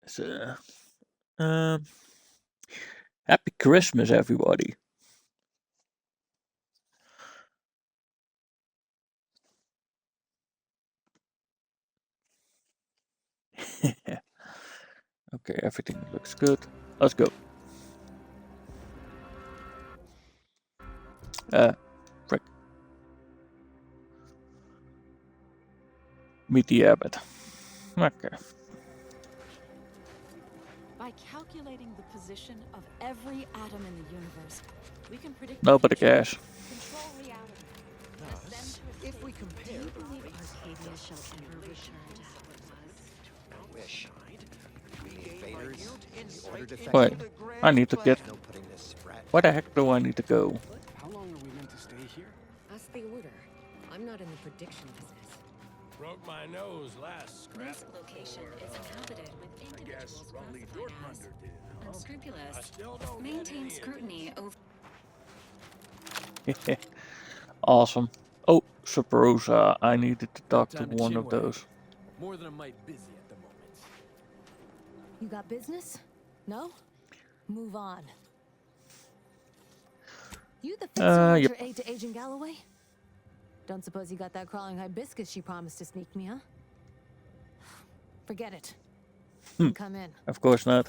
So, um, happy Christmas, everybody. Okay, everything looks good. Let's go. Frick. Meet the abbot. Okay. By calculating the position of every atom in the universe, we can predict the Nobody future, cares. control reality. Thus, if we compare Do you the believe rates Arcadia of shall ever return to how it was? I wish we need invaders in order to Wait, I need to get. no putting this spread. Where the heck do I need to go? How long are we meant to stay here? That's the order. I'm not in the prediction business. Broke my nose last scrap. This location is inhabited with individuals classified as unscrupulous. Still don't Maintain scrutiny over. Awesome. Oh, Sabrosa. I needed to talk to Time to one of chinwag. those. More than a mite busy at the moment. You got business? No? Move on. You the fixer who Yep. your aid to Agent Galloway? Don't suppose you got that crawling hibiscus she promised to sneak me, huh? Forget it. You can come in. Of course not.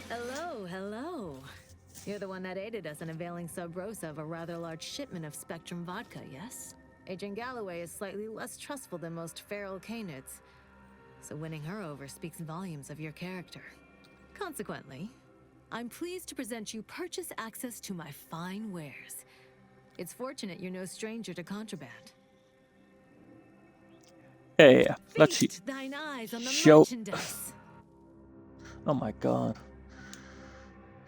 Hello, hello. You're the one that aided us in availing Sub Rosa of a rather large shipment of Spectrum vodka, yes? Agent Galloway is slightly less trustful than most feral canids, so winning her over speaks volumes of your character. Consequently, I'm pleased to present you purchase access to my fine wares. It's fortunate you're no stranger to contraband. Yeah. Let's see. Feast thine eyes on the Show. merchandise. Oh my god.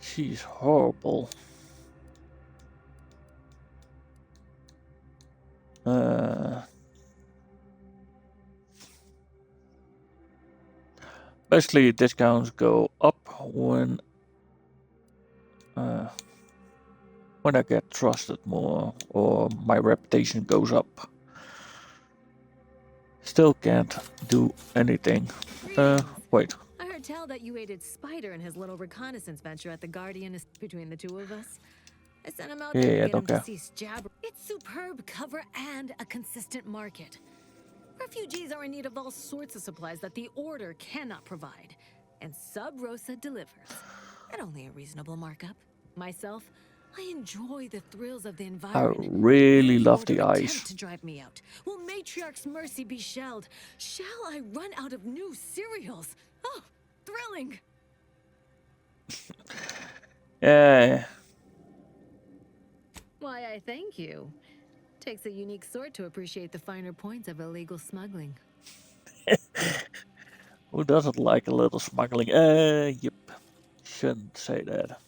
She's horrible. Basically, discounts go up when I get trusted more, or my reputation goes up. Still can't do anything. Wait. I heard tell that you aided Spider in his little reconnaissance venture at the Guardian between the two of us. I sent him out there to get him to cease jabber. It's superb cover and a consistent market. Refugees are in need of all sorts of supplies that the Order cannot provide. And Sub Rosa delivers. At only a reasonable markup. Myself, I enjoy the thrills of the I environment. really Will love the the Order ice. attempt to drive me out? Will Matriarch's mercy be shelled? Shall I run out of new cereals? Oh, thrilling! Yeah. Why, I thank you. Takes a unique sort to appreciate the finer points of illegal smuggling. Who doesn't like a little smuggling? Yep. Shouldn't say that.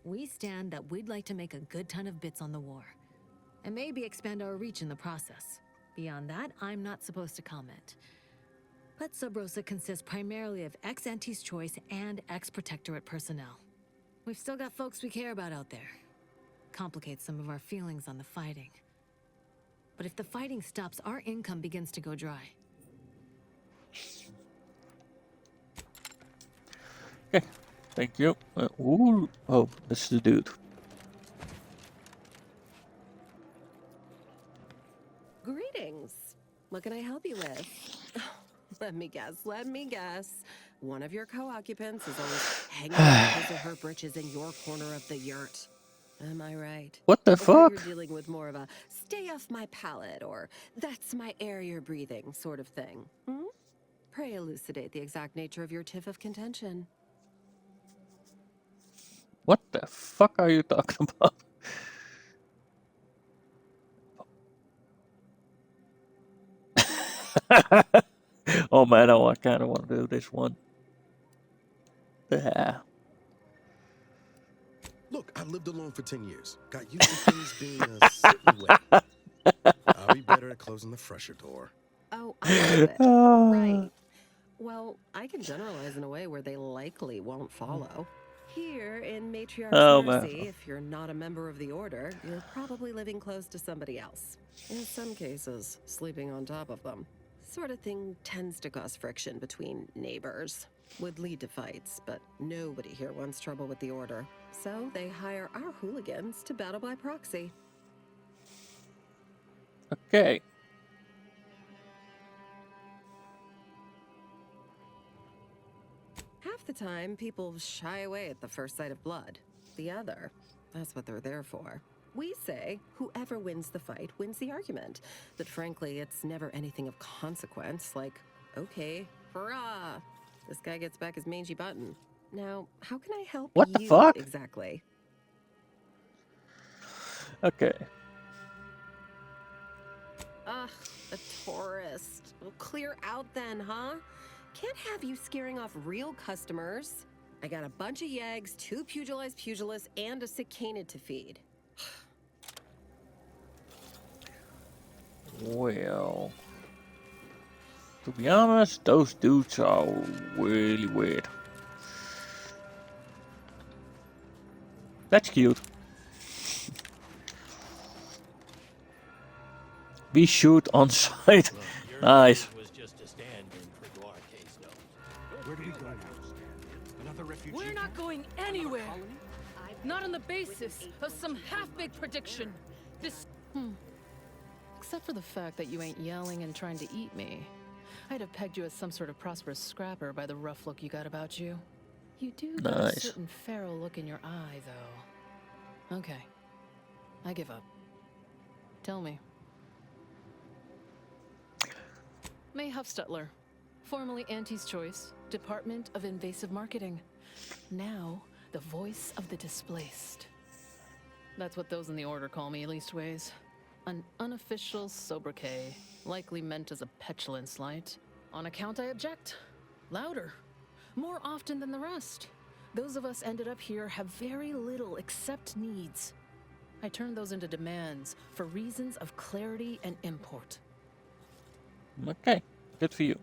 We stand that we'd like to make a good ton of bits on the war. And maybe expand our reach in the process. Beyond that, I'm not supposed to comment. But Sub Rosa consists primarily of ex-Anti's Choice and ex-Protectorate personnel. We've still got folks we care about out there. Complicates some of our feelings on the fighting. But if the fighting stops, our income begins to go dry. Okay. Thank you. Ooh. Oh, that's the dude. Greetings. What can I help you with? Let me guess. One of your co-occupants is always hanging out his or her britches in your corner of the yurt. Am I right? What the Or fuck? you're dealing with more of a stay off my palate or that's my air you're breathing sort of thing. Hmm? Pray elucidate the exact nature of your tiff of contention. What the fuck are you talking about? Oh man, I kind of want to do this one. Yeah. Look, I lived alone for 10 years. Got used to things being a certain way. I'll be better at closing the fresher door. Oh, I love it. Right. Well, I can generalize in a way where they likely won't follow. Here in Matriarch's Oh, Mercy, man. if you're not a member of the Order, you're probably living close to somebody else. In some cases, sleeping on top of them. Sort of thing tends to cause friction between neighbors. Would lead to fights, but nobody here wants trouble with the Order. So they hire our hooligans to battle by proxy. Okay. Half the time, people shy away at the first sight of blood. The other, that's what they're there for. We say whoever wins the fight wins the argument. But frankly, it's never anything of consequence, like, okay, hurrah! This guy gets back his mangy button. Now, how can I help What the you fuck? exactly? Okay. Ugh, a tourist. Well, clear out then, huh? Can't have you scaring off real customers. I got a bunch of yeggs, 2 pugilized pugilists, and a sick canid to feed. Well, to be honest, those dudes are really weird. That's cute. We shoot on sight. Your Nice. case was just a stand-in for Guar case notes. Where do we go now? Another refugee? We're not going anywhere. Not on the basis of some half-baked prediction. This. Except for the fact that you ain't yelling and trying to eat me. I'd have pegged you as some sort of prosperous scrapper by the rough look you got about you. You do got a Nice. certain feral look in your eye, though. Okay. I give up. Tell me. May Huffstutler, formerly Auntie's Choice, Department of Invasive Marketing. Now, the voice of the displaced. That's what those in the Order call me, leastways. An unofficial sobriquet, likely meant as a petulant slight. On account I object. Louder. More often than the rest. Those of us ended up here have very little except needs. I turn those into demands for reasons of clarity and import. Okay, good for you.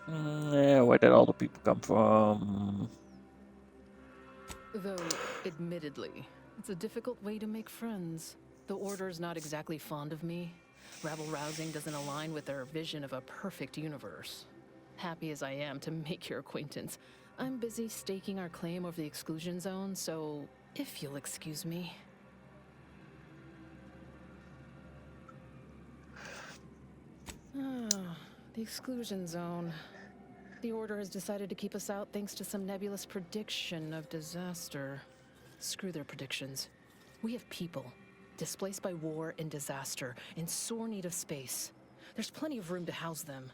Yeah, where did all the people come from? Though, admittedly, it's a difficult way to make friends. The Order's not exactly fond of me. Rabble-rousing doesn't align with their vision of a perfect universe. Happy as I am to make your acquaintance, I'm busy staking our claim over the exclusion zone, so if you'll excuse me. The exclusion zone. The Order has decided to keep us out thanks to some nebulous prediction of disaster. Screw their predictions. We have people, displaced by war and disaster, in sore need of space. There's plenty of room to house them.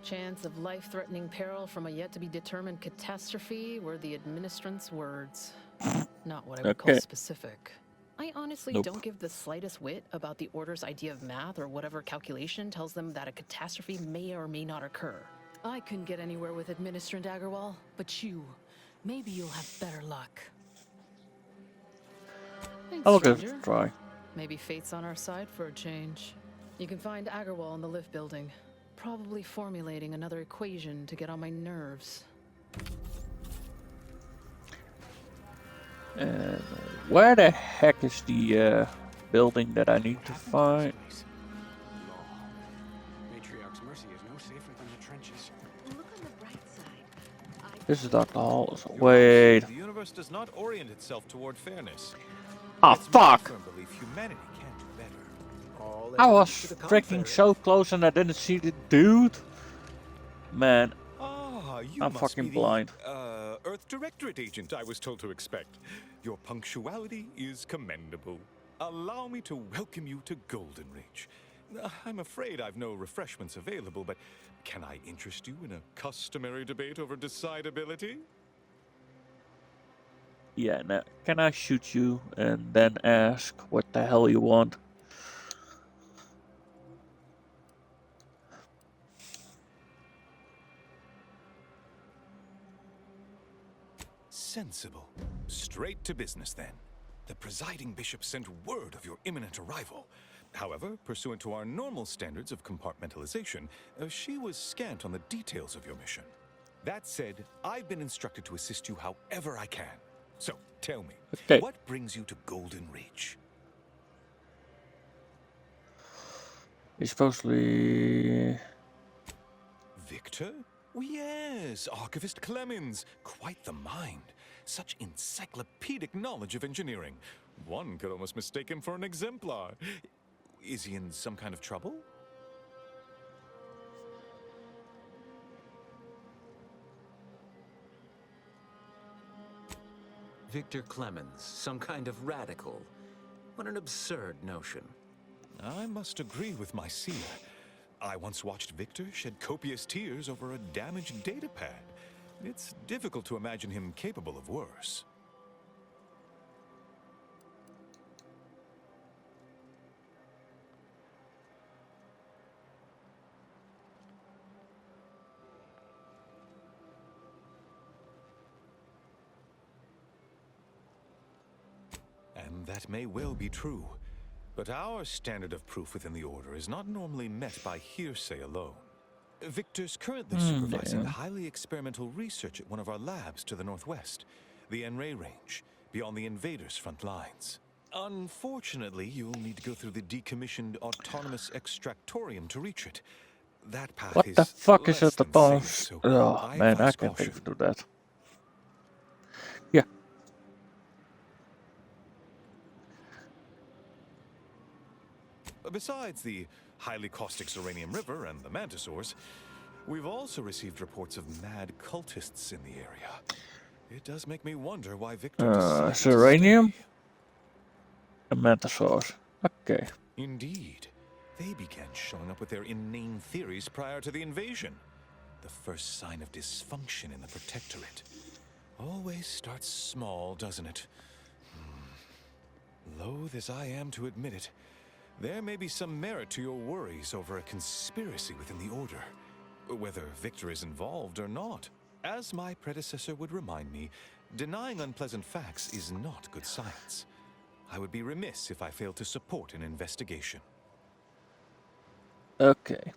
Chance of life-threatening peril from a yet-to-be-determined catastrophe were the administrant's words. Not what I would call Okay. specific. I honestly Nope. don't give the slightest whit about the Order's idea of math or whatever calculation tells them that a catastrophe may or may not occur. I couldn't get anywhere with Administrant Agarwal, but you, maybe you'll have better luck. Thanks, I'll give it stranger. a try. Maybe fate's on our side for a change. You can find Agarwal in the lift building, probably formulating another equation to get on my nerves. And where the heck is the building that I need to find? Law. Matriarch's Mercy is no safer than the trenches. Look on the bright side. This is Dr. Hall. You're Wait. right. The universe does not orient itself toward fairness. Ah, It's my fuck! firm belief humanity can do better. All I was evidence to the freaking contrary. so close and I didn't see the dude. Man, Ah, you I'm must fucking be the, blind. Earth Directorate agent I was told to expect. Your punctuality is commendable. Allow me to welcome you to Golden Ridge. I'm afraid I've no refreshments available, but can I interest you in a customary debate over decidability? Yeah, now, can I shoot you and then ask what the hell you want? Sensible. Straight to business then. The presiding bishop sent word of your imminent arrival. However, pursuant to our normal standards of compartmentalization, she was scant on the details of your mission. That said, I've been instructed to assist you however I can. So, tell me, Okay. what brings you to Golden Ridge? He's supposedly... Victor? Oh, yes, Archivist Clemens. Quite the mind. Such encyclopedic knowledge of engineering. One could almost mistake him for an exemplar. Is he in some kind of trouble? Victor Clemens, some kind of radical. What an absurd notion. I must agree with my seer. I once watched Victor shed copious tears over a damaged datapad. It's difficult to imagine him capable of worse. And that may well be true. But our standard of proof within the Order is not normally met by hearsay alone. Victor's currently supervising highly experimental research at one of our labs to the northwest, the Enray Range, beyond the invaders' front lines. Unfortunately, you'll need to go through the decommissioned autonomous extractorium to reach it. That path What is the fuck is less at the than boss? safe, so Oh man, I advise can't caution. even do that. Yeah. Besides the highly caustic Zeranium River and the Mantisaurs, we've also received reports of mad cultists in the area. It does make me wonder why Victor decided to Zeranium? stay. A Mantisaurus. Okay. Indeed. They began showing up with their inane theories prior to the invasion. The first sign of dysfunction in the Protectorate. Always starts small, doesn't it? Loath as I am to admit it, there may be some merit to your worries over a conspiracy within the Order. Whether Victor is involved or not. As my predecessor would remind me, denying unpleasant facts is not good science. I would be remiss if I failed to support an investigation. Okay.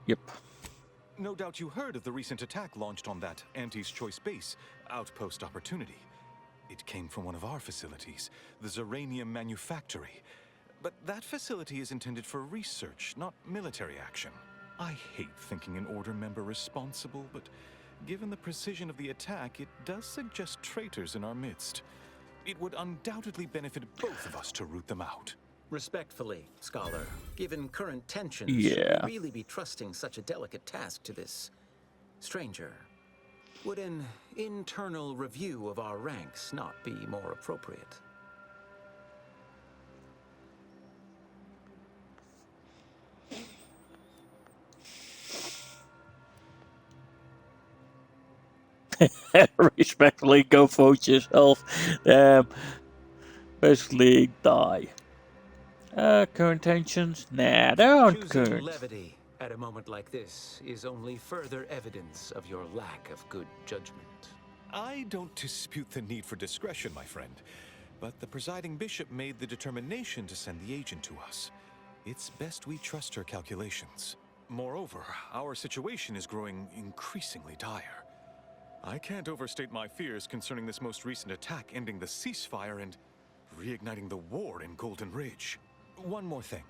Yep. No doubt you heard of the recent attack launched on that Anti's Choice base, Outpost Opportunity. It came from one of our facilities, the Zeranium Manufactory. But that facility is intended for research, not military action. I hate thinking an Order member responsible, but given the precision of the attack, it does suggest traitors in our midst. It would undoubtedly benefit both of us to root them out. Respectfully, Scholar, given current tensions, Yeah. should we really be trusting such a delicate task to this stranger? Would an internal review of our ranks not be more appropriate? Respectfully, go vote yourself. Basically, die. Current tensions? Nah, they aren't Choosing current. levity at a moment like this is only further evidence of your lack of good judgment. I don't dispute the need for discretion, my friend. But the presiding bishop made the determination to send the agent to us. It's best we trust her calculations. Moreover, our situation is growing increasingly dire. I can't overstate my fears concerning this most recent attack ending the ceasefire and reigniting the war in Golden Ridge. One more thing.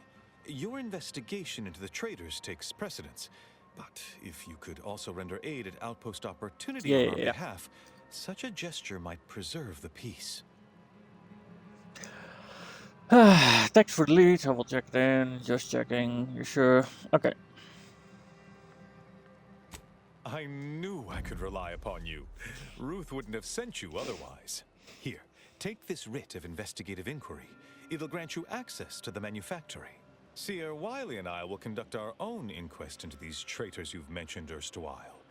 Your investigation into the traitors takes precedence. But if you could also render aid at Outpost Opportunity on our behalf, such a gesture might preserve the peace. Thanks for the lead. I will check it in. Just checking. You sure? Okay. I knew I could rely upon you. Ruth wouldn't have sent you otherwise. Here, take this writ of investigative inquiry. It'll grant you access to the manufactory. Seer Wiley and I will conduct our own inquest into these traitors you've mentioned erstwhile.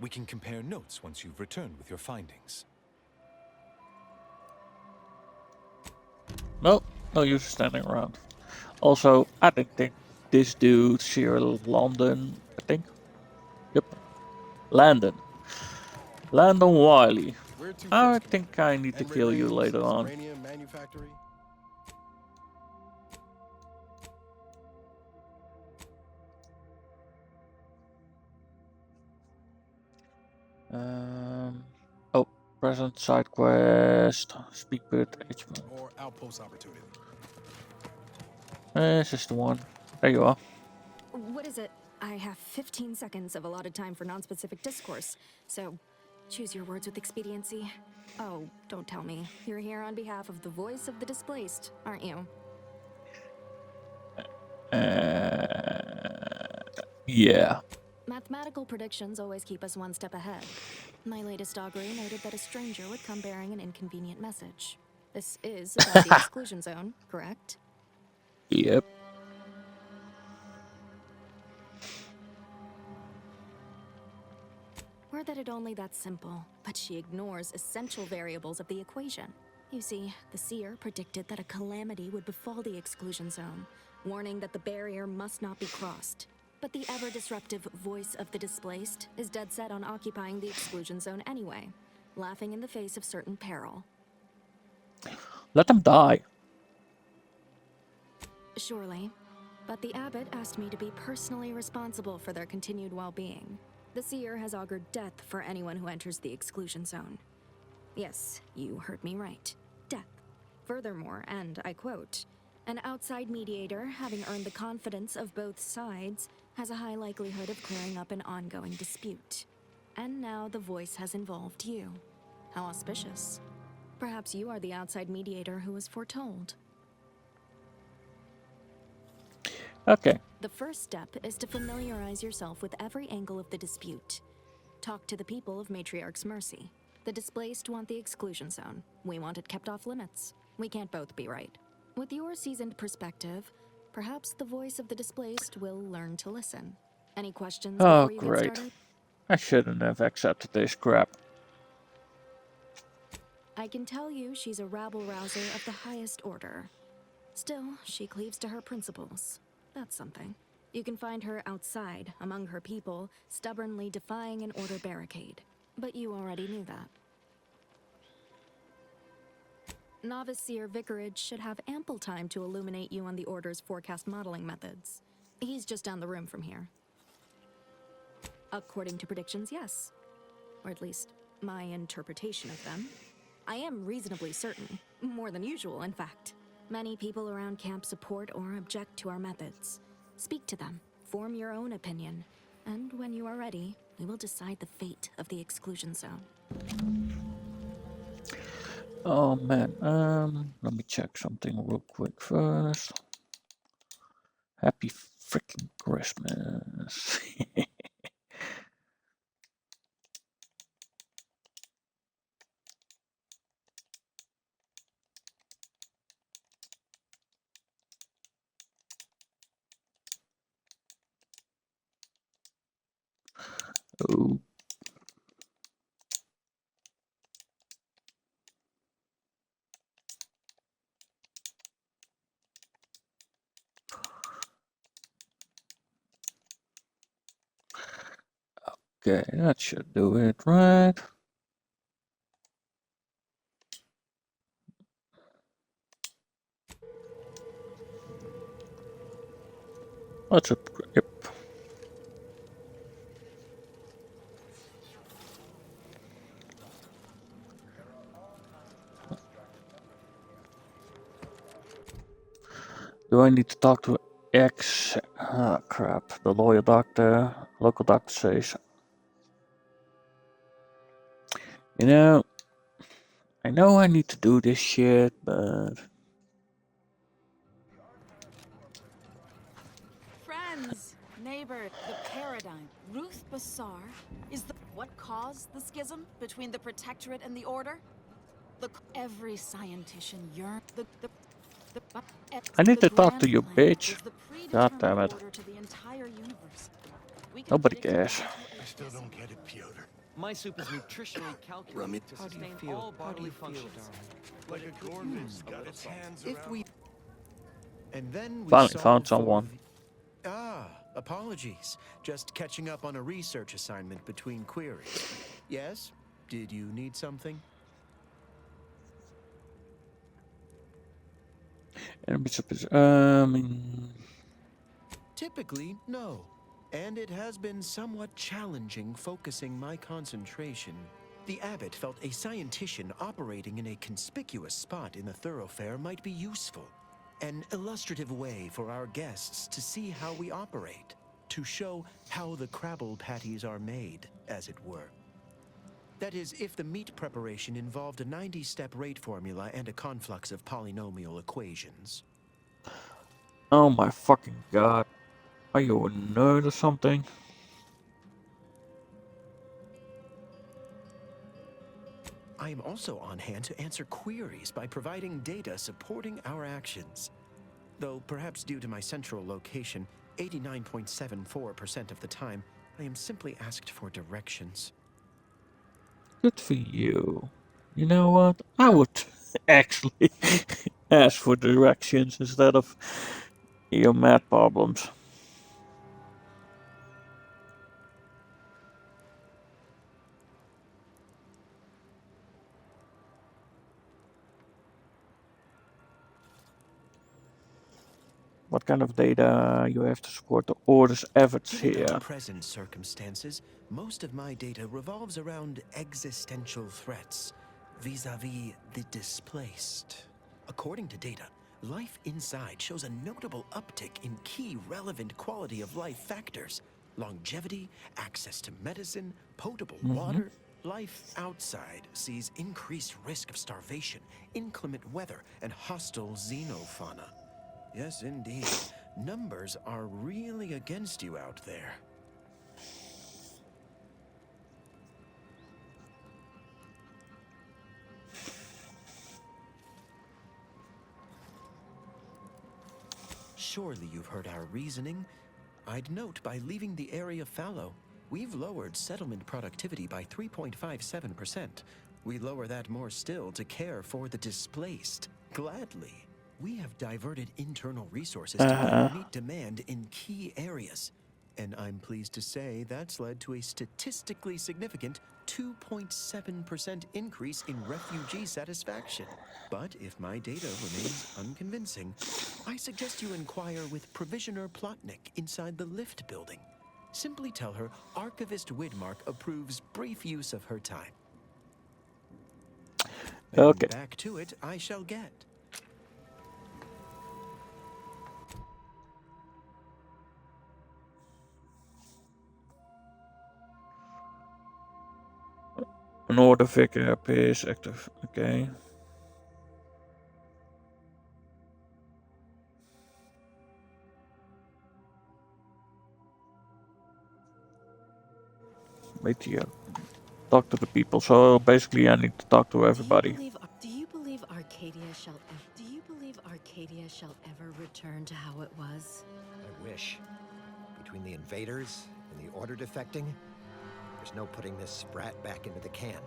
We can compare notes once you've returned with your findings. Well, no use standing around. Also, I don't think this dude, Cyril London, I think. Yep. Landon. Landon Wiley. We're too I frisky. think I need to And kill you Raymond's later on. uranium manufactory. Oh, present side quest. Speak with H-Man. Or outpost opportunity. This is the one. There you are. What is it? I have 15 seconds of allotted time for non-specific discourse, so choose your words with expediency. Oh, don't tell me. You're here on behalf of the voice of the displaced, aren't you? Yeah. Mathematical predictions always keep us one step ahead. My latest augury noted that a stranger would come bearing an inconvenient message. This is about the exclusion zone, correct? Yep. Were that it only that simple, but she ignores essential variables of the equation. You see, the seer predicted that a calamity would befall the exclusion zone, warning that the barrier must not be crossed. But the ever-disruptive voice of the displaced is dead set on occupying the exclusion zone anyway, laughing in the face of certain peril. Let them die. Surely. But the abbot asked me to be personally responsible for their continued well-being. The seer has augured death for anyone who enters the exclusion zone. Yes, you heard me right. Death. Furthermore, and I quote, an outside mediator, having earned the confidence of both sides, has a high likelihood of clearing up an ongoing dispute. And now the voice has involved you. How auspicious. Perhaps you are the outside mediator who was foretold. Okay. The first step is to familiarize yourself with every angle of the dispute. Talk to the people of Matriarch's Mercy. The displaced want the exclusion zone. We want it kept off limits. We can't both be right. With your seasoned perspective, perhaps the voice of the displaced will learn to listen. Any questions Oh, before you great. get started? I shouldn't have accepted this crap. I can tell you she's a rabble-rouser of the highest order. Still, she cleaves to her principles. That's something. You can find her outside, among her people, stubbornly defying an order barricade. But you already knew that. Novice Seer Vicarage should have ample time to illuminate you on the Order's forecast modeling methods. He's just down the room from here. According to predictions, yes. Or at least, my interpretation of them. I am reasonably certain. More than usual, in fact. Many people around camp support or object to our methods. Speak to them, form your own opinion, and when you are ready, we will decide the fate of the exclusion zone. Oh man, let me check something real quick first. Happy freaking Christmas. Oh. Okay, that should do it, right? Let's upgrade. Yep. Do I need to talk to X? Ah, crap. The lawyer doctor, local doctor says. You know, I know I need to do this shit, but. Friends, neighbor, the paradigm. Ruth Bassar is the what caused the schism between the Protectorate and the Order? Every scientician yearned I need to talk to grand you, plan bitch. was the God predetermined damn it. order to the entire universe. We can Nobody predict cares. I still don't get it, Piotr. My soup is nutritionally calculated to sustain all bodily functions. Like a gourmet's got its hands If around. we and then we Finally solved found for- someone. Apologies. Just catching up on a research assignment between queries. Yes? Did you need something? Typically, no. And it has been somewhat challenging focusing my concentration. The abbot felt a scientician operating in a conspicuous spot in the thoroughfare might be useful. An illustrative way for our guests to see how we operate. To show how the crabble patties are made, as it were. That is, if the meat preparation involved a 90-step rate formula and a conflux of polynomial equations. Oh my fucking god. Are you a nerd or something? I am also on hand to answer queries by providing data supporting our actions. Though perhaps due to my central location, 89.74% of the time, I am simply asked for directions. Good for you. You know what? I would actually ask for directions instead of your math problems. What kind of data you have to support the orders efforts Given here? our present circumstances, most of my data revolves around existential threats, vis-a-vis the displaced. According to data, life inside shows a notable uptick in key relevant quality of life factors. Longevity, access to medicine, potable water. Life outside sees increased risk of starvation, inclement weather, and hostile xenofauna. Yes, indeed. Numbers are really against you out there. Surely you've heard our reasoning. I'd note by leaving the area fallow, we've lowered settlement productivity by 3.57%. We lower that more still to care for the displaced. Gladly. We have diverted internal resources to better meet demand in key areas. And I'm pleased to say that's led to a statistically significant 2.7% increase in refugee satisfaction. But if my data remains unconvincing, I suggest you inquire with Provisioner Plotnik inside the lift building. Simply tell her Archivist Widmark approves brief use of her time. Okay. And back to it I shall get. An order figure appears active. Okay. Wait here. Talk to the people. So basically, I need to talk to everybody. Do you believe Arcadia shall ever return to how it was? I wish. Between the invaders and the order defecting, there's no putting this sprat back into the can.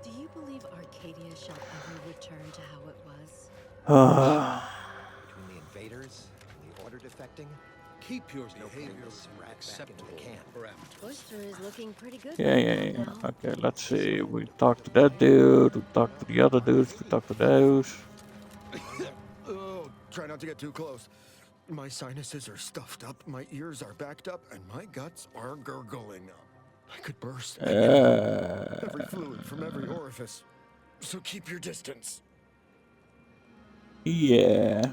Do you believe Arcadia shall ever return to how it was? Between the invaders and the order defecting, Keep your no putting behavior this sprat back into acceptable the can. parameters. Oyster is looking pretty good. Yeah. Okay, let's see. We talked to that dude. We talked to the other dudes. We talked to those. Oh, try not to get too close. My sinuses are stuffed up, my ears are backed up, and my guts are gurgling. I could burst every fluid from every orifice. So keep your distance. Yeah.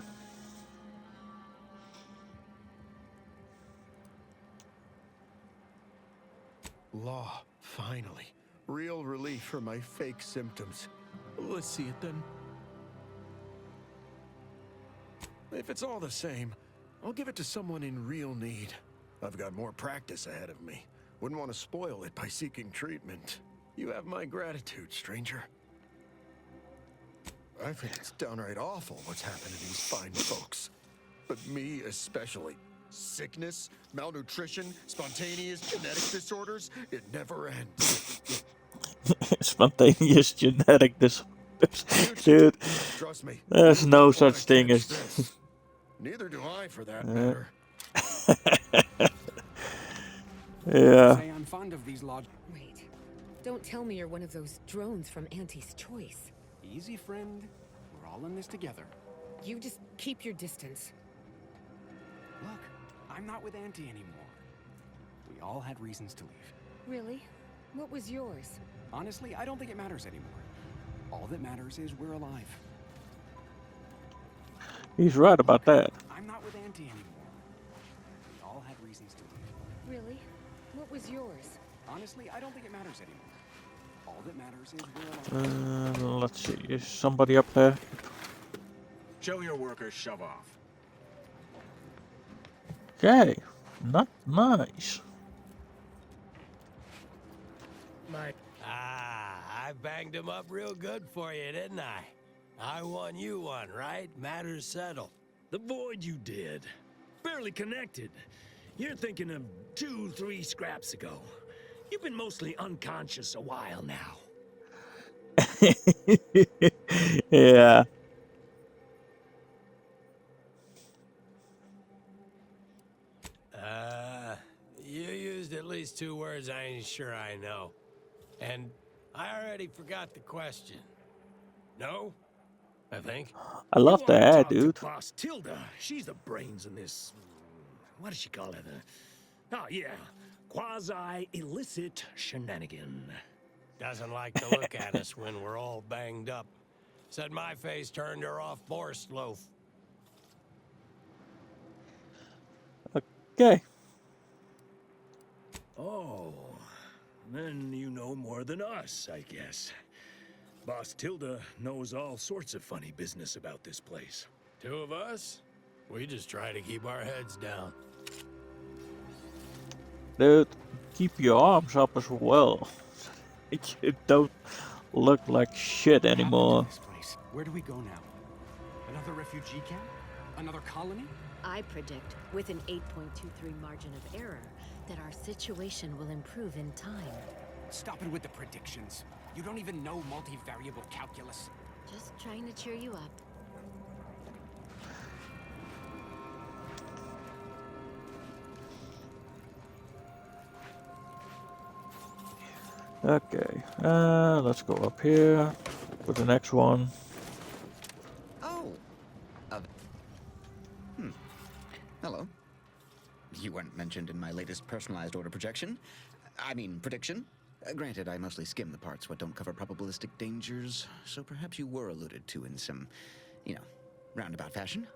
Law, finally. Real relief for my fake symptoms. Let's see it then. If it's all the same, I'll give it to someone in real need. I've got more practice ahead of me. Wouldn't want to spoil it by seeking treatment. You have my gratitude, stranger. I think it's downright awful what's happened to these fine folks. But me especially. Sickness, malnutrition, spontaneous genetic disorders, it never ends. Spontaneous genetic disorders. Dude, Trust me, there's you no don't such wanna thing catch as... this. Neither do I, for that matter. Yeah. Say I'm fond of these lodge. Wait. Don't tell me you're one of those drones from Auntie's Choice. Easy, friend. We're all in this together. You just keep your distance. Look, I'm not with Auntie anymore. We all had reasons to leave. Really? What was yours? Honestly, I don't think it matters anymore. All that matters is we're alive. He's right about that. I'm not with Auntie anymore. We all had reasons to leave. Really? What was yours? Honestly, I don't think it matters anymore. All that matters is we're alive. Let's see. Is somebody up there? Show your workers shove off. Okay. Not nice. I banged him up real good for you, didn't I? I won, you won, right? Matters settled. The void you did. Barely connected. You're thinking of 2-3 scraps ago. You've been mostly unconscious a while now. Yeah. You used at least 2 words I ain't sure I know. And I already forgot the question. No? I think. I love the hair, dude. Boss Tilda, she's the brains in this. What does she call it? Oh yeah, quasi-illicit shenanigan. Doesn't like to look at us when we're all banged up. Said my face turned her off Borscht loaf. Okay. Oh, then you know more than us, I guess. Boss Tilda knows all sorts of funny business about this place. 2 of us? We just try to keep our heads down. Dude, keep your arms up as well. You don't look like shit anymore. This place. Where do we go now? Another refugee camp? Another colony? I predict, with an 8.23 margin of error, that our situation will improve in time. Stop it with the predictions. You don't even know multivariable calculus. Just trying to cheer you up. Okay, let's go up here for the next one. Oh. Hello. You weren't mentioned in my latest personalized order projection. I mean, prediction. Granted, I mostly skim the parts what don't cover probabilistic dangers, so perhaps you were alluded to in some, roundabout fashion.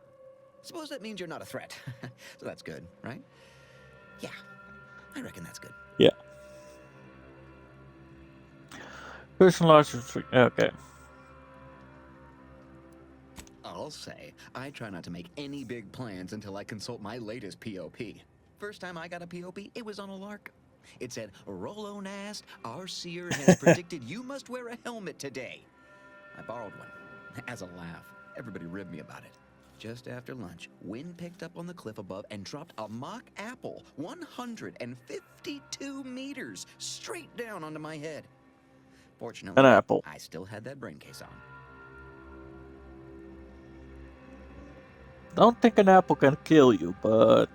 Suppose that means you're not a threat. So that's good, right? Yeah, I reckon that's good. Yeah. Personalized retreat. Okay. I'll say, I try not to make any big plans until I consult my latest POP. First time I got a POP, it was on a lark. It said, Rollo Nast, our seer has predicted you must wear a helmet today. I borrowed one. As a laugh, everybody ribbed me about it. Just after lunch, wind picked up on the cliff above and dropped a mock apple 152 meters straight down onto my head. Fortunately, an apple. I still had that brain case on. Don't think an apple can kill you, but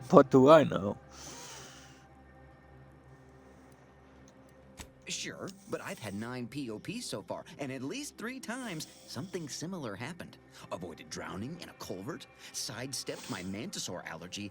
what do I know? Sure, but I've had 9 POPs so far, and at least 3 times something similar happened. Avoided drowning in a culvert, sidestepped my mantisaur allergy.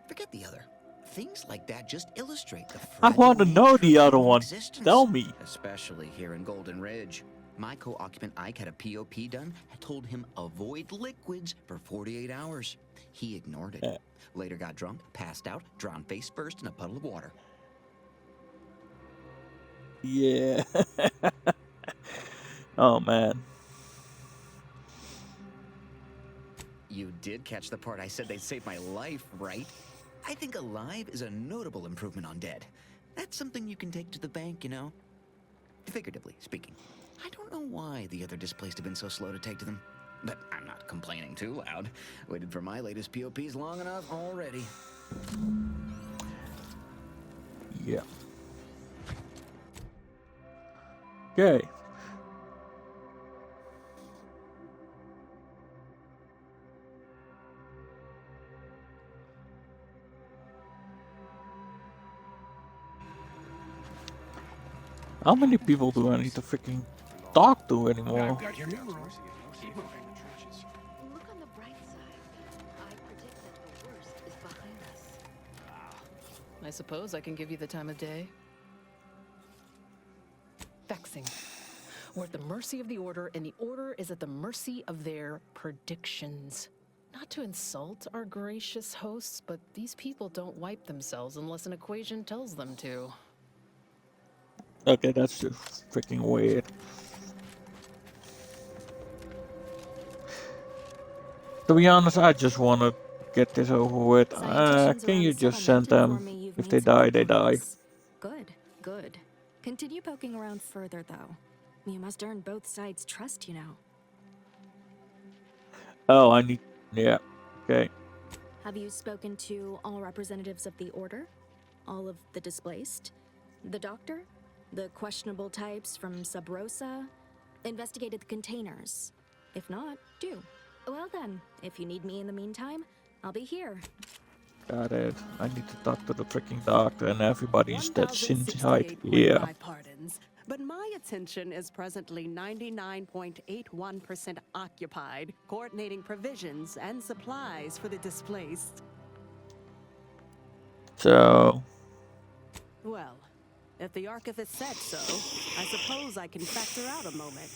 Forget the other. Things like that just illustrate the I want to know the other one. Tell me. Especially here in Golden Ridge. My co-occupant Ike had a POP done. I told him avoid liquids for 48 hours. He ignored it. Later got drunk, passed out, drowned face first in a puddle of water. Yeah. Oh, man. You did catch the part I said they'd save my life, right? I think alive is a notable improvement on dead. That's something you can take to the bank, Figuratively speaking. I don't know why the other displaced have been so slow to take to them. But I'm not complaining too loud. Waited for my latest POPs long enough already. Yeah. Okay. How many people do I need to freaking talk to anymore? I've got your number. Keep moving. Look on the bright side. I predict that the worst is behind us. I suppose I can give you the time of day. Vexing. We're at the mercy of the Order, and the Order is at the mercy of their predictions. Not to insult our gracious hosts, but these people don't wipe themselves unless an equation tells them to. Okay, that's just freaking weird. To be honest, I just want to get this over with. Can you just send them? If they die, they die. Good, good. Continue poking around further, though. You must earn both sides' trust, you know. Oh, I need... Yeah, okay. Have you spoken to all representatives of the Order? All of the displaced? The doctor? The questionable types from Sub Rosa? Investigated the containers? If not, do. Well then, if you need me in the meantime, I'll be here. Got it. I need to talk to the freaking doctor and everybody's that's inside 1068 here. my pardons, but my attention is presently 99.81% occupied, coordinating provisions and supplies for the displaced. So... Well, if the archivist said so, I suppose I can factor out a moment.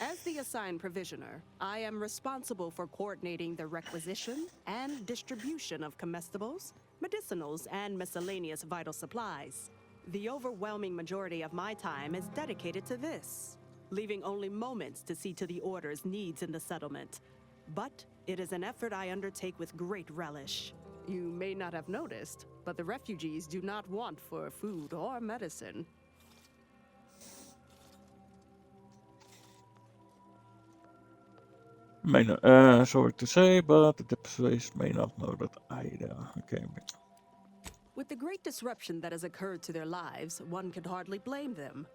As the assigned provisioner, I am responsible for coordinating the requisition and distribution of comestibles, medicinals, and miscellaneous vital supplies. The overwhelming majority of my time is dedicated to this, leaving only moments to see to the Order's needs in the settlement. But it is an effort I undertake with great relish. You may not have noticed, but the refugees do not want for food or medicine. May not, sorry to say, but the displaced may not know that either. Okay. With the great disruption that has occurred to their lives, one can hardly blame them.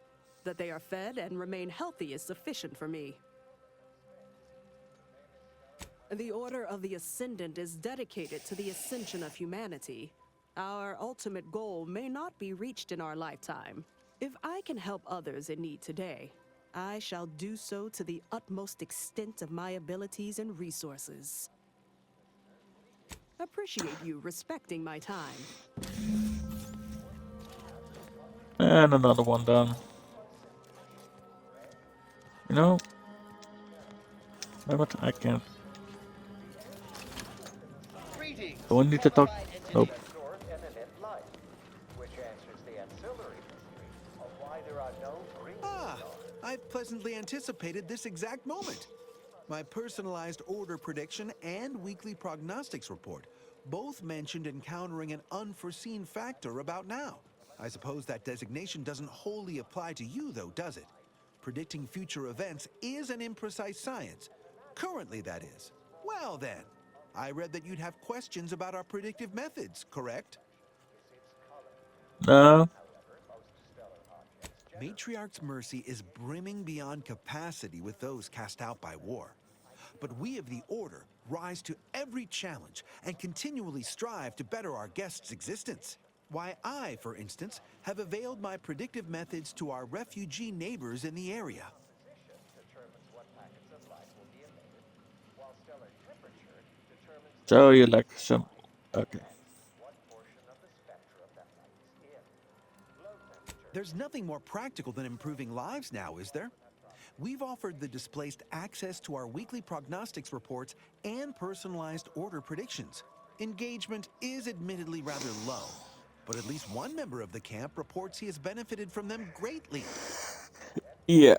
That they are fed and remain healthy is sufficient for me. The Order of the Ascendant is dedicated to the ascension of humanity. Our ultimate goal may not be reached in our lifetime. If I can help others in need today, I shall do so to the utmost extent of my abilities and resources. Appreciate you respecting my time. And another one done. You know? Damn it, I can't. Do I need to talk? Nope. Ah, I pleasantly anticipated this exact moment. My personalized order prediction and weekly prognostics report both mentioned encountering an unforeseen factor about now. I suppose that designation doesn't wholly apply to you, though, does it? Predicting future events is an imprecise science. Currently, that is. Well, then. I read that you'd have questions about our predictive methods, correct? No. Matriarch's mercy is brimming beyond capacity with those cast out by war. But we of the Order rise to every challenge and continually strive to better our guests' existence. Why, I, for instance, have availed my predictive methods to our refugee neighbors in the area. So you like some... Okay. There's nothing more practical than improving lives now, is there? We've offered the displaced access to our weekly prognostics reports and personalized order predictions. Engagement is admittedly rather low, but at least one member of the camp reports he has benefited from them greatly. Yeah.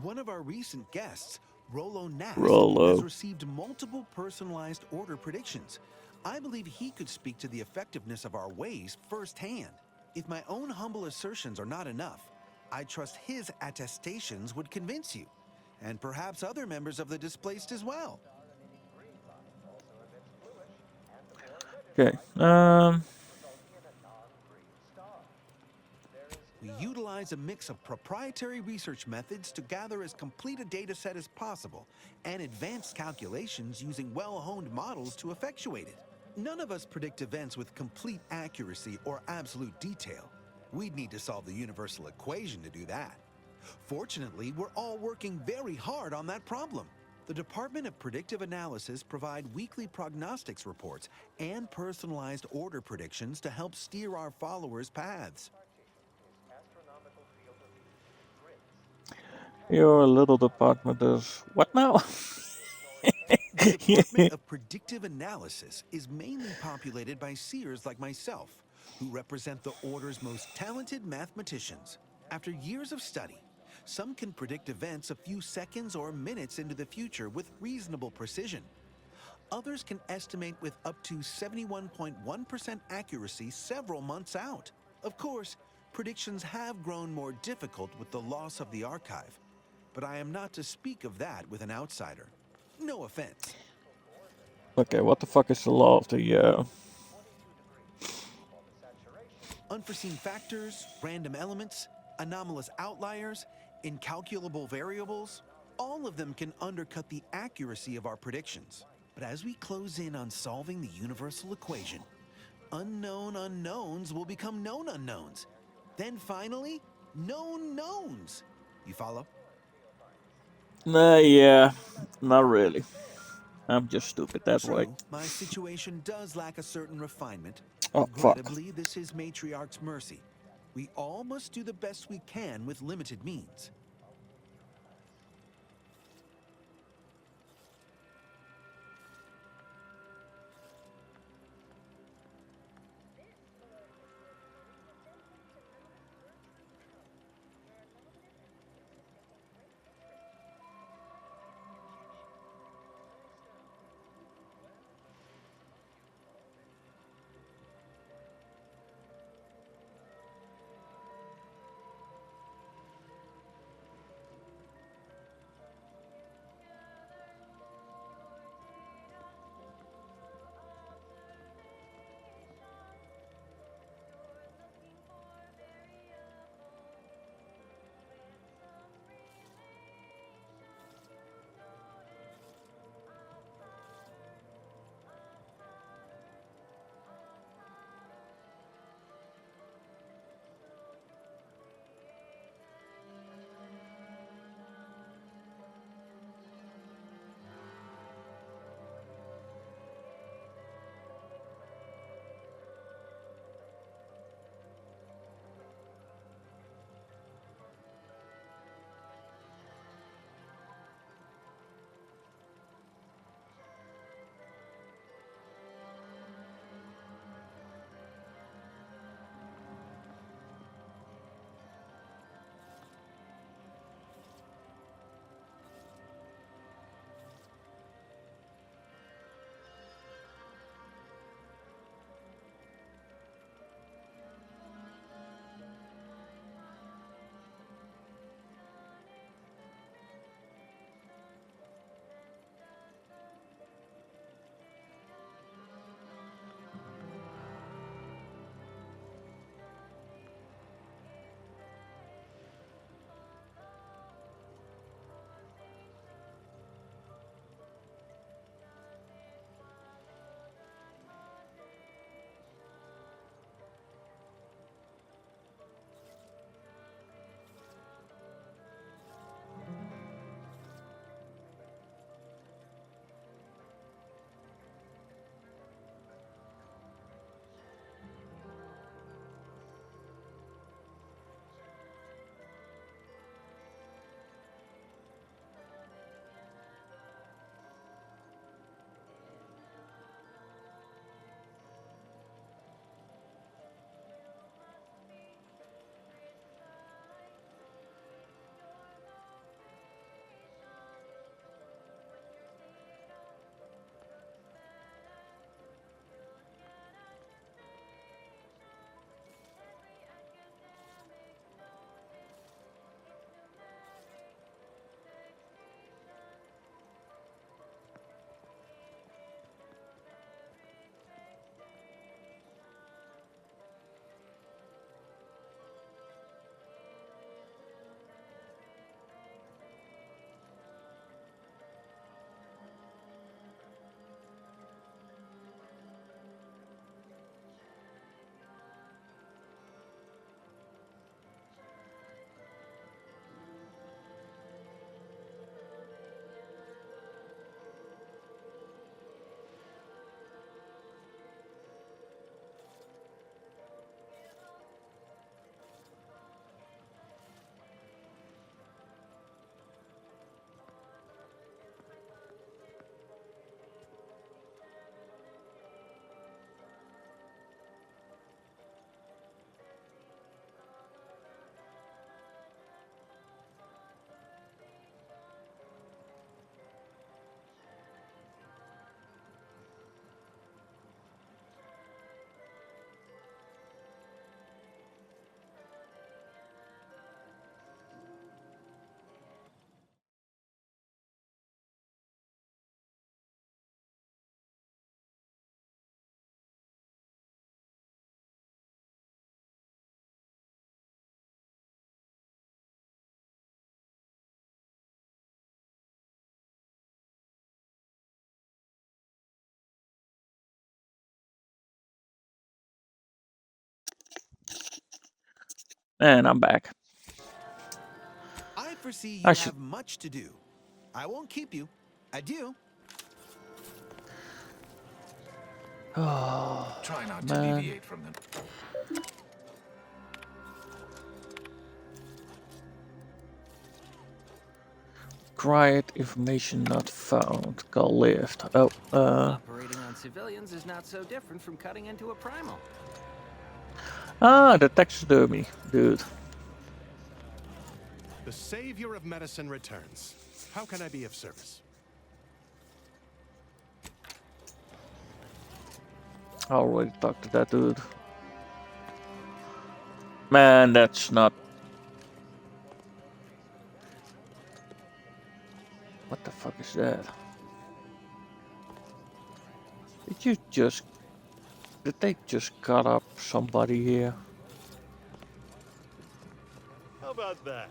One of our recent guests, Rollo Nast, Rollo. has received multiple personalized order predictions. I believe he could speak to the effectiveness of our ways firsthand. If my own humble assertions are not enough, I trust his attestations would convince you, and perhaps other members of the displaced as well. Okay. We utilize a mix of proprietary research methods to gather as complete a data set as possible, and advanced calculations using well-honed models to effectuate it. None of us predict events with complete accuracy or absolute detail. We'd need to solve the universal equation to do that. Fortunately, we're all working very hard on that problem. The Department of Predictive Analysis provide weekly prognostics reports and personalized order predictions to help steer our followers' paths. Your little department is what now? The Department of Predictive Analysis is mainly populated by seers like myself, who represent the Order's most talented mathematicians. After years of study, some can predict events a few seconds or minutes into the future with reasonable precision. Others can estimate with up to 71.1% accuracy several months out. Of course, predictions have grown more difficult with the loss of the archive, but I am not to speak of that with an outsider. No offense. Okay, what the fuck is the law of the Unforeseen factors, random elements, anomalous outliers, incalculable variables, all of them can undercut the accuracy of our predictions. But as we close in on solving the universal equation, unknown unknowns will become known unknowns. Then finally, known knowns. You follow? yeah, not really. I'm just stupid that way. True, my situation does lack a certain refinement. Oh, fuck. Regrettably, this is Matriarch's mercy. We all must do the best we can with limited means. And I'm back. I foresee I you should. have much to do. I won't keep you. Adieu. Oh, Try not to man. deviate from them. Required information not found. Call lift. Oh, Operating on civilians is not so different from cutting into a primal. Ah, the taxidermy, dude. The savior of medicine returns. How can I be of service? I already talked to that dude. Man, that's not... What the fuck is that? Did you just... Did they just cut up somebody here? How about that?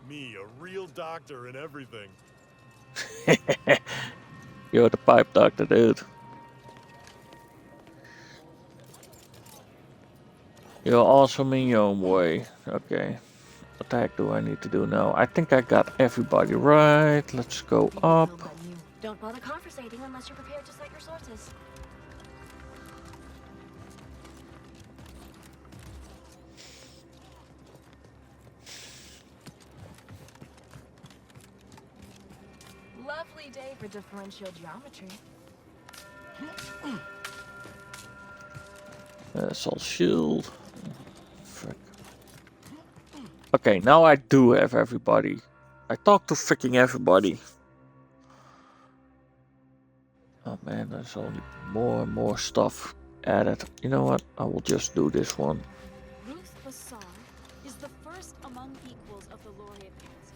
Me, a real doctor and everything. You're the pipe doctor, dude. You're awesome in your own way. Okay. What the heck do I need to do now? I think I got everybody right. Let's go up. Don't bother conversating unless you're prepared to cite your sources. Lovely day for differential geometry. Assault shield. Frick. Okay, now I do have everybody. I talked to freaking everybody. Oh man, there's only more and more stuff added. You know what? I will just do this one. Ruth Bassar is the first among equals of the Laureate Council.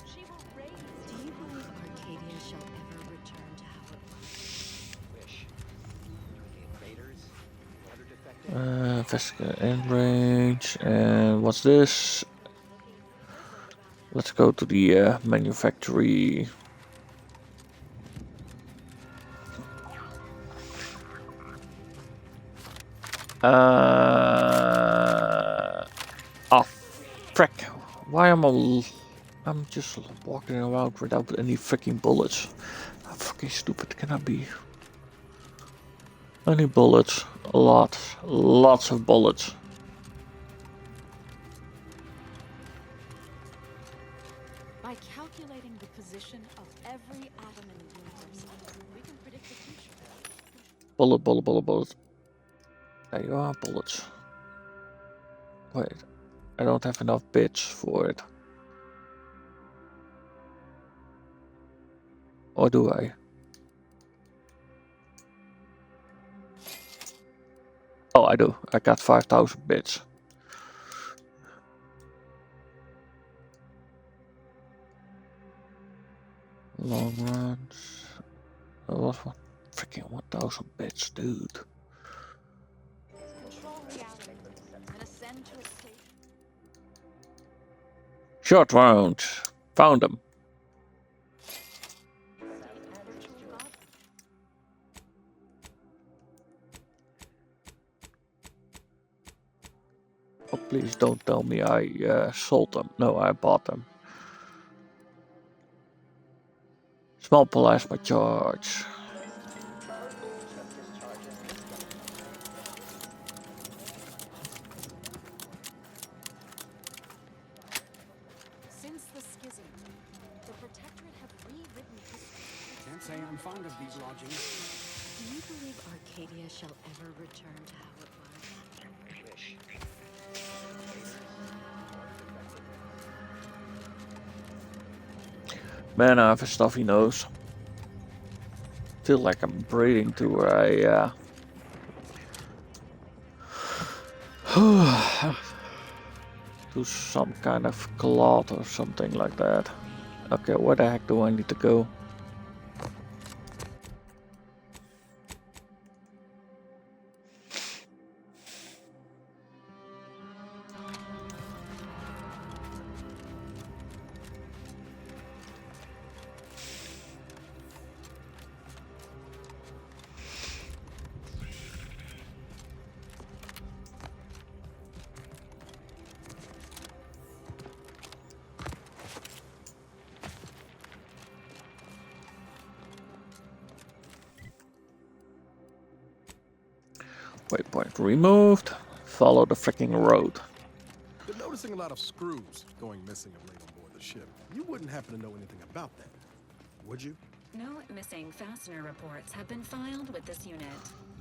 She will raise... Do you believe Arcadia shall ever return to how it was? Wish. The invaders, order defecting. Investigate in range. And what's this? Let's go to the manufactory. Oh, frick. Why am I'm just walking around without any freaking bullets. How fucking stupid can I be? Any bullets? A lot. Lots of bullets. By calculating the position of every atom in the universe, we can predict the future. Bullet. There you are, bullets. Wait, I don't have enough bits for it. Or do I? Oh, I do. I got 5,000 bits. Long runs. That was one. Freaking 1,000 bits, dude. Control reality and ascend to a state. Short round. Found them. Oh, please don't tell me I sold them. No, I bought them. Small plasma charge. Since the schism, the Protectorate have rewritten history. Can't say I'm fond of these lodgings. Do you believe Arcadia shall ever return to how it was? Wish. Man, I have a stuffy nose. Feel like I'm breathing to where to some kind of cloth or something like that. Okay, where the heck do I need to go? Waypoint removed. Follow the freaking road. Been noticing a lot of screws going missing of late on board the ship. You wouldn't happen to know anything about that, would you? No missing fastener reports have been filed with this unit.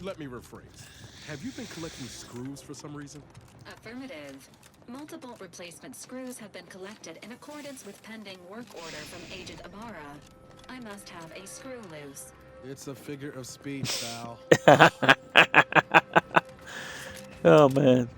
Let me rephrase. Have you been collecting screws for some reason? Affirmative. Multiple replacement screws have been collected in accordance with pending work order from Agent Amara. I must have a screw loose. It's a figure of speech, Val. Oh man.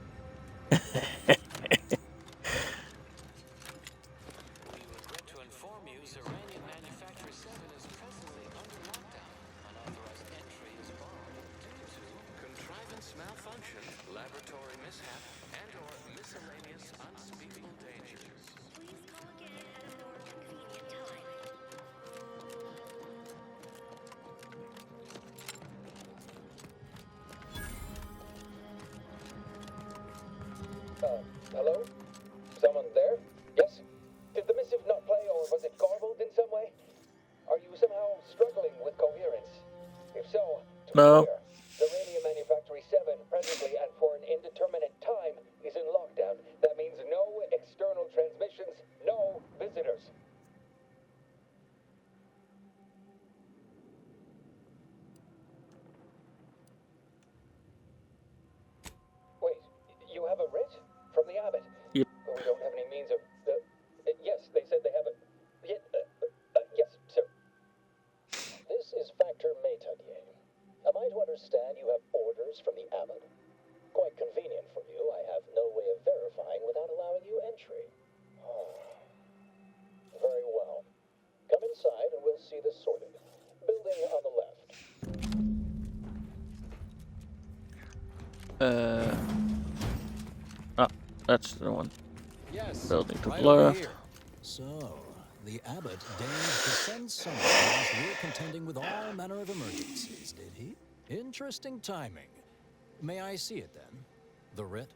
Hello? Someone there? Yes? Did the missive not play, or was it garbled in some way? Are you somehow struggling with coherence? If so, to be clear, the Radium Manufactory 7, presently and for an indeterminate time, is in lockdown. That means no external transmissions, no visitors. Wait, you have a writ? From the Abbot? Yep. We don't have any means of... yes, they said they have a... yes, sir. This is Factor Métayer. Am I to understand you have orders from the Abbot? Quite convenient for you. I have no way of verifying without allowing you entry. Very well. Come inside and we'll see this sorted. Building on the left. That's the one. Yes, Building to right the left. here. So, the Abbot deigned to send someone whilst we're contending with all manner of emergencies, did he? Interesting timing. May I see it then? The writ?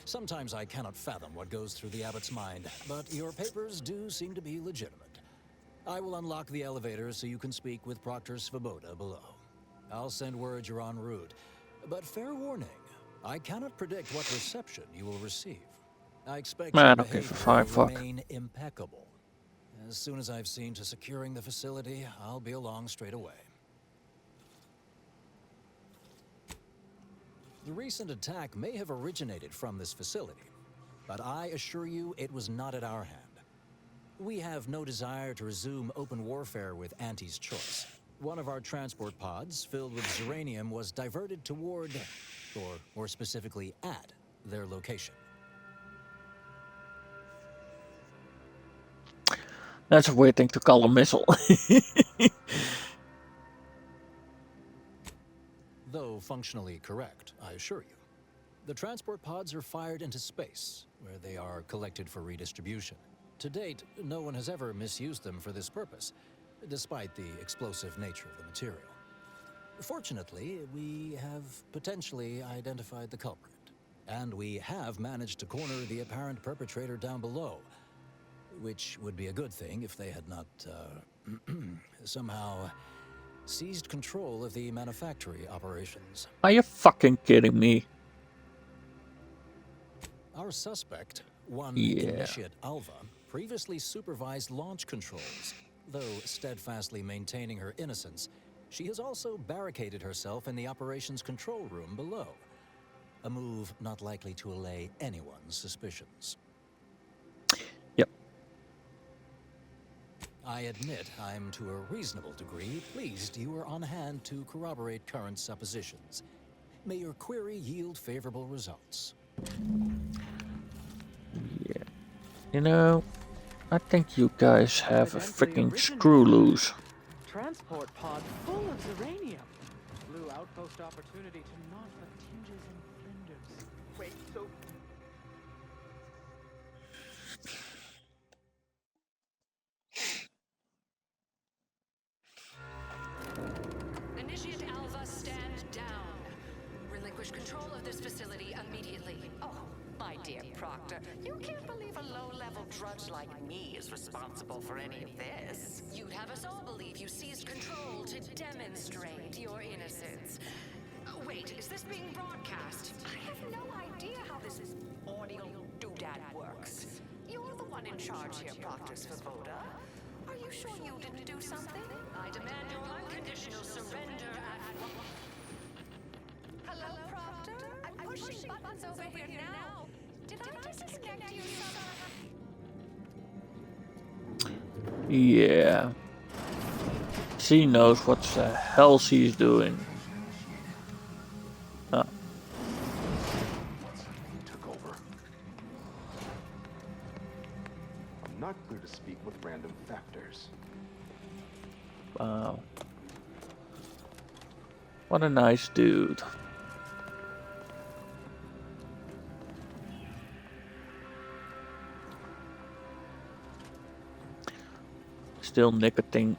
Sometimes I cannot fathom what goes through the Abbot's mind, but your papers do seem to be legitimate. I will unlock the elevator so you can speak with Proctor Svoboda below. I'll send word you're en route, but fair warning, I cannot predict what reception you will receive. I expect your behavior will remain impeccable. As soon as I've seen to securing the facility, I'll be along straight away. The recent attack may have originated from this facility, but I assure you it was not at our hand. We have no desire to resume open warfare with Auntie's Choice. One of our transport pods, filled with Zeranium, was diverted toward, or more specifically at, their location. That's a weird thing to call a missile. Though functionally correct, I assure you. The transport pods are fired into space, where they are collected for redistribution. To date, no one has ever misused them for this purpose, despite the explosive nature of the material. Fortunately, we have potentially identified the culprit, and we have managed to corner the apparent perpetrator down below, which would be a good thing if they had not, somehow seized control of the manufactory operations. Are you fucking kidding me? Our suspect, one Initiate Alva, previously supervised launch controls. Though steadfastly maintaining her innocence, she has also barricaded herself in the operations control room below. A move not likely to allay anyone's suspicions. Yep. I admit I'm to a reasonable degree pleased you are on hand to corroborate current suppositions. May your query yield favorable results. Yeah. You know, I think you guys have a freaking screw loose. Transport pod full of Zeranium. Blue outpost opportunity to naught but tinges and flinders. Wait, so... Initiate Alva, stand down. Relinquish control of this facility immediately. Oh, my dear Proctor, you can't believe a low-level drudge like me is responsible for any of this. You'd have us all believe you seized control to demonstrate your innocence. Wait, is this being broadcast? I have no idea how this audio doodad works. You're the one in charge here, Proctor's Svoboda. Are you sure you didn't do something? I demand your unconditional surrender at once. Hello, Proctor? I'm pushing buttons over here now. Did I disconnect you somehow? Yeah. She knows what the hell she's doing. Oh. Took over. I'm not clear to speak with random factors. Wow. What a nice dude. Still nicotine.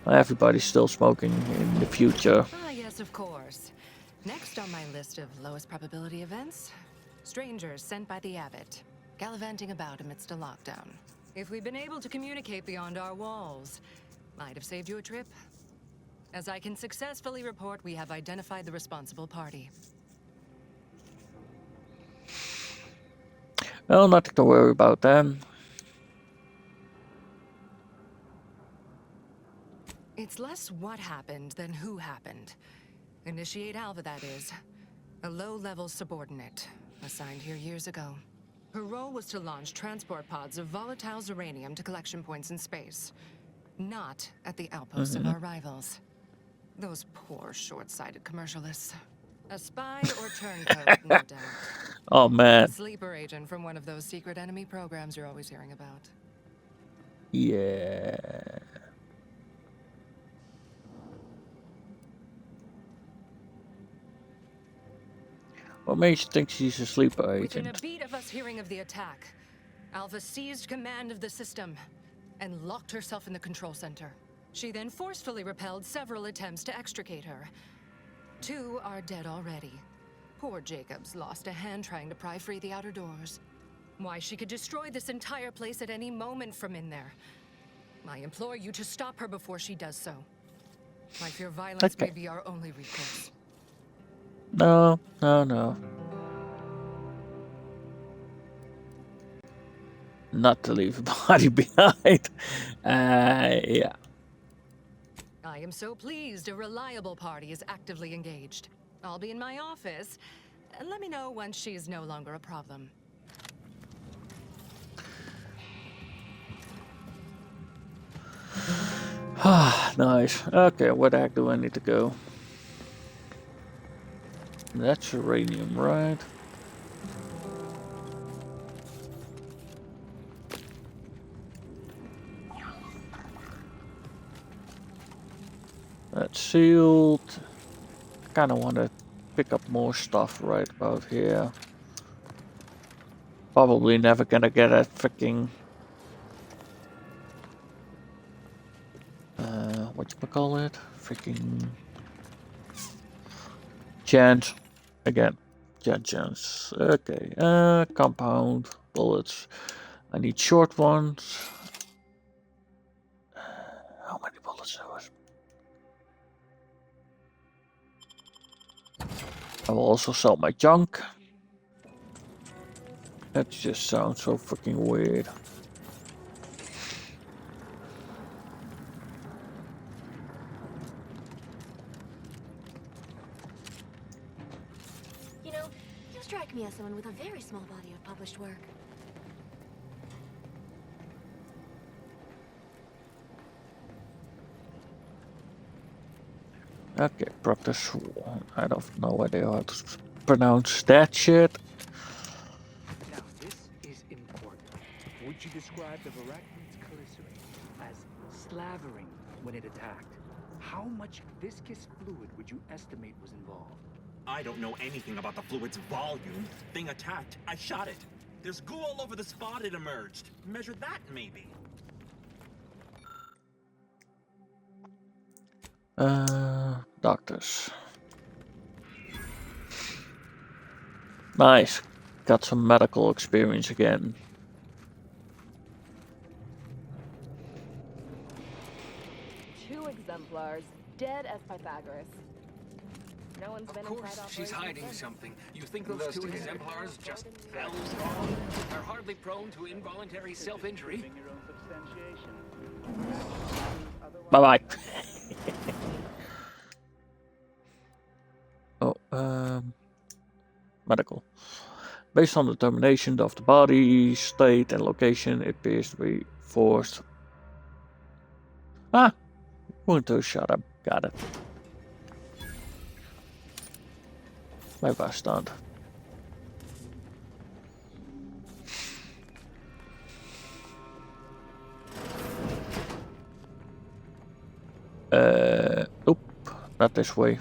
Everybody's still smoking in the future. Ah, yes, of course. Next on my list of lowest probability events, strangers sent by the abbot, gallivanting about amidst a lockdown. If we'd been able to communicate beyond our walls, might have saved you a trip. As I can successfully report, we have identified the responsible party. Well, nothing to worry about then. It's less what happened than who happened. Initiate Alva, that is. A low-level subordinate, assigned here years ago. Her role was to launch transport pods of volatile uranium to collection points in space. Not at the outposts of our rivals. Those poor, short-sighted commercialists. A spy or turncoat, no doubt. Oh, man. A sleeper agent from one of those secret enemy programs you're always hearing about. Yeah. What makes you think she's a sleeper Within a agent? beat of us hearing of the attack, Alva seized command of the system and locked herself in the control center. She then forcefully repelled several attempts to extricate her. 2 are dead already. Poor Jacobs lost a hand trying to pry free the outer doors. Why, she could destroy this entire place at any moment from in there. I implore you to stop her before she does so. I fear violence may be our only recourse. No. Not to leave a body behind. Yeah. I am so pleased a reliable party is actively engaged. I'll be in my office. Let me know once she's no longer a problem. Nice. Okay, where the heck do I need to go? That's uranium, right? That's sealed. I kind of want to pick up more stuff right about here. Probably never gonna get a freaking whatchamacallit? Freaking chance again. Chance. Okay. Compound bullets. I need short ones. How many bullets are it? I will also sell my junk. That just sounds so freaking weird. You know, you strike me as someone with a very small body of published work. Okay, Proctor Swan. I don't know how to pronounce that shit. Now, this is important. Would you describe the Varachman's glycerin as slavering when it attacked? How much viscous fluid would you estimate was involved? I don't know anything about the fluid's volume. Thing attacked, I shot it. There's goo all over the spot it emerged. Measure that, maybe. Doctors. Nice. Got some medical experience again. 2 exemplars, dead as Pythagoras. No one's been Of course, inside she's operation hiding since. something. You think those 2 exemplars just fell wrong? They're hardly prone to involuntary self-injury. Bye-bye. Medical. Based on the determination of the body, state, and location, it appears to be forced. Ah! Want to shut up. Got it. Maybe I stunned. Nope. Not this way.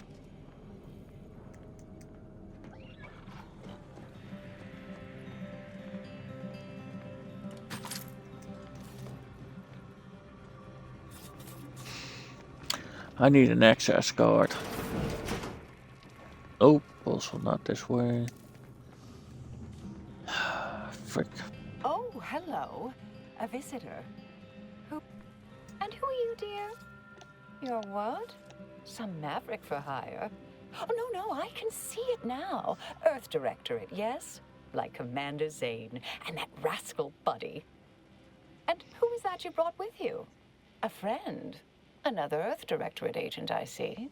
I need an access card. Nope, also not this way. Frick. Oh, hello. A visitor. Who? And who are you, dear? You're what? Some maverick for hire? Oh, no, I can see it now. Earth Directorate, yes? Like Commander Zane and that rascal Buddy. And who is that you brought with you? A friend? Another Earth Directorate agent, I see.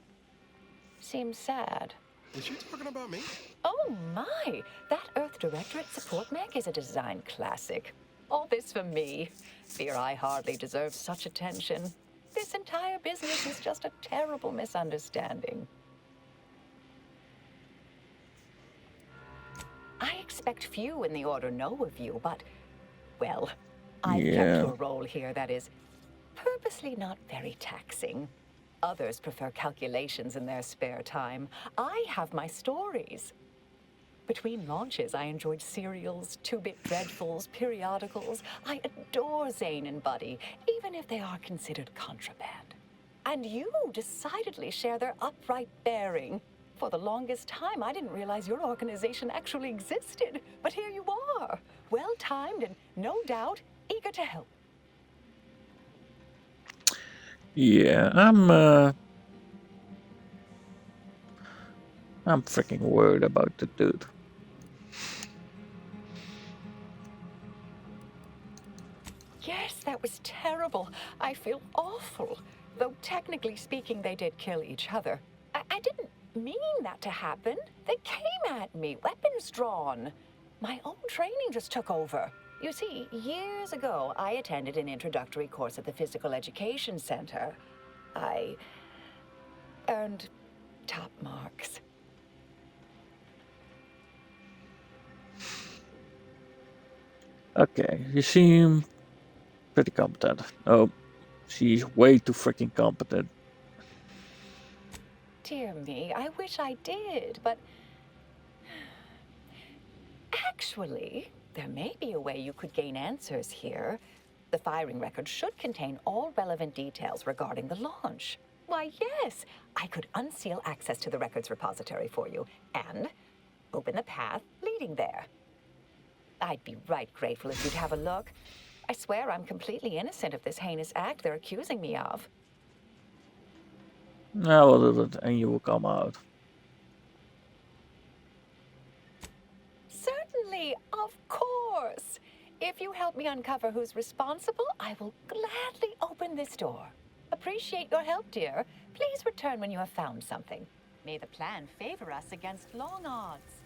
Seems sad. Is she talking about me? Oh, my! That Earth Directorate support mech is a design classic. All this for me. Fear I hardly deserve such attention. This entire business is just a terrible misunderstanding. I expect few in the Order know of you, but, well, I've kept to a role here that is purposely not very taxing. Others prefer calculations in their spare time. I have my stories. Between launches, I enjoyed serials, 2-bit dreadfuls, periodicals. I adore Zane and Buddy, even if they are considered contraband. And you decidedly share their upright bearing. For the longest time, I didn't realize your organization actually existed. But here you are, well-timed and, no doubt, eager to help. Yeah, I'm freaking worried about the dude. Yes, that was terrible. I feel awful. Though technically speaking, they did kill each other. I didn't mean that to happen. They came at me, weapons drawn. My own training just took over. You see, years ago, I attended an introductory course at the Physical Education Center. I earned top marks. Okay, you seem pretty competent. Oh, she's way too freaking competent. Dear me, I wish I did, but actually, there may be a way you could gain answers here. The firing record should contain all relevant details regarding the launch. Why, yes, I could unseal access to the records repository for you and open the path leading there. I'd be right grateful if you'd have a look. I swear I'm completely innocent of this heinous act they're accusing me of. I will do it and you will come out. Certainly, of course. If you help me uncover who's responsible, I will gladly open this door. Appreciate your help, dear. Please return when you have found something. May the plan favor us against long odds.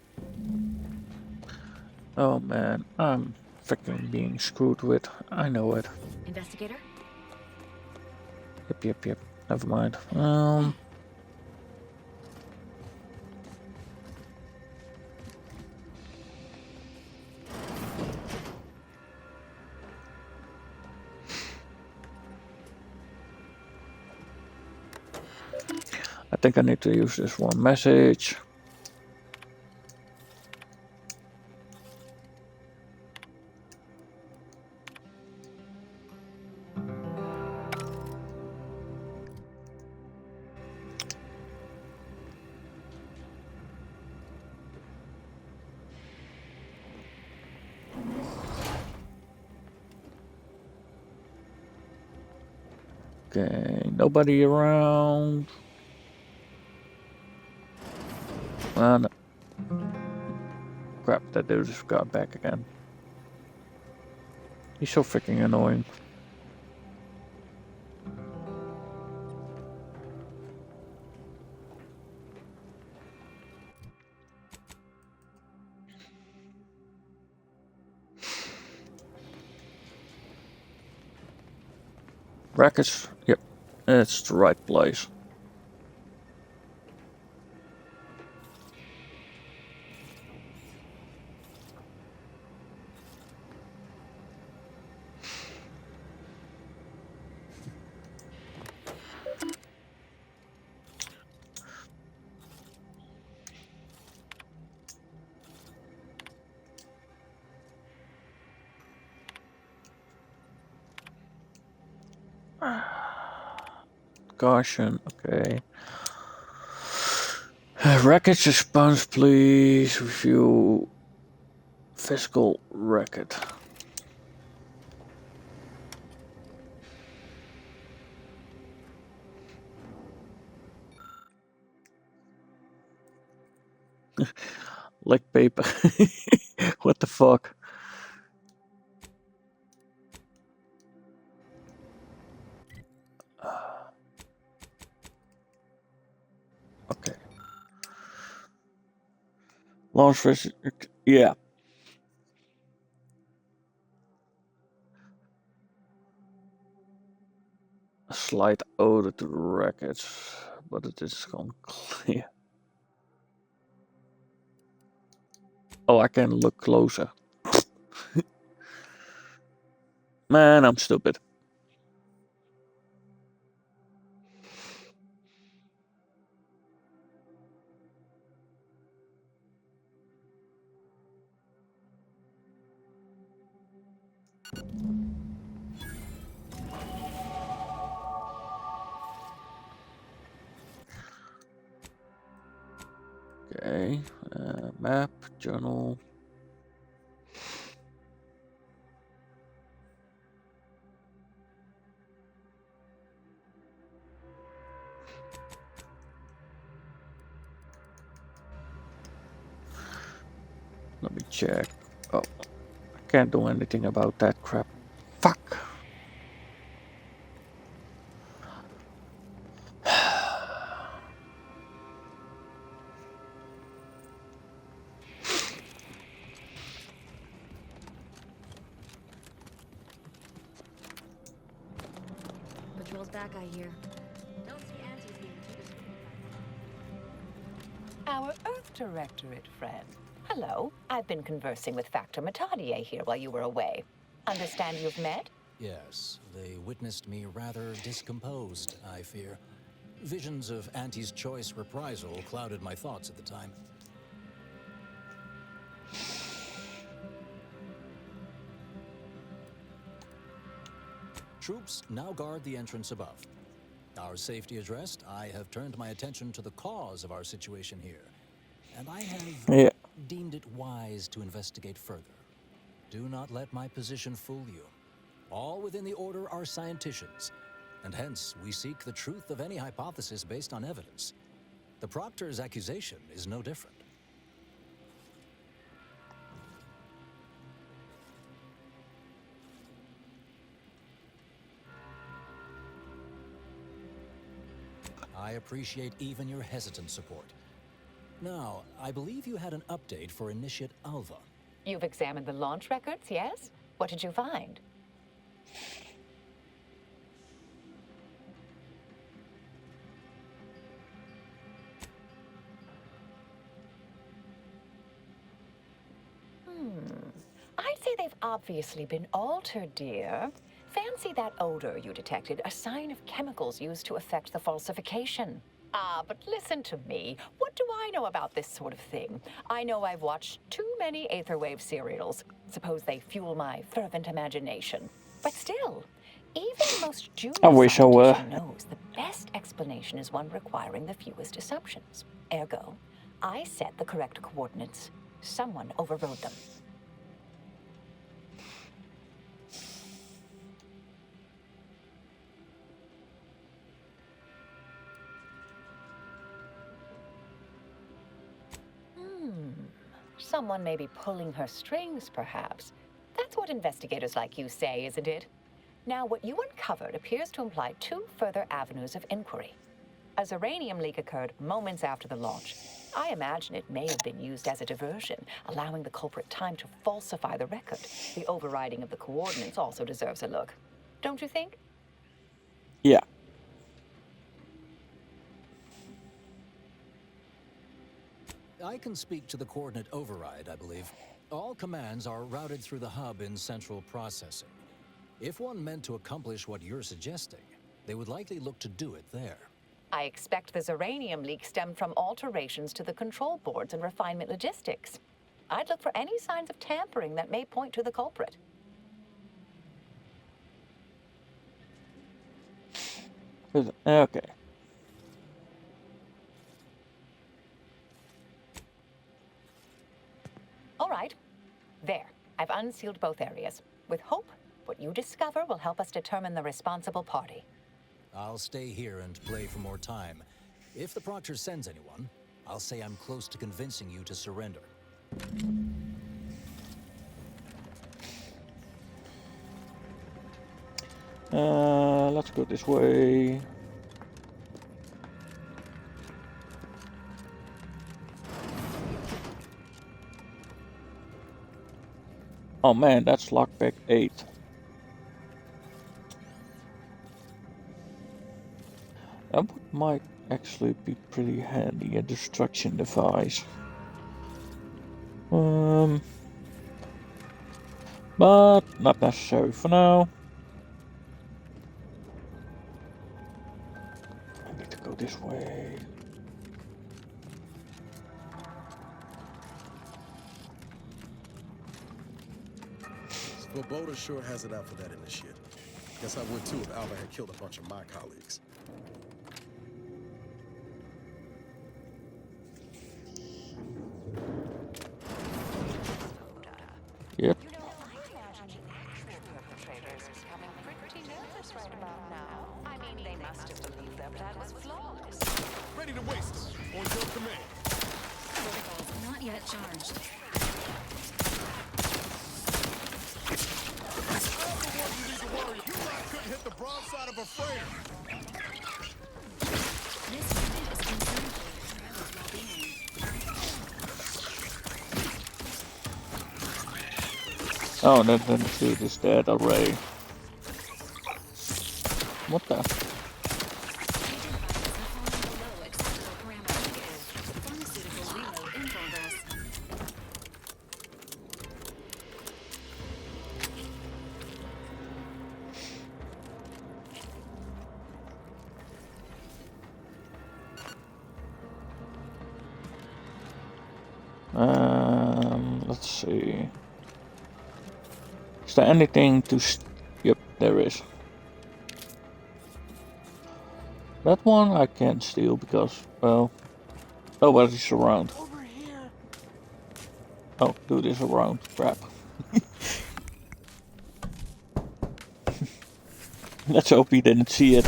Oh man, I'm freaking being screwed with. I know it. Investigator? Yep. Never mind. I think I need to use this one message. Okay, nobody around. No. Crap, that dude just got back again. He's so freaking annoying. Rackets, yep, it's the right place. Caution, okay. Wreckage response, please. Review physical record. Like paper. What the fuck? Okay. Launch yeah. A slight odor to the wreckage, but it is gone clear. Oh, I can look closer. Man, I'm stupid. Okay, map, journal. Let me check. Oh, I can't do anything about that crap. Fuck. Patrol's back, I hear. Don't see Auntie being too disappointed. Our Earth Directorate friend. Hello. I've been conversing with Factor Matadier here while you were away. Understand you've met? Yes, they witnessed me rather discomposed, I fear. Visions of Auntie's choice reprisal clouded my thoughts at the time. Troops now guard the entrance above. Our safety addressed, I have turned my attention to the cause of our situation here. And I have deemed it wise to investigate further. Do not let my position fool you. All within the Order are scienticians, and hence we seek the truth of any hypothesis based on evidence. The Proctor's accusation is no different. I appreciate even your hesitant support. Now, I believe you had an update for Initiate Alva. You've examined the launch records, yes? What did you find? I'd say they've obviously been altered, dear. Fancy that odor you detected, a sign of chemicals used to affect the falsification. Ah, but listen to me. What do I know about this sort of thing? I know I've watched too many Aetherwave serials. Suppose they fuel my fervent imagination. But still, even the most junior scientist knows the best explanation is one requiring the fewest assumptions. Ergo, I set the correct coordinates. Someone overrode them. Someone may be pulling her strings, perhaps. That's what investigators like you say, isn't it? Now, what you uncovered appears to imply two further avenues of inquiry. A uranium leak occurred moments after the launch. I imagine it may have been used as a diversion, allowing the culprit time to falsify the record. The overriding of the coordinates also deserves a look. Don't you think? Yeah. I can speak to the coordinate override, I believe. All commands are routed through the hub in central processing. If one meant to accomplish what you're suggesting, they would likely look to do it there. I expect the uranium leak stemmed from alterations to the control boards and refinement logistics. I'd look for any signs of tampering that may point to the culprit. Okay. All right. There. I've unsealed both areas. With hope, what you discover will help us determine the responsible party. I'll stay here and play for more time. If the Proctor sends anyone, I'll say I'm close to convincing you to surrender. Let's go this way. Oh man, that's lockpick 8. That might actually be pretty handy, a distraction device. But not necessary for now. I need to go this way. Svoboda sure has it out for that initiate. Guess I would too if Alva had killed a bunch of my colleagues. Yep. You know, I imagine the actual perpetrators is coming pretty nervous right about now. I mean, they must have believed their plan was flawless. Ready to waste them. On your command. Protocols not yet charged. You lot couldn't hit the broadside of a freighter. This unit is concerned with Trevor's well-being. Oh, that dude is dead already. What the? Pharmaceutical reload in progress. Let's see. Is there anything to... Yep, there is. That one I can't steal because, well, nobody's around. Oh, dude is around. Crap. Let's hope he didn't see it.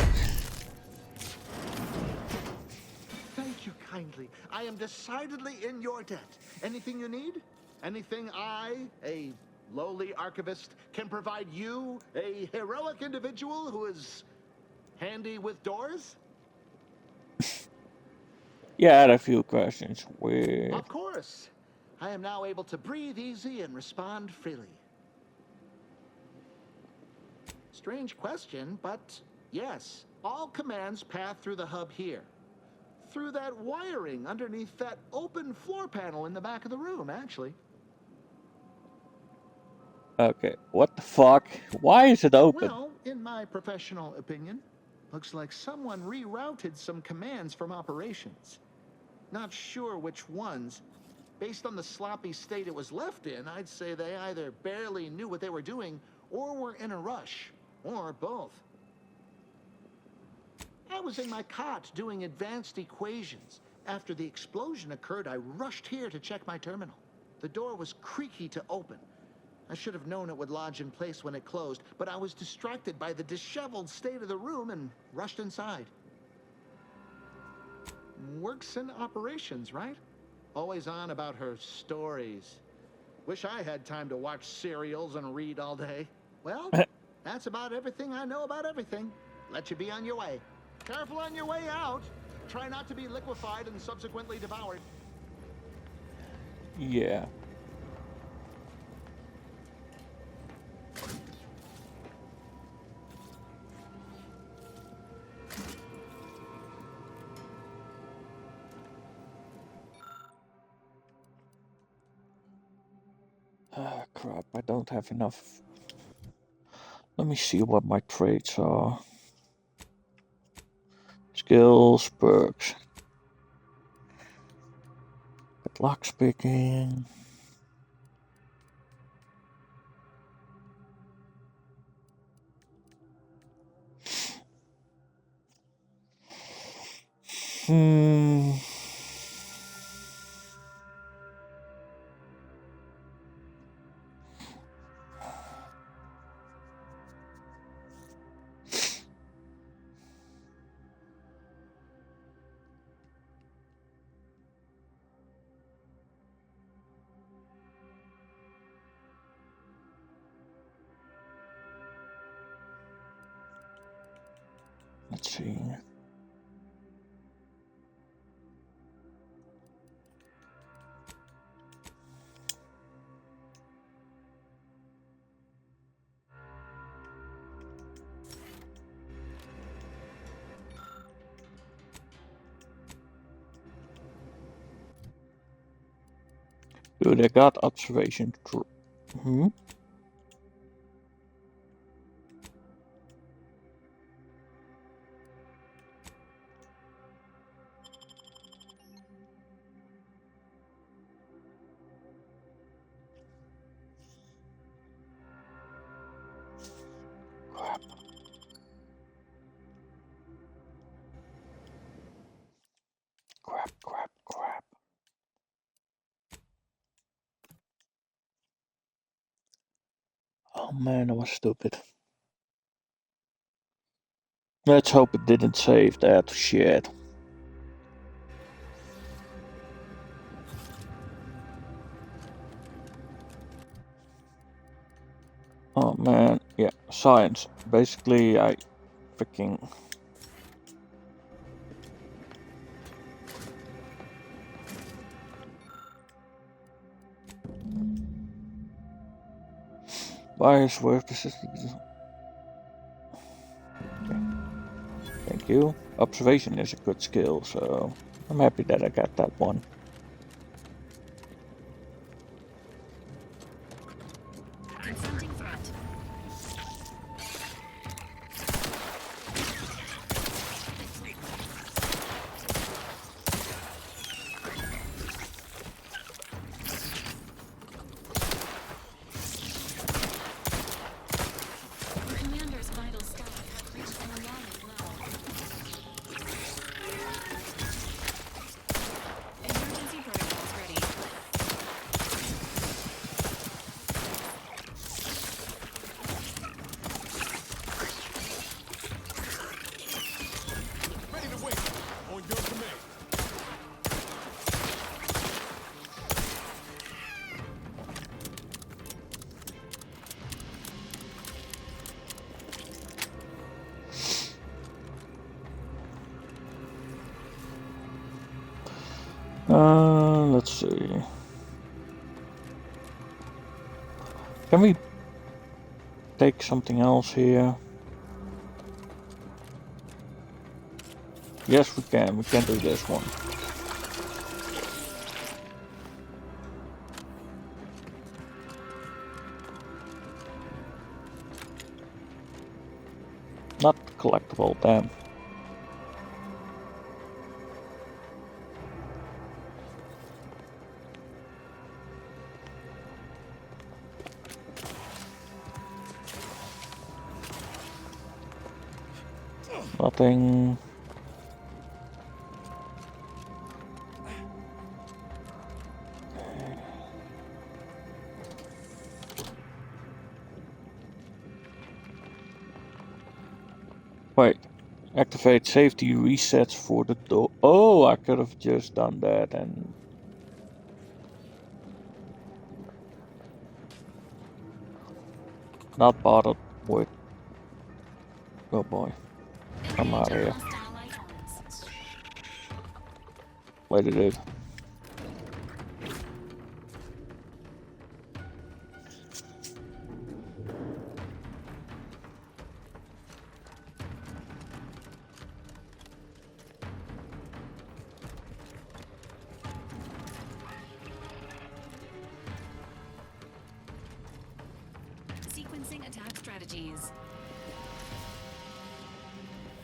Thank you kindly. I am decidedly in your debt. Anything you need? Anything I, a lowly archivist, can provide you, a heroic individual who is handy with doors? Yeah, I had a few questions. Weird. Of course. I am now able to breathe easy and respond freely. Strange question, but yes, all commands pass through the hub here. Through that wiring underneath that open floor panel in the back of the room, actually. Okay, what the fuck? Why is it open? Well, in my professional opinion, looks like someone rerouted some commands from operations. Not sure which ones. Based on the sloppy state it was left in, I'd say they either barely knew what they were doing or were in a rush, or both. I was in my cot doing advanced equations. After the explosion occurred, I rushed here to check my terminal. The door was creaky to open. I should have known it would lodge in place when it closed, but I was distracted by the disheveled state of the room and rushed inside. Works in operations, right? Always on about her stories. Wish I had time to watch serials and read all day. Well, that's about everything I know about everything. Let you be on your way. Careful on your way out. Try not to be liquefied and subsequently devoured. Yeah. Ah, crap, I don't have enough. Let me see what my traits are. Skills, perks. Good lockpicking. Let's see. Dude, I got observation. Hmm? Crap. Crap, crap, crap. Oh man, I was stupid. Let's hope it didn't save that shit. Oh man, yeah, science. Basically, I freaking... Bias work persistent. Okay. Thank you. Observation is a good skill, so I'm happy that I got that one. Confronting threat. The commander's vital stock had reached an alarming level. Emergency protocols ready. Ready to wait. On your command. Let's see. Can we take something else here? Yes, we can. We can do this one. Not collectible, damn. Nothing. Wait. Activate safety resets for the door. Oh, I could have just done that and Not bothered with. Oh boy. I'm out of here. Later, dude. Sequencing attack strategies.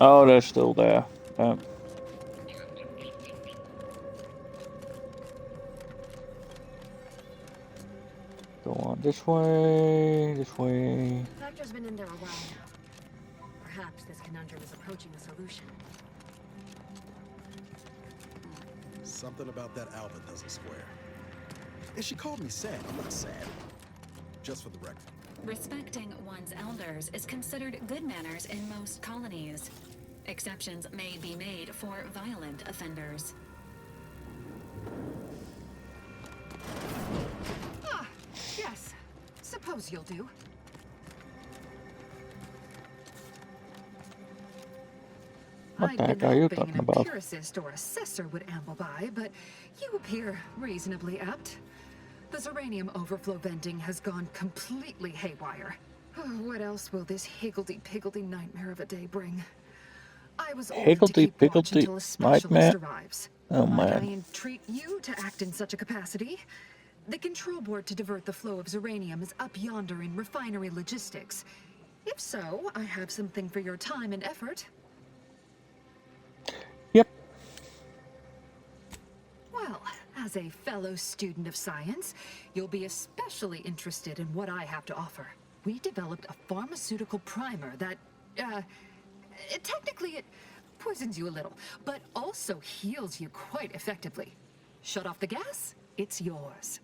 Oh, they're still there. Go on this way, this way. Factor's been in there a while now. Perhaps this conundrum is approaching a solution. Something about that Albert doesn't square. And she called me sad. I'm not sad. Just for the record. Respecting one's elders is considered good manners in most colonies. Exceptions may be made for violent offenders. Ah, yes. Suppose you'll do. What the heck are you talking about? An empiricist or assessor would amble by, but you appear reasonably apt. The Zeranium overflow venting has gone completely haywire. What else will this higgledy-piggledy nightmare of a day bring? I was ordered to keep watch until a specialist arrives. Oh Might I man. entreat you to act in such a capacity? The control board to divert the flow of Zeranium is up yonder in refinery logistics. If so, I have something for your time and effort. Yep. Well, as a fellow student of science, you'll be especially interested in what I have to offer. We developed a pharmaceutical primer that, technically it poisons you a little, but also heals you quite effectively. Shut off the gas, it's yours.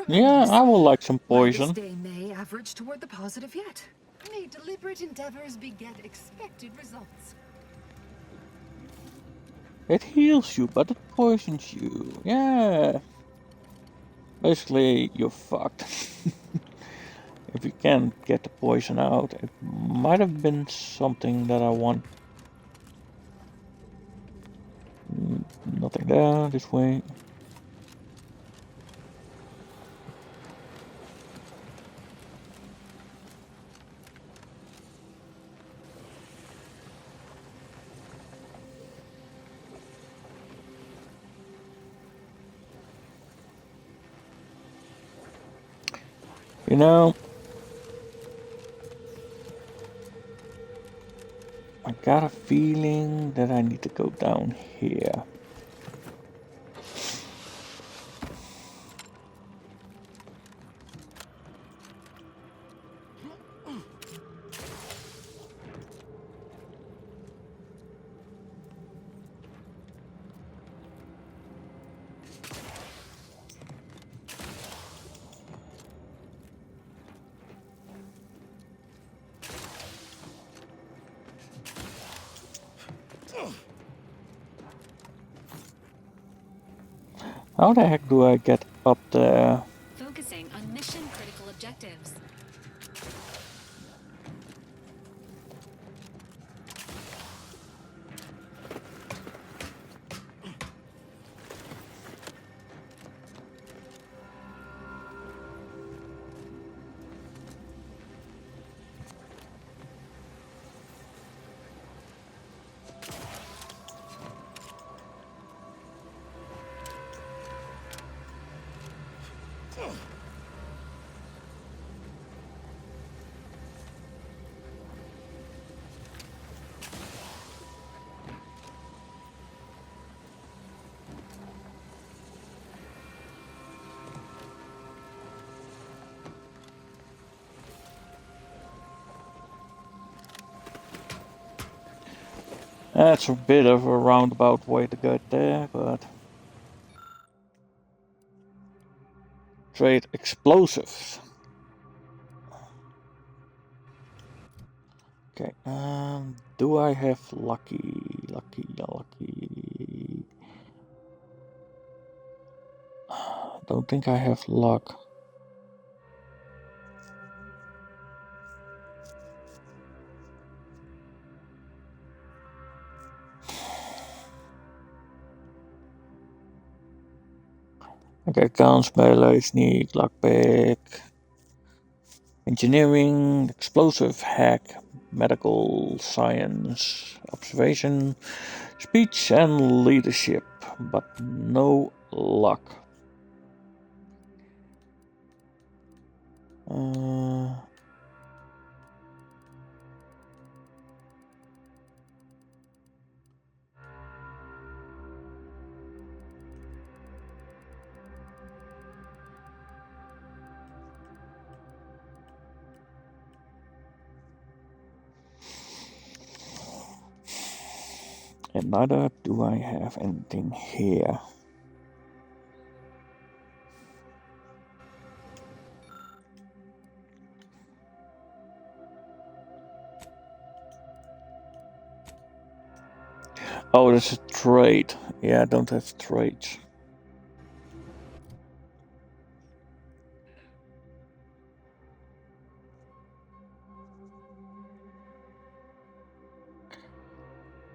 Yeah, I would like some poison. This day may average toward the positive yet. May deliberate endeavors beget expected results. It heals you, but it poisons you. Yeah. Basically, you're fucked. If you can't get the poison out, it might have been something that I want. Nothing there, this way. You know, I got a feeling that I need to go down here. How the heck do I get up there? Focusing on mission critical objectives. That's a bit of a roundabout way to get there, but... Trade explosives. Okay, do I have lucky? Don't think I have luck. Okay, guns, melee, sneak, lockpick, engineering, explosive, hack, medical, science, observation, speech, and leadership, but no luck. And neither do I have anything here. Oh, there's a trade. Yeah, I don't have trades.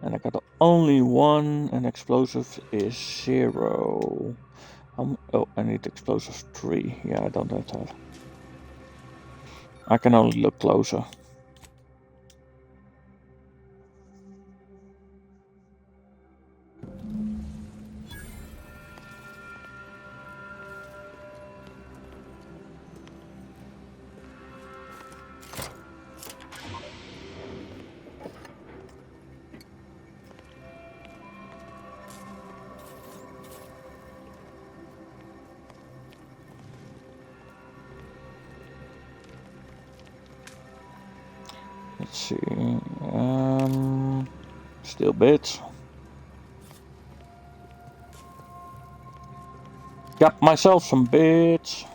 And I got only one, and explosive is 0. Oh, I need explosive 3. Yeah, I don't have that. I can only look closer. Let's see. Still bits. Got myself some bits.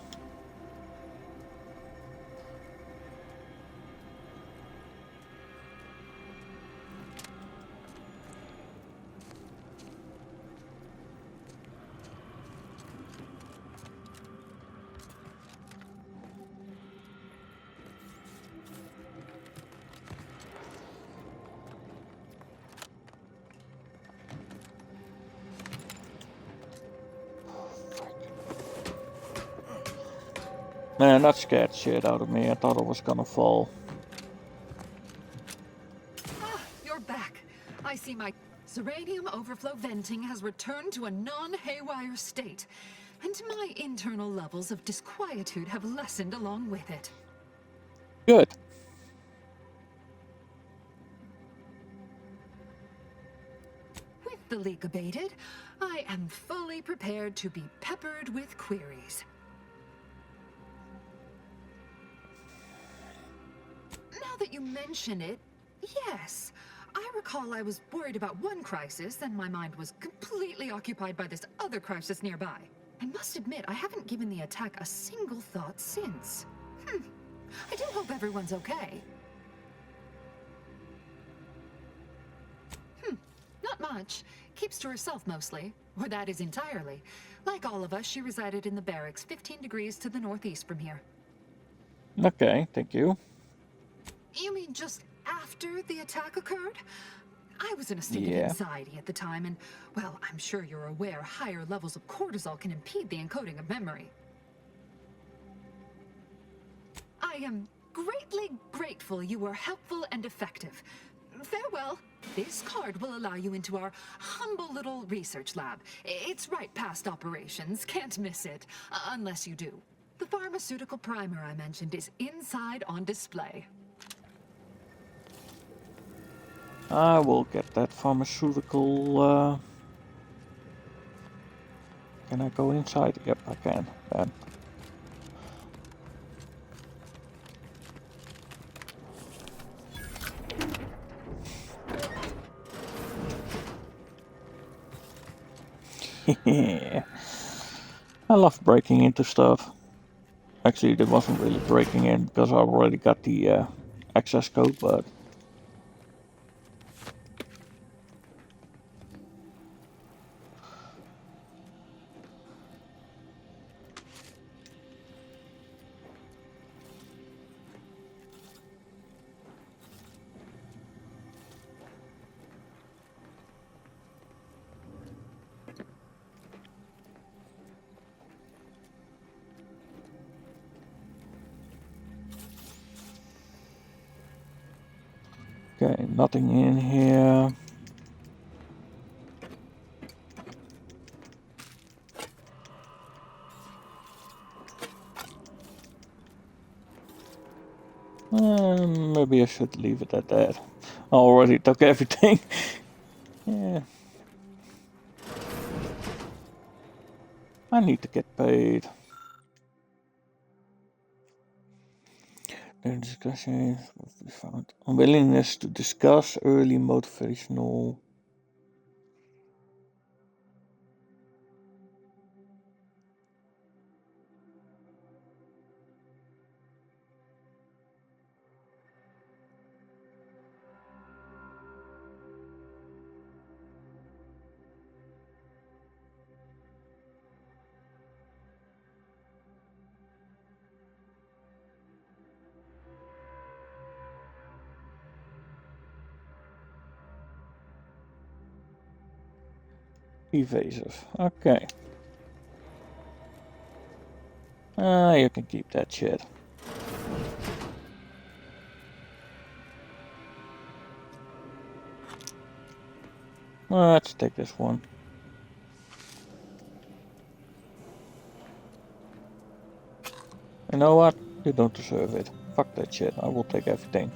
Man, that scared shit out of me. I thought I was gonna fall. Ah, you're back. I see my uranium overflow venting has returned to a non-haywire state, and my internal levels of disquietude have lessened along with it. Good. With the leak abated, I am fully prepared to be peppered with queries. Now that you mention it, yes. I recall I was worried about one crisis, and my mind was completely occupied by this other crisis nearby. I must admit, I haven't given the attack a single thought since. I do hope everyone's okay. Not much. Keeps to herself mostly. Or that is entirely. Like all of us, she resided in the barracks 15 degrees to the northeast from here. Okay, thank you. You mean just after the attack occurred? I was in a state of anxiety at the time, and, well, I'm sure you're aware higher levels of cortisol can impede the encoding of memory. I am greatly grateful you were helpful and effective. Farewell. This card will allow you into our humble little research lab. It's right past operations, can't miss it, unless you do. The pharmaceutical primer I mentioned is inside on display. I will get that pharmaceutical. Can I go inside? Yep, I can. Then. I love breaking into stuff. Actually, there wasn't really breaking in because I already got the access code, but... Okay, nothing in here. Maybe I should leave it at that. I already took everything. Yeah. I need to get paid. The discussion we found unwillingness to discuss early motivational. Evasive. Okay. You can keep that shit. Let's take this one. You know what? You don't deserve it. Fuck that shit. I will take everything.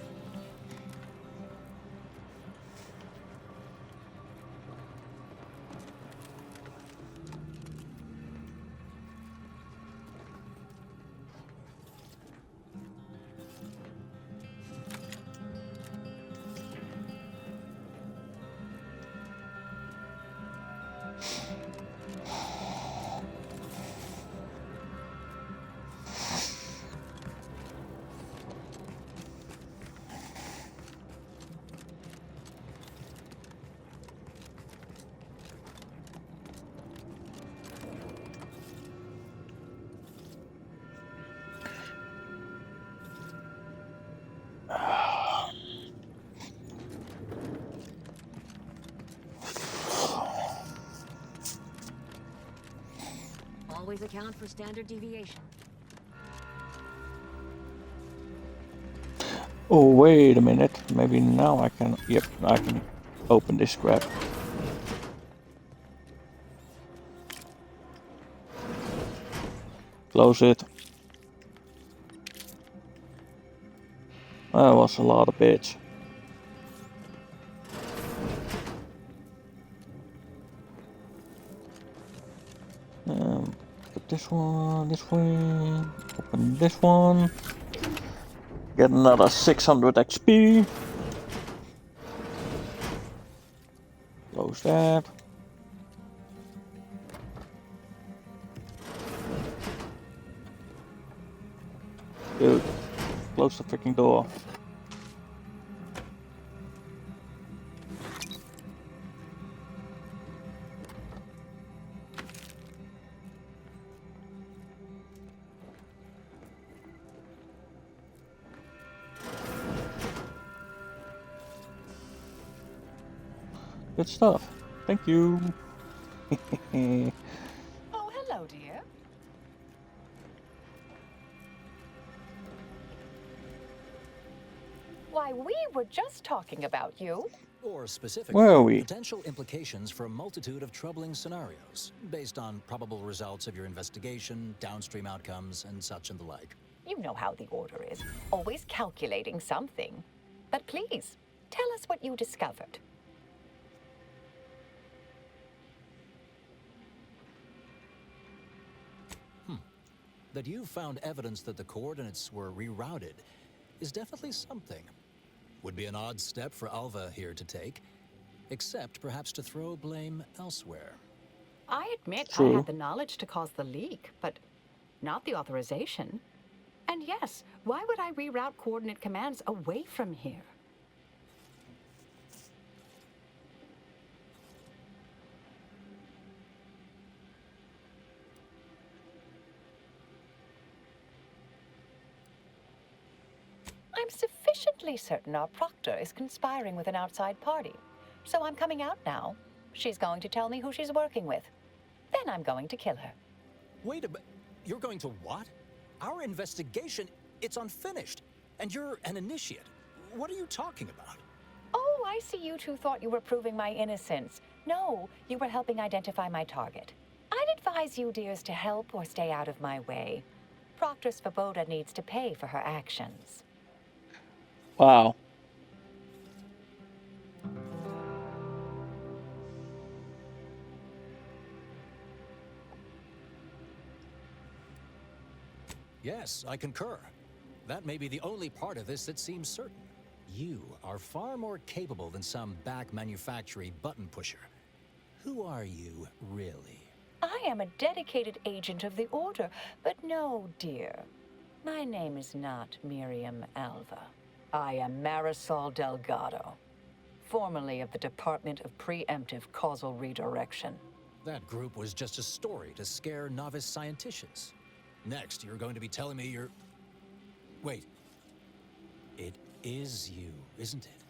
Always account for standard deviation. Oh, wait a minute. Maybe now I can... Yep, I can open this crap. Close it. That was a lot of bitch. Put this one this way. Open this one. Get another 600 XP. Close that. Dude, close the freaking door. Good stuff. Thank you. Oh, hello, dear. Why, we were just talking about you. Or specifically, Where are we? potential implications for a multitude of troubling scenarios, based on probable results of your investigation, downstream outcomes, and such and the like. You know how the Order is, always calculating something. But please, tell us what you discovered. That you found evidence that the coordinates were rerouted is definitely something. Would be an odd step for Alva here to take, except perhaps to throw blame elsewhere. I admit True. I had the knowledge to cause the leak, but not the authorization. And yes, why would I reroute coordinate commands away from here? I'm sufficiently certain our proctor is conspiring with an outside party. So I'm coming out now. She's going to tell me who she's working with. Then I'm going to kill her. Wait a minute. You're going to what? Our investigation, it's unfinished. And you're an initiate. What are you talking about? I see you two thought you were proving my innocence. No, you were helping identify my target. I'd advise you, dears, to help or stay out of my way. Proctor Svoboda needs to pay for her actions. Wow. Yes, I concur. That may be the only part of this that seems certain. You are far more capable than some back manufacturing button pusher. Who are you, really? I am a dedicated agent of the Order, but no, dear. My name is not Miriam Alva. I am Marisol Delgado, formerly of the Department of Preemptive Causal Redirection. That group was just a story to scare novice scienticians. Next, you're going to be telling me you're... Wait. It is you, isn't it?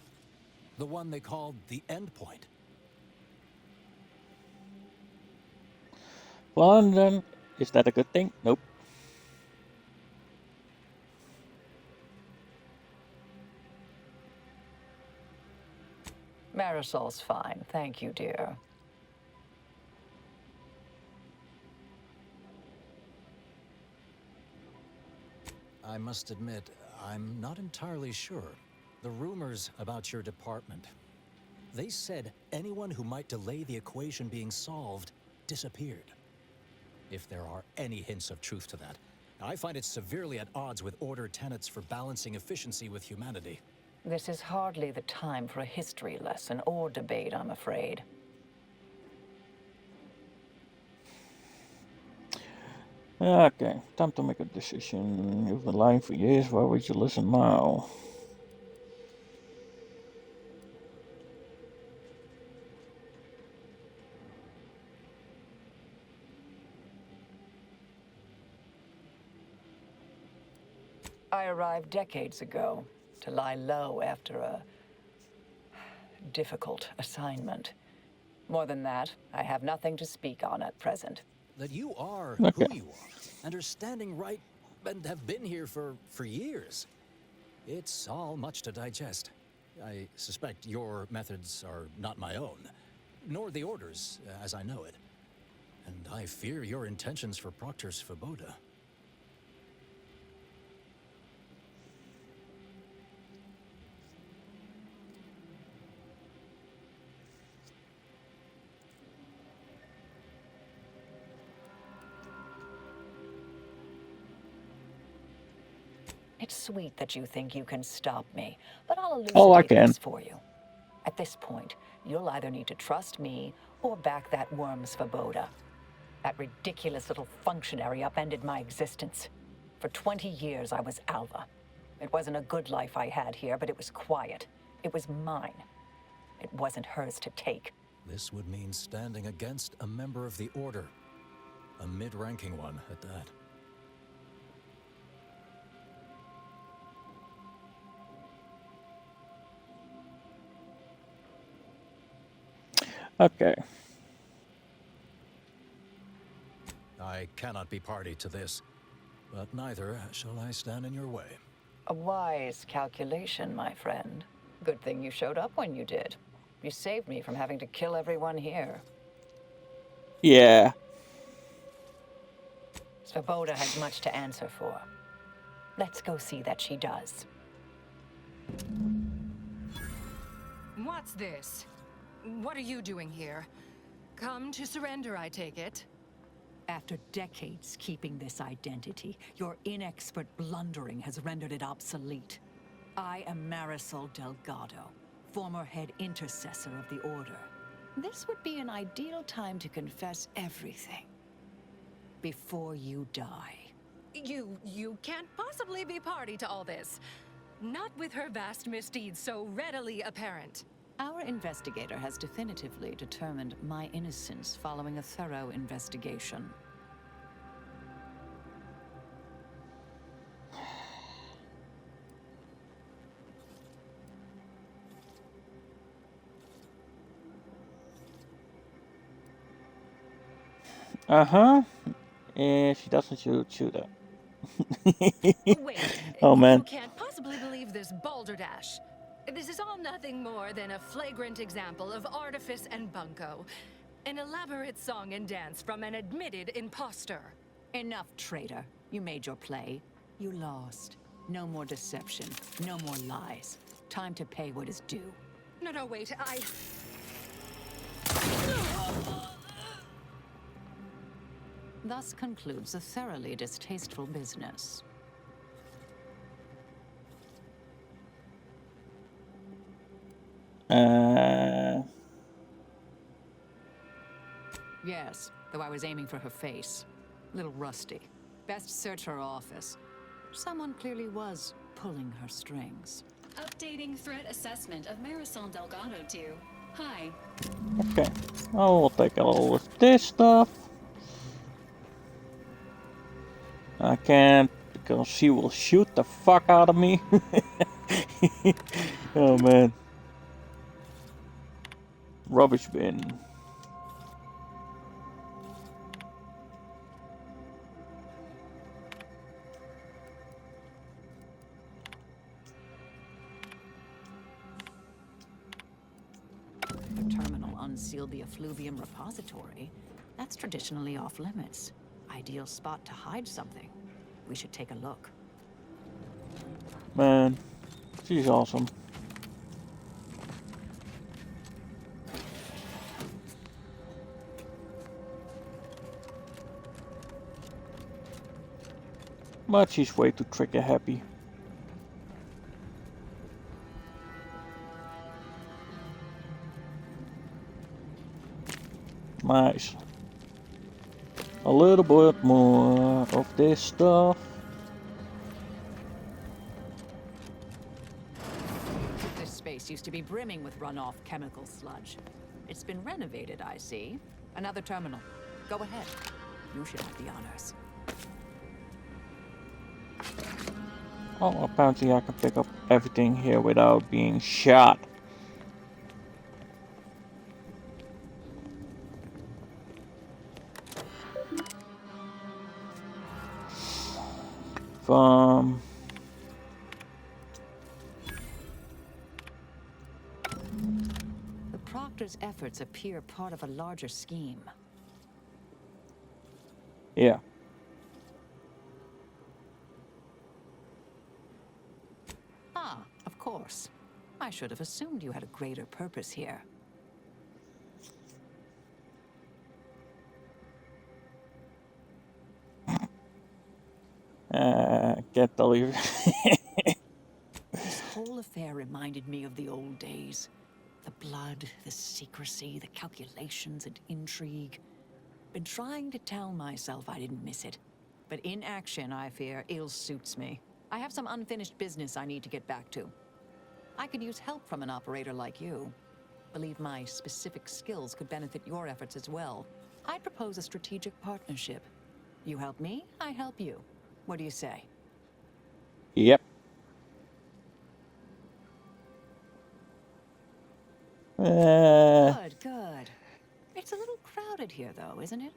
The one they called the Endpoint. Well, and then, is that a good thing? Nope. Marisol's fine, thank you, dear. I must admit, I'm not entirely sure. The rumors about your department. They said anyone who might delay the equation being solved disappeared. If there are any hints of truth to that, I find it severely at odds with Order tenets for balancing efficiency with humanity. This is hardly the time for a history lesson or debate, I'm afraid. Okay, time to make a decision. You've been lying for years, why would you listen now? I arrived decades ago to lie low after a difficult assignment. More than that, I have nothing to speak on at present. That you are Okay. who you are, and are standing right, and have been here for years. It's all much to digest. I suspect your methods are not my own, nor the Order's, as I know it. And I fear your intentions for Proctor Svoboda. It's sweet that you think you can stop me, but I'll elucidate Oh, I can. this for you. At this point, you'll either need to trust me or back that worm Svoboda. That ridiculous little functionary upended my existence. For 20 years, I was Alva. It wasn't a good life I had here, but it was quiet. It was mine. It wasn't hers to take. This would mean standing against a member of the Order. A mid-ranking one, at that. Okay. I cannot be party to this, but neither shall I stand in your way. A wise calculation, my friend. Good thing you showed up when you did. You saved me from having to kill everyone here. Yeah. Svoboda has much to answer for. Let's go see that she does. What's this? What are you doing here? Come to surrender, I take it? After decades keeping this identity, your inexpert blundering has rendered it obsolete. I am Marisol Delgado, former head intercessor of the Order. This would be an ideal time to confess everything. Before you die. You can't possibly be party to all this. Not with her vast misdeeds so readily apparent. Our investigator has definitively determined my innocence following a thorough investigation. Uh-huh. She doesn't shoot her. Wait, Oh, man. You can't possibly believe this balderdash. This is all nothing more than a flagrant example of artifice and bunco. An elaborate song and dance from an admitted imposter. Enough, traitor. You made your play. You lost. No more deception. No more lies. Time to pay what is due. No, wait, Thus concludes a thoroughly distasteful business. Yes, though I was aiming for her face. Little rusty. Best search her office. Someone clearly was pulling her strings. Updating threat assessment of Marisol Delgado 2. Hi. Okay, I will take a look with this stuff. I can't because she will shoot the fuck out of me. Oh man. Rubbish bin. The terminal unsealed the effluvium repository. That's traditionally off limits. Ideal spot to hide something. We should take a look. Man, she's awesome. But she's way too trigger happy. Nice. A little bit more of this stuff. This space used to be brimming with runoff chemical sludge. It's been renovated, I see. Another terminal. Go ahead. You should have the honors. Oh, apparently I can pick up everything here without being shot. From The Proctor's efforts appear part of a larger scheme. yeah. Ah, of course. I should have assumed you had a greater purpose here. Can't tell you. This whole affair reminded me of the old days. The blood, the secrecy, the calculations and intrigue. Been trying to tell myself I didn't miss it. But in action, I fear, ill suits me. I have some unfinished business I need to get back to. I could use help from an operator like you. Believe my specific skills could benefit your efforts as well. I'd propose a strategic partnership. You help me, I help you. What do you say? Yep. Good, good. It's a little crowded here, though, isn't it?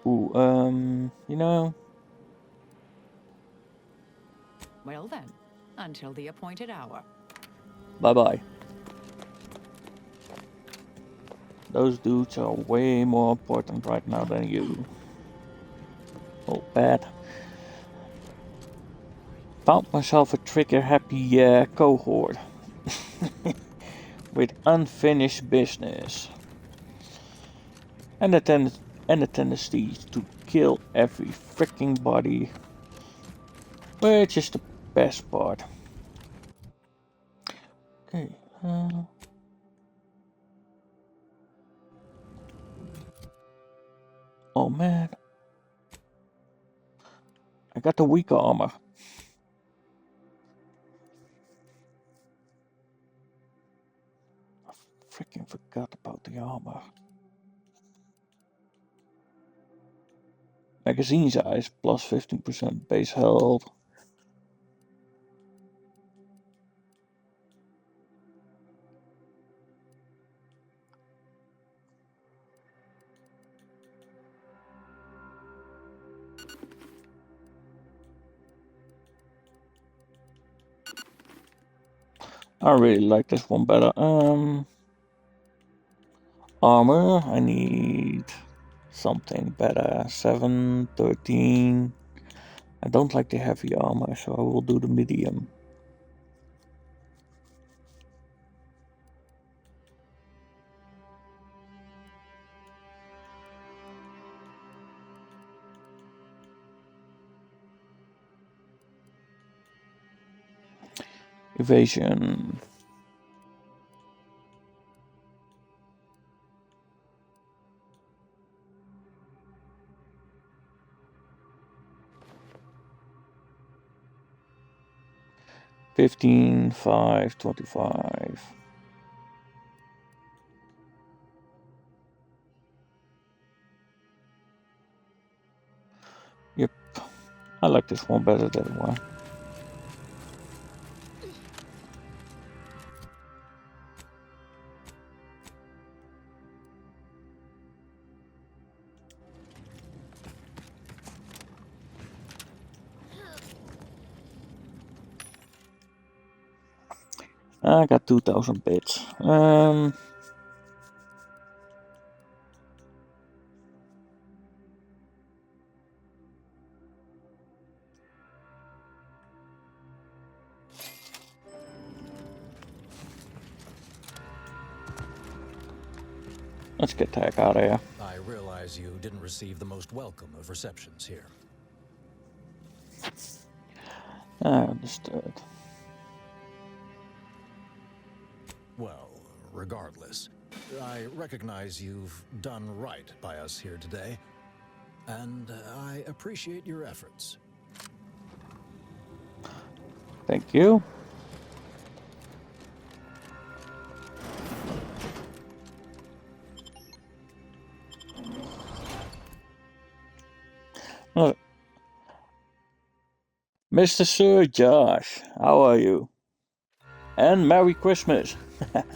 Ooh, you know. Well then, until the appointed hour. Bye-bye. Those dudes are way more important right now than you. Oh, bad. Found myself a trigger-happy cohort. With unfinished business. And a tendency to kill every freaking body. Which is the best part. Okay. Oh man. I got the weaker armor. I freaking forgot about the armor. Magazine size plus 15% base health. I really like this one better. Armor, I need something better. 7, 13. I don't like the heavy armor, so I will do the medium. Evasion. $15, $5, $25. Yep, I like this one better than one. I got 2,000 bits. Let's get the heck out of here. I realize you didn't receive the most welcome of receptions here. I understood. Well, regardless, I recognize you've done right by us here today, and I appreciate your efforts. Thank you. Look. Mr. Sir Josh, how are you? And Merry Christmas. Let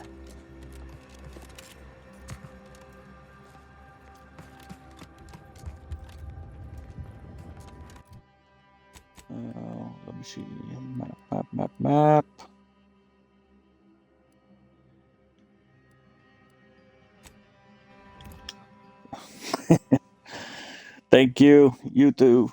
me see. Map. Thank you. You too.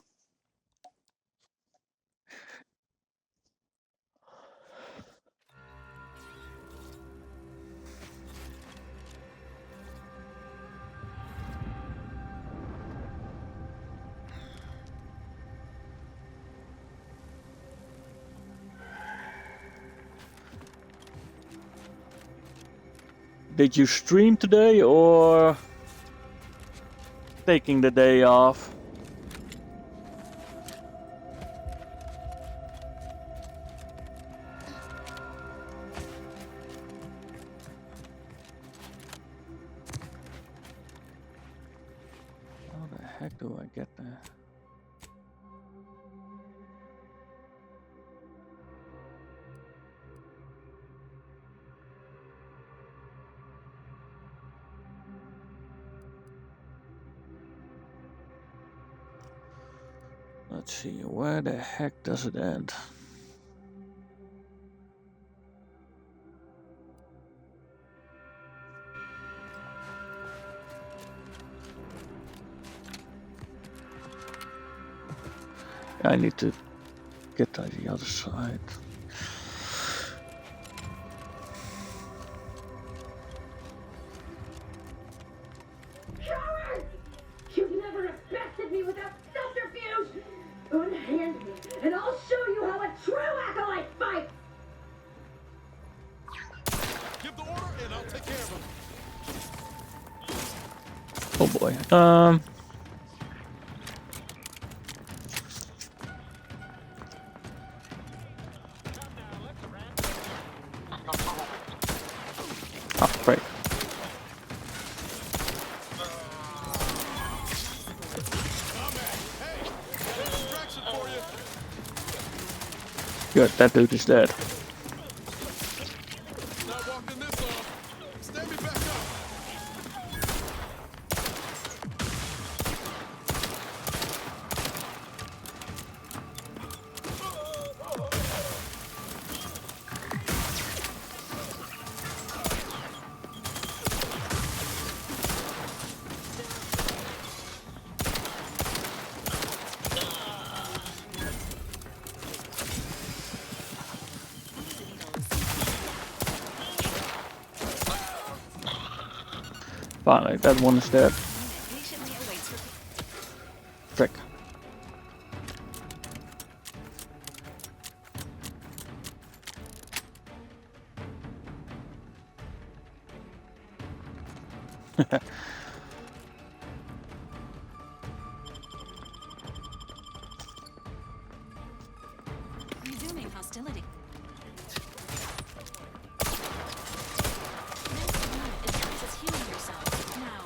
Did you stream today or taking the day off? How the heck do I get there? Let's see, where the heck does it end? I need to get to the other side. Coward! You've never respected me without subterfuge! Unhand me, and I'll show you how a true acolyte fights! Give the order, and I'll take care of him. Oh boy. Oh, great. Good, that dude is dead. Finally, that one is dead. Frick. Resuming hostility. Is healing yourself now.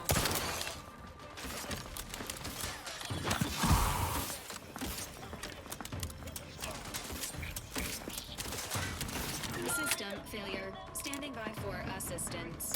System failure. Standing by for assistance.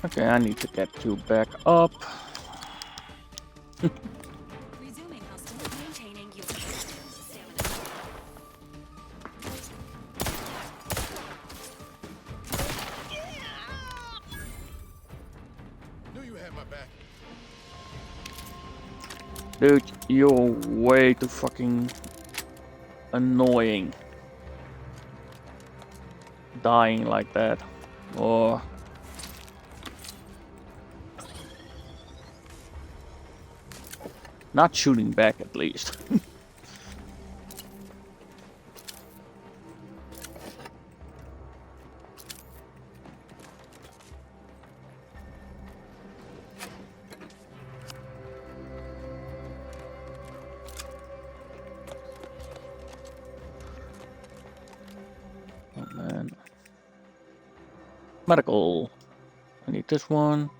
Okay, I need to get you back up. Resuming hostility. Maintaining your stamina. Knew you had my back. Dude, you're way too fucking annoying. Dying like that. Or not shooting back at least. Oh man. Medical. I need this one.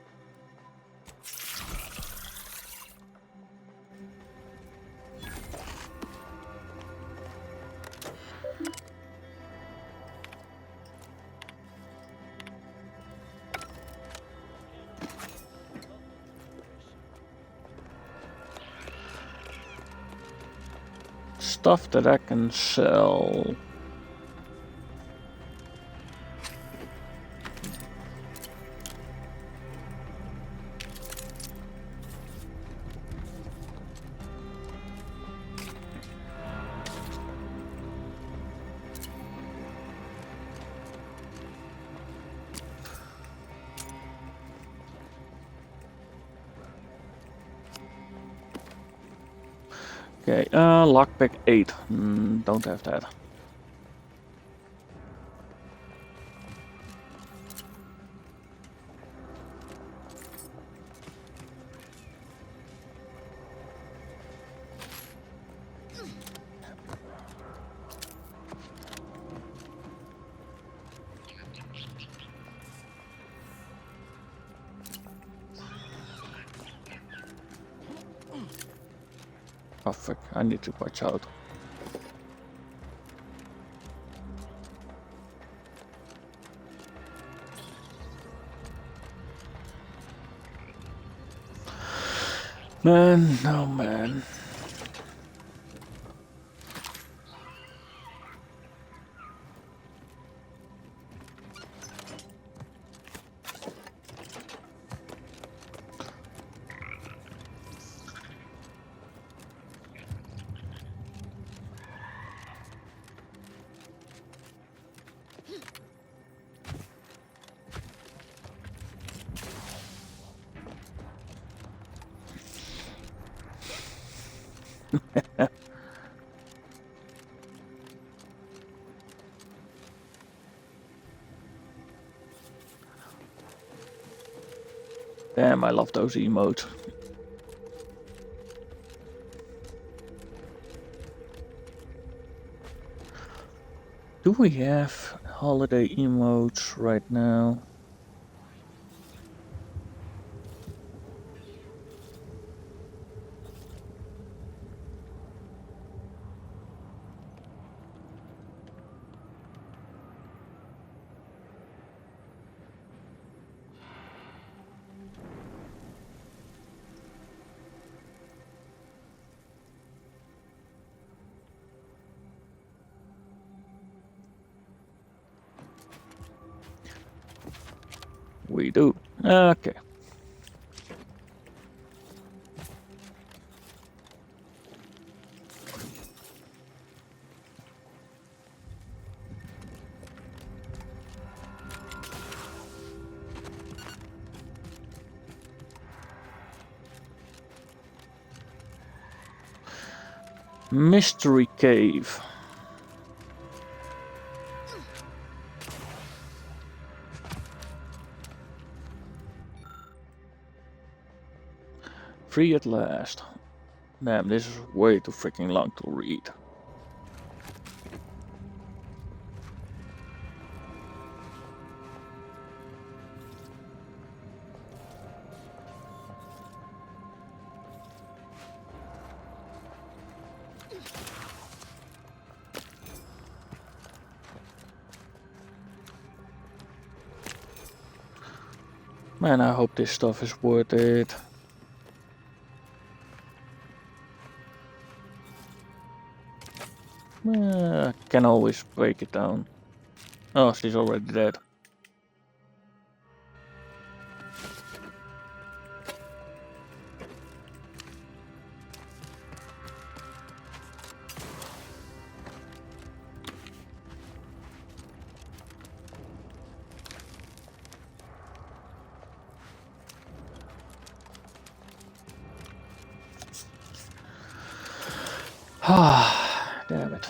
Stuff that I can sell. Okay, lockpick 8. Don't have that. Oh frick, I need to watch out. Man, no man. Damn, I love those emotes. Do we have holiday emotes right now? We do. Okay. Mystery cave. Free at last. Damn, this is way too freaking long to read. Man, I hope this stuff is worth it. Can always break it down. Oh, she's already dead. Ah, damn it.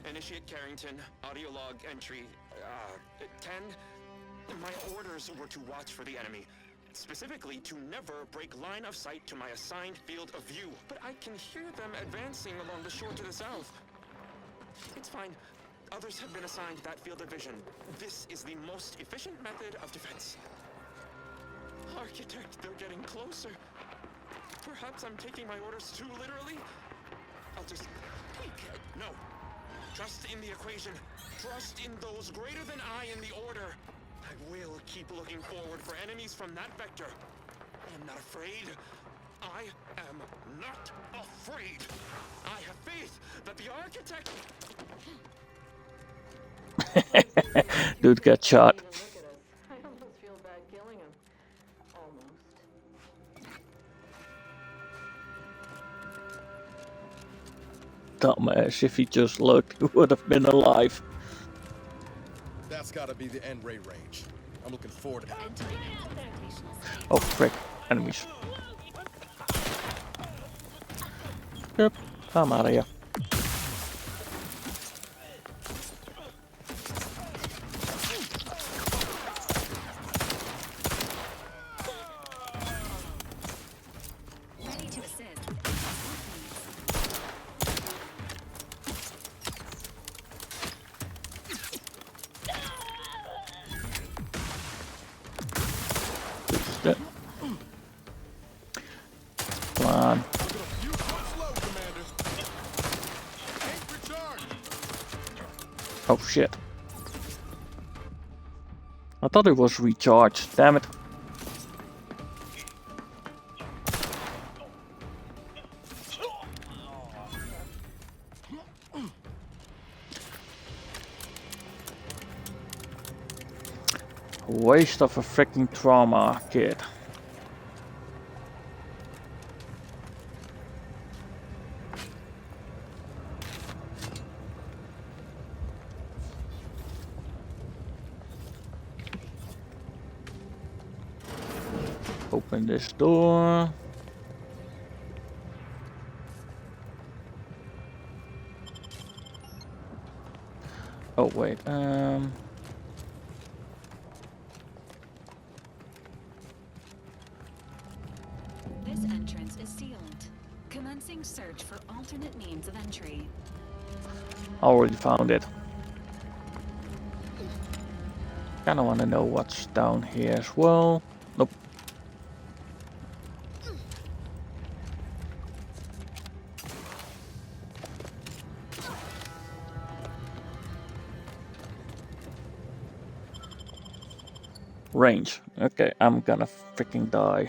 Initiate Carrington, audio log entry 10. My orders were to watch for the enemy. Specifically, to never break line of sight to my assigned field of view. But I can hear them advancing along the shore to the south. It's fine. Others have been assigned that field of vision. This is the most efficient method of defense. Architect, they're getting closer. Perhaps I'm taking my orders too literally? I'll just tweak. No. Trust in the equation. Trust in those greater than I in the order. I will keep looking forward for enemies from that vector. I am not afraid. I am not afraid. I have faith that the architect... Dude got shot. I almost feel bad killing him. Almost. Dumbass, if he just looked, he would have been alive. That's gotta be the end rate range. I'm looking forward to it. Oh frick, enemies. Yep, I'm out of here. Come on. Oh shit. I thought it was recharged, damn it. Waste of a freaking trauma kit. Open this door. Oh wait. This entrance is sealed. Commencing search for alternate means of entry. Already found it. Kinda wanna know what's down here as well. Nope. Range. Okay, I'm gonna freaking die.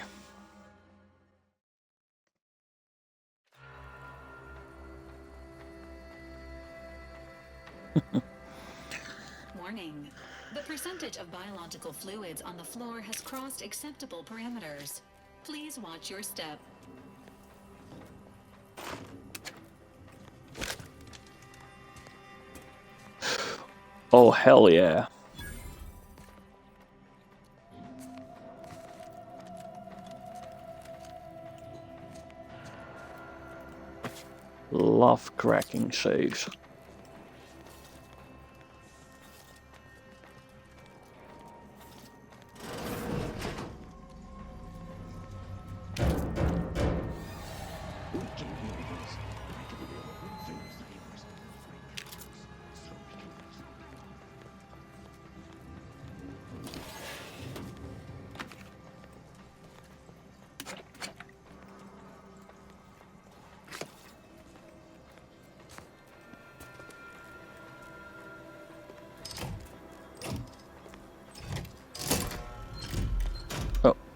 Warning. The percentage of biological fluids on the floor has crossed acceptable parameters. Please watch your step. Oh hell yeah. Love cracking saves.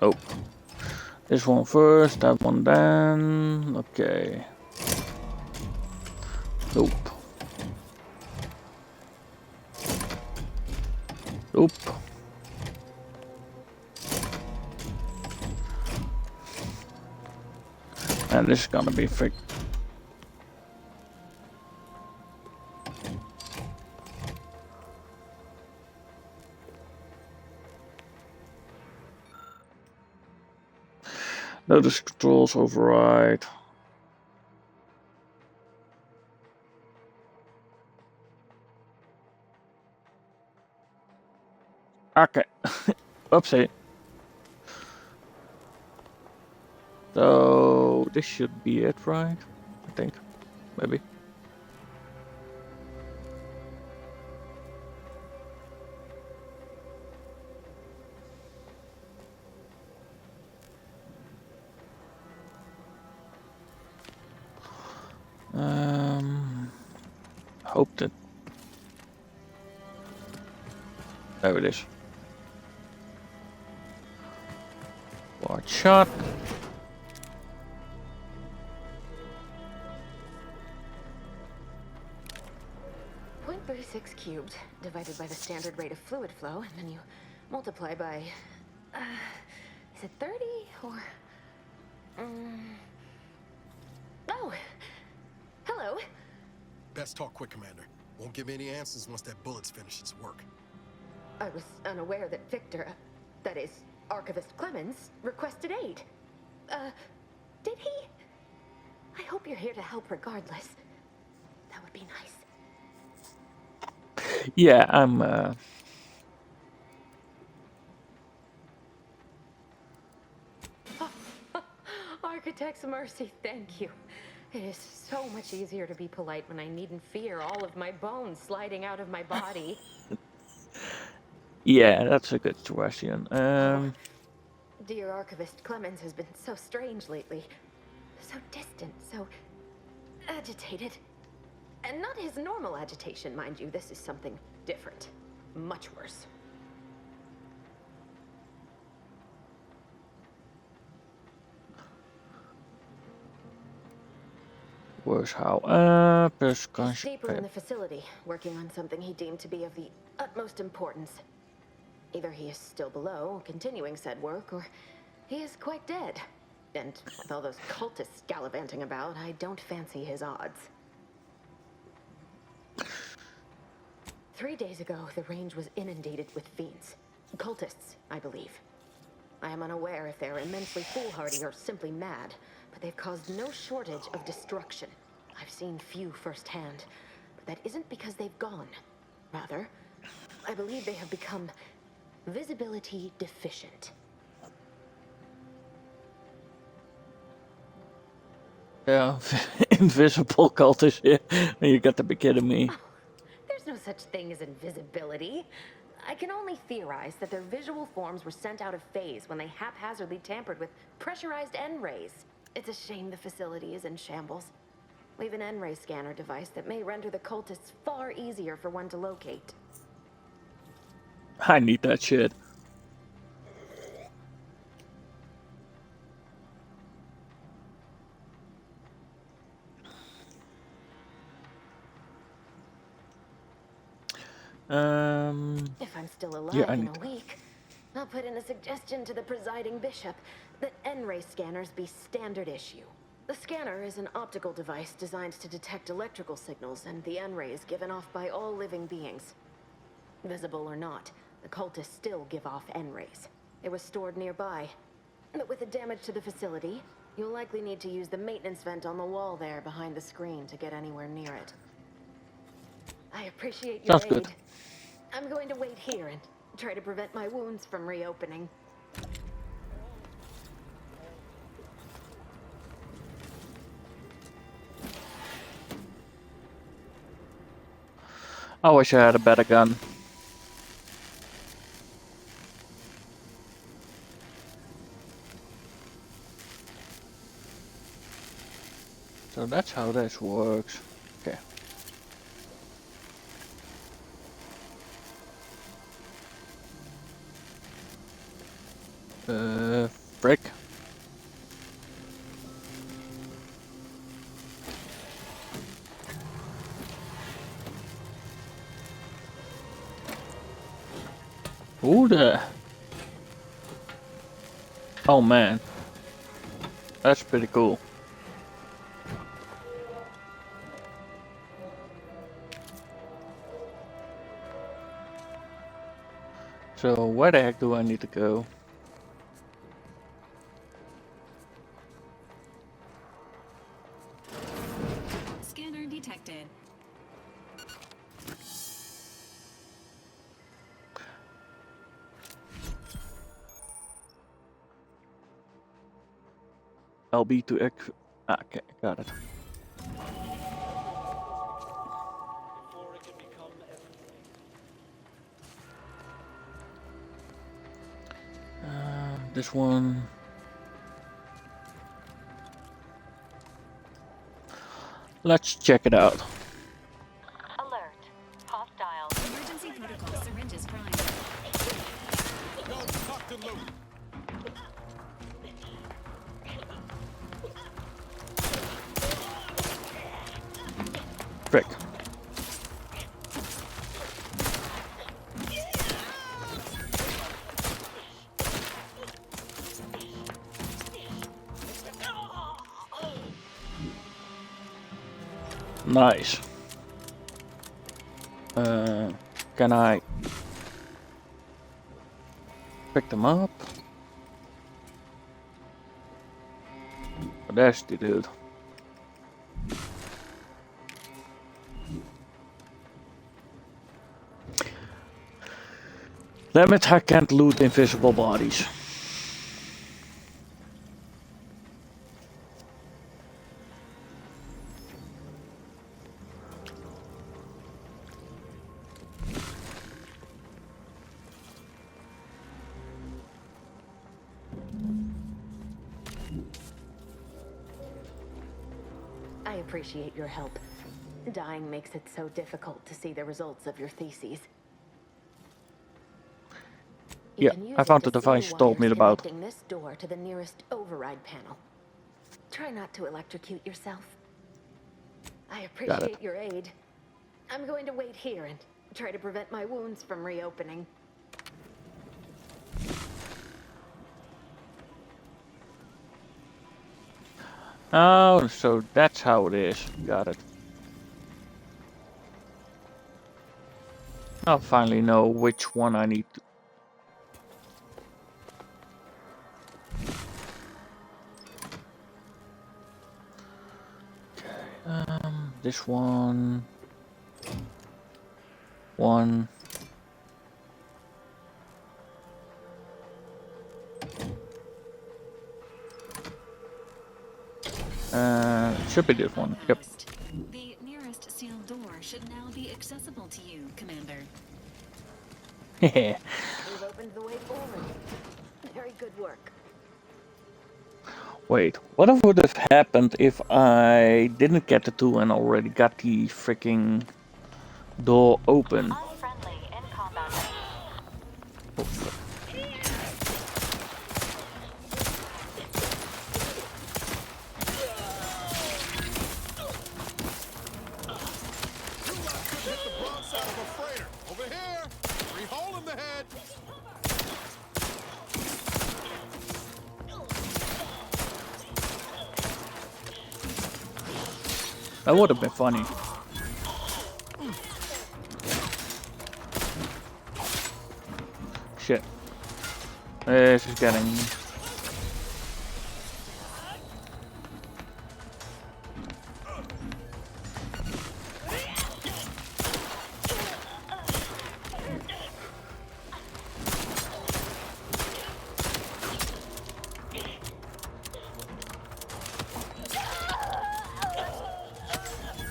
Oh. This one first, that one then. Okay. Nope. Nope. And this is gonna be frick. Notice controls override. Okay. Oopsie. So this should be it, right? I think. Maybe. Hope that. There it is. Ward shot. .36 cubed divided by the standard rate of fluid flow, and then you multiply by. Is it 30 or? Oh, hello. Best talk quick, Commander. Won't give me any answers once that bullet's finished its work. I was unaware that Victor, that is, Archivist Clemens, requested aid. Did he? I hope you're here to help regardless. That would be nice. Yeah, I'm. Architect's mercy, thank you. It is so much easier to be polite when I needn't fear all of my bones sliding out of my body. Yeah, that's a good question. Dear Archivist Clemens has been so strange lately. So distant, so agitated. And not his normal agitation, mind you. This is something different. Much worse. Worse how? He's deeper in the facility, working on something he deemed to be of the utmost importance. Either he is still below, continuing said work, or he is quite dead. And with all those cultists gallivanting about, I don't fancy his odds. 3 days ago, the range was inundated with fiends. Cultists, I believe. I am unaware if they're immensely foolhardy or simply mad, but they've caused no shortage of destruction. I've seen few firsthand, but that isn't because they've gone. Rather, I believe they have become visibility deficient. Yeah, invisible cultist. Yeah, you got to be kidding me. There's no such thing as invisibility. I can only theorize that their visual forms were sent out of phase when they haphazardly tampered with pressurized N-rays. It's a shame the facility is in shambles. We have an N-ray scanner device that may render the cultists far easier for one to locate. I need that shit. If I'm still alive yeah, I in need a week, I'll put in a suggestion to the presiding bishop that N-ray scanners be standard issue. The scanner is an optical device designed to detect electrical signals and the N-rays given off by all living beings. Visible or not, the cultists still give off N-rays. It was stored nearby, but with the damage to the facility, you'll likely need to use the maintenance vent on the wall there behind the screen to get anywhere near it. I appreciate your Sounds aid. good. I'm going to wait here and try to prevent my wounds from reopening. I wish I had a better gun. So that's how this works. Okay. Frick. Ooh, oh man. That's pretty cool. So where the heck do I need to go? Scanner detected. LB to X. Ah, okay, got it. This one. Let's check it out. Alert. Hostile. Emergency protocol syringes prime. No, talk to Luke. Frick. Nice. Can I pick them up? Oh, there's the dude. Damn it, I can't loot invisible bodies. I appreciate your help. Dying makes it so difficult to see the results of your theses. You Yeah, can use I it found to the see device you told me wires about. connecting this door to the nearest override panel. Try not to electrocute yourself. I appreciate your aid. I'm going to wait here and try to prevent my wounds from reopening. Oh, so that's how it is. Got it. I'll finally know which one I need to. Okay, this one. 1. It should be this one. Yep. The nearest sealed door should now be accessible to you, Commander. Hehe. We've opened the way forward. Very good work. Wait, what would have happened if I didn't get the 2 and already got the freaking door open? Unfriendly in combat. Oh, fuck. Hit the broadside of a freighter. Over here. Free hole in the head. That would have been funny. Shit. This is getting...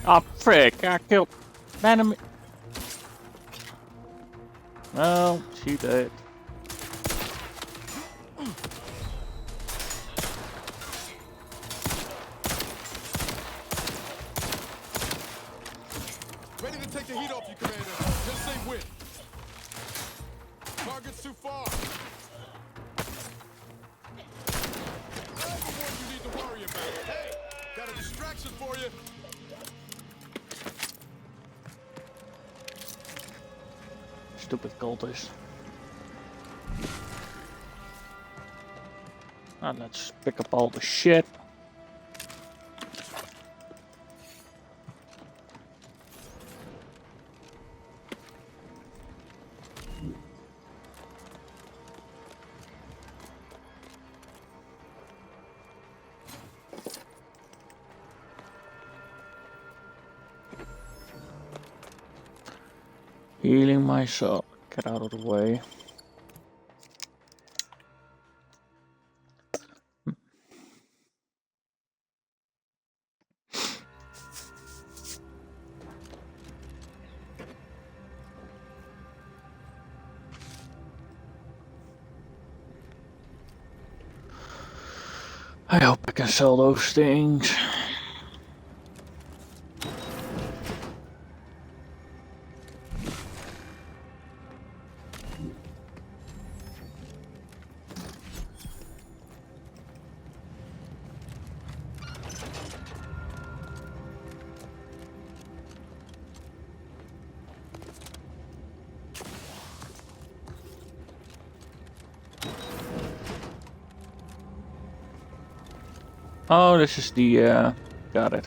Oh, frick, I killed enemy. Oh, she did. Ready to take the heat off you, Commander. Just say when. Target's too far. I'm the one you need to worry about. Hey, got a distraction for you. Stupid cultist. And let's pick up all the shit. Healing myself. Get out of the way. I hope I can sell those things. Oh, this is the, got it.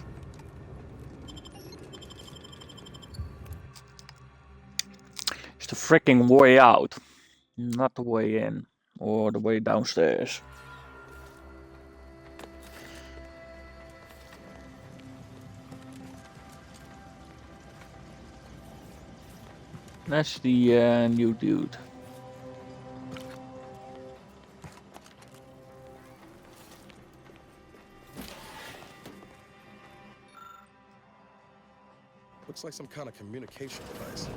It's the freaking way out, not the way in, or the way downstairs. That's the new dude. Looks like some kind of communication device.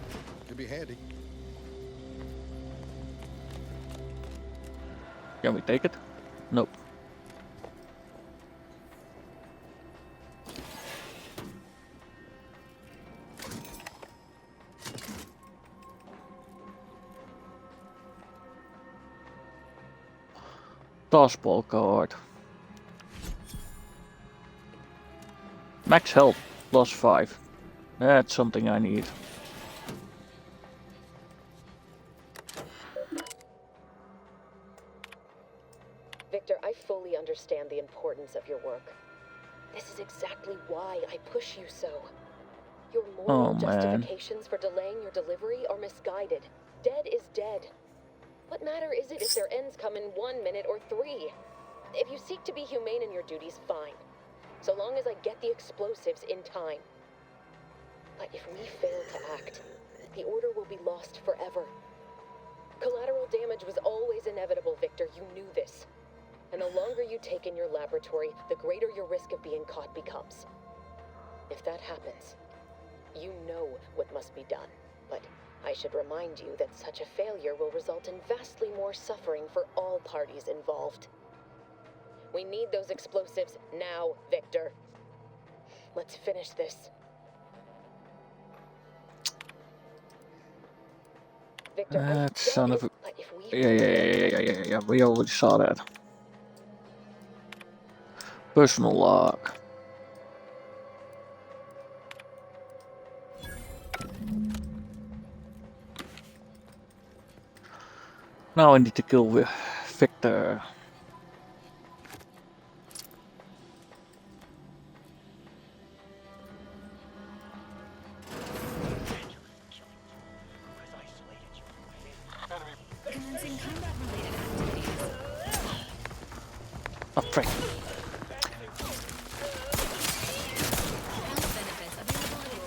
Could be handy. Can we take it? Nope. Taskball card. Max health plus 5. That's something I need. Victor, I fully understand the importance of your work. This is exactly why I push you so. Your moral justifications for delaying your delivery are misguided. Dead is dead. What matter is it if their ends come in 1 minute or 3? If you seek to be humane in your duties, fine. So long as I get the explosives in time. But if we fail to act, the Order will be lost forever. Collateral damage was always inevitable, Victor. You knew this. And the longer you take in your laboratory, the greater your risk of being caught becomes. If that happens, you know what must be done. But I should remind you that such a failure will result in vastly more suffering for all parties involved. We need those explosives now, Victor. Let's finish this. Victor, That son of a... Yeah. We already saw that. Personal log. Now I need to kill Victor. Commencing combat-related activities. Oh, frick. Health benefits available at your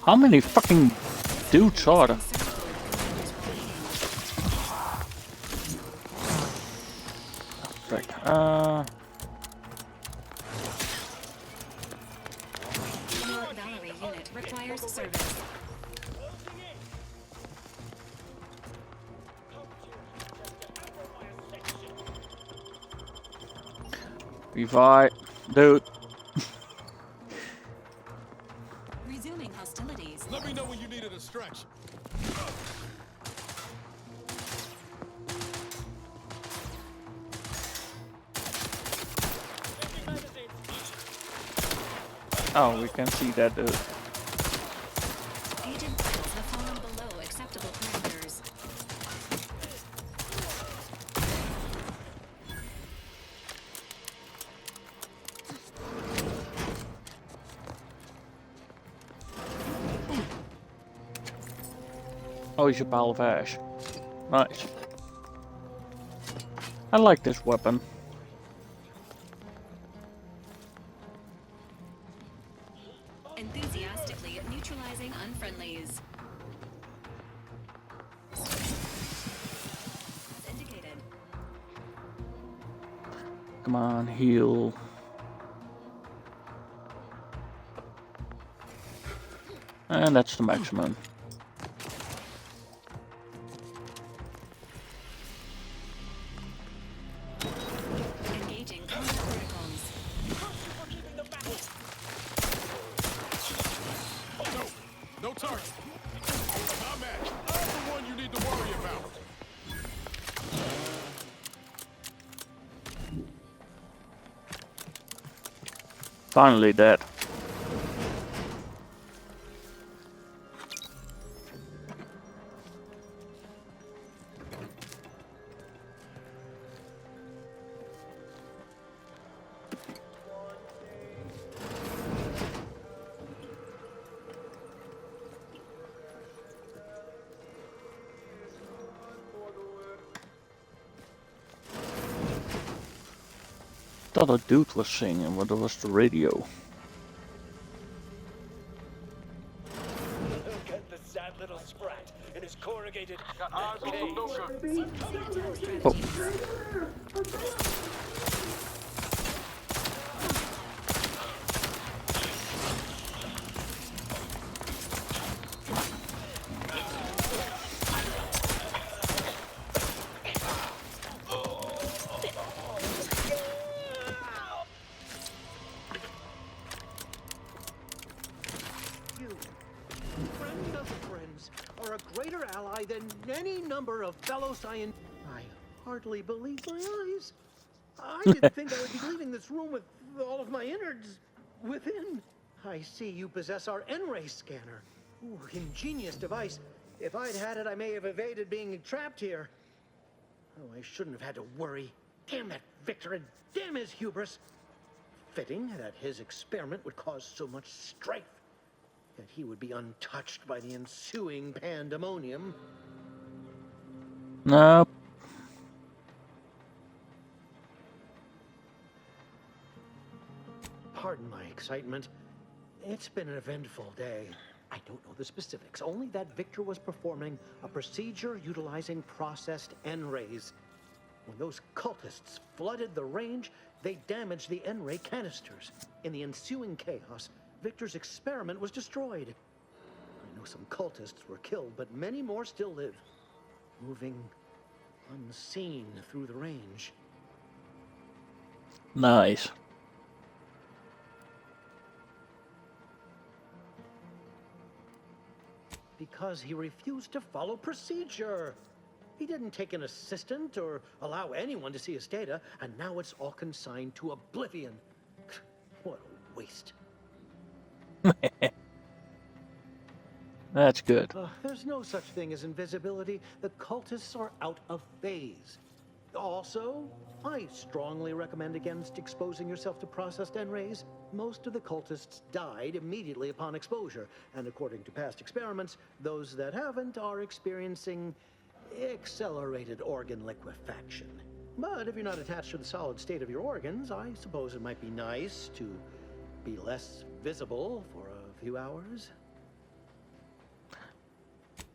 How many fucking dudes are there? Frick. Your Valerie unit requires service. Revive. Dude. Resuming hostilities. Let me know when you need a distraction. Oh, we can see that dude. Agent levels have fallen below acceptable parameters. Oh, he's a pile of ash. Nice. I like this weapon. Enthusiastically neutralizing unfriendlies. As indicated. Come on, heal. And that's the maximum. Engaging combat protocols. No target. Not match. I'm the one you need to worry about. Finally dead. Thought a dude was singing, but it was the radio. Look at the sad little sprat in his corrugated Oh. Friend of friends are a greater ally than any number of fellow scientists. I hardly believe my eyes. I didn't think I would be leaving this room with all of my innards within. I see you possess our N-ray scanner. Ooh, ingenious device. If I'd had it, I may have evaded being trapped here. Oh, I shouldn't have had to worry. Damn that Victor and damn his hubris. Fitting that his experiment would cause so much strife. that he would be untouched by the ensuing pandemonium. Nope. Pardon my excitement. It's been an eventful day. I don't know the specifics, only that Victor was performing a procedure utilizing processed N-rays. When those cultists flooded the range, they damaged the N-ray canisters. In the ensuing chaos, Victor's experiment was destroyed. I know some cultists were killed, but many more still live, moving unseen through the range. Nice. Because he refused to follow procedure. He didn't take an assistant or allow anyone to see his data, and now it's all consigned to oblivion. What a waste. That's good. There's no such thing as invisibility. The cultists are out of phase. Also, I strongly recommend against exposing yourself to processed N-rays. Most of the cultists died immediately upon exposure, and according to past experiments, those that haven't are experiencing accelerated organ liquefaction. But if you're not attached to the solid state of your organs, I suppose it might be nice to be less visible for a few hours.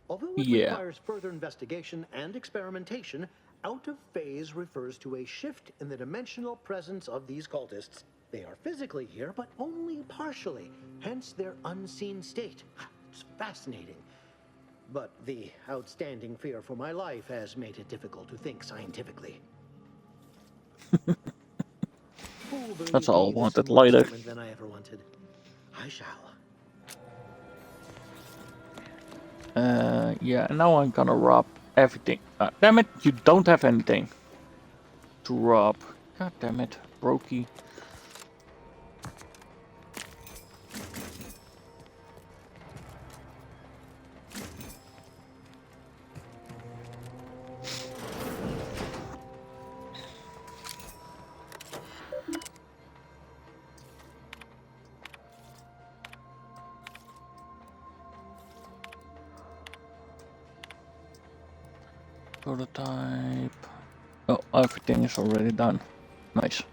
Although it requires further investigation and experimentation, out of phase refers to a shift in the dimensional presence of these cultists. They are physically here, but only partially, hence their unseen state. It's fascinating. But the outstanding fear for my life has made it difficult to think scientifically. That's all I wanted later. Than I ever wanted. I shall. Yeah, now I'm gonna rob everything. Damn it, you don't have anything to rob. God damn it, Brokey. Prototype. Oh, everything is already done. Nice.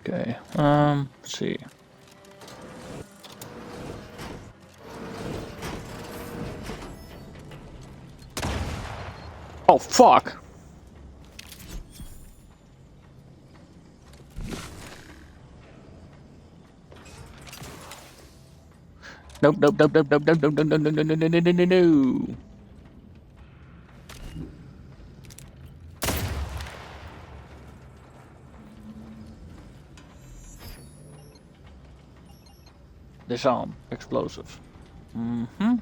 Okay, let's see. Oh, fuck! Nope, nope, nope, nope, nope, nope, nope, nope, nope, nope, nope, nope, nope, nope, no. Disarm explosive. Mm-hmm.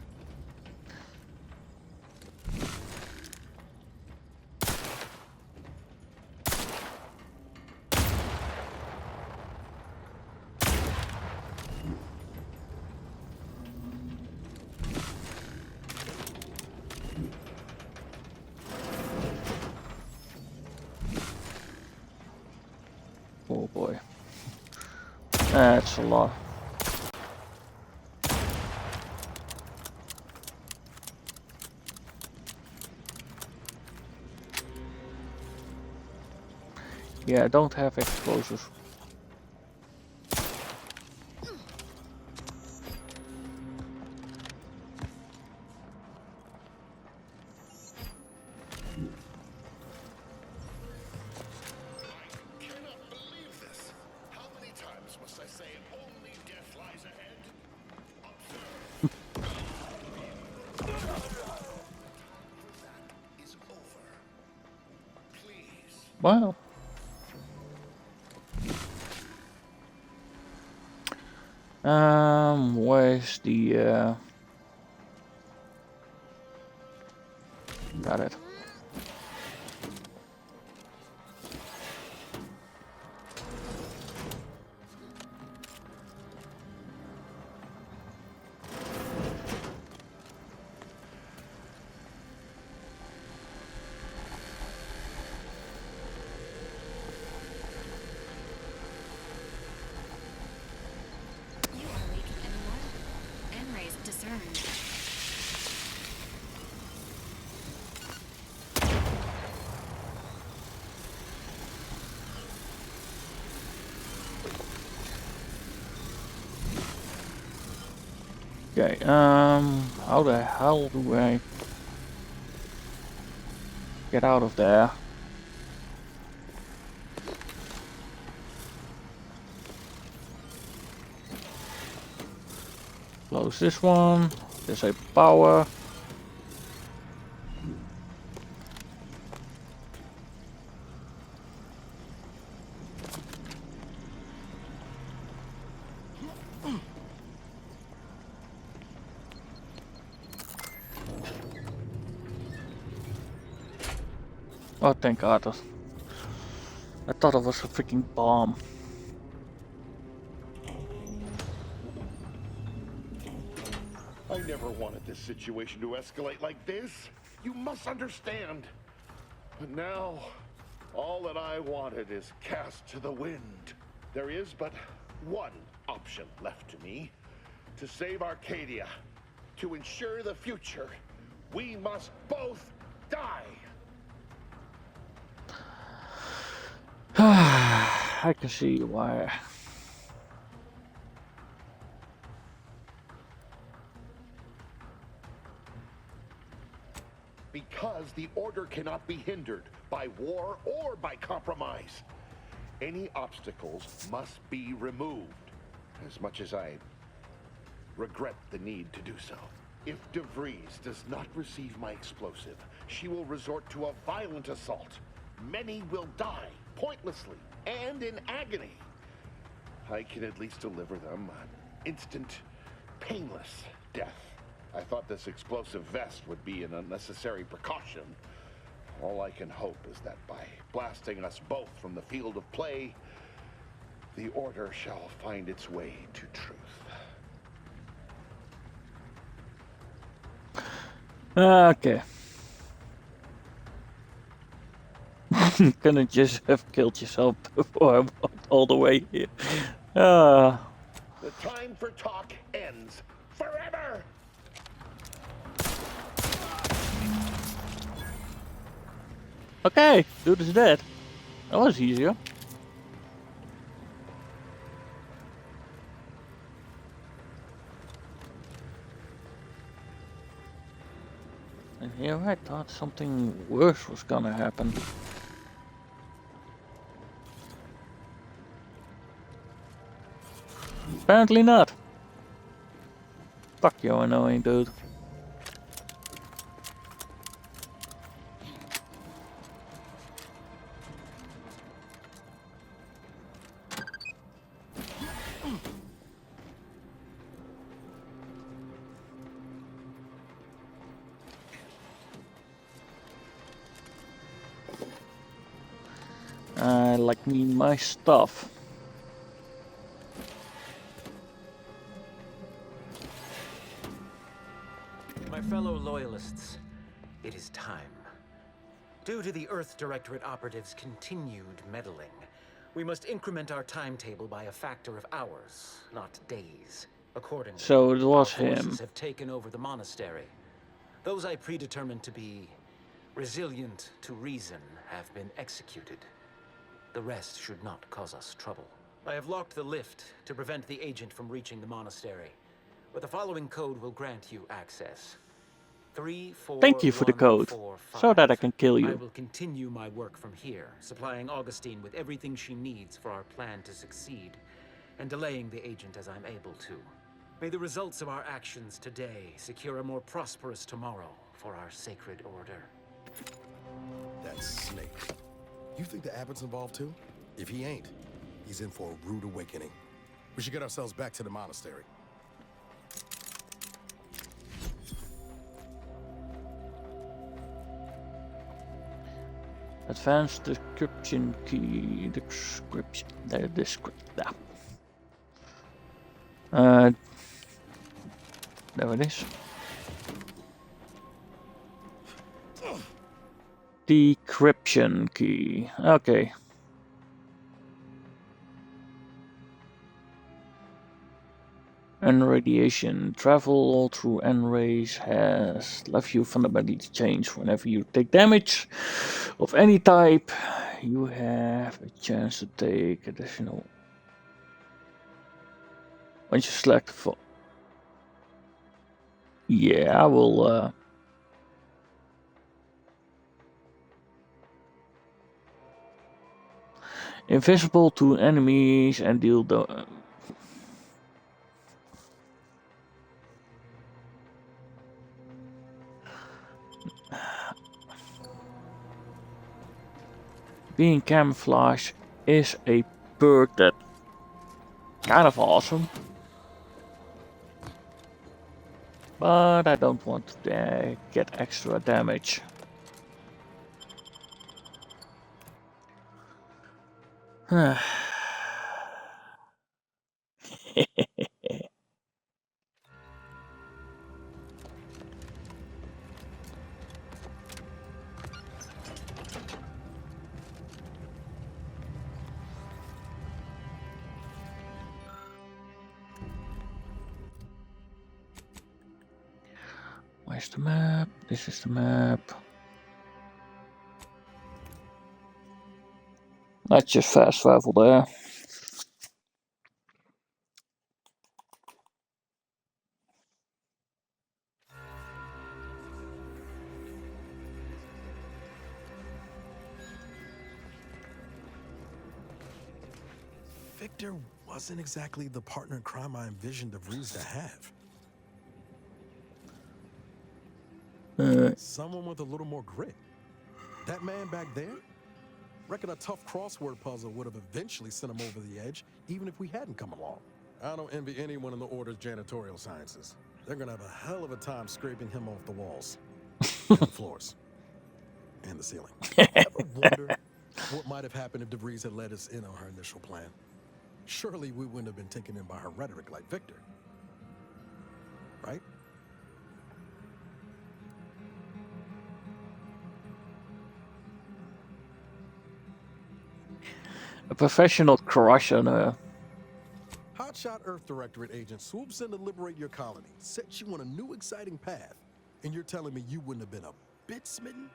Oh boy. That's a lot. Yeah, I don't have explosives. Wow. Where's the got it. Okay, how the hell do I get out of there? Close this one, disable power. Oh, thank God. I thought it was a freaking bomb. I never wanted this situation to escalate like this. You must understand. But now, all that I wanted is cast to the wind. There is but one option left to me. To save Arcadia, to ensure the future, we must both die. I can see why. Because the order cannot be hindered by war or by compromise. Any obstacles must be removed, as much as I regret the need to do so. If DeVries does not receive my explosive, she will resort to a violent assault. Many will die, pointlessly, and in agony. I can at least deliver them an instant, painless death. I thought this explosive vest would be an unnecessary precaution. All I can hope is that by blasting us both from the field of play, the order shall find its way to truth. Okay. Couldn't just have killed yourself before I walked all the way here. The time for talk ends forever! Okay, dude is dead. That was easier. And here I thought something worse was gonna happen. Apparently not. Fuck you, annoying dude. I like me my stuff. My fellow loyalists, it is time. Due to the Earth Directorate operatives' continued meddling, we must increment our timetable by a factor of hours, not days. Accordingly, So it was our him. forces have taken over the monastery. Those I predetermined to be resilient to reason have been executed. The rest should not cause us trouble. I have locked the lift to prevent the agent from reaching the monastery, but the following code will grant you access. 34145. Thank you for the code, so that I can kill you. I will continue my work from here, supplying Augustine with everything she needs for our plan to succeed, and delaying the agent as I'm able to. May the results of our actions today secure a more prosperous tomorrow for our sacred order. That snake. You think the Abbott's involved too? If he ain't, he's in for a rude awakening. We should get ourselves back to the monastery. Advanced description key. Description. The description. There it is. Decryption key. Okay. N-radiation. Travel through N-rays has left you fundamentally changed. Whenever you take damage of any type, you have a chance to take additional. Once you select for. Yeah, I will. Invisible to enemies and deal the. Being camouflage is a perk that kind of awesome, but I don't want to get extra damage. Where's the map? This is the map. Let's just fast travel there. Victor wasn't exactly the partner in crime I envisioned DeVries to have. Someone with a little more grit. That man back there? Reckon a tough crossword puzzle would have eventually sent him over the edge, even if we hadn't come along. I don't envy anyone in the Order's janitorial sciences. They're gonna have a hell of a time scraping him off the walls, and the floors, and the ceiling. Ever wonder what might have happened if DeVries had let us in on her initial plan? Surely we wouldn't have been taken in by her rhetoric like Victor. Right? A professional crush on her. Hotshot Earth Directorate agent swoops in to liberate your colony, sets you on a new exciting path, and you're telling me you wouldn't have been a bit smitten?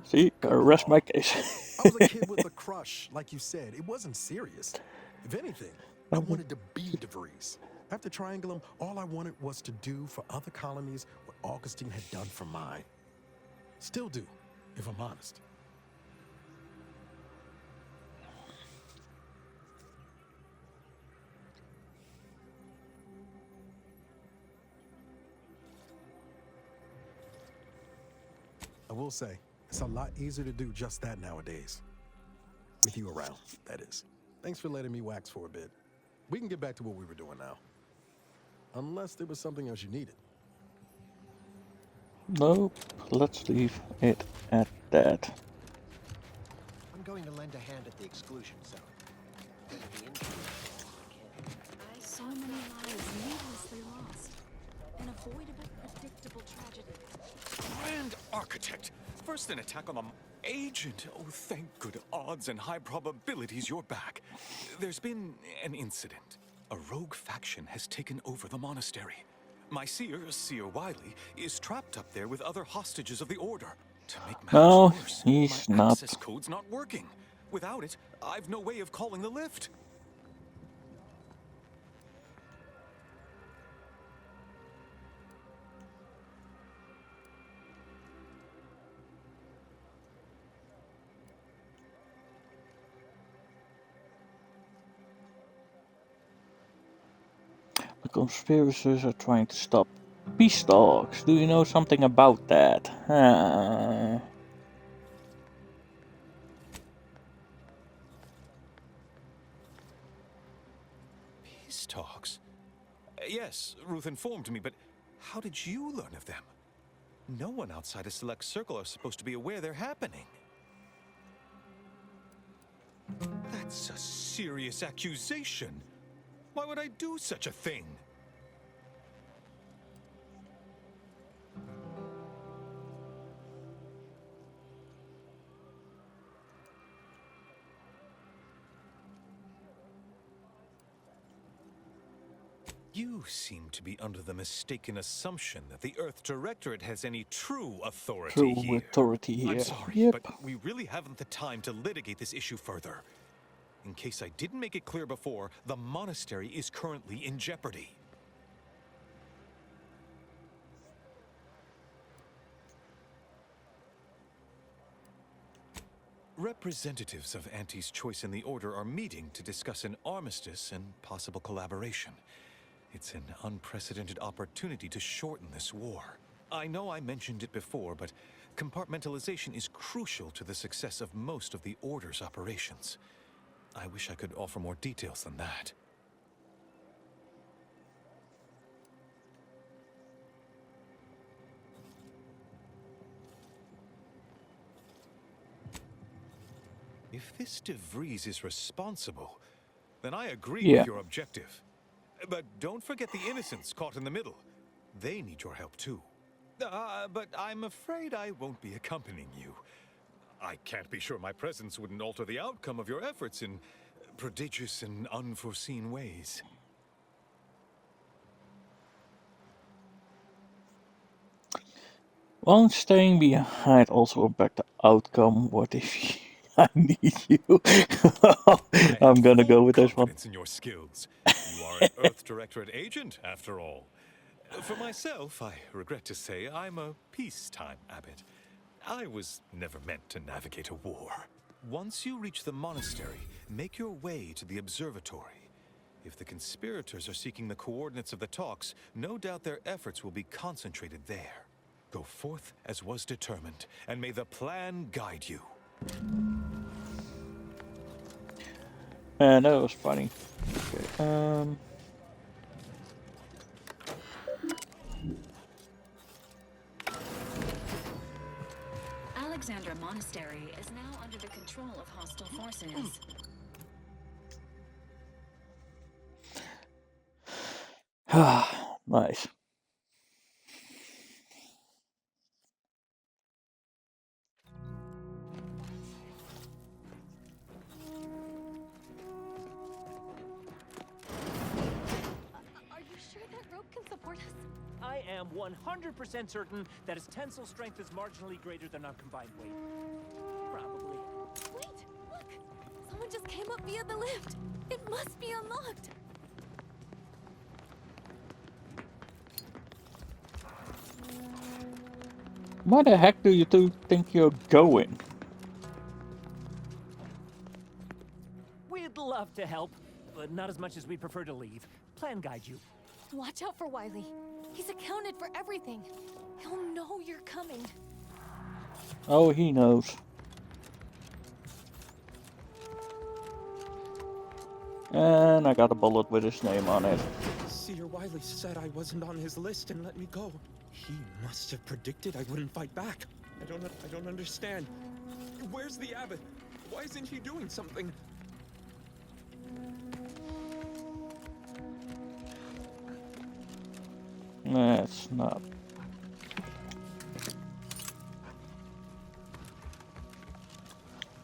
See, rest my case. I was a kid with a crush, like you said. It wasn't serious. If anything, I wanted to be DeVries. After Triangulum, all I wanted was to do for other colonies what Augustine had done for mine. Still do, if I'm honest. I will say, it's a lot easier to do just that nowadays. With you around, that is. Thanks for letting me wax for a bit. We can get back to what we were doing now. Unless there was something else you needed. Nope, let's leave it at that. I'm going to lend a hand at the exclusion zone. So many lives needlessly lost. An avoidable, predictable tragedy. Grand Architect! First an attack on the agent. Oh, thank good odds and high probabilities you're back. There's been an incident. A rogue faction has taken over the monastery. My seer, Seer Wiley, is trapped up there with other hostages of the Order. To make matters worse, he's my not. access code's not working. Without it, I've no way of calling the lift. The conspirators are trying to stop peace talks. Do you know something about that? talks? Yes, Ruth informed me, but how did you learn of them? No one outside a select circle are supposed to be aware they're happening. That's a serious accusation. Why would I do such a thing? You seem to be under the mistaken assumption that the Earth Directorate has any true authority True here. authority here. I'm sorry, Yep. but we really haven't the time to litigate this issue further. In case I didn't make it clear before, the monastery is currently in jeopardy. Representatives of Auntie's Choice in the Order are meeting to discuss an armistice and possible collaboration. It's an unprecedented opportunity to shorten this war. I know I mentioned it before, but compartmentalization is crucial to the success of most of the Order's operations. I wish I could offer more details than that. If this DeVries is responsible, then I agree with your objective. But don't forget the innocents caught in the middle. They need your help too. But I'm afraid I won't be accompanying you. I can't be sure my presence wouldn't alter the outcome of your efforts in prodigious and unforeseen ways. Won't staying behind also affect the outcome? What if I need you? I'm gonna go with this one. Confidence in your skills. You are an Earth Directorate agent, after all. For myself, I regret to say I'm a peacetime abbot. I was never meant to navigate a war. Once you reach the monastery, make your way to the observatory. If the conspirators are seeking the coordinates of the talks, no doubt their efforts will be concentrated there. Go forth as was determined, and may the plan guide you. And that was funny. Okay, Alexandra Monastery is now under the control of hostile forces. nice. Are you sure that rope can support us? I am 100% certain that its tensile strength is marginally greater than our combined weight. Probably. Wait, look! Someone just came up via the lift. It must be unlocked. Where the heck do you two think you're going? We'd love to help, but not as much as we'd prefer to leave. Plan guide you. Watch out for Wiley. He's accounted for everything. He'll know you're coming. Oh, he knows. And I got a bullet with his name on it. Seer Wiley said I wasn't on his list and let me go. He must have predicted I wouldn't fight back. I don't understand. Where's the abbot? Why isn't he doing something? That's not.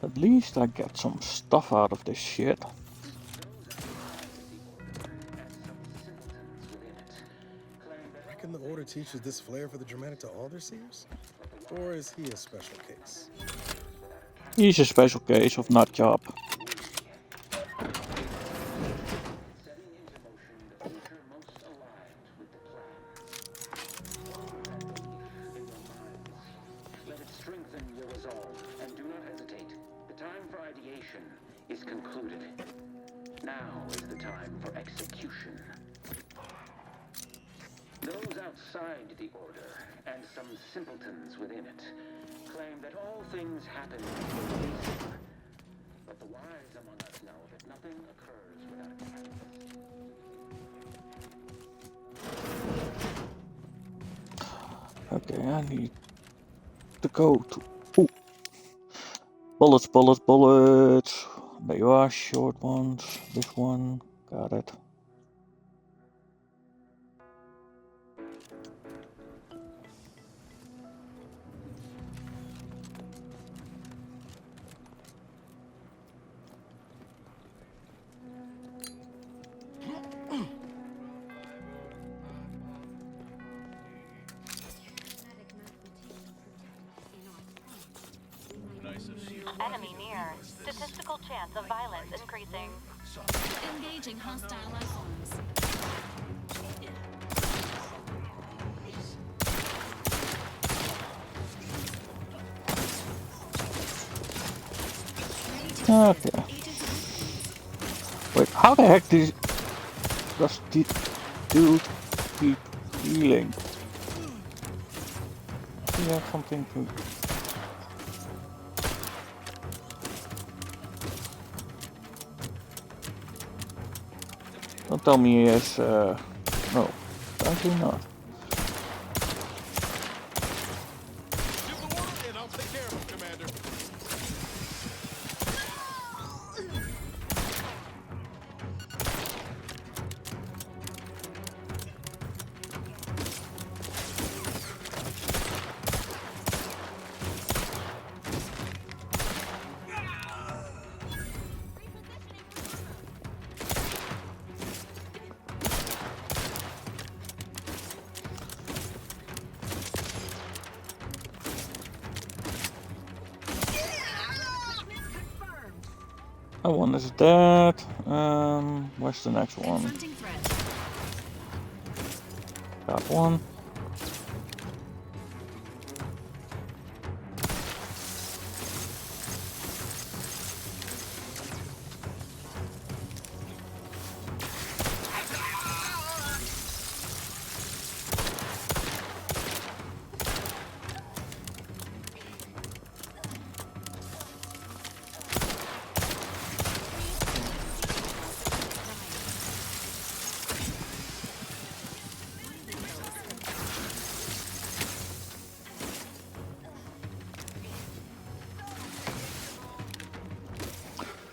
At least I get some stuff out of this shit. Reckon the Order teaches this flair for the dramatic to all their seers? Or is he a special case? He's a special case of nut job. Let it strengthen your resolve, and do not hesitate. The time for ideation is concluded. Now is the time for execution. Those outside the Order, and some simpletons within it, claim that all things happen for a reason. But the wise among us know that nothing occurs without a catalyst. Okay, I need to go to... Ooh. Bullets, bullets, bullets. There you are, short ones. This one, got it. Enemy near. Statistical chance of violence increasing. Engaging hostile life forms. Okay. Wait, how the heck does the dude keep healing? Does he have something to... Don't tell me he has... No, apparently not. And I'll take care of him, Commander. That one is dead. Where's the next one? Got one.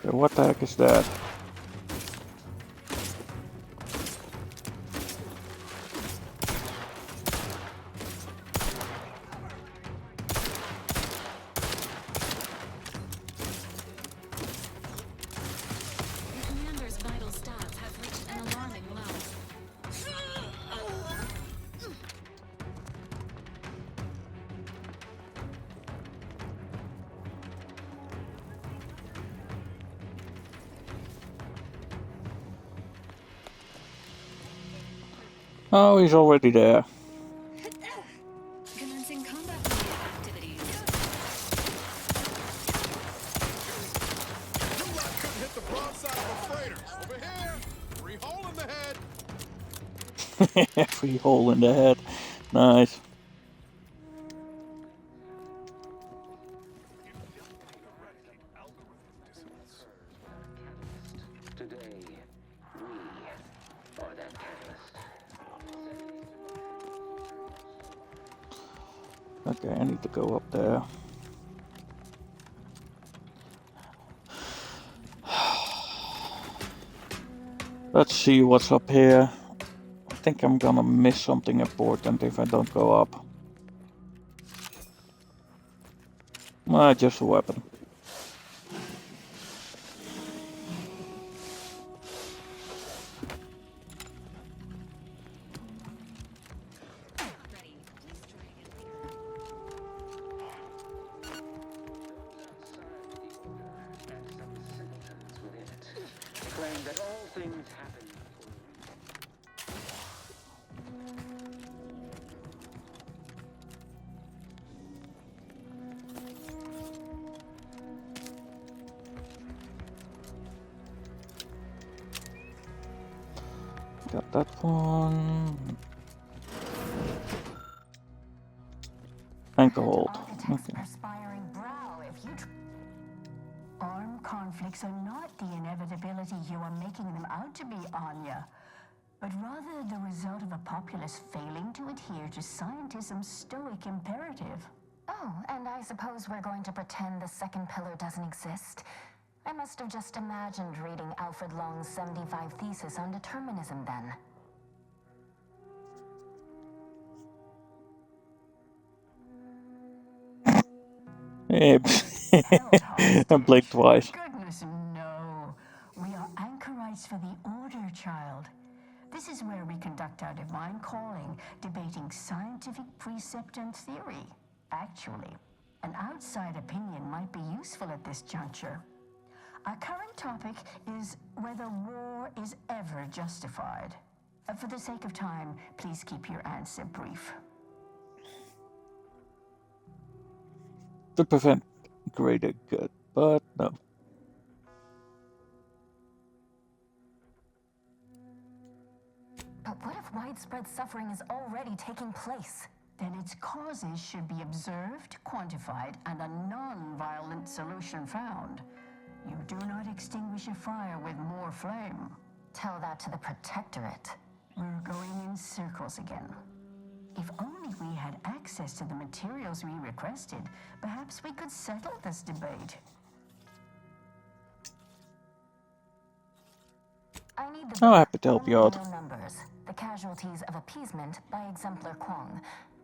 Okay, what the heck is that? Commander's vital stats have reached an alarming low. Oh, he's already there. Commencing combat activities. Couldn't hit the broadside of a freighter. Over here, free hole in the head. Free hole in the head. Nice. Today, we are that catalyst. Okay, I need to go up there. Let's see what's up here. I think I'm gonna miss something important if I don't go up. Just a weapon. Claim that all things happen Got that one. Ankle hold. Okay. Perspiring brow if you... Armed conflicts are not the inevitability you are making them out to be, Anya. but rather the result of a populace failing to adhere to scientism's stoic imperative. Oh, and I suppose we're going to pretend the second pillar doesn't exist? I must have just imagined reading Alfred Long's 75 thesis on determinism then. I blinked twice. Goodness, no. We are anchorites for the Order, child. This is where we conduct our divine calling, debating scientific precept and theory. Actually, an outside opinion might be useful at this juncture. Our current topic is whether war is ever justified. For the sake of time, please keep your answer brief. To prevent greater good, but no. But what if widespread suffering is already taking place? Then its causes should be observed, quantified, and a non-violent solution found. You do not extinguish a fire with more flame. Tell that to the Protectorate. We're going in circles again. If only we had access to the materials we requested, perhaps we could settle this debate. I need the I'm happy to help you out. numbers. The Casualties of Appeasement by Exemplar Kwong.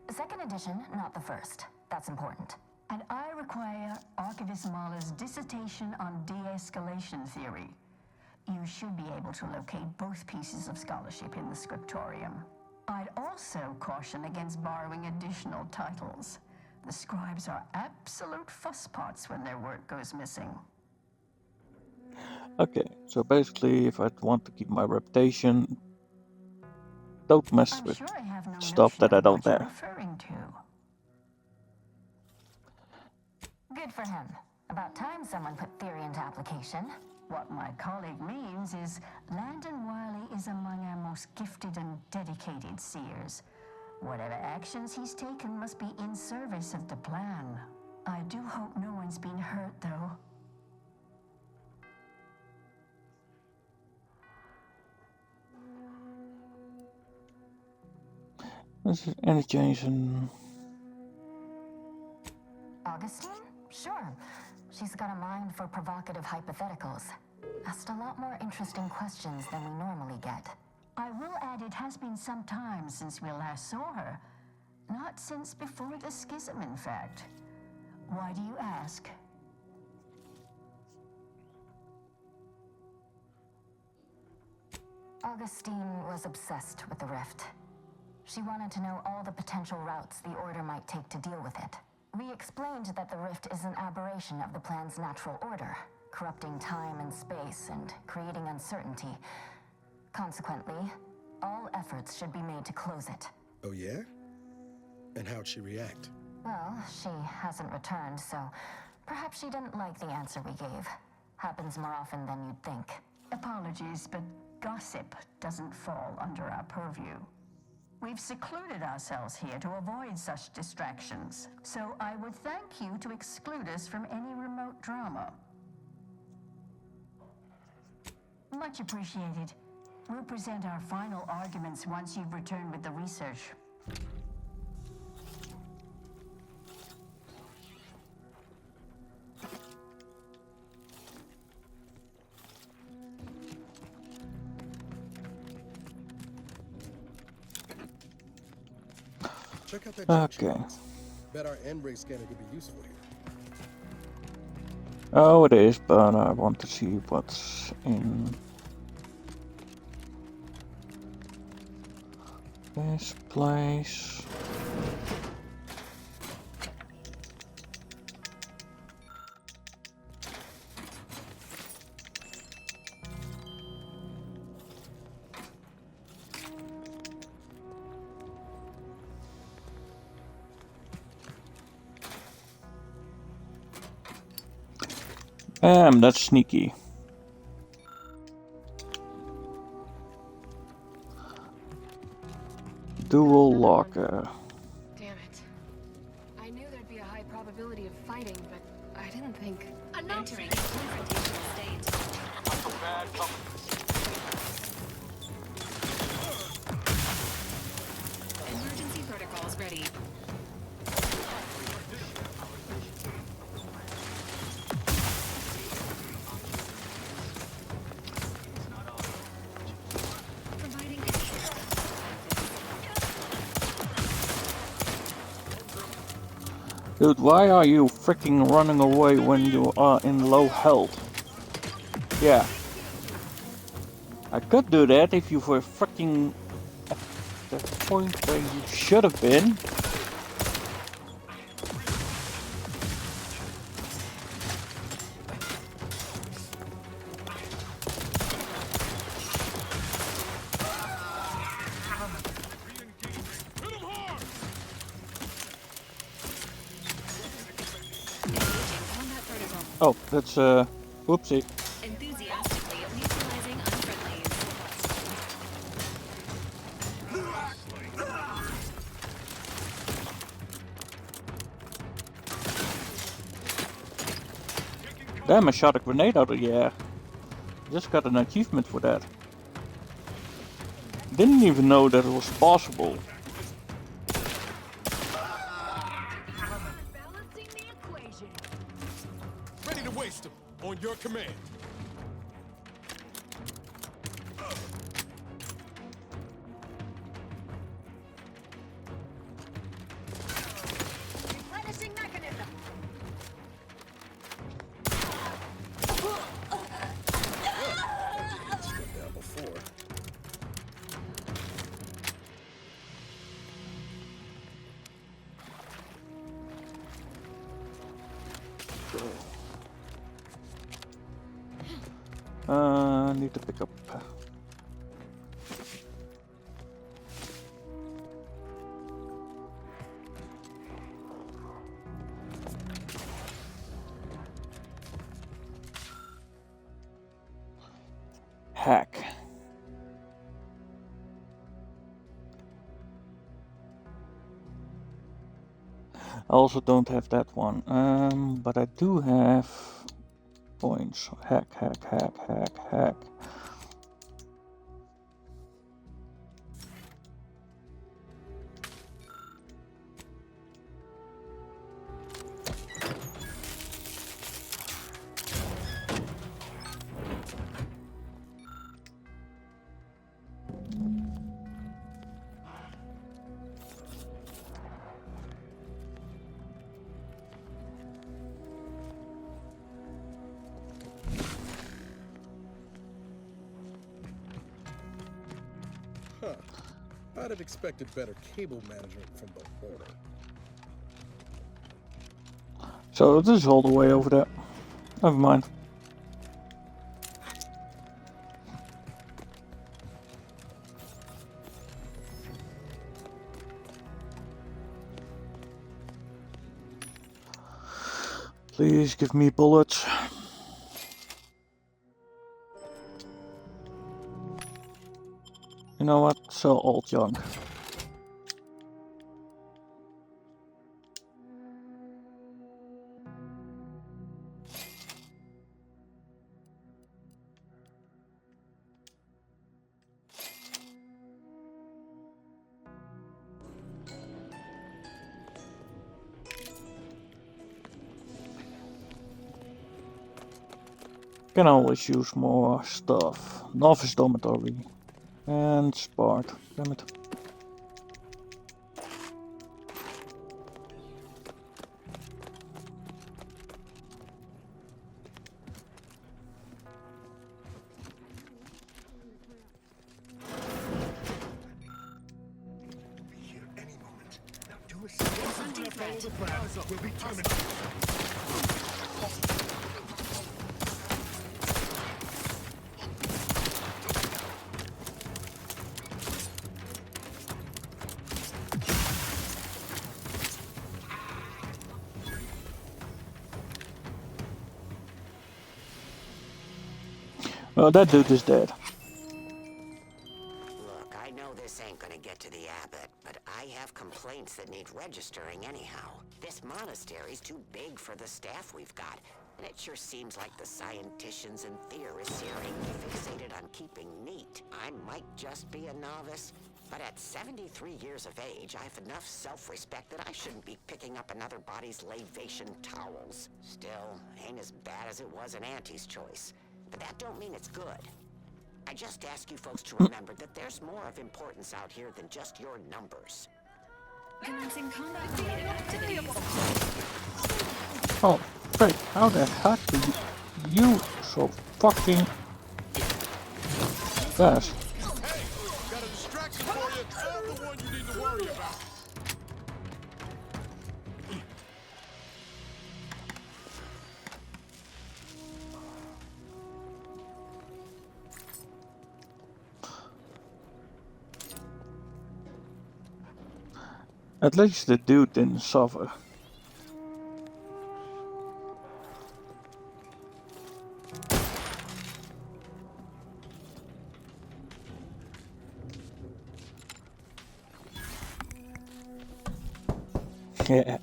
Second edition, not the first. That's important. And I require Archivist Mahler's dissertation on de-escalation theory. You should be able to locate both pieces of scholarship in the scriptorium. I'd also caution against borrowing additional titles. The scribes are absolute fusspots when their work goes missing. Okay, so basically, if I want to keep my reputation, don't mess with stuff that I don't have. Good for him. About time someone put theory into application. What my colleague means is Landon Wiley is among our most gifted and dedicated seers. Whatever actions he's taken must be in service of the plan. I do hope no one's been hurt, though. Is there any change in... Augustine? Sure. She's got a mind for provocative hypotheticals. Asked a lot more interesting questions than we normally get. I will add it has been some time since we last saw her. Not since before the schism, in fact. Why do you ask? Augustine was obsessed with the rift. She wanted to know all the potential routes the Order might take to deal with it. We explained that the rift is an aberration of the plan's natural order, corrupting time and space and creating uncertainty. Consequently, all efforts should be made to close it. Oh yeah? And how'd she react? Well, she hasn't returned, so perhaps she didn't like the answer we gave. Happens more often than you'd think. Apologies, but gossip doesn't fall under our purview. We've secluded ourselves here to avoid such distractions, so I would thank you to exclude us from any remote drama. Much appreciated. We'll present our final arguments once you've returned with the research. Check out that Okay. Bet our end-ray scanner could be useful here. Oh, it is, but I want to see what's in this place. That's sneaky. Dual locker. Damn it. I knew there'd be a high probability of fighting, but I didn't think... Entering confrontational state. Bad company. Shields ready. Providing. Dude, why are you freaking running away when you are in low health? Yeah. I could do that if you were freaking at the point where you should have been. Oh, that's whoopsie. Enthusiastically neutralizing unfriendlies. Damn, I shot a grenade out of the air. Just got an achievement for that. Didn't even know that it was possible. Ready to waste them on your command. Replenishing mechanism. Down before. Need to pick up. Hack. I also don't have that one, but I do have points. Hack, hack, hack, hack, hack. Huh. I'd have expected better cable management from the Order. So this is all the way over there. Never mind. Please give me bullets. You know what? Sell all junk. Can always use more stuff. Novice dormitory. And Spart. Damn it. Will be terminated. Well, that dude is dead. Look, I know this ain't gonna get to the abbot, but I have complaints that need registering anyhow. This monastery's too big for the staff we've got, and it sure seems like the scienticians and theorists here ain't fixated on keeping neat. I might just be a novice, But at 73 years of age, I have enough self-respect that I shouldn't be picking up another body's labation towels. Still, ain't as bad as it was in Auntie's choice. But that don't mean it's good. I just ask you folks to remember that there's more of importance out here than just your numbers. Commencing combat-related activities. Oh, frick, how the heck do you so fucking fast? Hey, got a distraction for you. I'm the one you need to worry about. At least the dude didn't suffer. Yeah.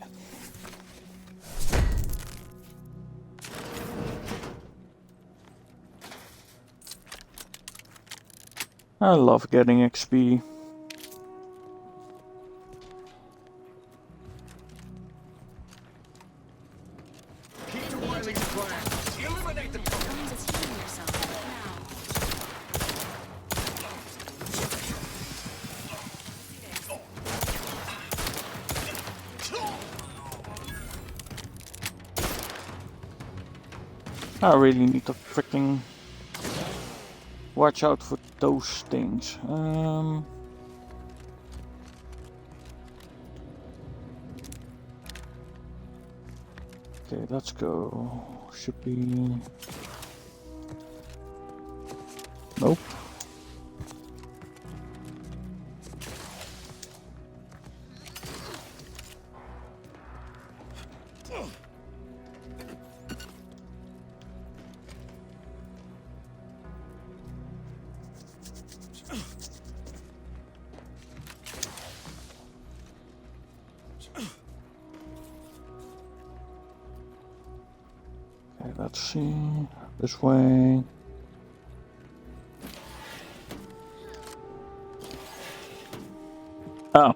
I love getting XP. Keep to Wiley's plan. Eliminate the Comes as healing yourself I really need to freaking watch out for those things. Okay, let's go. Should be... Nope. Okay, let's see. This way. Oh.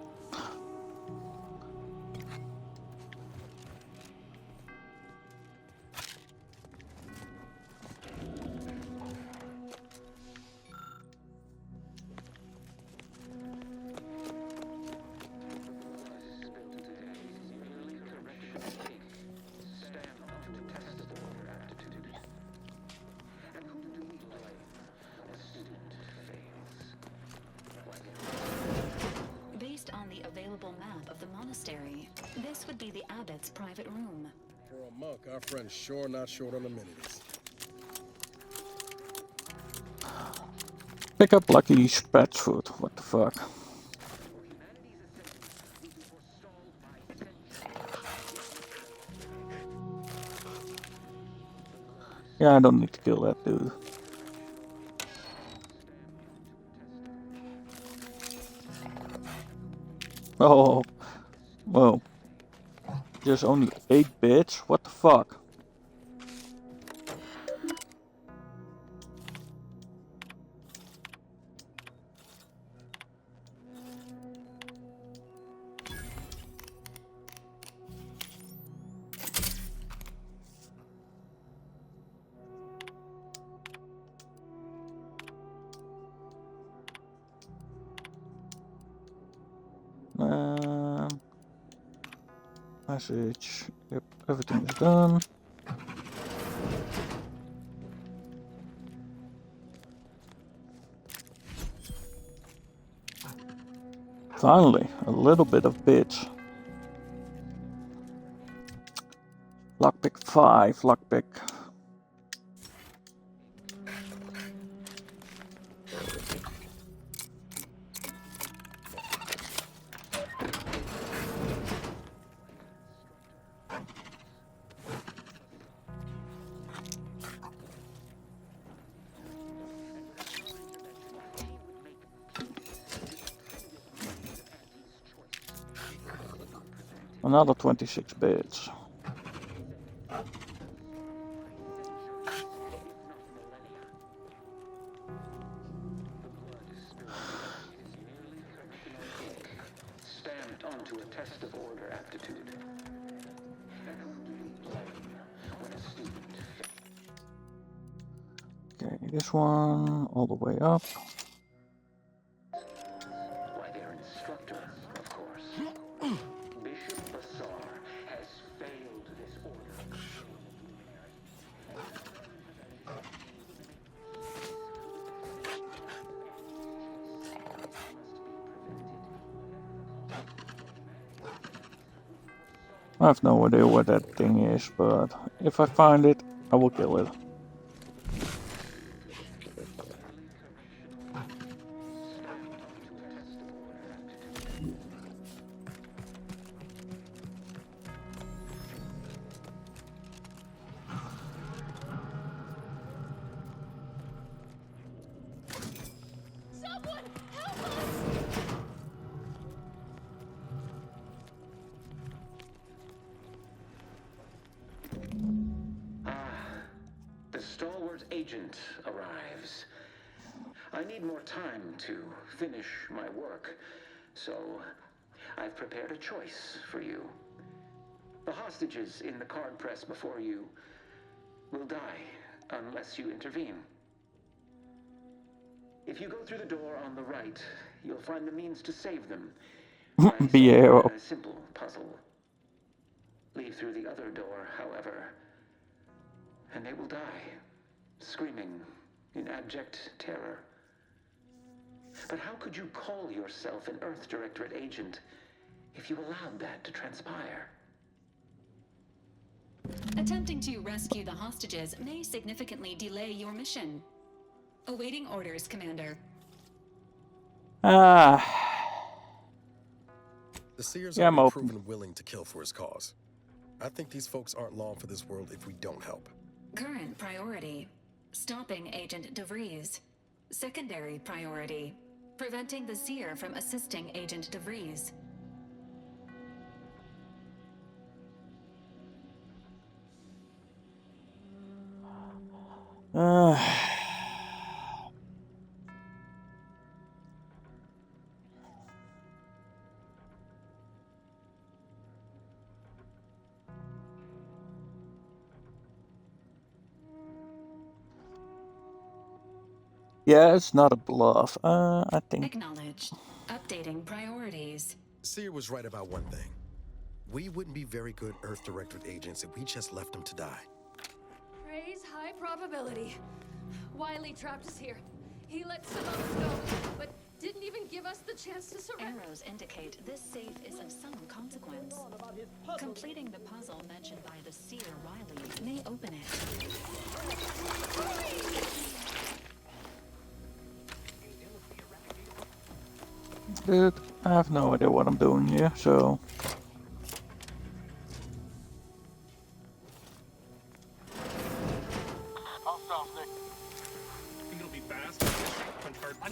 based on the available map of the monastery. This would be the abbot's private room. For a monk, our friend's sure not short on amenities. Pick up Lucky's pet food. What the fuck? Yeah, I don't need to kill that dude. Oh, whoa. There's only 8 bits? What the fuck? Message. Yep, everything is done. Finally, a little bit of bits. Lockpick 5, lockpick. Another 26 bits. to a test of order aptitude. And who do you blame when a student... Okay, this one all the way up. Why, their instructor, of course. Bishop Bassar has failed this order. I have no idea what that thing is, but if I find it, I will kill it. Someone help us! The stalwart agent arrives. I need more time to finish my work, so I've prepared a choice for you. The hostages in the card press before you will die unless you intervene. If you go through the door on the right, you'll find the means to save them. Be a hero. A simple puzzle. Leave through the other door, however, and they will die, screaming in abject terror. But how could you call yourself an Earth Directorate agent if you allowed that to transpire? Attempting to rescue the hostages may significantly delay your mission. Awaiting orders, Commander. The Seer's Yeah, I'm already open. proven willing to kill for his cause. I think these folks aren't long for this world if we don't help. Current priority, stopping Agent DeVries. Secondary priority, preventing the Seer from assisting Agent DeVries. Yeah, it's not a bluff. I think. Acknowledged. Updating priorities. Seer was right about one thing. We wouldn't be very good Earth Directorate agents if we just left him to die. Praise high probability. Wiley trapped us here. He let some of us go, but didn't even give us the chance to surrender. Arrows indicate this safe is of some consequence. Completing the puzzle mentioned by the Seer Wiley may open it. Dude, I have no idea what I'm doing here, so...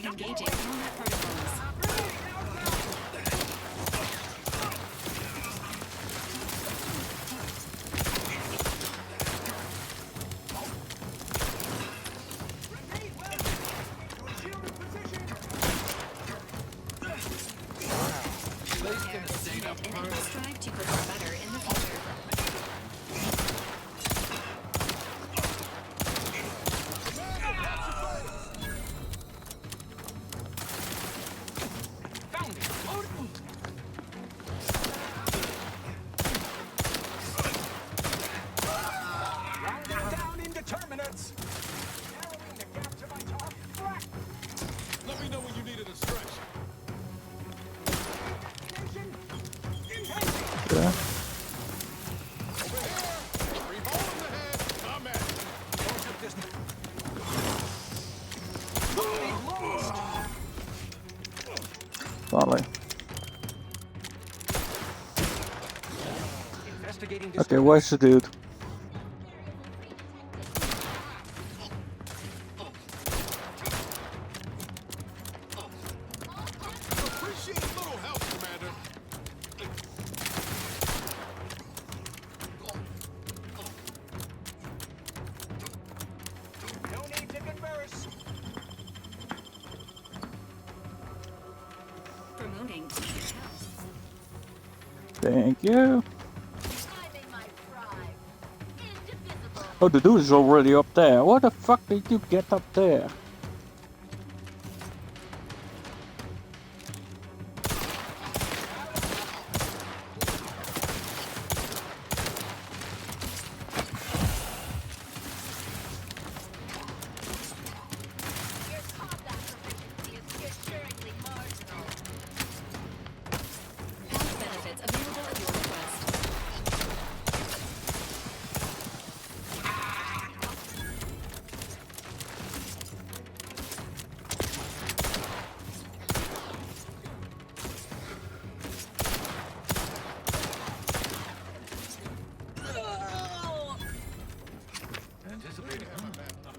Engaging combat protocols. Strive to perform better in the future. Down indeterminates. Narrowing the gap to my top. Let me know when you needed a stretch. Yeah. Finally. Okay, where's the dude? Appreciate a little help, Commander. No need to converse. Promoting to the house. Thank you. Oh, the dude is already up there. What the fuck did you get up there?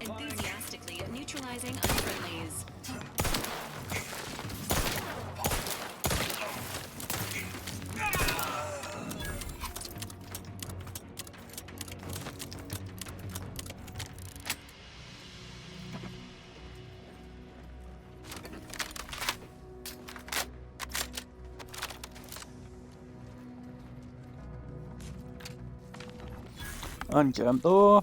Enthusiastically neutralizing unfriendlies. Unjam door.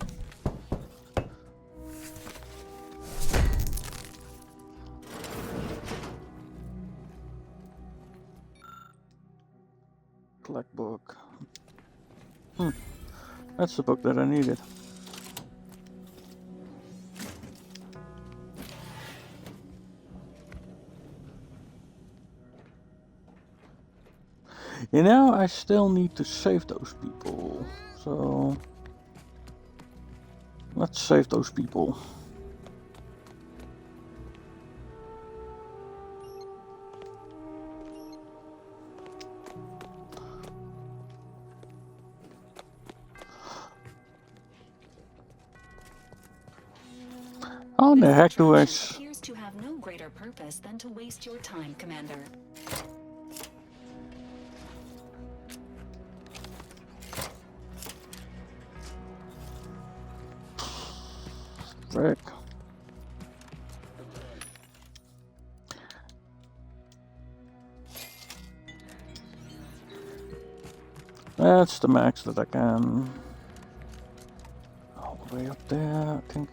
Collect book. That's the book that I needed. You know, I still need to save those people. So let's save those people. How the heck do I... appears to have no greater purpose than to waste your time, Commander. Frick. That's the max that I can. All the way up there, I think.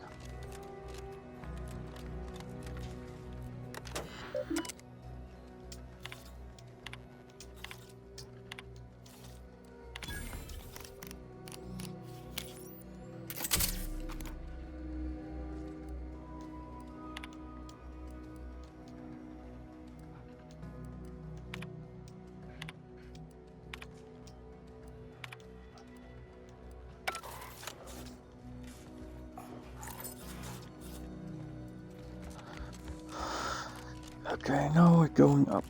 Okay, now we're going up.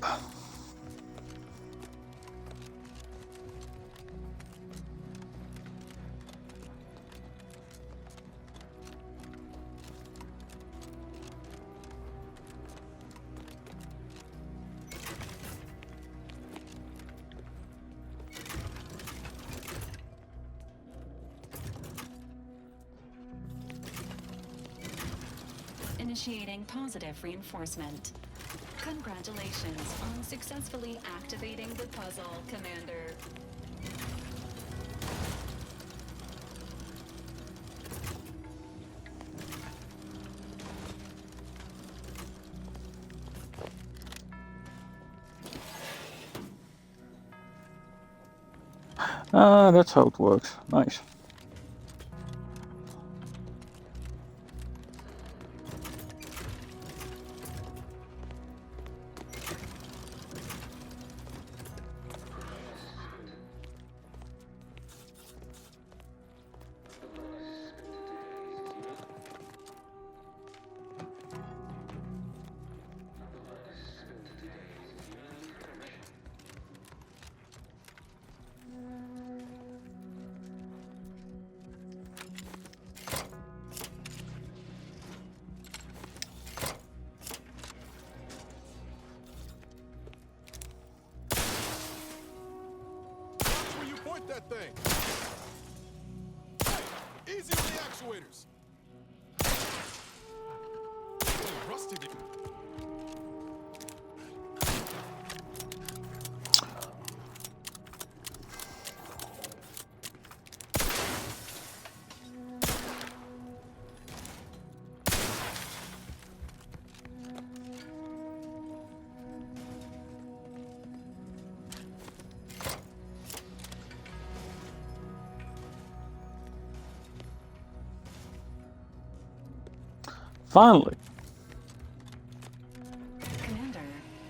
Initiating positive reinforcement. Congratulations on successfully activating the puzzle, Commander. Ah, that's how it works. Nice. Where you point that thing? Hey, easy on the actuators. Oh, rusty. Finally. Commander,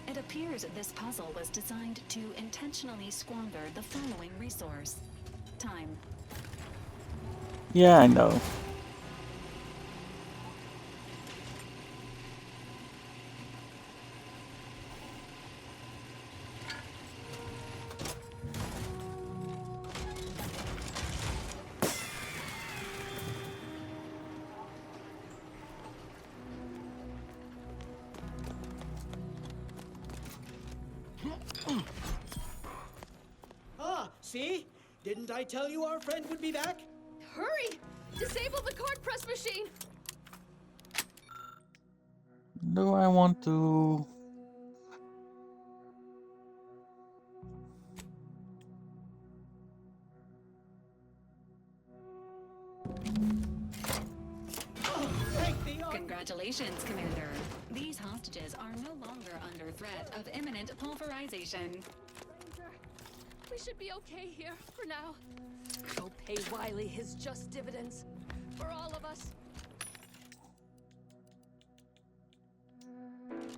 it appears this puzzle was designed to intentionally squander the following resource. Time. Yeah, I know. Ah, see? Didn't I tell you our friend would be back? Hurry! Disable the card press machine! Do I want to... Congratulations, Commander. These hostages are no longer under threat of imminent pulverization. We should be okay here for now. Go pay Wiley his just dividends. For all of us.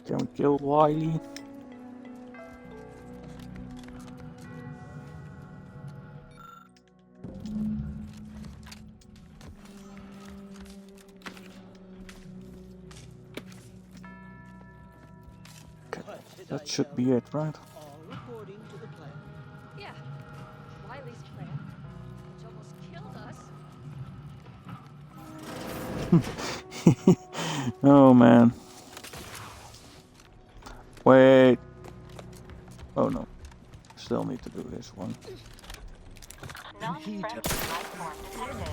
Can we kill Wiley? That should be it, right? All according to the plan. Yeah. Wiley's plan, which almost killed us. Oh man. Wait. Oh no. Still need to do this one. Non-friendly life form detected.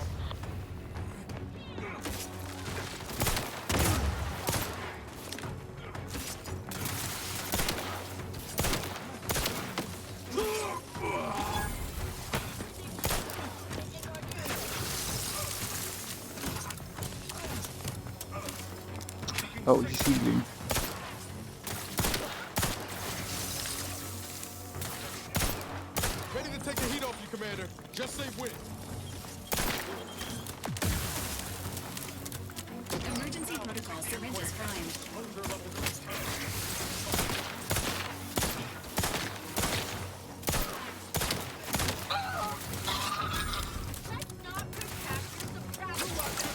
Oh, he's healing. Ready to take the heat off you, Commander. Just say when. Emergency protocol syringes primed.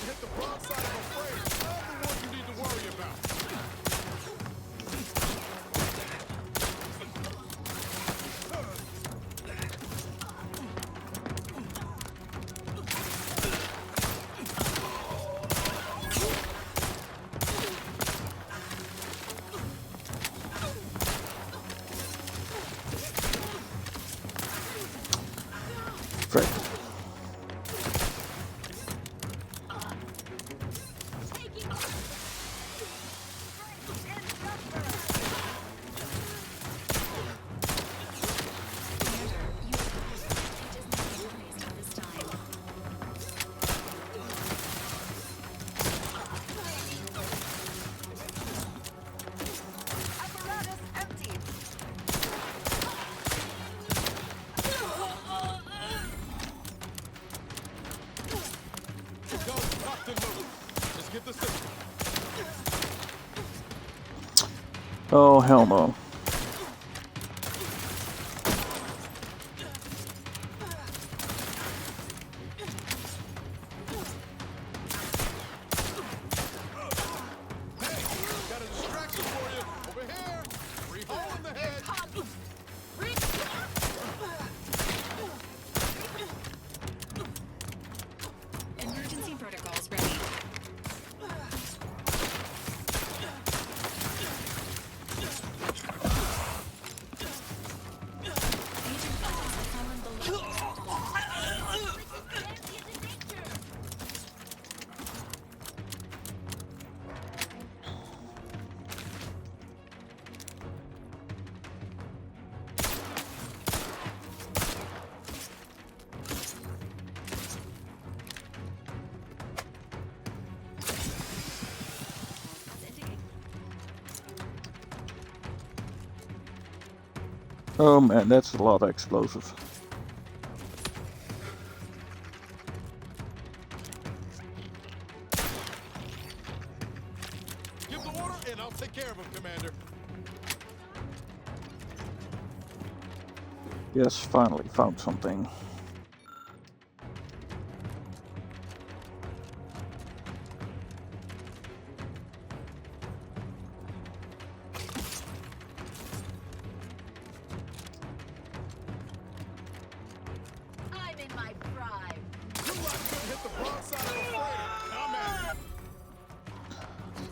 Hit the wrong side of a frame. I'm the one you need to worry about. Frick. Go, locked and loaded. Just get the system. Oh, hell no. Got a distraction for you. Over here. Free hole in the head. Emergency protocols ready. Agent levels have fallen below acceptable. Oh man, that's a lot of explosives. And I'll take care of him, Commander. Yes, finally found something. I'm in my prime. You lot couldn't hit the broadside of a freighter. Come at me.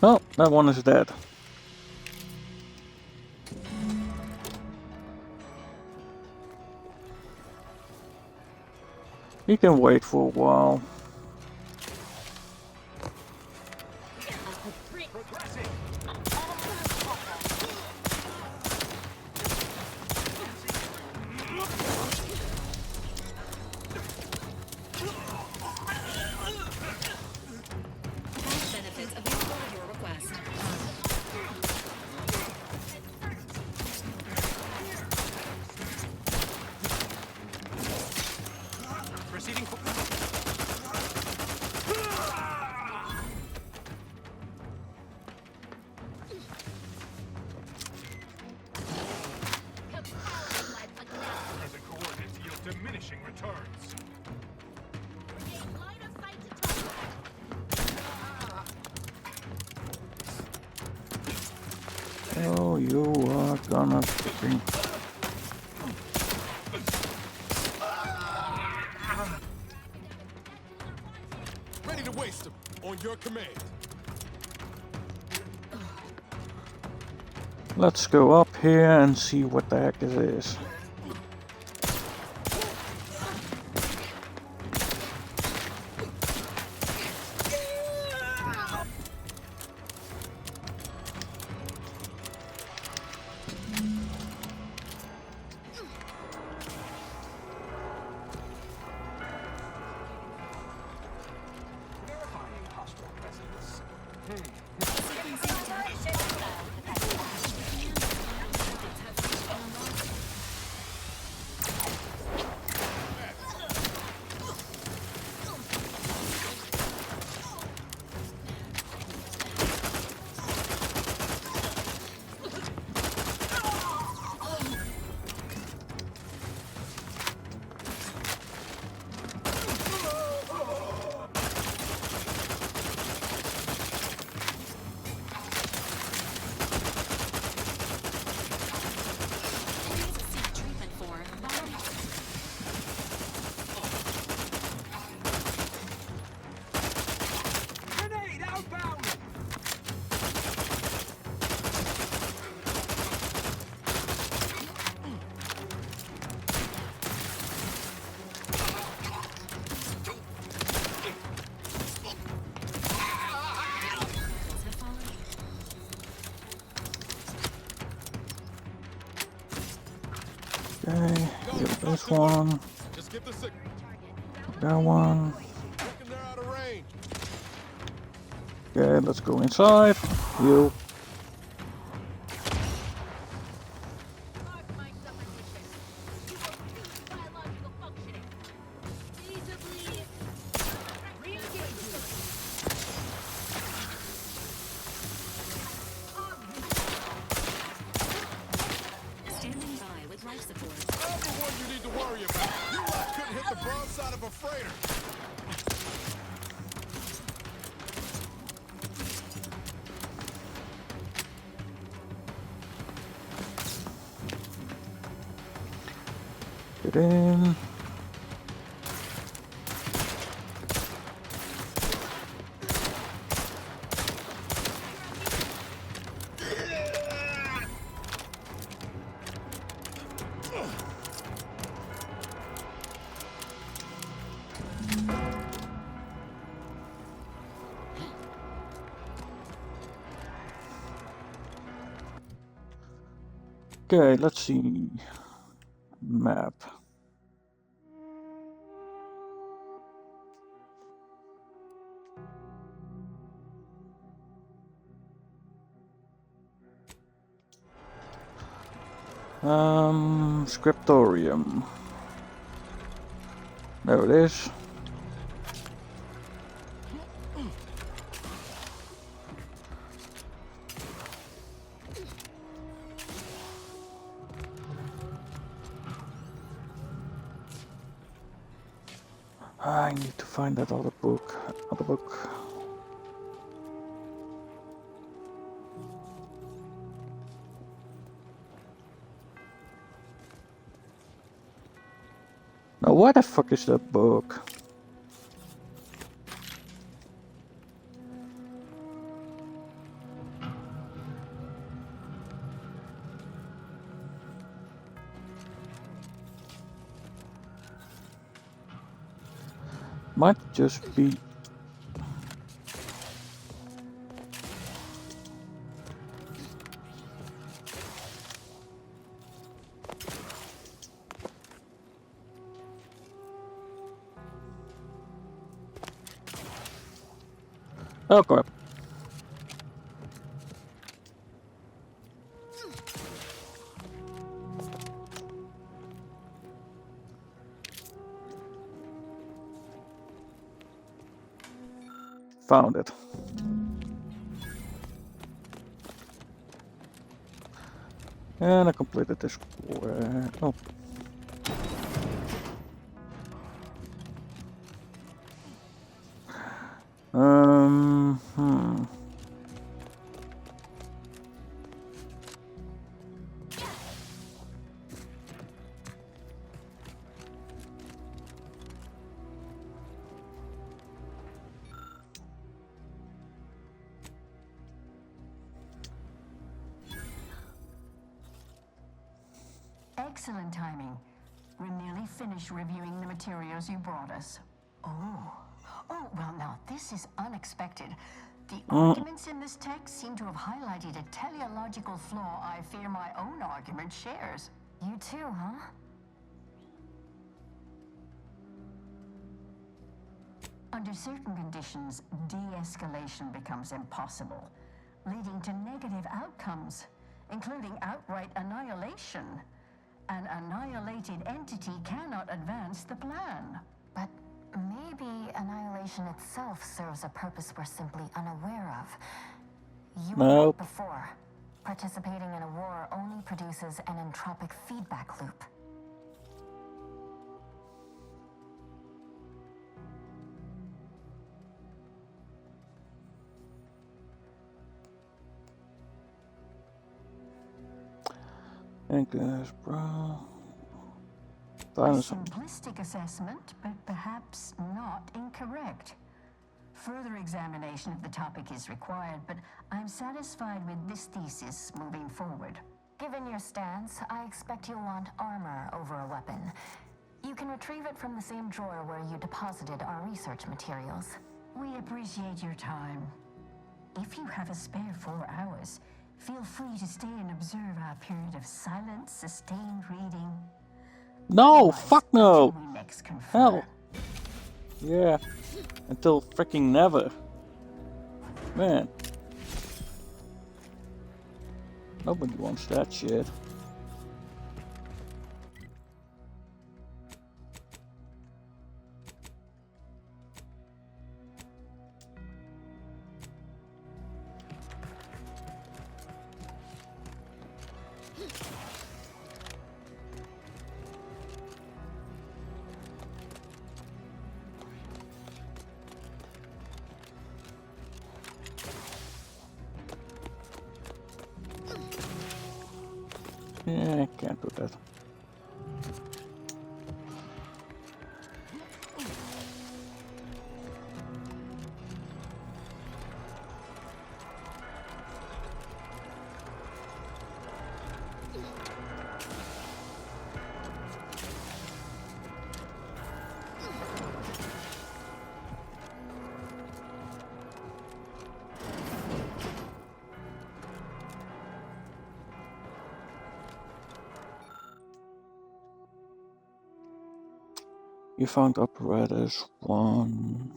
Oh, that one is dead. He can wait for a while. Benefits available at your request. Proceeding. Present coordinates yield diminishing returns. Oh, you are gonna freaking... Ready to waste him. On your command. Let's go up here and see what the heck this is. Okay, get this one. Just get the signal. That one. Reckon they're out of range. Okay, let's go inside. You. Standing by with life support. I'm the one you need to worry about. You lot couldn't hit the broadside of a freighter. Get in. Okay, let's see. Map. Scriptorium. There it is. I need to find that other book. Now, where the fuck is that book? Might just be. Oh crap. Found it. And I completed this square. Oh. Hmm. Excellent timing. We're nearly finished reviewing the materials you brought us. Oh, well now, this is unexpected. The arguments in this text seem to have highlighted a teleological flaw I fear my own argument shares. You too, huh? Under certain conditions, de-escalation becomes impossible, leading to negative outcomes, including outright annihilation. An annihilated entity cannot advance the plan. But maybe annihilation itself serves a purpose we're simply unaware of. You were right before. Participating in a war only produces an entropic feedback loop. A simplistic assessment, but perhaps not incorrect. Further examination of the topic is required, but I'm satisfied with this thesis moving forward. Given your stance, I expect you'll want armor over a weapon. You can retrieve it from the same drawer where you deposited our research materials. We appreciate your time. If you have a spare 4 hours, feel free to stay and observe our period of silent, sustained reading. No, fuck no. Hell. Yeah. Until freaking never. Man. Nobody wants that shit. Yeah, I can't do that. You found apparatus 1.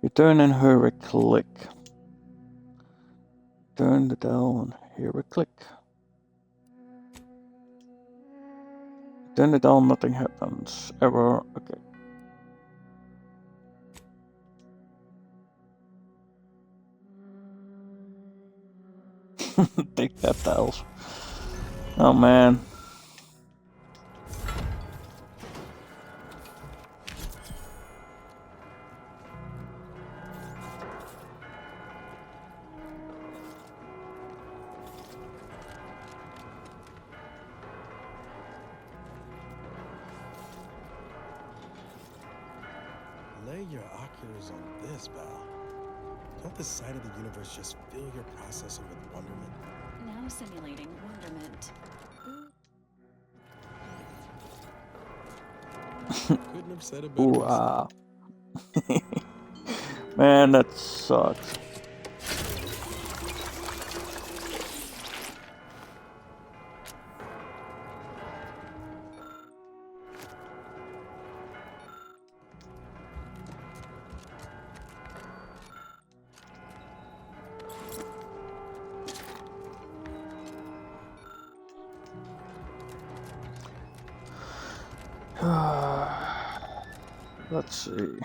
You turn and hear a click. Turn the dial and hear a click. Turn the dial, nothing happens. Error, okay. Take that, tiles. Oh man. Lay your oculars on this, Val. Don't the sight of the universe just fill your processor with wonderment? Now simulating wonderment. Couldn't have said it better Ooh, myself. Man, that sucks. Let's see.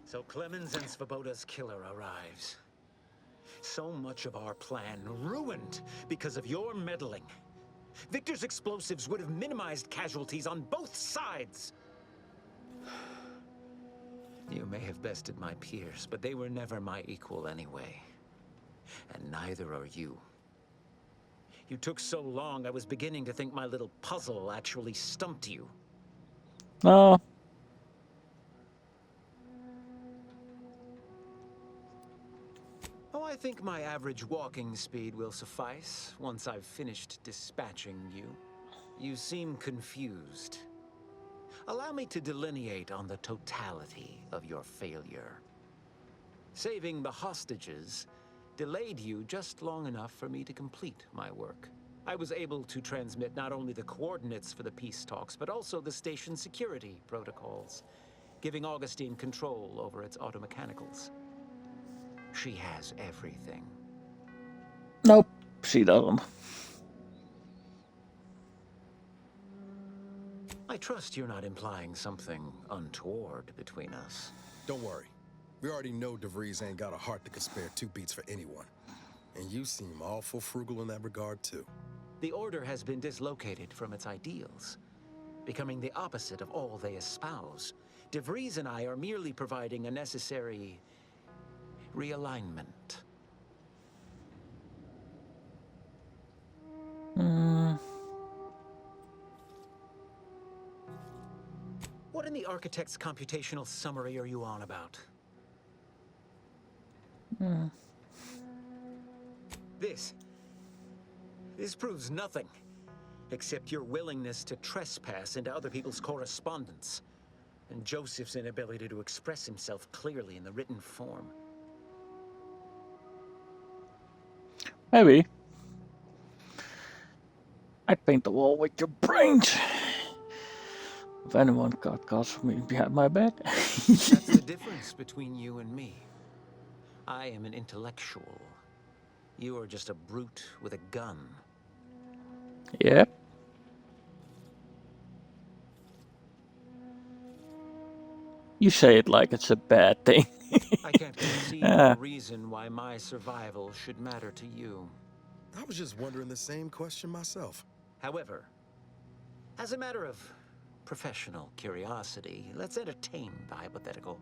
So Clemens and Svoboda's killer arrives. So much of our plan ruined because of your meddling. Victor's explosives would have minimized casualties on both sides. You may have bested my peers, but they were never my equal anyway. And neither are you. You took so long, I was beginning to think my little puzzle actually stumped you. No. Oh, I think my average walking speed will suffice once I've finished dispatching you. You seem confused. Allow me to delineate on the totality of your failure. Saving the hostages delayed you just long enough for me to complete my work. I was able to transmit not only the coordinates for the peace talks, but also the station security protocols, giving Augustine control over its automechanicals. She has everything. Nope, she doesn't. I trust you're not implying something untoward between us. Don't worry. We already know DeVries ain't got a heart that could spare two beats for anyone. And you seem awful frugal in that regard, too. The Order has been dislocated from its ideals, becoming the opposite of all they espouse. DeVries and I are merely providing a necessary realignment. What in the Architect's computational summary are you on about? This proves nothing, except your willingness to trespass into other people's correspondence, and Joseph's inability to express himself clearly in the written form. Maybe. I'd paint the wall with your brains. If anyone got caught for me behind my back. That's the difference between you and me. I am an intellectual. You are just a brute with a gun. Yep. You say it like it's a bad thing. I can't conceive of a reason why my survival should matter to you. I was just wondering the same question myself. However, as a matter of professional curiosity, let's entertain the hypothetical.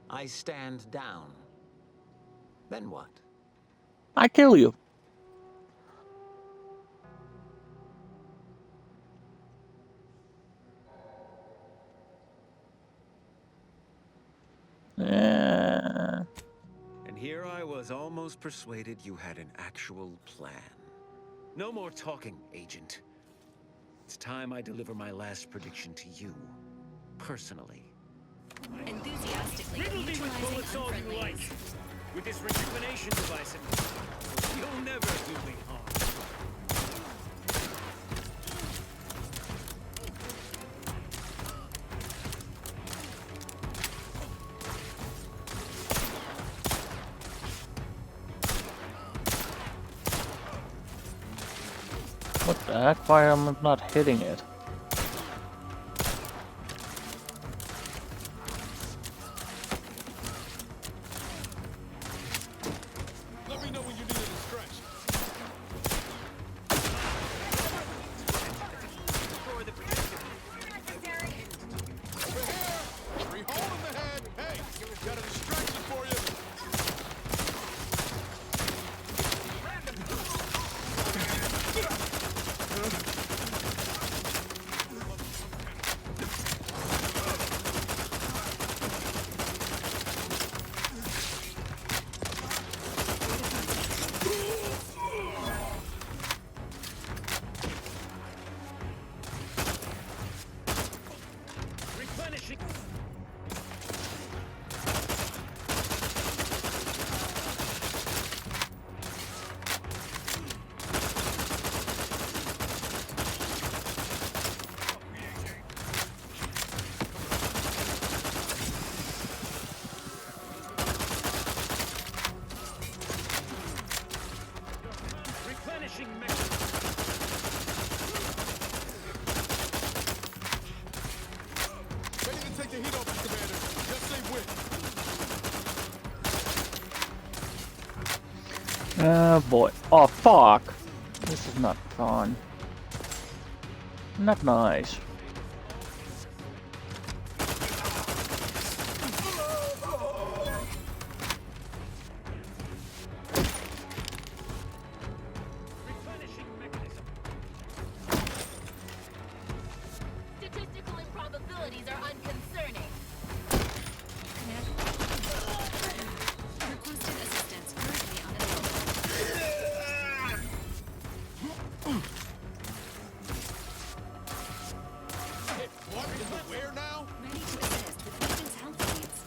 I stand down. Then what? I kill you. And here I was almost persuaded you had an actual plan. No more talking, Agent. It's time I deliver my last prediction to you, personally. enthusiastically Riddle me with bullets all you like. With this rejuvenation device, you'll never do me harm. What the heck? Why am I not hitting it? Let me know when you need it stretched. Over here! 3 hole in the head! Hey! Got a distraction for you! Replenishing. Replenishing mechanism. Ready to take the heat off you, Commander. Just stay with. Oh boy. Oh fuck! This is not fun. Not nice. Replenishing mechanism. Statistical improbabilities are unconcerning. Requested assistance currently unavailable. What in the where now? Ready to assist with Agent's health needs.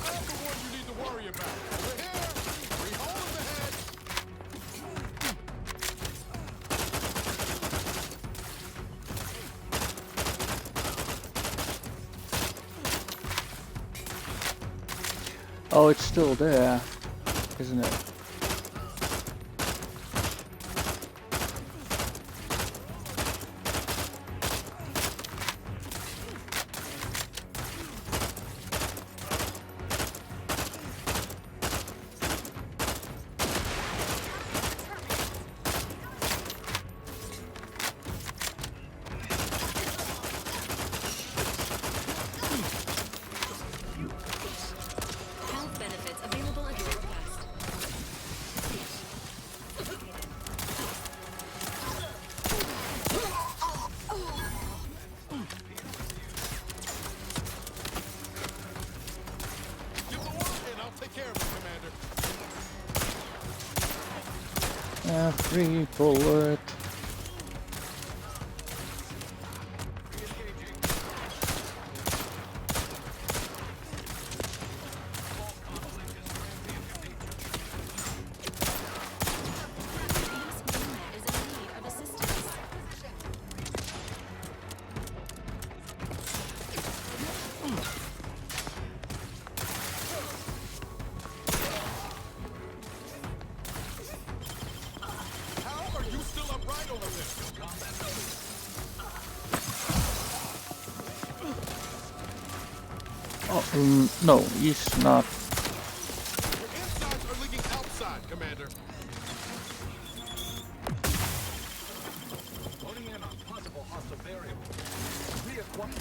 I'm the one you need to worry about. Over here! 3 hole in the head! Oh, it's still there, isn't it? Health benefits available at your request. Give the word and I'll take care of it, Commander. Free bullet. Is in need of assistance. How are you still upright over there? Oh, no, he's not. Your insides are leaking outside, Commander. Loading in on possible hostile variables. Reacquire.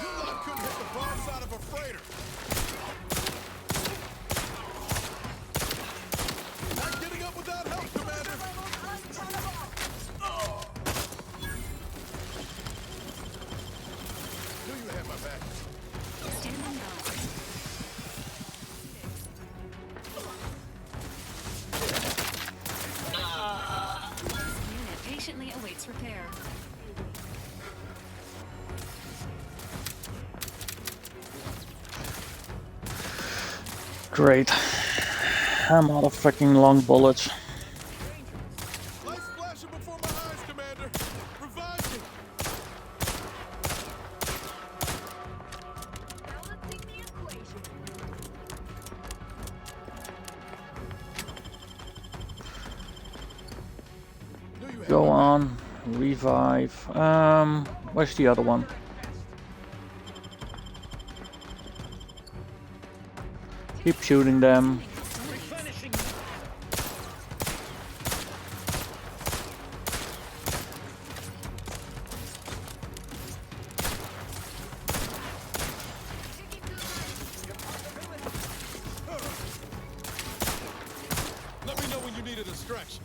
Your lot couldn't hit the broadside of a freighter. Not getting up without help, Commander. you had my back. Standing by. Unit patiently awaits repair. Great. I'm out of freaking long bullets. Lights flashing before my eyes, Commander. Revive me. Go on. Revive. Where's the other one? Keep shooting them. Let me know when you need a distraction.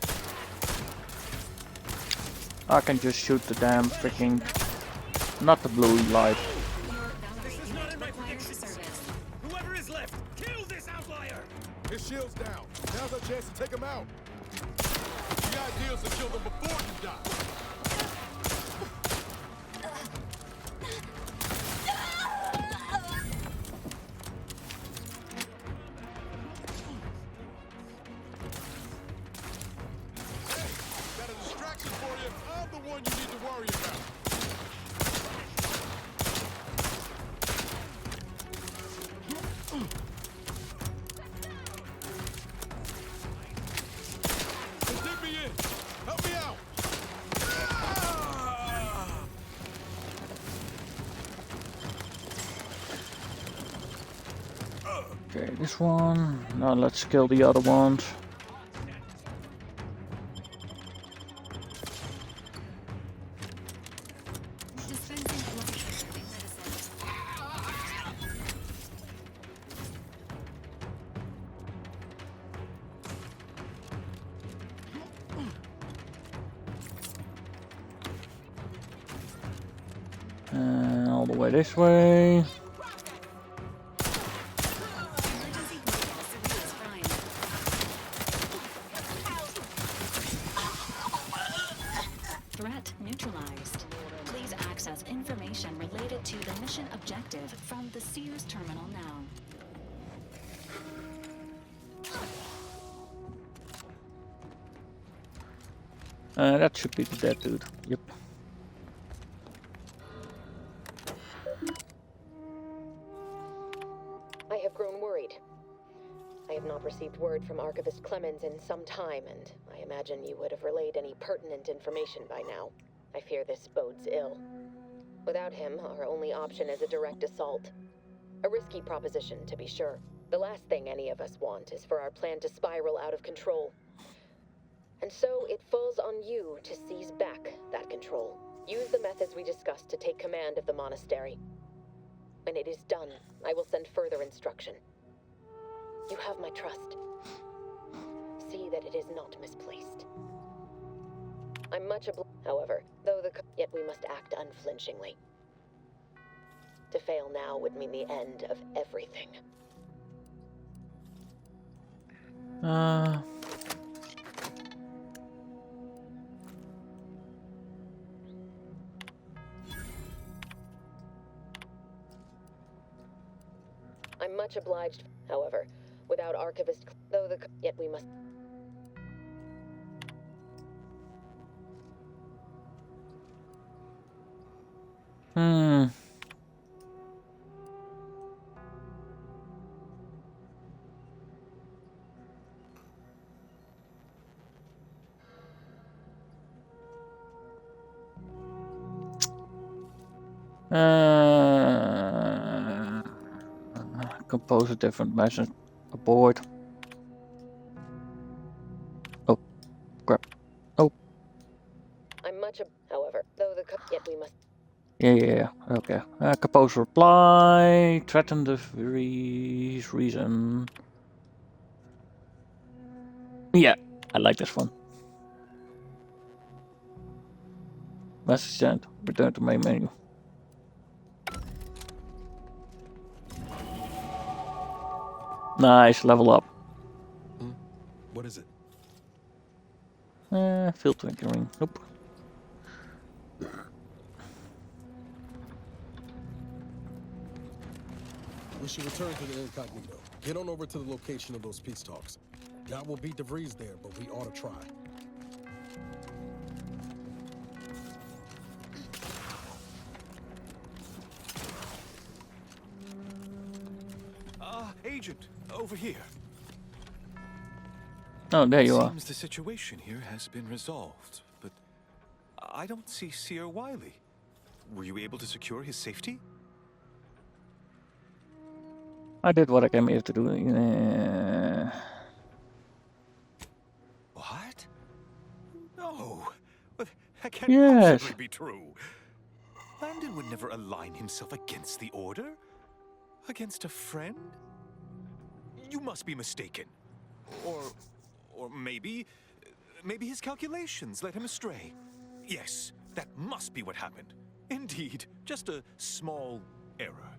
I can just shoot the damn freaking... Not the blue light. Whoever is left, kill this outlier! His shield's down. Now's our chance to take him out. The idea is to kill them before you die. Got a distraction for you. I'm the one you need to worry about. Dig me in. Help me out. Okay, this one. Now let's kill the other ones. And all the way this way. Threat neutralized. Please access information related to the mission objective from the Sears terminal now. That should be the dead dude. Yep. I have grown worried. I have not received word from Archivist Clemens in some time, and I imagine you would have relayed any pertinent information by now. I fear this bodes ill. Without him, our only option is a direct assault. A risky proposition, to be sure. The last thing any of us want is for our plan to spiral out of control. And so it falls on you to seize back that control. Use the methods we discussed to take command of the monastery. When it is done, I will send further instruction. You have my trust. See that it is not misplaced. I'm much however, yet we must act unflinchingly. To fail now would mean the end of everything. I'm much obliged, however, without Archivist, yet we must... Compose a different message. Abort. Oh, crap. Oh. I'm much, however, yet we must... Yeah. Okay. Compose reply. Threaten the reason. Yeah, I like this one. Message sent. Return to main menu. Nice, level up. What is it? Field triggering. Nope. We should return to the incognito. Get on over to the location of those peace talks. Doubt we'll beat DeVries there, but we ought to try. Agent, over here. Oh, there you are. Seems the situation here has been resolved, but I don't see Seer Wiley. Were you able to secure his safety? I did what I came here to do. What? No, but that can't Yes. possibly be true. Landon would never align himself against the Order? Against a friend? You must be mistaken. Or maybe his calculations led him astray. Yes, that must be what happened. Indeed, just a small error.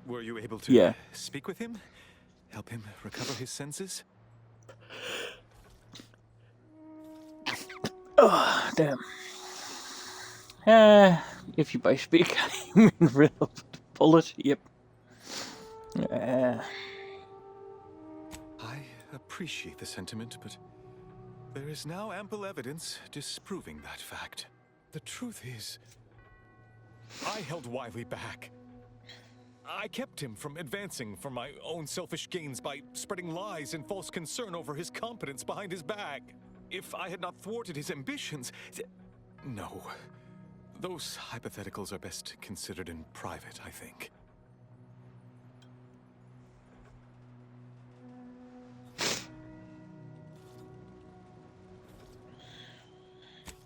Were you able to speak with him? Help him recover his senses? Oh, damn. If you by speak, I mean real bullet. Yep. I appreciate the sentiment, but there is now ample evidence disproving that fact. The truth is, I held Wiley back. I kept him from advancing for my own selfish gains by spreading lies and false concern over his competence behind his back. If I had not thwarted his ambitions... No. Those hypotheticals are best considered in private, I think.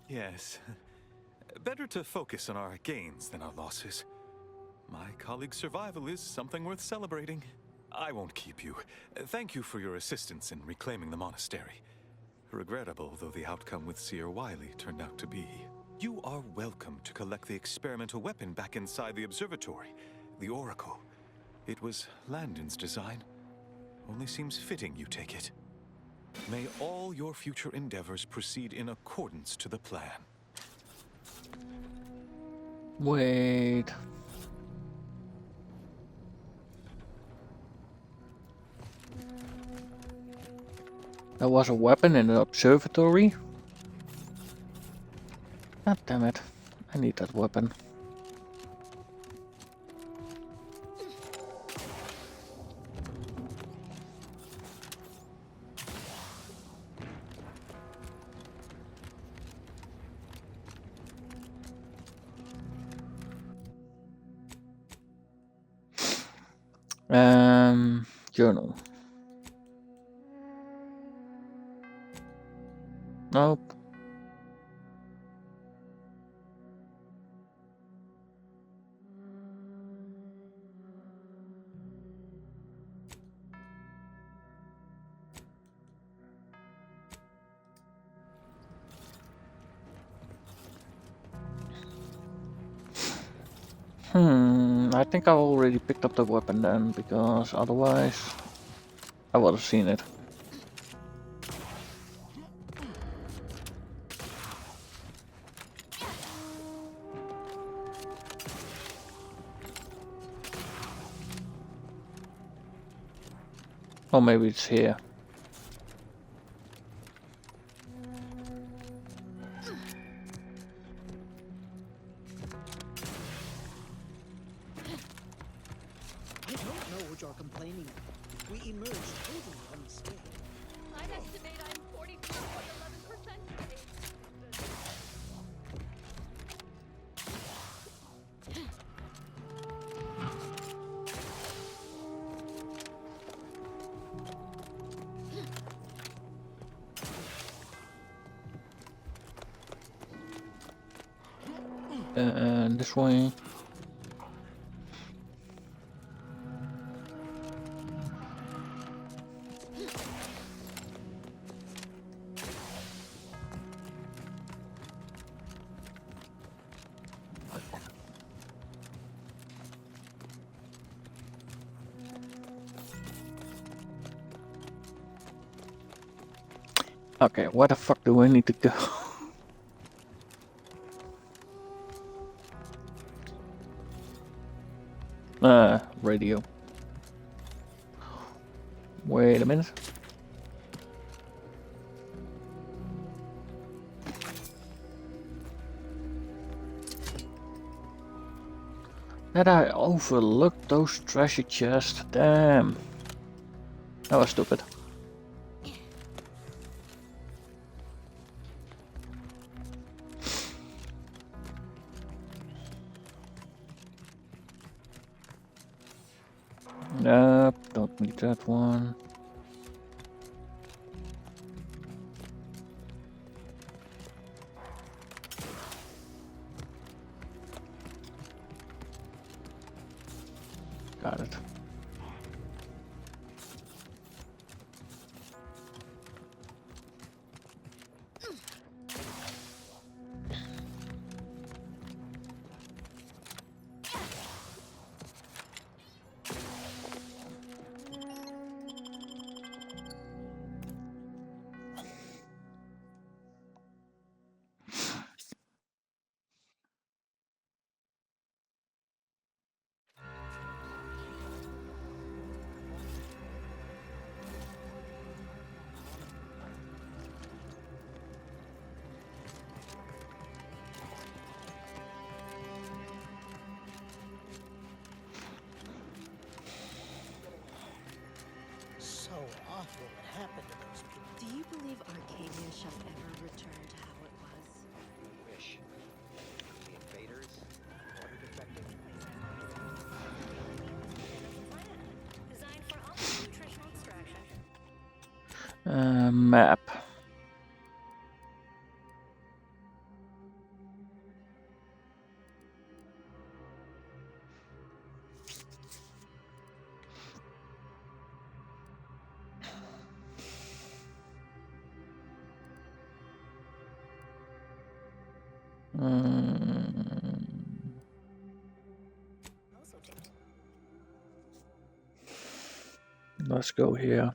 Yes. Better to focus on our gains than our losses. My colleague's survival is something worth celebrating. I won't keep you. Thank you for your assistance in reclaiming the monastery. Regrettable though the outcome with Seer Wiley turned out to be. You are welcome to collect the experimental weapon back inside the observatory, the Oracle. It was Landon's design. Only seems fitting you take it. May all your future endeavors proceed in accordance to the plan. Wait. There was a weapon in the observatory? God damn it. I need that weapon. Journal. Nope. I think I already picked up the weapon then, because otherwise I would have seen it. Or maybe it's here. I don't know what you're complaining of. We emerged totally unscathed. I'd estimate I'm 43.11% today. And this way. Okay, where the fuck do I need to go? Radio. Wait a minute. That I overlooked those treasure chests. Damn. That was stupid. Nope, don't need that one. Got it. So awful what happened to those people. Do you believe Arcadia shall ever return to how it was? Wish. The invaders, water defecting. Designed for all nutritional extraction. Map. Let's go here.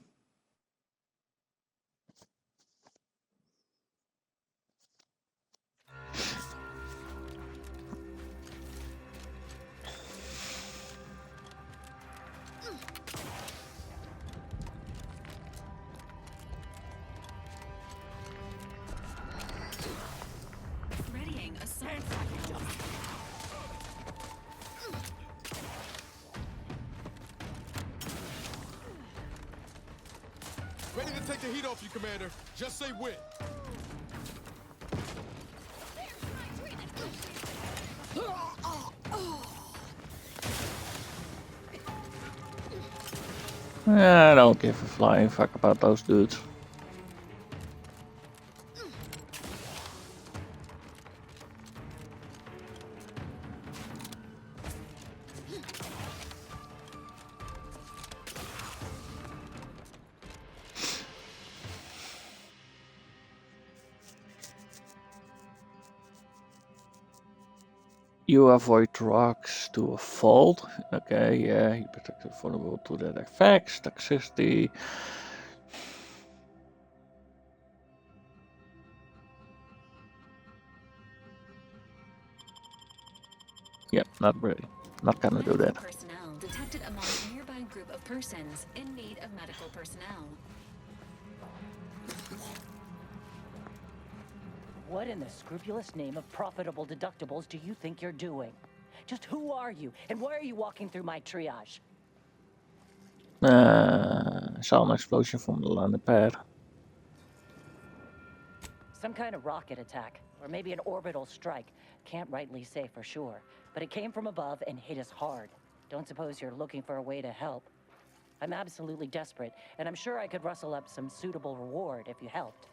Readying assault. Ready to take the heat off you, Commander. Just say when. I don't give a flying fuck about those dudes. You avoid rocks to a fault. Okay, yeah, you protect the vulnerable to that effects, toxicity. Yep, not really. Not gonna do that. Personnel detected among a nearby group of persons in need of medical personnel. What in the scrupulous name of profitable deductibles do you think you're doing? Just who are you, and why are you walking through my triage? Saw an explosion from the landing pad. Some kind of rocket attack, or maybe an orbital strike. Can't rightly say for sure, but it came from above and hit us hard. Don't suppose you're looking for a way to help? I'm absolutely desperate, and I'm sure I could rustle up some suitable reward if you helped.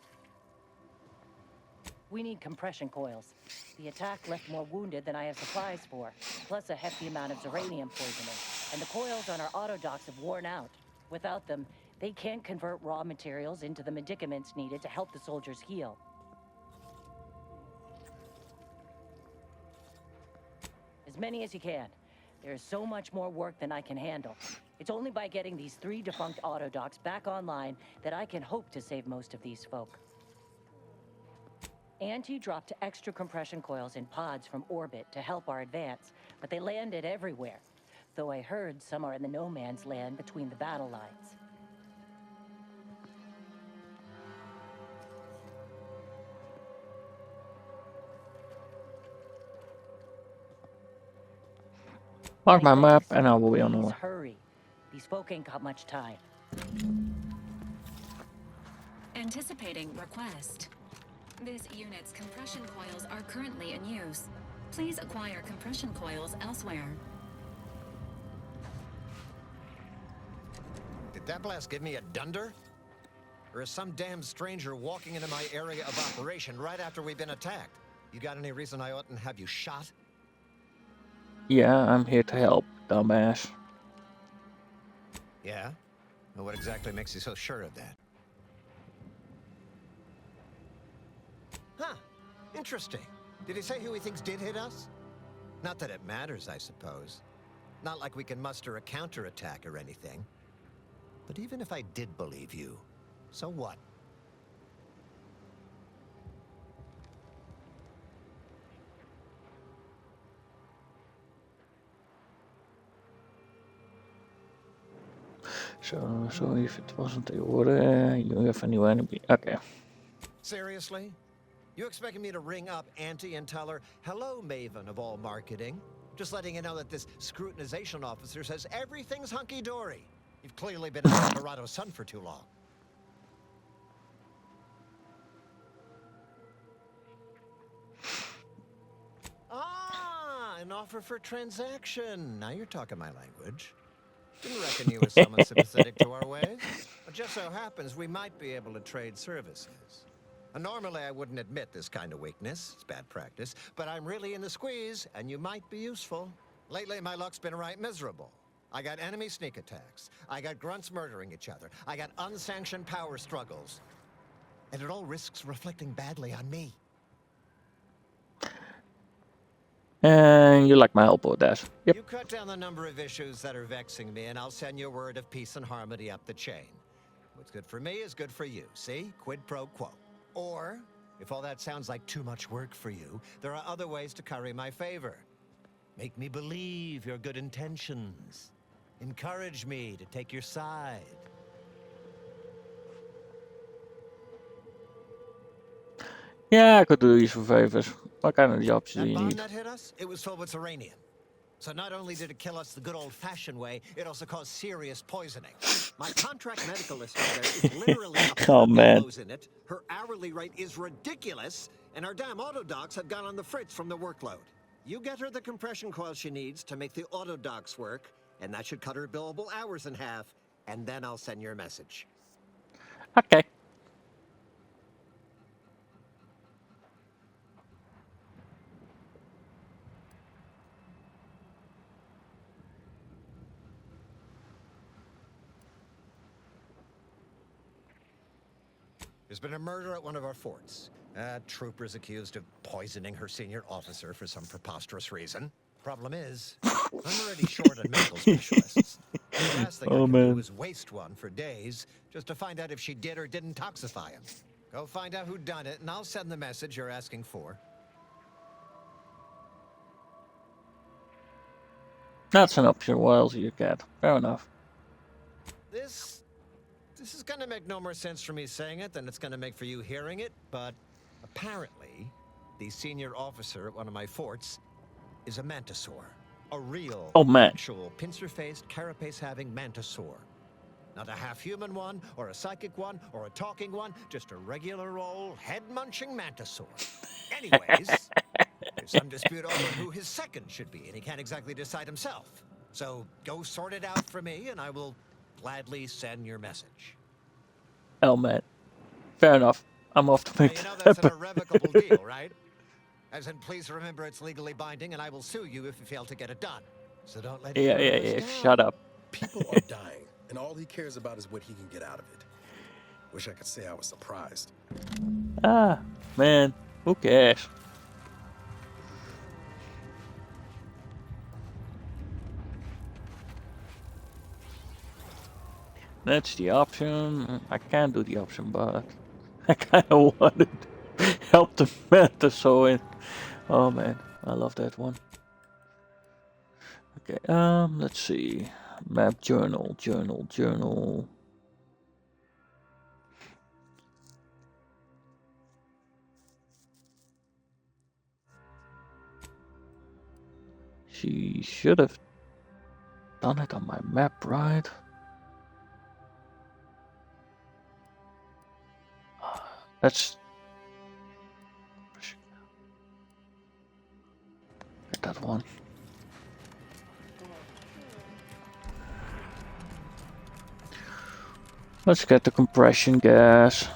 We need compression coils. The attack left more wounded than I have supplies for, plus a hefty amount of uranium poisoning. And the coils on our autodocs have worn out. Without them, they can't convert raw materials into the medicaments needed to help the soldiers heal. As many as you can. There's so much more work than I can handle. It's only by getting these 3 defunct autodocs back online that I can hope to save most of these folk. Auntie dropped extra compression coils in pods from orbit to help our advance, but they landed everywhere. Though I heard some are in the no man's land between the battle lines. Mark my map and I will be on the way. Hurry. These folk ain't got much time. Anticipating request. This unit's compression coils are currently in use. Please acquire compression coils elsewhere. Did that blast give me a dunder? Or is some damn stranger walking into my area of operation right after we've been attacked? You got any reason I oughtn't have you shot? Yeah, I'm here to help, dumbass. Yeah? Well, what exactly makes you so sure of that? Huh. Interesting. Did he say who he thinks did hit us? Not that it matters, I suppose. Not like we can muster a counterattack or anything. But even if I did believe you, so what? So if it wasn't the order, you have a new enemy. Okay. Seriously? You expecting me to ring up Auntie and tell her, hello, Maven of all marketing? Just letting you know that this scrutinization officer says everything's hunky-dory. You've clearly been in the Colorado sun for too long. Ah, an offer for transaction. Now you're talking my language. Didn't reckon you were someone sympathetic to our ways. It just so happens we might be able to trade services. Normally, I wouldn't admit this kind of weakness. It's bad practice. But I'm really in the squeeze, and you might be useful. Lately, my luck's been right miserable. I got enemy sneak attacks. I got grunts murdering each other. I got unsanctioned power struggles. And it all risks reflecting badly on me. And you like my help with that. Yep. You cut down the number of issues that are vexing me, and I'll send you word of peace and harmony up the chain. What's good for me is good for you. See? Quid pro quo. Or, if all that sounds like too much work for you, there are other ways to curry my favor. Make me believe your good intentions. Encourage me to take your side. Yeah, I could do these for favors. What kind of jobs do That you bomb need? that hit us, it was filled with uranium. So not only did it kill us the good old-fashioned way, it also caused serious poisoning. My contract medicalist there is literally Oh man. in it. Her hourly rate is ridiculous, and our damn auto docs have gone on the fritz from the workload. You get her the compression coil she needs to make the auto docs work, and that should cut her billable hours in half, and then I'll send your message. Okay. There's been a murder at one of our forts. Trooper's accused of poisoning her senior officer for some preposterous reason. Problem is, I'm already short on medical specialists. The last thing I can do is waste one for days just to find out if she did or didn't toxify him. Go find out who done it, and I'll send the message you're asking for. That's an option. What else you get? Fair enough. This is gonna make no more sense for me saying it than it's gonna make for you hearing it, but apparently, the senior officer at one of my forts is a mantisaur. A real, actual, pincer-faced, carapace-having mantisaur. Not a half-human one, or a psychic one, or a talking one, just a regular old head-munching mantisaur. Anyways, there's some dispute over who his second should be, and he can't exactly decide himself. So go sort it out for me, and I will gladly send your message. Oh man. Fair enough. I'm off to make You know that that's an happen. irrevocable deal, right? As in, please remember it's legally binding, and I will sue you if you fail to get it done. So don't let Yeah. Shut up. People are dying, and all he cares about is what he can get out of it. Wish I could say I was surprised. Ah, man. Who cares? That's the option. I can't do the option, but I kind of want it. Help the man to sew in. Oh man, I love that one. Okay, let's see. Map journal. She should have done it on my map, right? Let's get that one. Let's get the compression gas.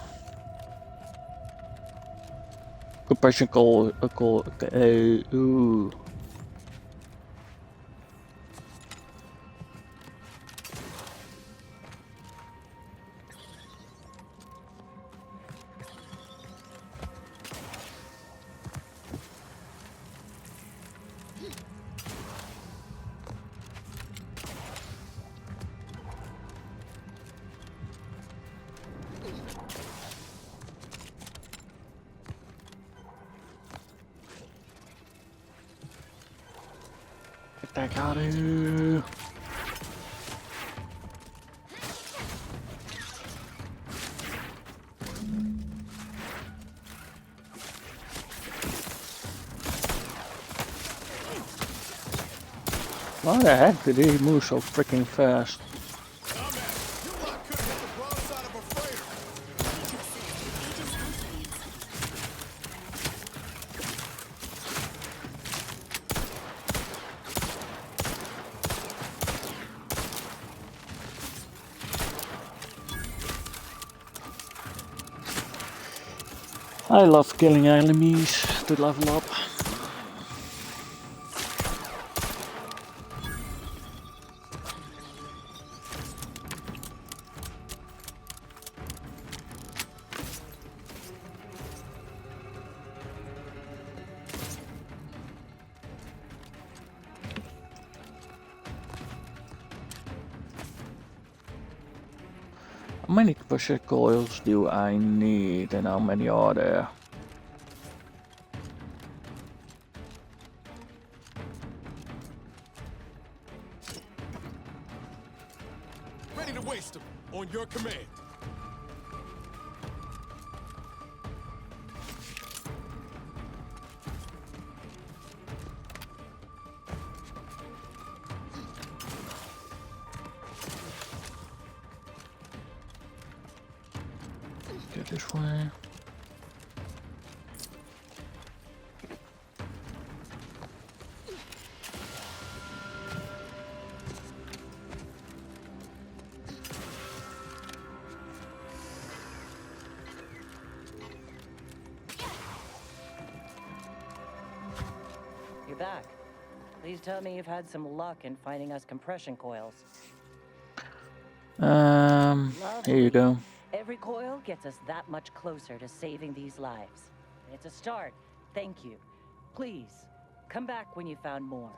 Compression coal. Ooh. Get that out of here. Why the heck did he move so freaking fast? I love killing enemies to level up. How many pressure coils do I need and how many are there? Ready to waste them on your command. Get this way. You're back. Please tell me you've had some luck in finding us compression coils. Here you go. Every coil gets us that much closer to saving these lives. It's a start. Thank you. Please, come back when you found more.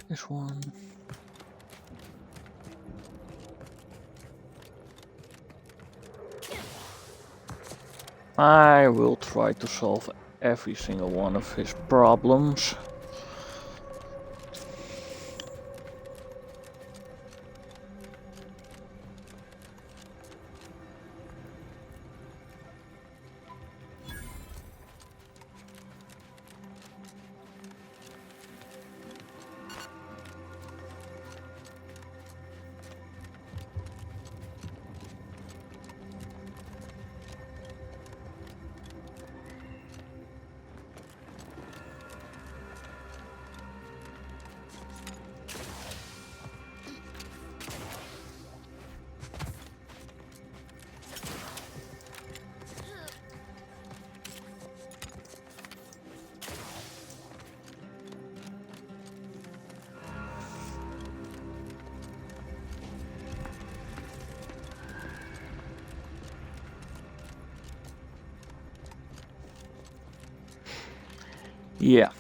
This one. I will try to solve every single one of his problems. Yeah.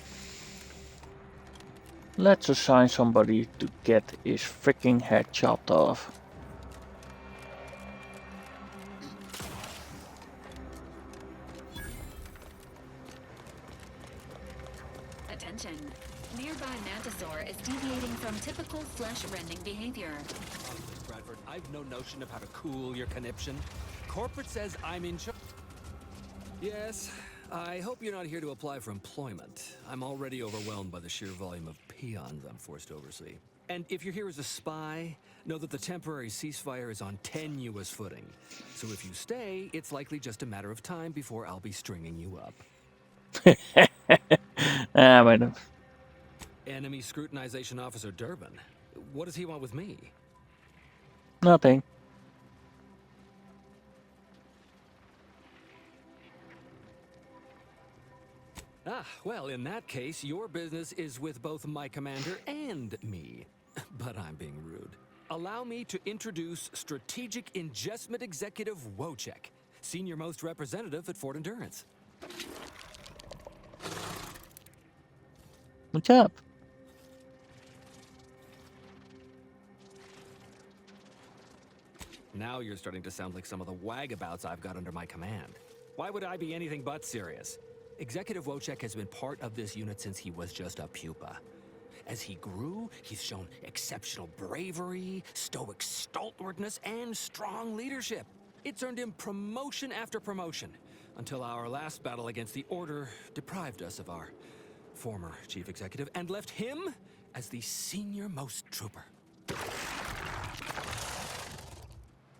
Let's assign somebody to get his freaking head chopped off. Attention. Nearby Mantisaur is deviating from typical flesh-rending behavior. Honestly, Bradford, I've no notion of how to cool your conniption. Corporate says I'm in charge. Yes, I hope you're not here to apply for employment. I'm already overwhelmed by the sheer volume of peons I'm forced to oversee. And if you're here as a spy, know that the temporary ceasefire is on tenuous footing. So if you stay, it's likely just a matter of time before I'll be stringing you up. Madam. Enemy Scrutinization Officer Durbin. What does he want with me? Nothing. Ah, well, in that case, your business is with both my commander and me. But I'm being rude. Allow me to introduce Strategic Ingestment Executive Wojciech, Senior Most Representative at Fort Endurance. Good job. Now you're starting to sound like some of the wagabouts I've got under my command. Why would I be anything but serious? Executive Wojciech has been part of this unit since he was just a pupa. As he grew, he's shown exceptional bravery, stoic stalwartness, and strong leadership. It's earned him promotion after promotion, until our last battle against the Order deprived us of our former chief executive and left him as the senior-most trooper.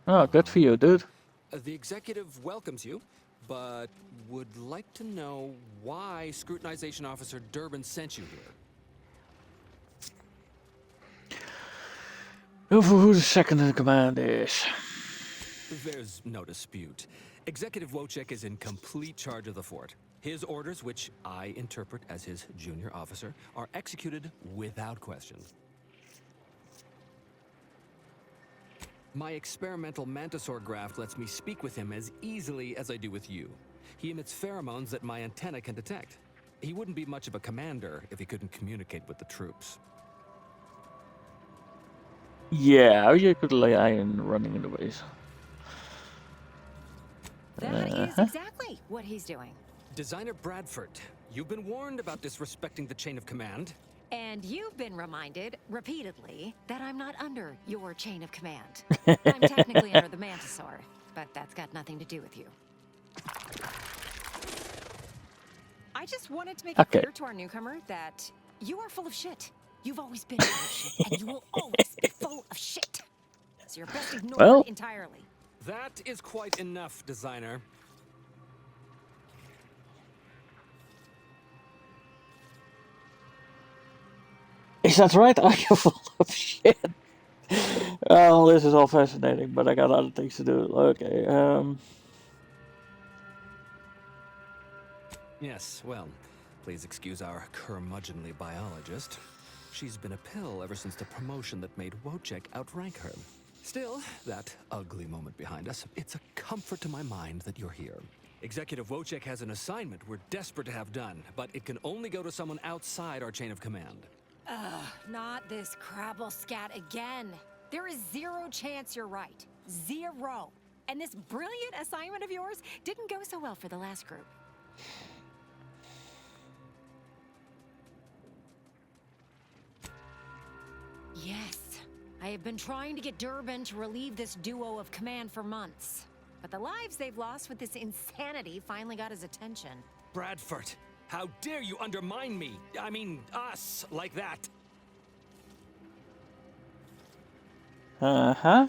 Oh, good for you, dude. The executive welcomes you, but would like to know why Scrutinization Officer Durbin sent you here. Over who the second in command is. There's no dispute. Executive Wojciech is in complete charge of the fort. His orders, which I interpret as his junior officer, are executed without question. My experimental Mantisaur graft lets me speak with him as easily as I do with you. He emits pheromones that my antenna can detect. He wouldn't be much of a commander if he couldn't communicate with the troops. Yeah, you could lay iron running in the ways. That is exactly what he's doing. Designer Bradford, you've been warned about disrespecting the chain of command. And you've been reminded, repeatedly, that I'm not under your chain of command. I'm technically under the Mantisaur, but that's got nothing to do with you. I just wanted to make it clear to our newcomer that you are full of shit. You've always been full of shit, and you will always be full of shit. So you're best ignored entirely. That is quite enough, designer. Is that right? Are you full of shit? Well, this is all fascinating, but I got other things to do. Okay, Yes, well, please excuse our curmudgeonly biologist. She's been a pill ever since the promotion that made Wojciech outrank her. Still, that ugly moment behind us, it's a comfort to my mind that you're here. Executive Wojciech has an assignment we're desperate to have done, but it can only go to someone outside our chain of command. Ugh, not this crabble scat again. There is zero chance you're right. Zero. And this brilliant assignment of yours didn't go so well for the last group. Yes, I have been trying to get Durbin to relieve this duo of command for months. But the lives they've lost with this insanity finally got his attention. Bradford, how dare you undermine me? I mean, us, like that. Uh-huh.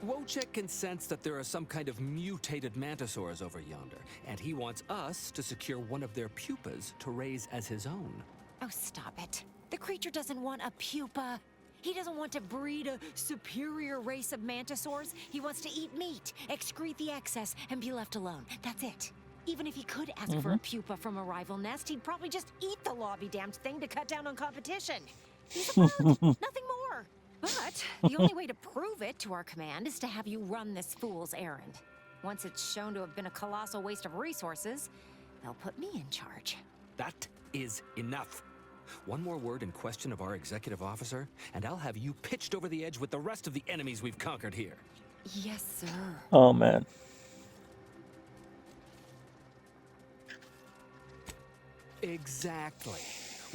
Wojciech can sense that there are some kind of mutated mantisaurs over yonder, and he wants us to secure one of their pupas to raise as his own. Oh, stop it. The creature doesn't want a pupa. He doesn't want to breed a superior race of mantisaurs. He wants to eat meat, excrete the excess, and be left alone. That's it. Even if he could ask for a pupa from a rival nest, he'd probably just eat the law-be-damned thing to cut down on competition. He's a bug, nothing more. But the only way to prove it to our command is to have you run this fool's errand. Once it's shown to have been a colossal waste of resources, they'll put me in charge. That is enough. One more word in question of our executive officer, and I'll have you pitched over the edge with the rest of the enemies we've conquered here. Yes, sir. Oh, man. Exactly.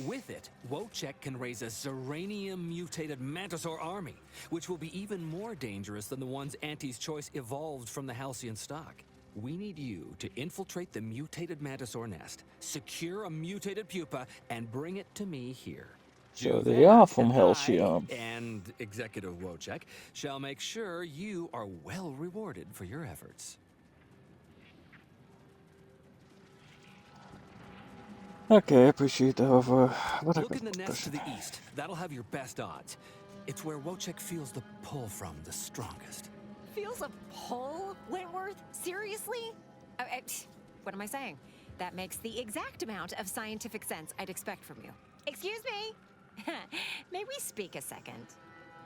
With it, Wojciech can raise a Zeranium-mutated Mantisaur army, which will be even more dangerous than the ones Auntie's Choice evolved from the Halcyon stock. We need you to infiltrate the mutated Mantisaur nest, secure a mutated pupa, and bring it to me here. So Do they that, are from and Halcyon. I, and Executive Wojciech shall make sure you are well rewarded for your efforts. Okay, appreciate the offer. What Look in the nest to the east. That'll have your best odds. It's where Wojciech feels the pull from the strongest. Feels a pull, Wentworth? Seriously? What am I saying? That makes the exact amount of scientific sense I'd expect from you. Excuse me? May we speak a second?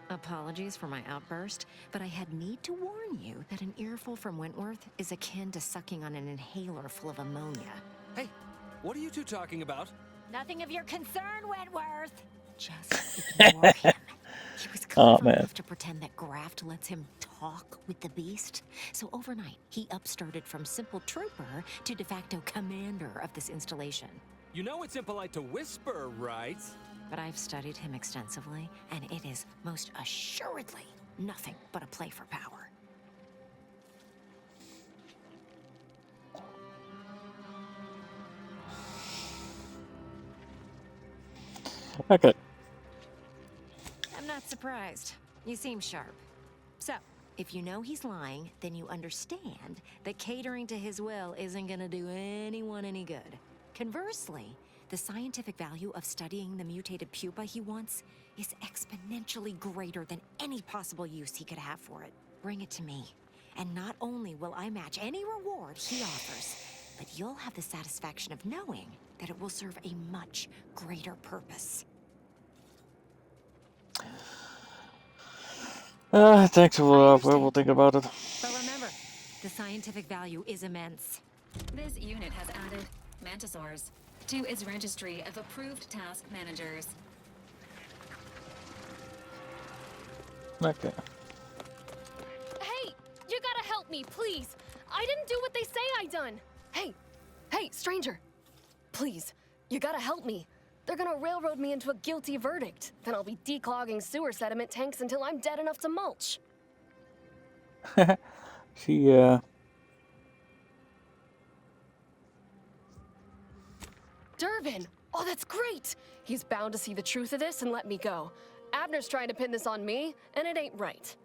Apologies for my outburst, but I had need to warn you that an earful from Wentworth is akin to sucking on an inhaler full of ammonia. Hey, what are you two talking about? Nothing of your concern, Wentworth. Just ignore him. He was clever enough to pretend that Graft lets him talk with the beast. So overnight, he upstarted from simple trooper to de facto commander of this installation. You know it's impolite to whisper, right? But I've studied him extensively, and it is most assuredly nothing but a play for power. Okay. I'm not surprised. You seem sharp. So, if you know he's lying, then you understand that catering to his will isn't gonna do anyone any good. Conversely, the scientific value of studying the mutated pupa he wants is exponentially greater than any possible use he could have for it. Bring it to me, and not only will I match any reward he offers, but you'll have the satisfaction of knowing that it will serve a much greater purpose. Thanks for the offer. We'll think about it. But remember, the scientific value is immense. This unit has added Mantisaurs to its registry of approved task managers. Okay. Hey, you gotta help me, please. I didn't do what they say I done. Hey, stranger. Please, you gotta help me. They're gonna railroad me into a guilty verdict. Then I'll be declogging sewer sediment tanks until I'm dead enough to mulch. She, Durbin! Oh, that's great! He's bound to see the truth of this and let me go. Abner's trying to pin this on me, and it ain't right.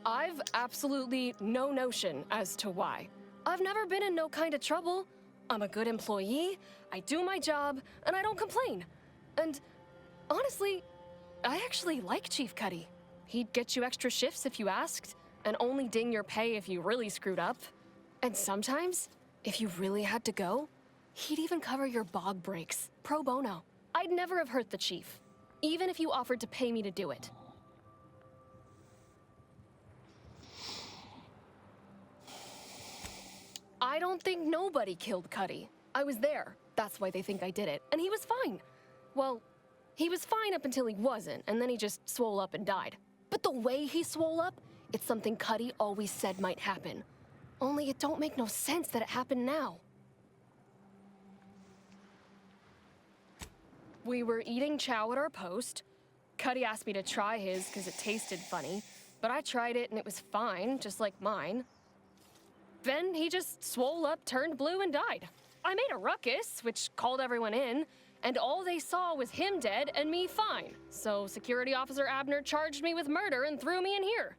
I've absolutely no notion as to why. I've never been in no kind of trouble. I'm a good employee, I do my job, and I don't complain. And honestly, I actually like Chief Cuddy. He'd get you extra shifts if you asked, and only ding your pay if you really screwed up. And sometimes, if you really had to go, he'd even cover your bog breaks, pro bono. I'd never have hurt the chief, even if you offered to pay me to do it. I don't think nobody killed Cuddy. I was there. That's why they think I did it. And he was fine. Well, he was fine up until he wasn't, and then he just swole up and died. But the way he swole up, it's something Cuddy always said might happen. Only it don't make no sense that it happened now. We were eating chow at our post. Cuddy asked me to try his because it tasted funny, but I tried it and it was fine, just like mine. Then he just swole up, turned blue, and died. I made a ruckus, which called everyone in, and all they saw was him dead and me fine. So Security Officer Abner charged me with murder and threw me in here.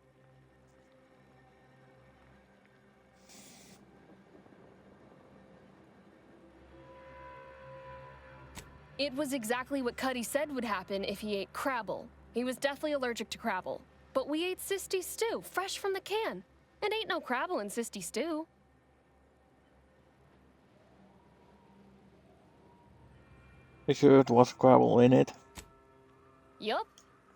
It was exactly what Cuddy said would happen if he ate Crabble. He was deathly allergic to Crabble. But we ate Sisty stew, fresh from the can. And ain't no Crabble in Sisty stew. You sure it was Crabble in it? Yup.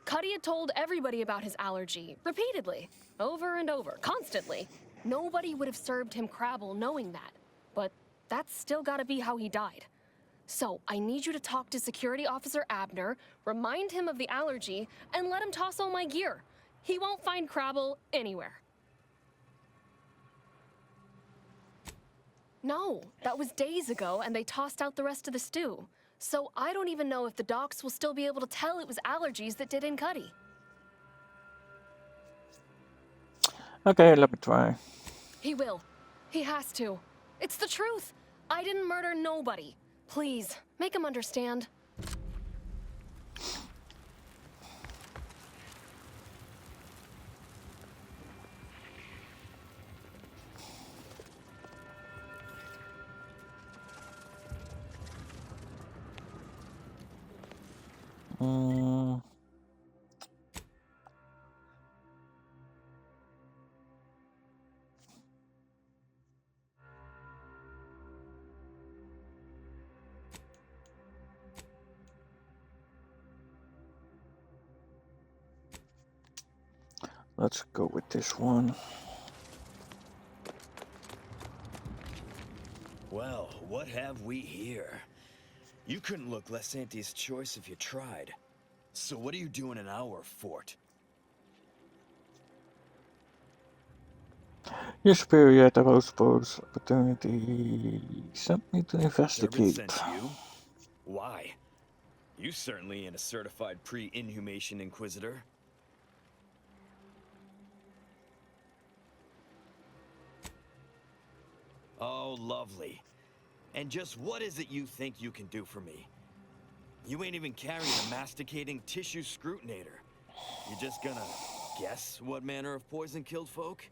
Cuddy had told everybody about his allergy, repeatedly, over and over, constantly. Nobody would have served him Crabble knowing that. But that's still gotta be how he died. So, I need you to talk to Security Officer Abner, remind him of the allergy, and let him toss all my gear. He won't find Crabble anywhere. No, that was days ago, and they tossed out the rest of the stew. So I don't even know if the docs will still be able to tell it was allergies that did in Cuddy. Okay, let me try. He will. He has to. It's the truth. I didn't murder nobody. Please, make him understand. Let's go with this one. Well, what have we here? You couldn't look less Auntie's choice if you tried. So what are you doing in our fort? Your superior at the most post opportunity sent me to investigate. Service sent you? Why? You certainly ain't a certified pre-inhumation inquisitor. Oh, lovely. And just what is it you think you can do for me? You ain't even carrying a masticating tissue scrutinator. You just gonna guess what manner of poison killed folk?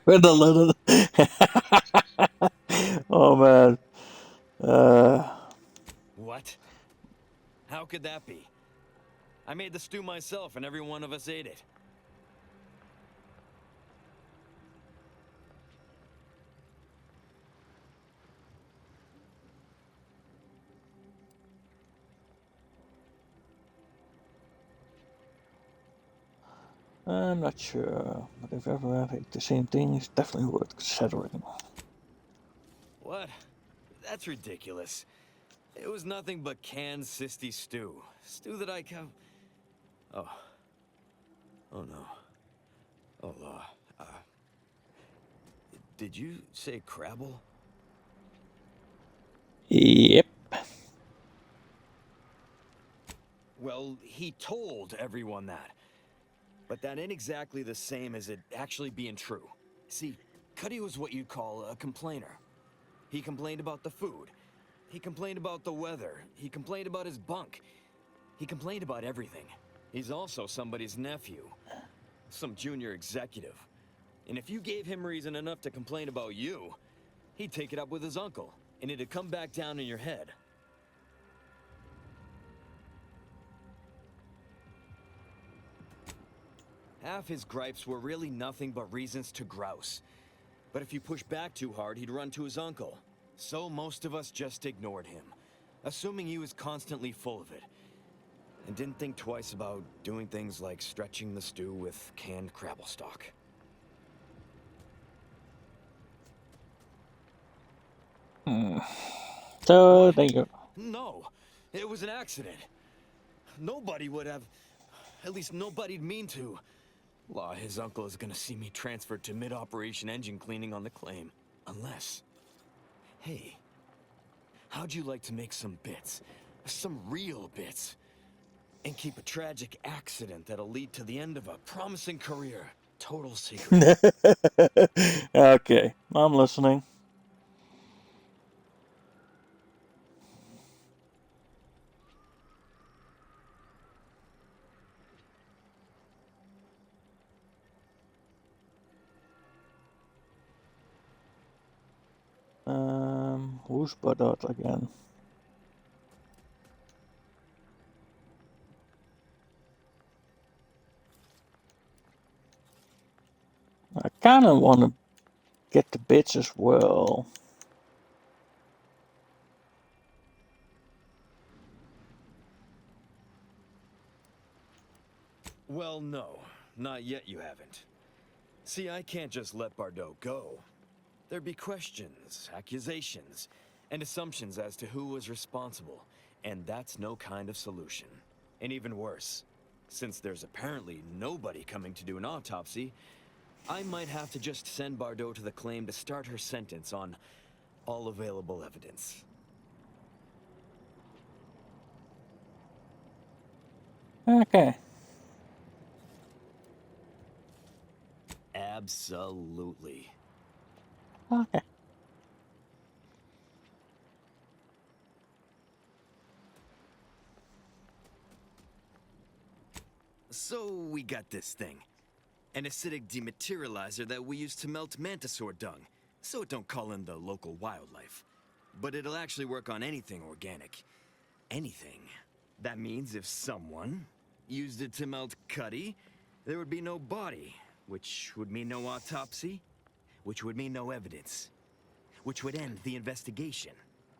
With a little. Oh man. What? How could that be? I made the stew myself and every one of us ate it. I'm not sure, but if everyone ate the same thing, it's definitely worth considering. What? That's ridiculous. It was nothing but canned sisty stew. Stew that I Oh. Oh no. Oh, did you say Crabble? Yep. Well, he told everyone that. But that ain't exactly the same as it actually being true. See, Cuddy was what you'd call a complainer. He complained about the food. He complained about the weather. He complained about his bunk. He complained about everything. He's also somebody's nephew. Some junior executive. And if you gave him reason enough to complain about you, he'd take it up with his uncle, and it'd come back down in your head. Half his gripes were really nothing but reasons to grouse. But if you push back too hard, he'd run to his uncle. So most of us just ignored him, assuming he was constantly full of it. And didn't think twice about doing things like stretching the stew with canned Crabble stock. So, there you go. No, it was an accident. Nobody would have... At least nobody'd mean to. Law, his uncle is gonna see me transferred to mid-operation engine cleaning on the claim. Unless... Hey, how'd you like to make some bits? Some real bits? And keep a tragic accident that'll lead to the end of a promising career. Total secret. Okay, I'm listening. Who's Badot again? kind of want to get the bits as well. Well, no. Not yet you haven't. See, I can't just let Bardot go. There'd be questions, accusations, and assumptions as to who was responsible, and that's no kind of solution. And even worse, since there's apparently nobody coming to do an autopsy, I might have to just send Bardot to the claim to start her sentence on all available evidence. Okay. Absolutely. Okay. So we got this thing. An acidic dematerializer that we use to melt mantisaur dung, so it don't call in the local wildlife. But it'll actually work on anything organic. Anything. That means if someone used it to melt Cuddy, there would be no body, which would mean no autopsy, which would mean no evidence, which would end the investigation.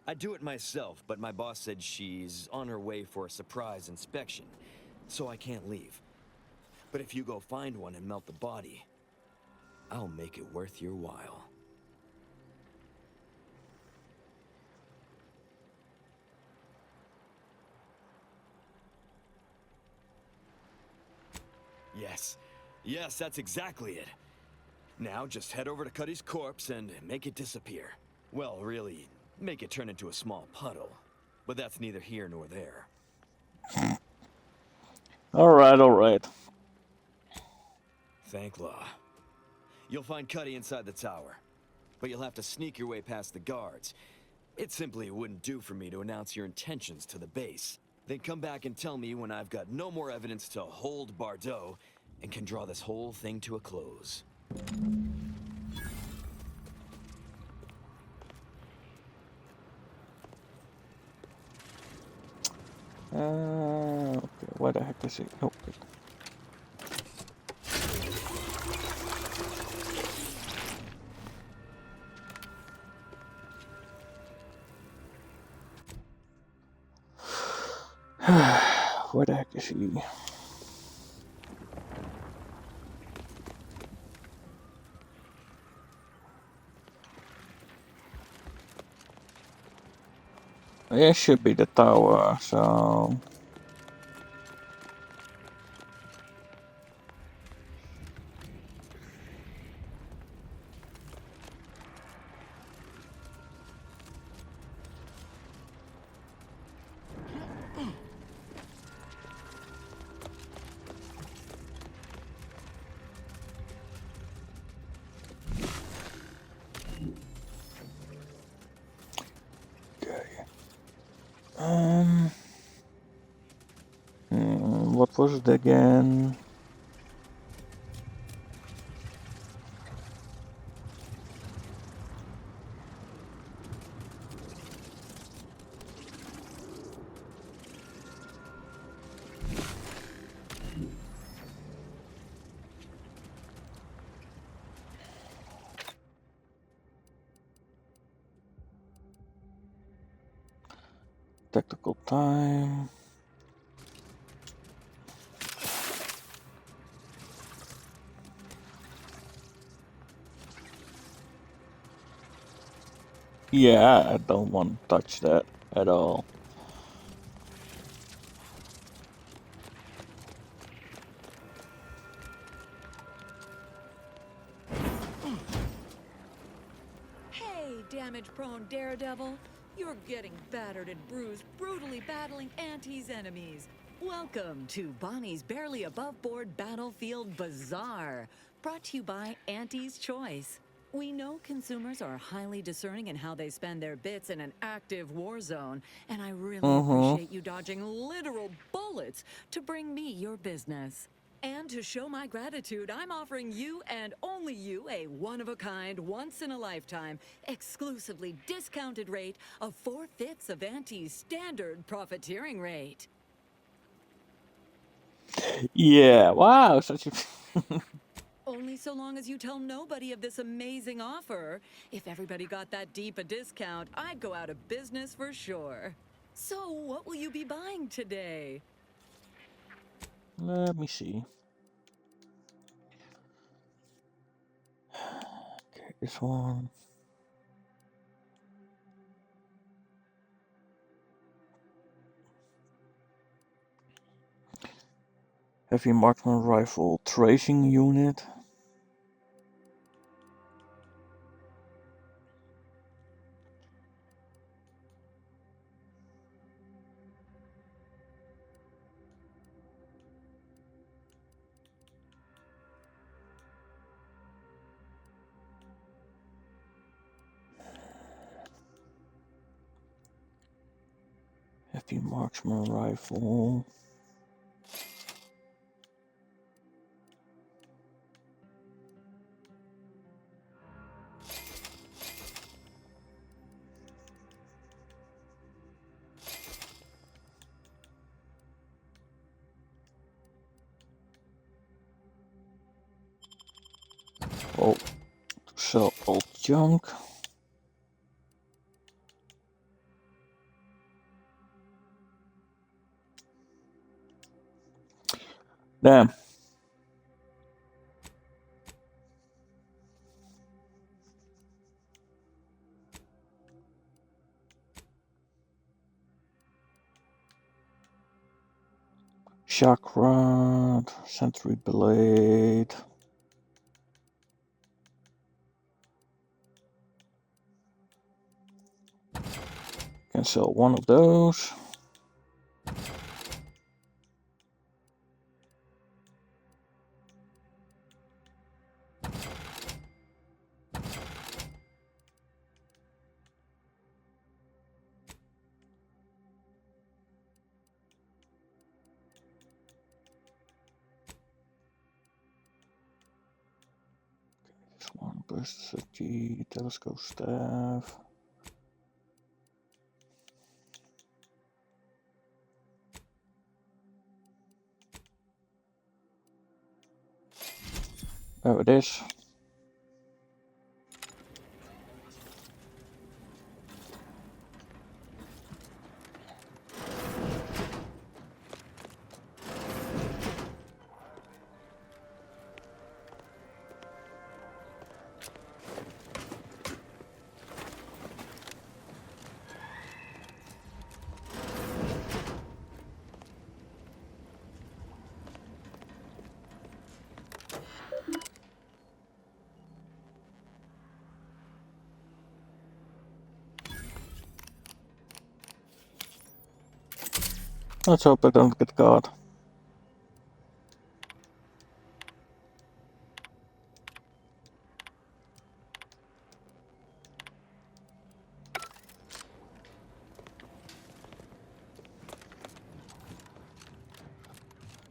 I'd do it myself, but my boss said she's on her way for a surprise inspection, so I can't leave. But if you go find one and melt the body, I'll make it worth your while. Yes. Yes, that's exactly it. Now just head over to Cuddy's corpse and make it disappear. Well, really, make it turn into a small puddle. But that's neither here nor there. Alright. Thank law. You'll find Cuddy inside the tower. But you'll have to sneak your way past the guards. It simply wouldn't do for me to announce your intentions to the base. Then come back and tell me when I've got no more evidence to hold Bardot and can draw this whole thing to a close. Okay, where the heck is he? Oh, good. Where the heck is he? It should be the tower, so... What was it again? Tactical time. Yeah, I don't want to touch that at all. Hey, damage-prone daredevil. You're getting battered and bruised, brutally battling Auntie's enemies. Welcome to Bonnie's Barely Above Board Battlefield Bazaar, brought to you by Auntie's Choice. We know consumers are highly discerning in how they spend their bits in an active war zone, and I really appreciate you dodging literal bullets to bring me your business. And to show my gratitude, I'm offering you and only you a one-of-a-kind, once-in-a-lifetime, exclusively discounted rate of 4/5 of Auntie's standard profiteering rate. Yeah, wow, such a... Only so long as you tell nobody of this amazing offer. If everybody got that deep a discount, I'd go out of business for sure. So, what will you be buying today? Let me see. Okay, this one. Heavy marksman rifle tracing unit. Heavy marksman rifle. Oh, sell old junk. Damn. Shock rod, sentry blade. Can sell one of those. This one, burst city, telescope staff. There it is. Let's hope I don't get caught.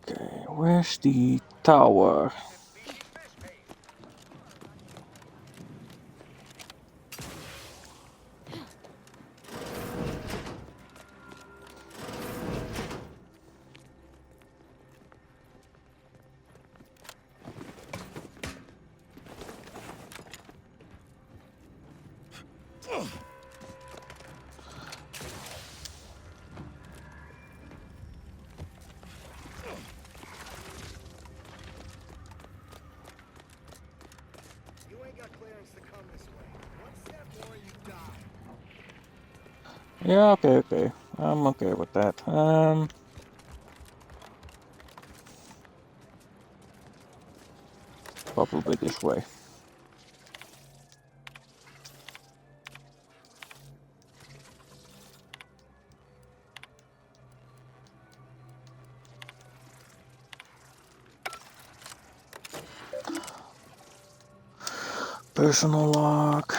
Okay, where's the tower? You ain't got clearance to come this way. One step more, you die. Yeah, okay. I'm okay with that. Probably this way. Personal lock.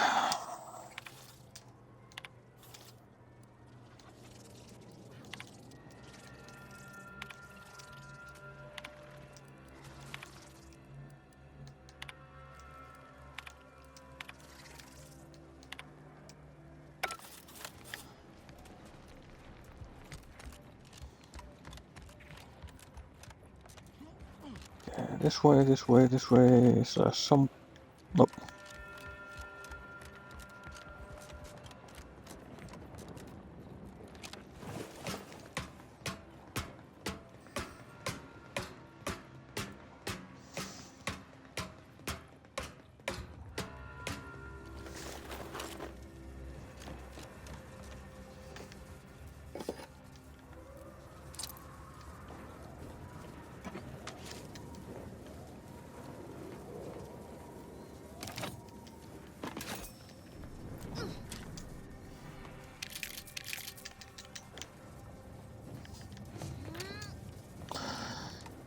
This way, this way, this way. Is there some... Nope.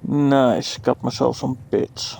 Nice, got myself some bits.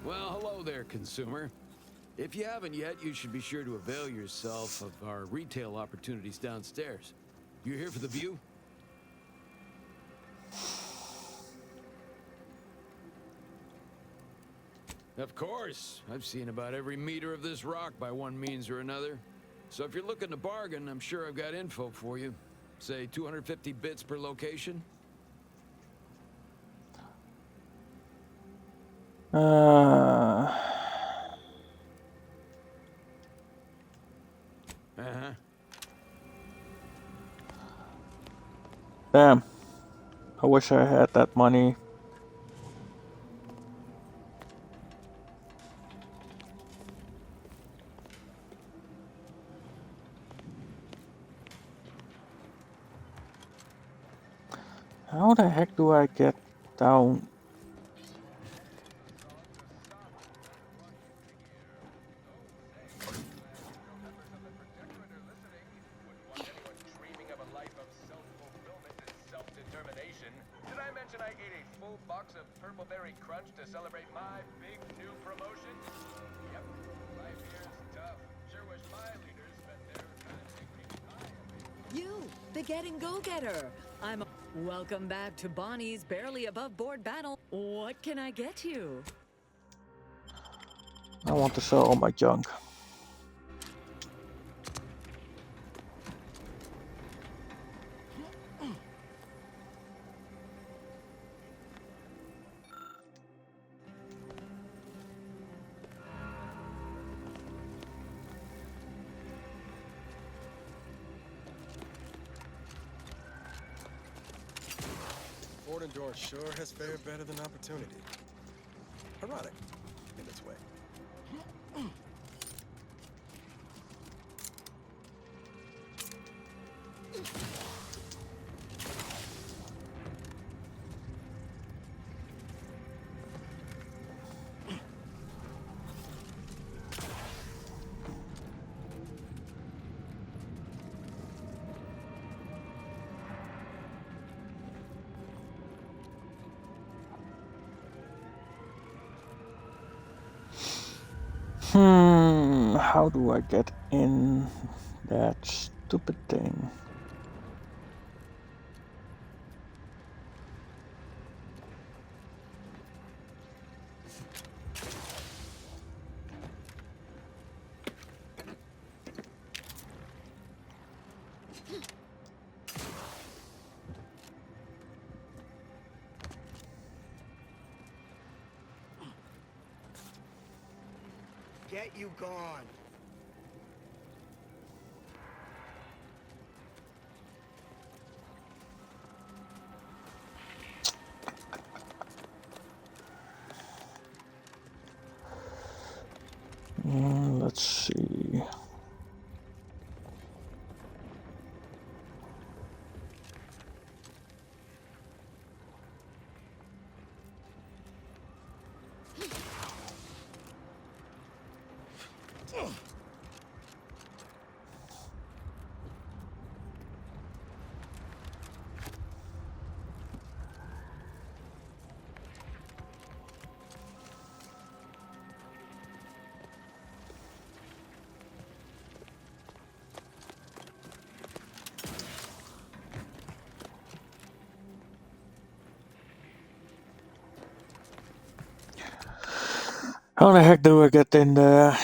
Well, hello there, consumer. If you haven't yet, you should be sure to avail yourself of our retail opportunities downstairs. You here for the view? Of course. I've seen about every meter of this rock by one means or another. So if you're looking to bargain, I'm sure I've got info for you. Say 250 bits per location? Uh-huh. Damn. I wish I had that money. How the heck do I get down? You, the getting go-getter. Welcome back to Bonnie's Barely Above Board Battle. What can I get you? I want to sell all my junk. Ford Endurance sure has fared better than opportunity. Ironic, in its way. How do I get in that stupid thing? Get you gone. Let's see. How the heck do I get in there?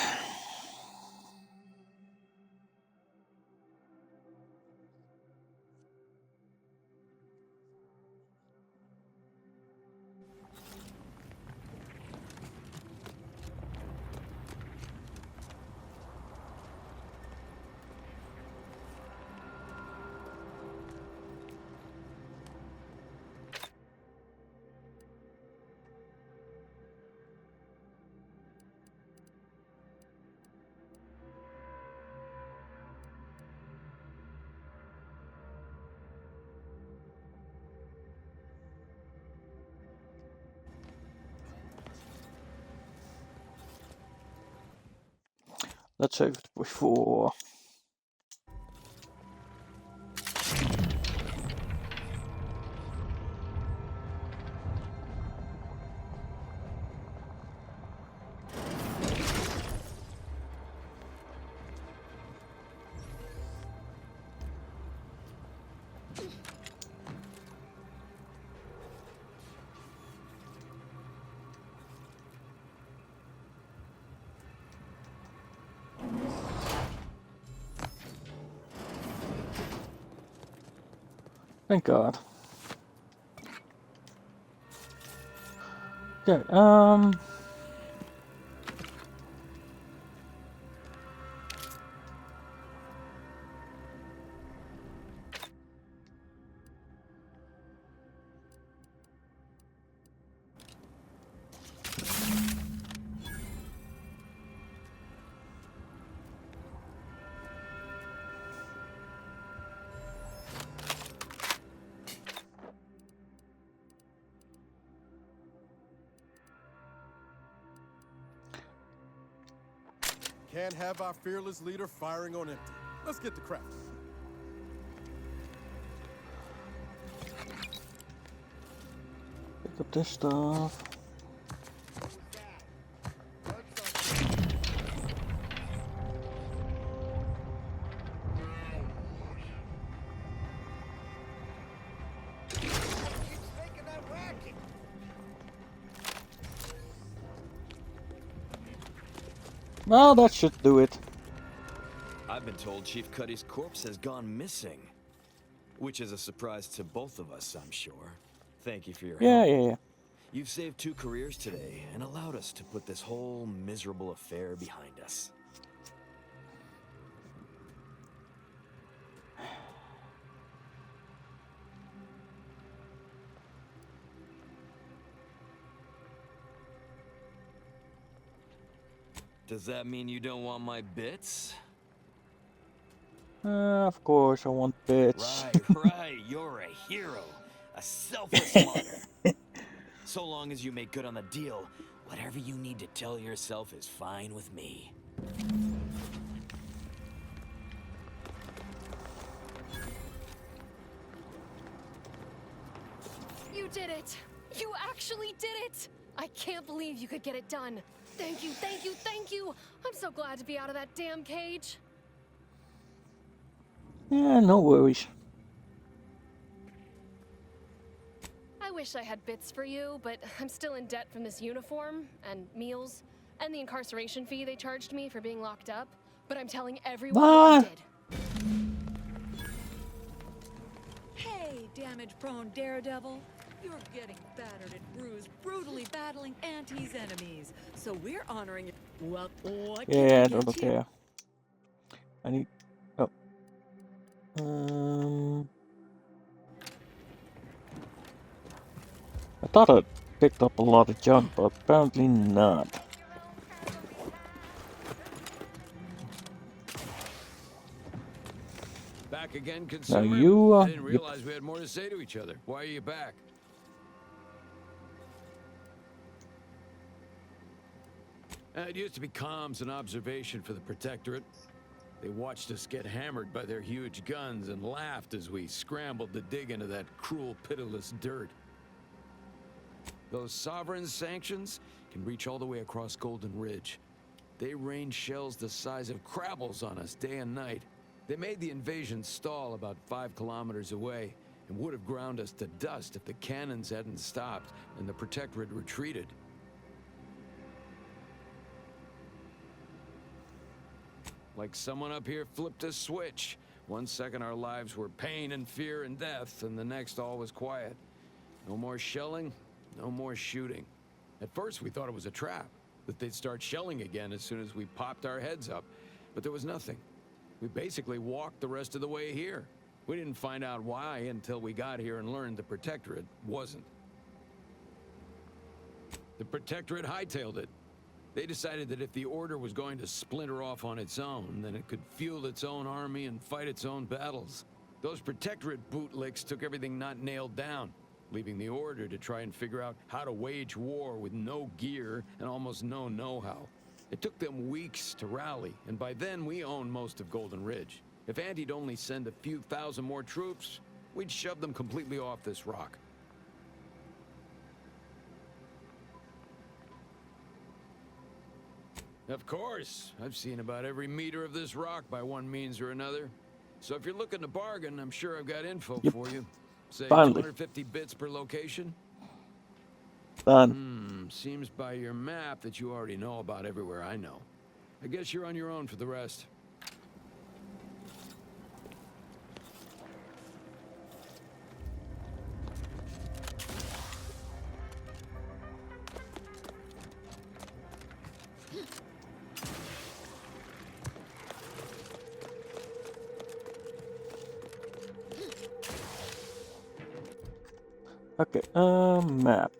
Let's save it before. Thank God. Okay, Can't have our fearless leader firing on empty. Let's get to crafting. pick up this stuff. Well, that should do it. I've been told Chief Cuddy's corpse has gone missing. Which is a surprise to both of us, I'm sure. Thank you for your help. Yeah. You've saved 2 careers today and allowed us to put this whole miserable affair behind us. Does that mean you don't want my bits? Of course, I want bits. Right, you're a hero. A selfless martyr. So long as you make good on the deal, whatever you need to tell yourself is fine with me. You did it! You actually did it! I can't believe you could get it done. Thank you, thank you, thank you! I'm so glad to be out of that damn cage. Yeah, no worries. I wish I had bits for you, but I'm still in debt from this uniform, and meals, and the incarceration fee they charged me for being locked up. But I'm telling everyone what I did. Hey, damage-prone daredevil. You're getting battered and bruised, brutally battling Auntie's enemies. So we're honoring it. Well, what can Yeah, I I get don't you? care. I need... Oh. I thought I picked up a lot of junk, but apparently not. Back again, Now consumer? you, I didn't yep. realize we had more to say to each other. Why are you back? It used to be comms and observation for the Protectorate. They watched us get hammered by their huge guns and laughed as we scrambled to dig into that cruel, pitiless dirt. Those sovereign sanctions can reach all the way across Golden Ridge. They rain shells the size of crabbles on us day and night. They made the invasion stall about 5 kilometers away and would have ground us to dust if the cannons hadn't stopped and the Protectorate retreated. Like someone up here flipped a switch. One second our lives were pain and fear and death, and the next all was quiet. No more shelling, no more shooting. At first we thought it was a trap, that they'd start shelling again as soon as we popped our heads up. But there was nothing. We basically walked the rest of the way here. We didn't find out why until we got here and learned the Protectorate wasn't. The Protectorate hightailed it. They decided that if the Order was going to splinter off on its own, then it could fuel its own army and fight its own battles. Those Protectorate bootlicks took everything not nailed down, leaving the Order to try and figure out how to wage war with no gear and almost no know-how. It took them weeks to rally, and by then we owned most of Golden Ridge. If Andy'd only send a few thousand more troops, we'd shove them completely off this rock. Of course, I've seen about every meter of this rock by one means or another. So if you're looking to bargain, I'm sure I've got info for you. Say Finally. 250 bits per location? Done. Seems by your map that you already know about everywhere I know. I guess you're on your own for the rest. Okay, map.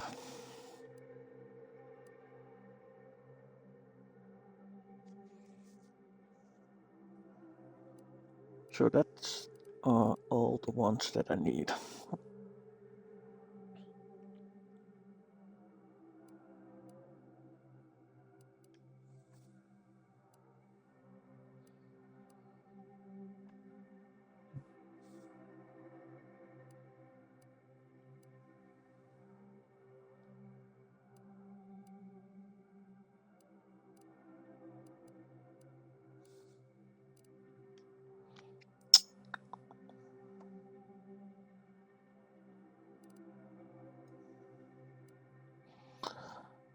So that's all the ones that I need.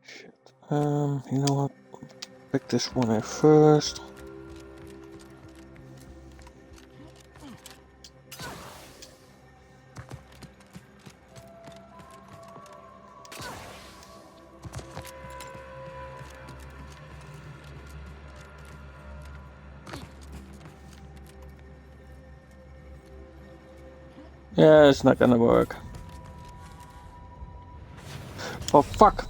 Shit. You know what? Pick this one here first. Yeah, it's not gonna work. Oh, fuck!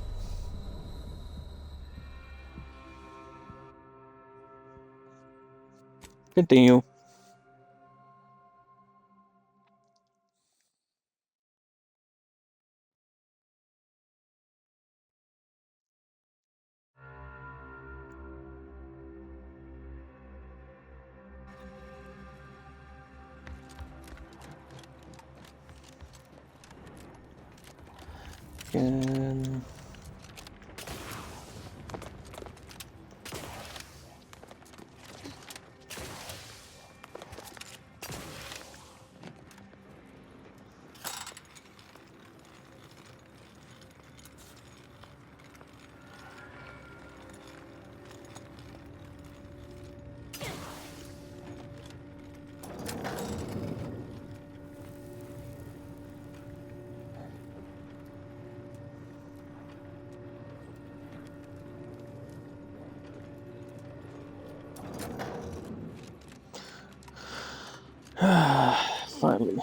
Continue. Again. Finally.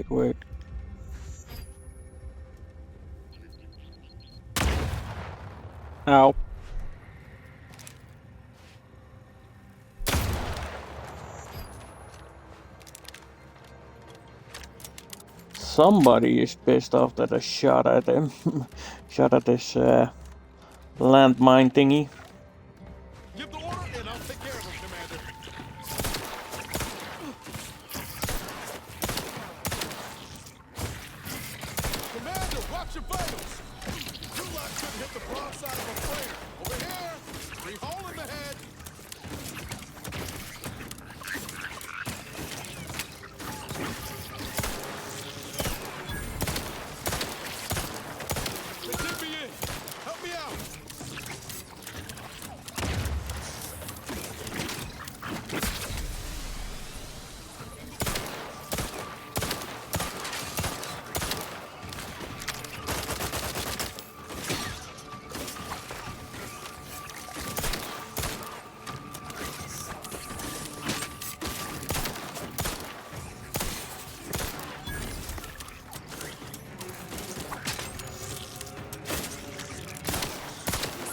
Wait. Ow. Somebody is pissed off that I shot at him. Shot at this landmine thingy. Give the order and I'll take care of him, Commander. Commander, watch your fire! the broadside of a freighter. Over here! 3 hole in the head! They did me in! Help me out!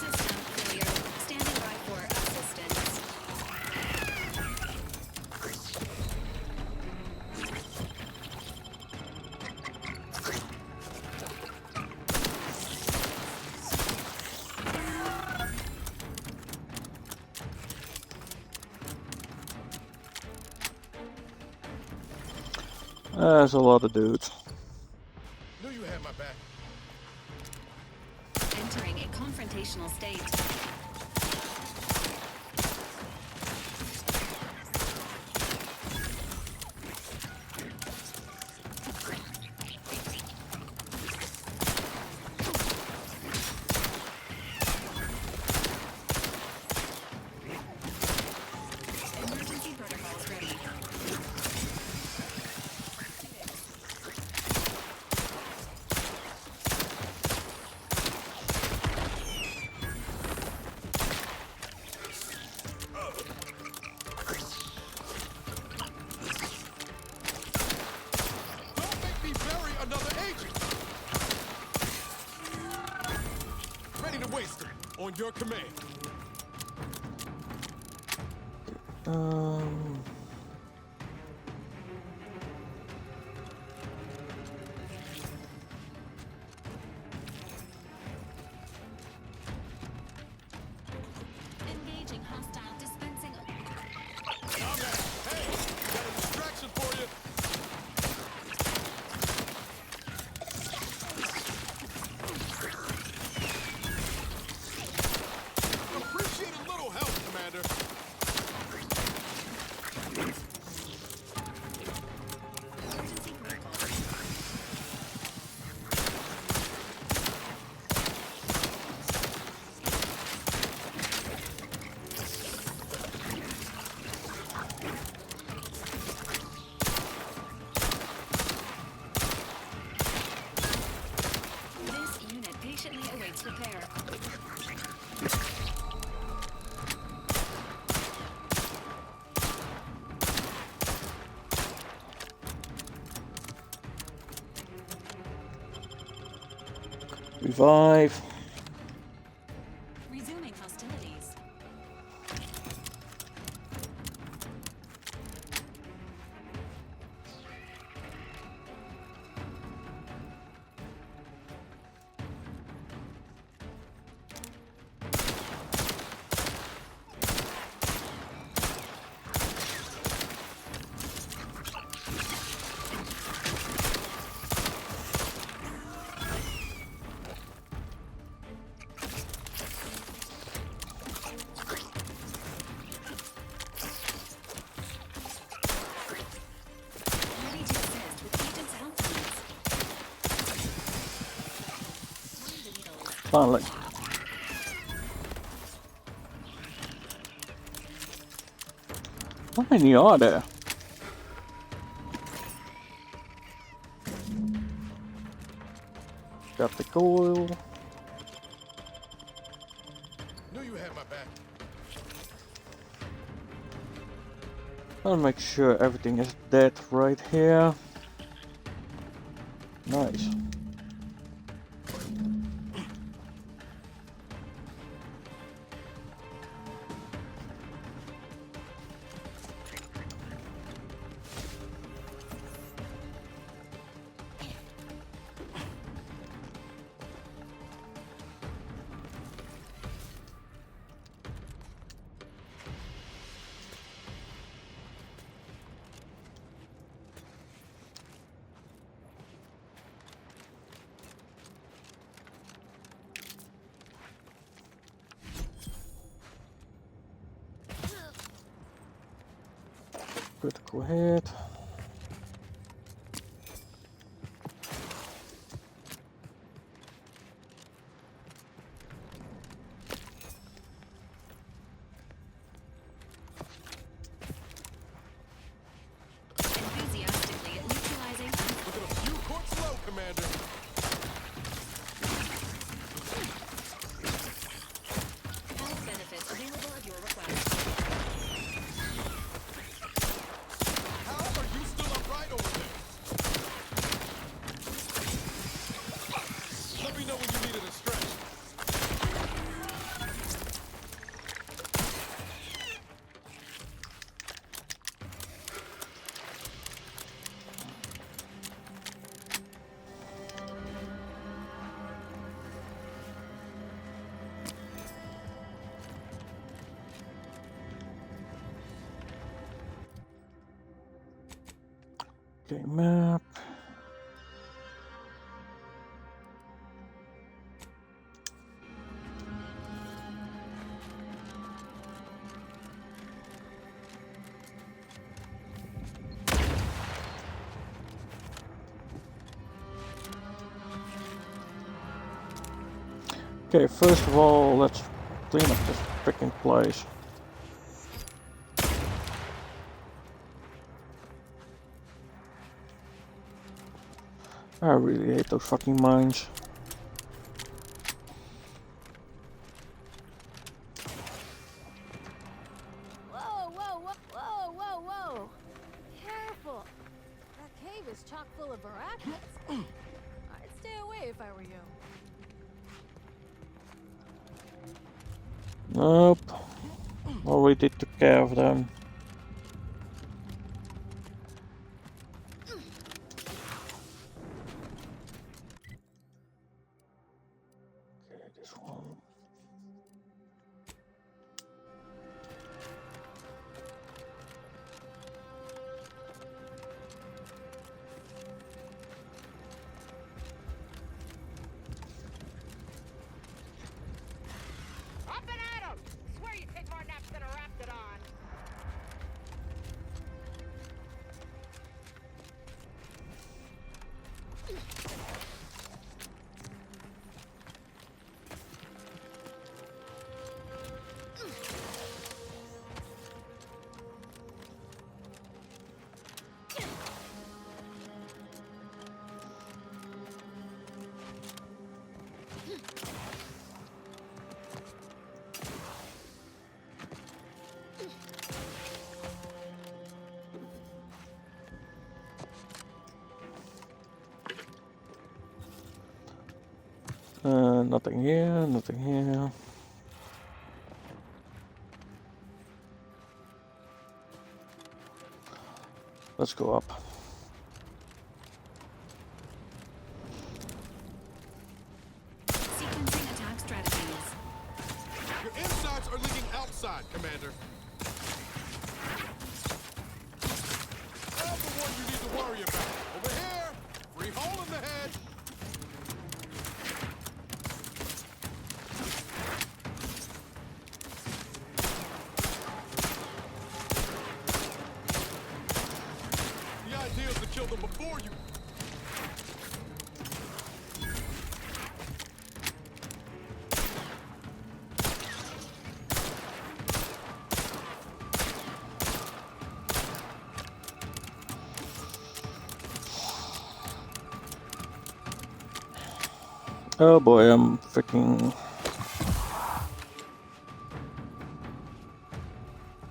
System failure. Standing by for assistance. There's a lot of dudes. Knew you had my back. Entering a confrontational state. Emergency protocols ready. Don't make me bury another agent! Ready to waste them. On your command. Engaging hostile dispensing. Combat! Hey! Got a distraction for you! Appreciate a little help, Commander. Emergency protocol. This unit patiently awaits repair. Revive. Resuming hostilities. Ready to assist with agent's health needs. Finally. How many are there? Got the coil. Knew you had my back. I'll make sure everything is dead right here. Nice. Critical hit. Enthusiastically neutralizing. Look at a few courts low, Commander. Health benefits available at your request. How are you still upright over there? Let me know when you needed a stretch. Okay, map. Okay, first of all, let's clean up this freaking place. I really hate those fucking mines. Whoa, whoa, whoa, whoa, whoa, whoa! Careful! That cave is chock full of arachnids. I'd stay away if I were you. Nope. Already took care of them. Okay, this one. Up and at 'em! Swear you take more naps than a raptidon. Nothing here, nothing here. Let's go up. Sequencing attack strategies. Your insides are leaking outside, Commander. I'm the one you need to worry about. Over here! Free hole in the head! The idea is to kill them before you. Oh boy, I'm freaking...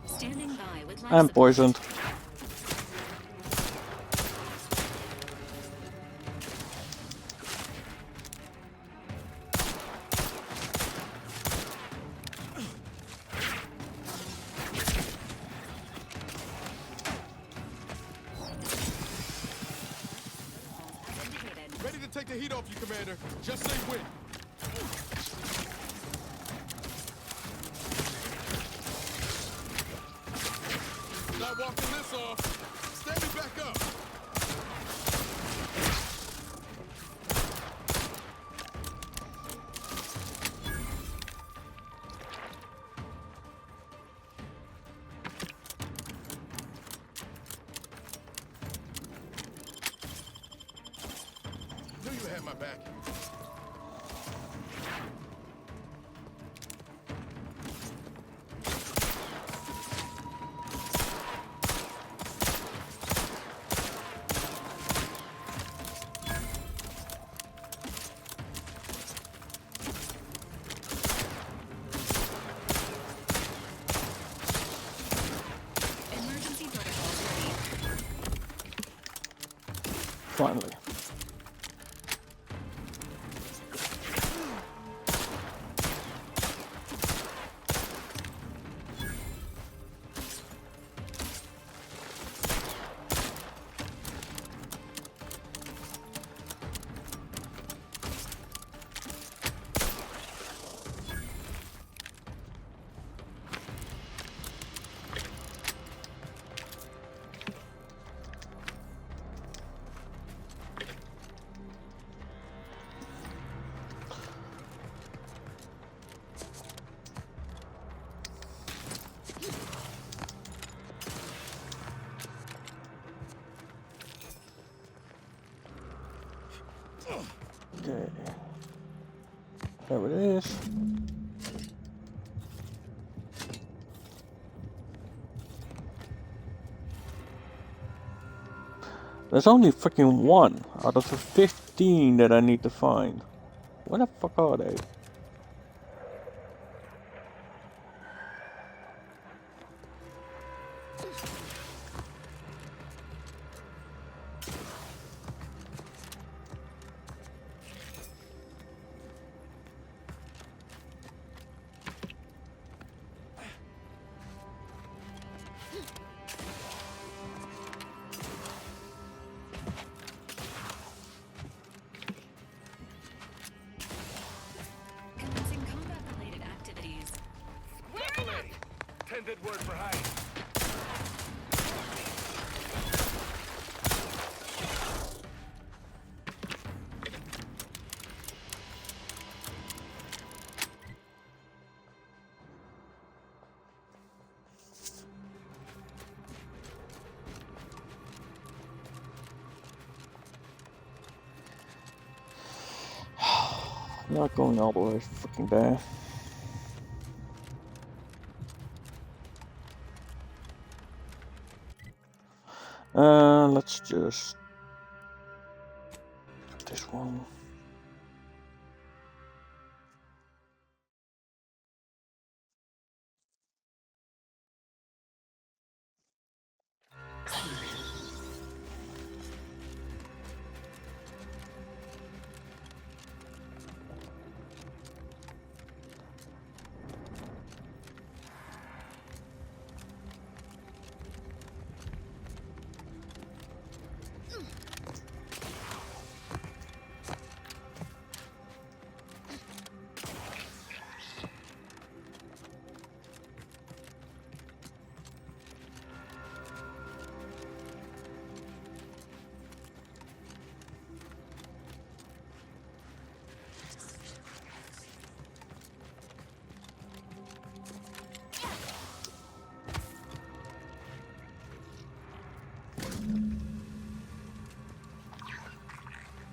Standing by with life I'm support. poisoned. Ready to take the heat off you, Commander. Just say when. Not walking this off. Stand me back up. back. Emergency protocols ready. Finally. Okay. There it is. There's only freaking one out of the 15 that I need to find. Where the fuck are they? Commencing combat-related activities. Careful, lady. 10-bit word for hiding. Not going all the way freaking there. Let's just get this one.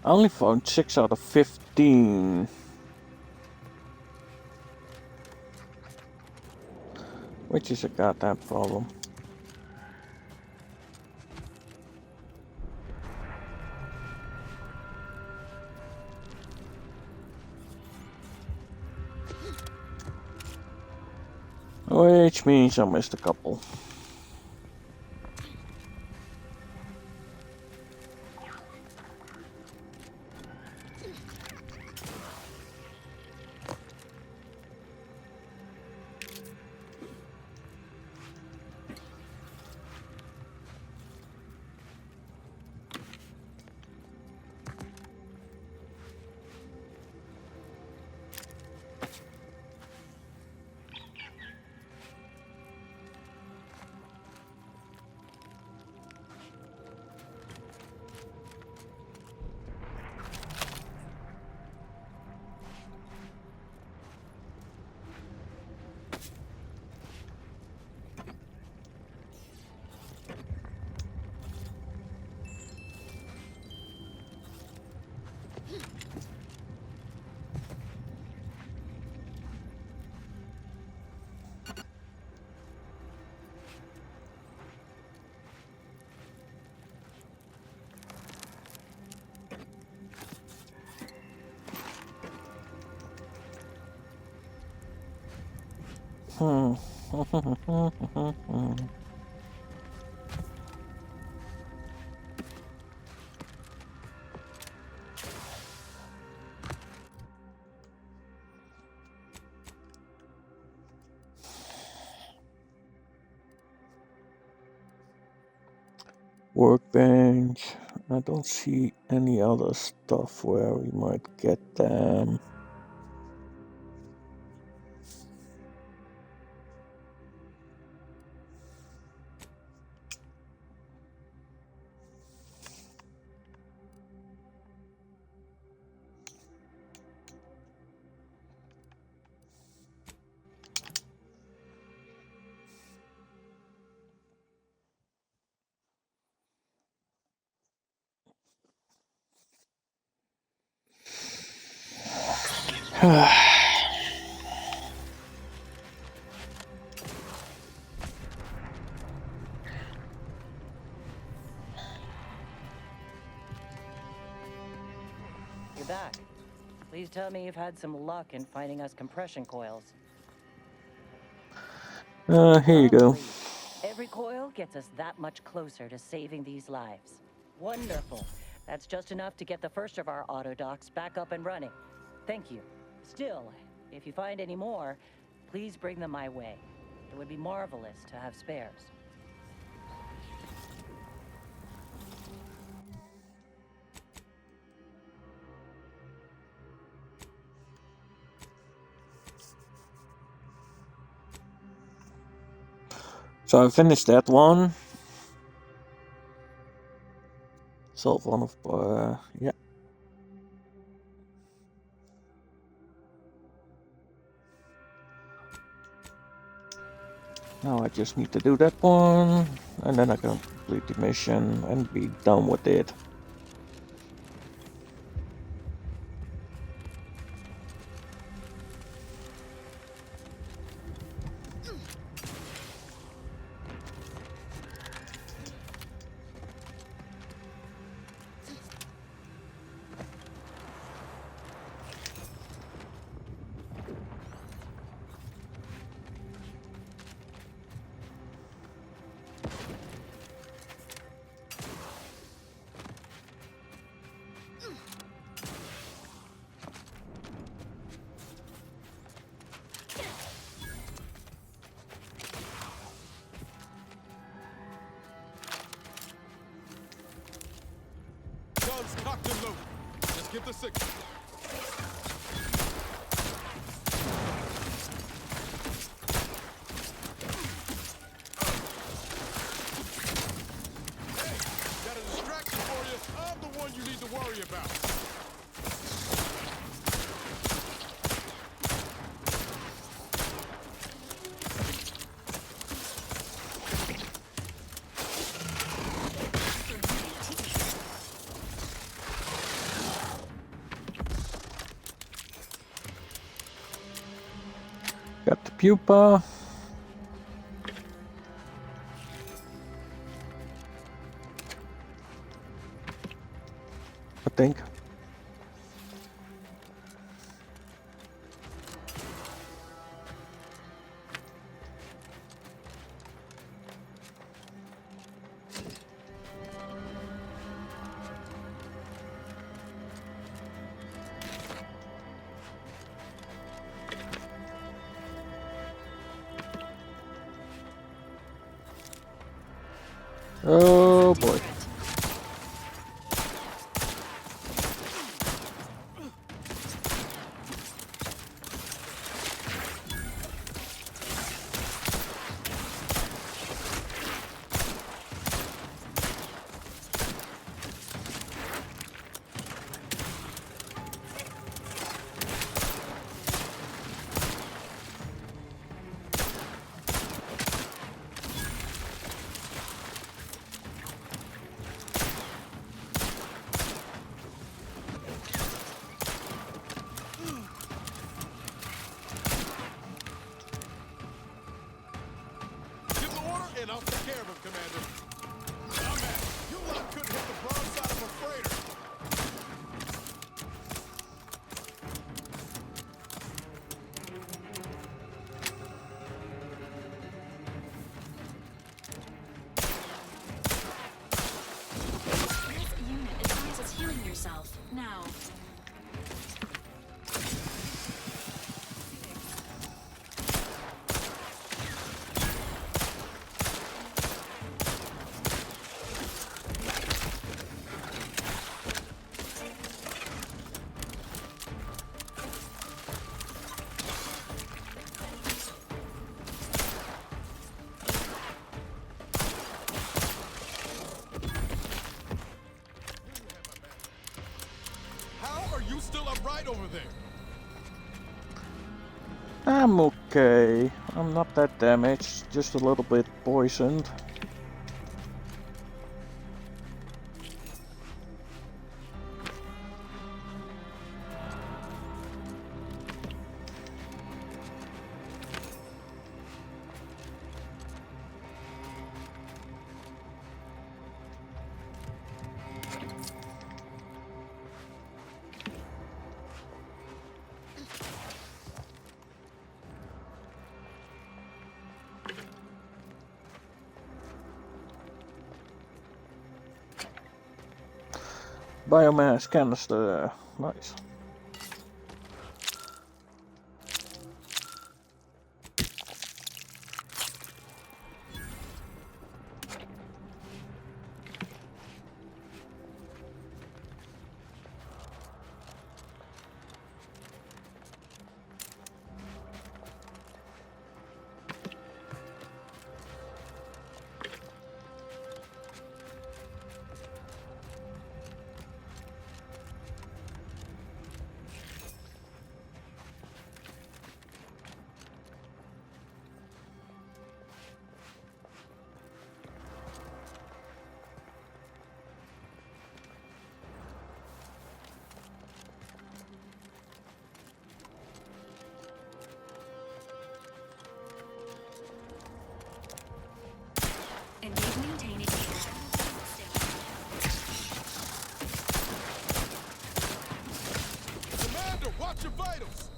I only found 6 out of 15. Which is a goddamn problem. Which means I missed a couple. Workbench. I don't see any other stuff where we might get them. You're back. Please tell me you've had some luck in finding us compression coils. Here you go. Every coil gets us that much closer to saving these lives. Wonderful. That's just enough to get the first of our auto docks back up and running. Thank you. Still, if you find any more, please bring them my way. It would be marvelous to have spares. So I finished that one. Solve one of, yeah. Now I just need to do that one, and then I can complete the mission and be done with it. Guns cocked and loaded. Just give the signal. Hey, got a distraction for you. I'm the one you need to worry about. Got the pupa. I think. Oh boy. And I'll take care of him, Commander. Now, man, you lot couldn't hit the broadside of a freighter. I'm okay. I'm not that damaged, just a little bit poisoned. Biomass canister. Nice. Commander, watch your vitals!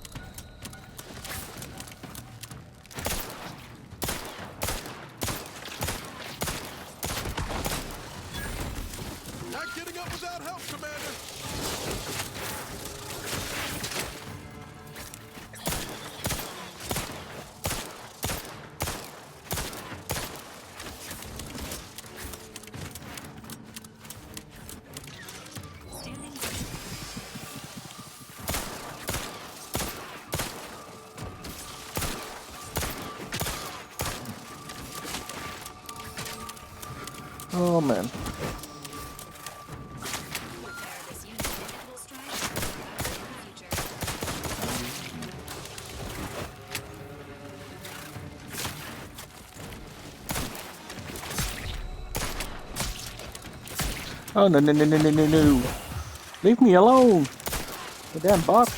Not getting up without help, Commander! Oh man. Oh no no no no no no no! Leave me alone! The damn bug!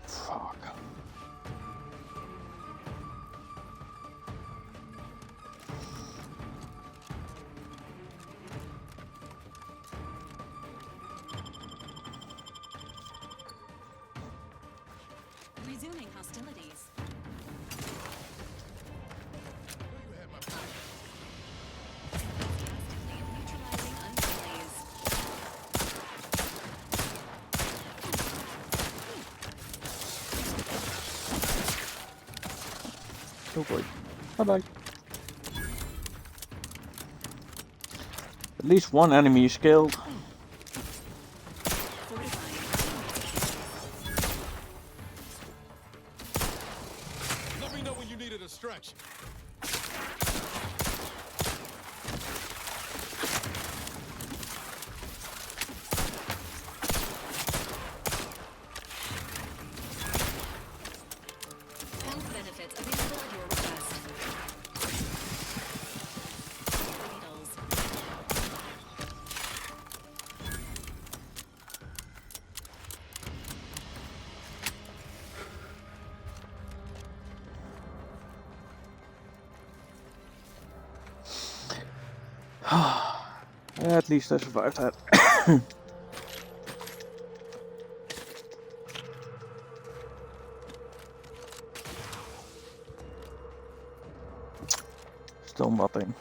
Fuck. Resuming hostilities. Neutralizing unfriendlies. Oh boy. Bye bye. At least one enemy is killed. Let me know when you need a distraction. Health benefits available at your request. Vitals. At least I survived that. Still nothing.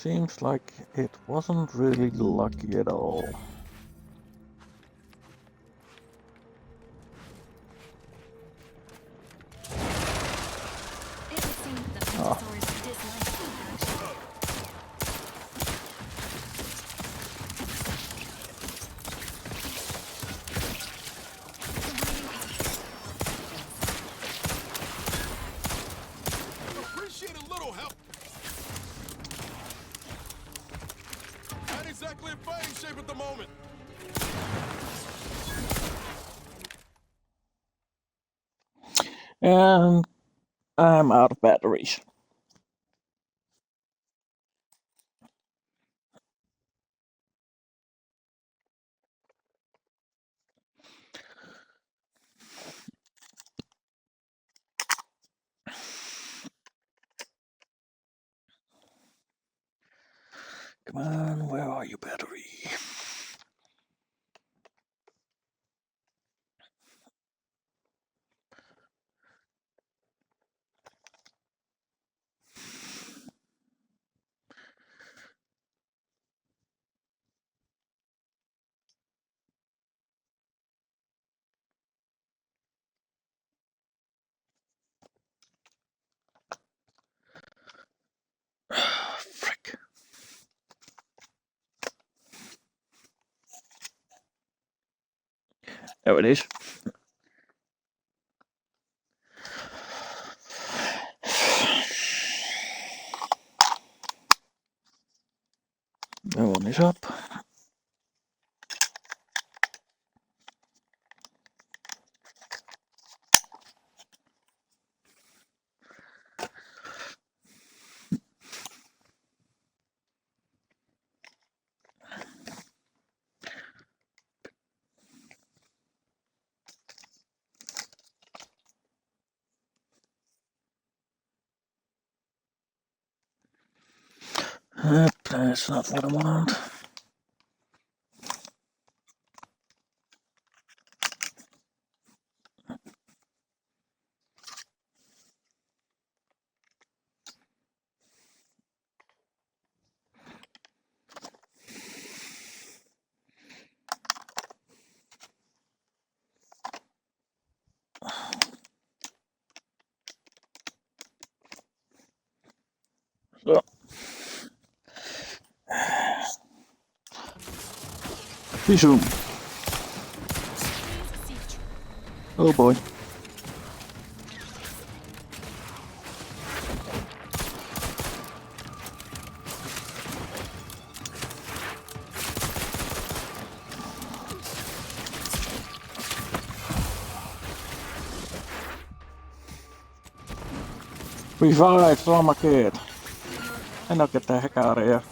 Seems like it wasn't really lucky at all. It would seem that the Pentasaurus dislike food action. Appreciate a little help. Not exactly in fighting shape at the moment. And I'm out of batteries. Come on, where are you, battery? Frick. There it is. That one is up. That's not what I want. So. Resume. Oh boy. Revive, Slama Kid. And I'll get the heck out of here.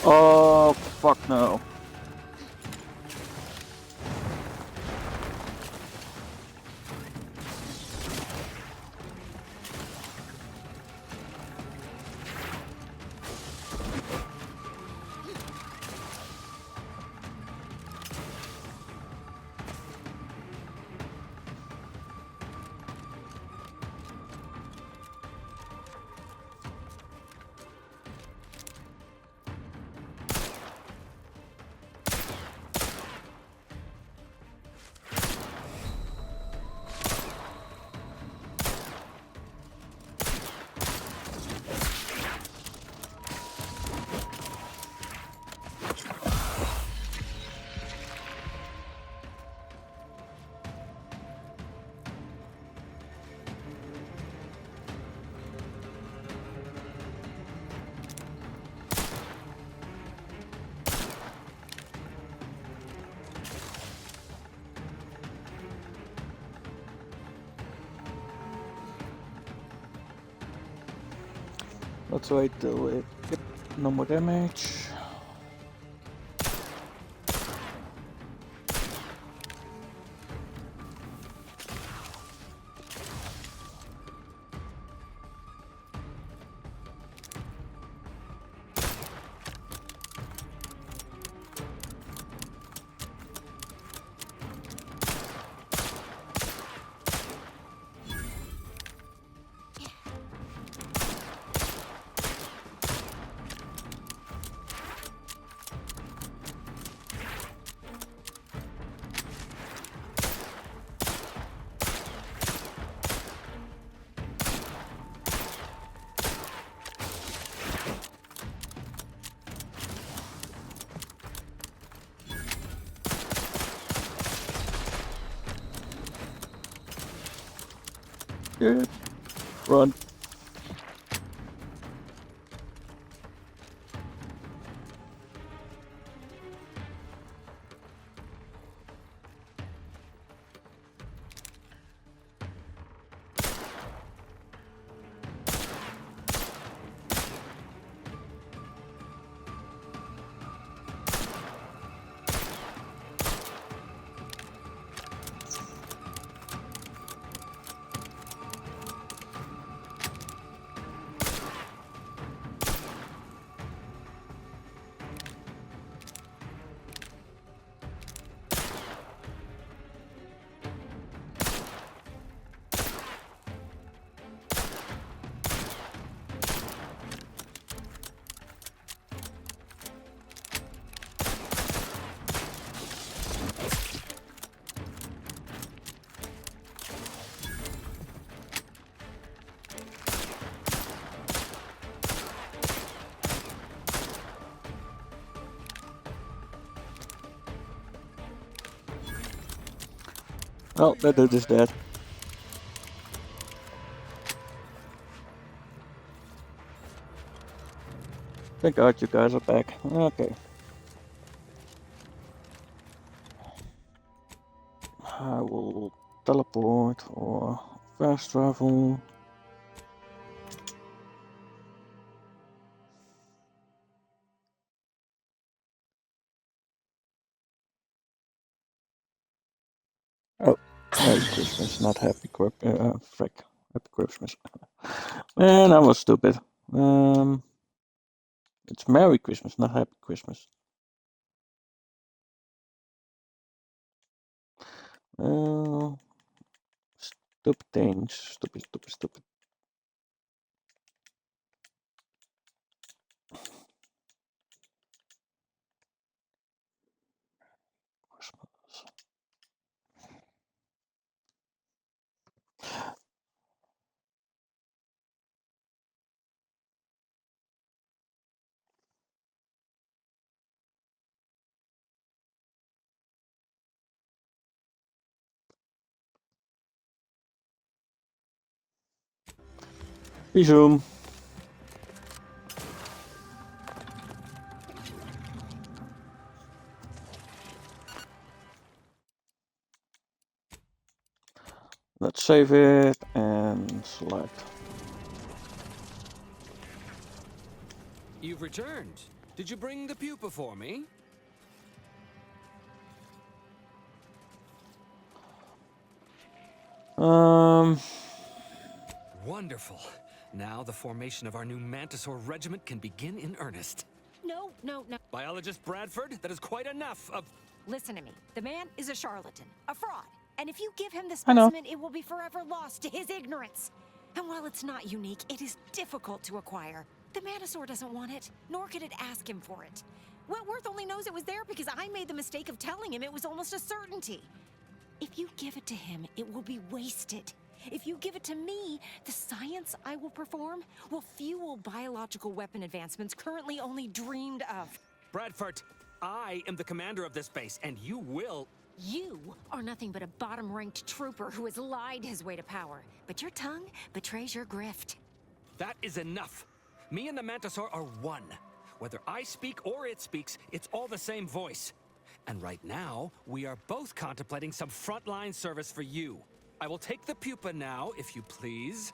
Oh, fuck no. Let's wait till it gets no more damage. Shit. Run. Oh, that dude is dead. Thank God you guys are back. Okay. I will teleport or fast travel. Oh, Merry Christmas, not Happy frick. Happy Christmas. Man, I was stupid. It's Merry Christmas, not Happy Christmas. Stupid things. Stupid. Resume. Let's save it and select. You've returned. Did you bring the pupa for me? Wonderful. Now the formation of our new Mantisaur regiment can begin in earnest. No. Biologist Bradford, that is quite enough of... Listen to me. The man is a charlatan, a fraud. And if you give him the I know. specimen, it will be forever lost to his ignorance. And while it's not unique, it is difficult to acquire. The Mantisaur doesn't want it, nor could it ask him for it. Wentworth only knows it was there because I made the mistake of telling him it was almost a certainty. If you give it to him, it will be wasted. If you give it to me, the science I will perform will fuel biological weapon advancements currently only dreamed of. Bradford, I am the commander of this base, and you will... You are nothing but a bottom-ranked trooper who has lied his way to power. But your tongue betrays your grift. That is enough. Me and the Mantisaur are one. Whether I speak or it speaks, it's all the same voice. And right now, we are both contemplating some frontline service for you. I will take the pupa now, if you please.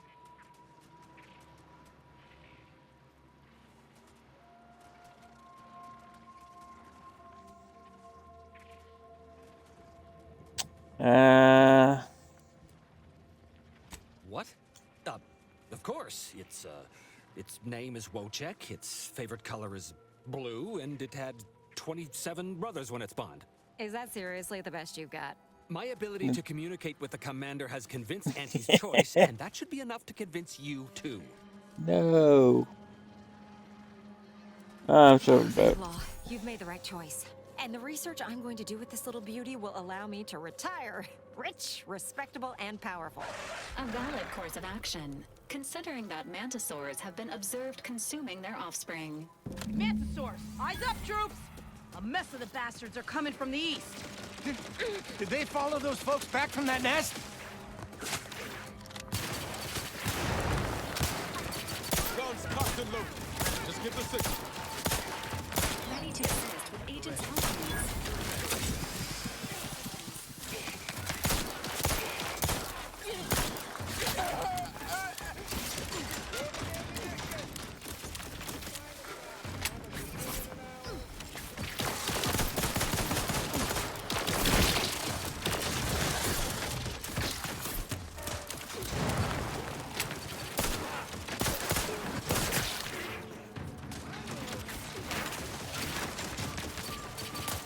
What? Of course. Its name is Wojciech, its favorite color is blue, and it had 27 brothers when it spawned. Is that seriously the best you've got? My ability to communicate with the commander has convinced Auntie's choice, and that should be enough to convince you, too. No. I'm sorry, but... Law, you've made the right choice. And the research I'm going to do with this little beauty will allow me to retire rich, respectable, and powerful. A valid course of action, considering that Mantisaurs have been observed consuming their offspring. Mantisaurs, eyes up, troops! A mess of the bastards are coming from the east. Did they follow those folks back from that nest? and loaded. Just give the signal. Ready to assist with Agent's offerings.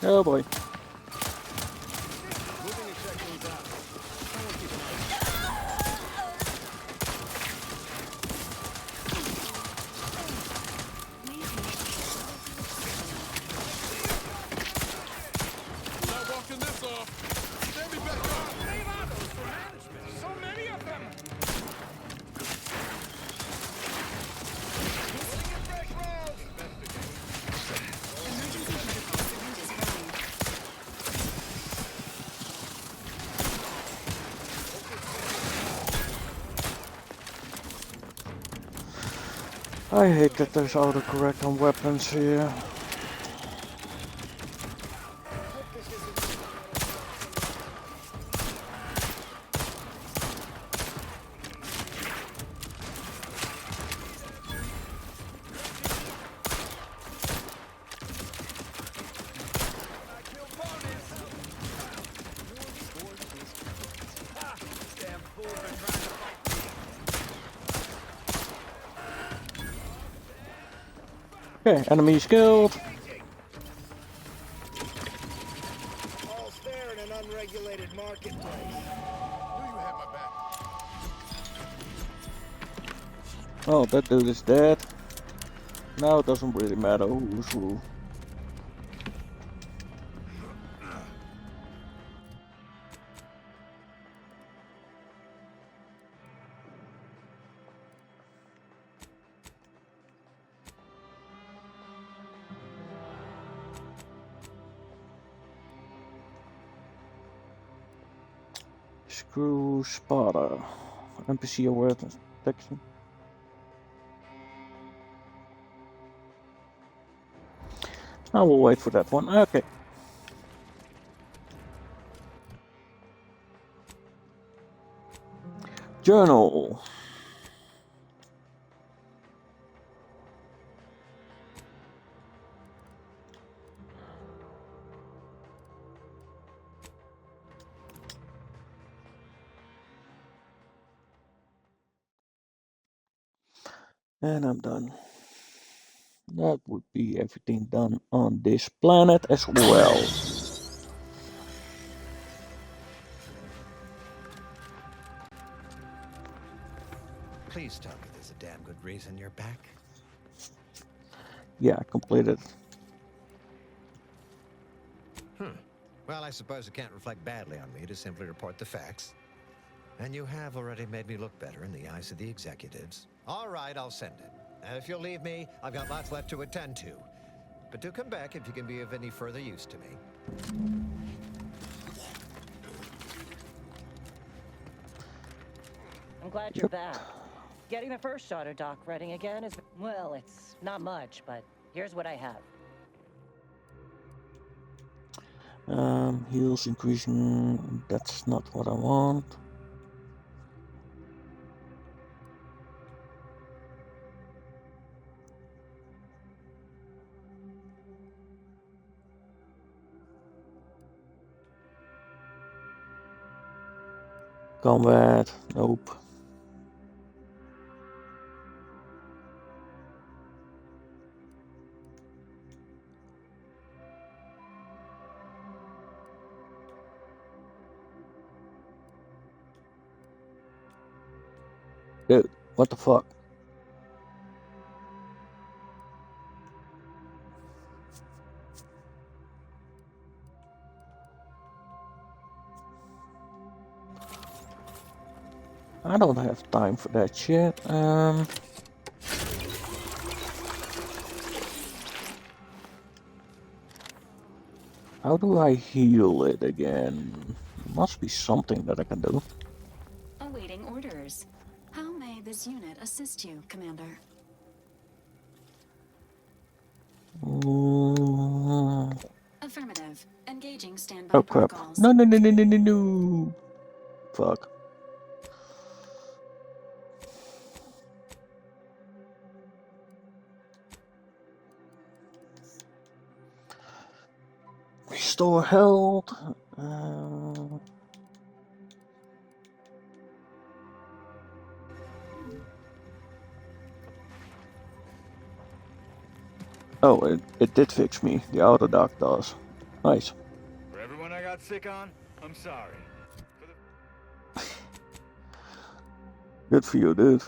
Oh boy. Not walking this off. Stand me back up. Privados for management. So many of them. Emergency protocol syringes running. I hate that there's autocorrect on weapons here. Okay, enemies killed. All fair in an unregulated marketplace. Knew you had my back. Oh, that dude is dead. Now it doesn't really matter who's who. Screw spotter. NPC awareness detection. I will wait for that one. Okay. Journal. And I'm done. That would be everything done on this planet as well. Please tell me there's a damn good reason you're back. Yeah, completed. Well, I suppose it can't reflect badly on me to simply report the facts. And you have already made me look better in the eyes of the executives. All right, I'll send it. And if you'll leave me, I've got lots left to attend to. But do come back if you can be of any further use to me. I'm glad you're back. Getting the first starter dock running again is, well, it's not much, but here's what I have. Heals increasing. That's not what I want. Combat. Nope. Dude, what the fuck? I don't have time for that shit. How do I heal it again? Must be something that I can do. Awaiting orders. How may this unit assist you, Commander? Affirmative. Engaging standby Oh crap. protocols. No, no, no, no, no, no, no. Fuck. Restore health. Oh, it did fix me. The auto dock does. Nice. For everyone I got sick on, I'm sorry. Good for you, dude.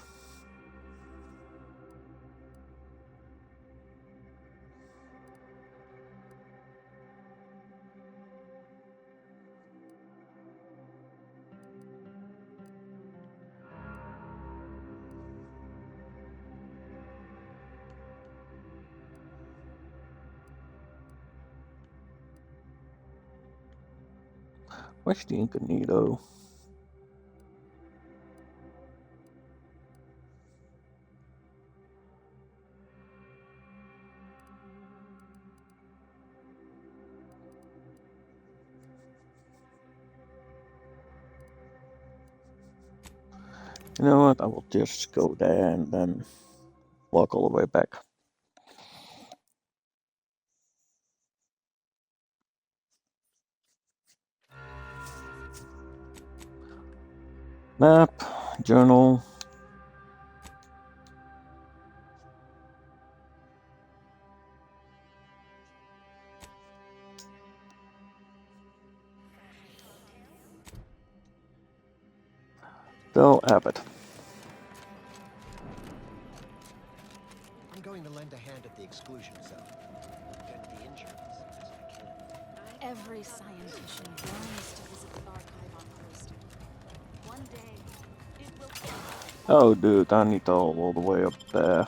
Where's the incognito? You know what? I will just go there and then walk all the way back. Map, journal. Del Abbott. I'm going to lend a hand at the exclusion zone. Get the injured as soon as I can. Every scientist longs to visit the archive on Thursday. One day, it will. Oh, dude, I need to all the way up there.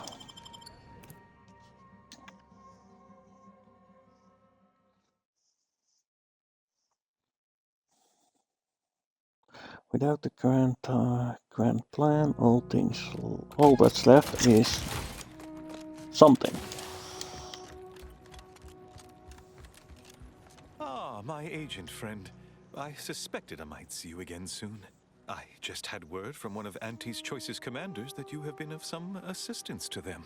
Without the grand plan, all that's left is something. Ah, my agent friend. I suspected I might see you again soon. I just had word from one of Auntie's choicest commanders that you have been of some assistance to them.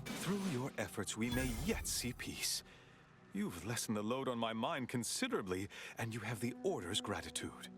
Through your efforts, we may yet see peace. You've lessened the load on my mind considerably, and you have the Order's gratitude.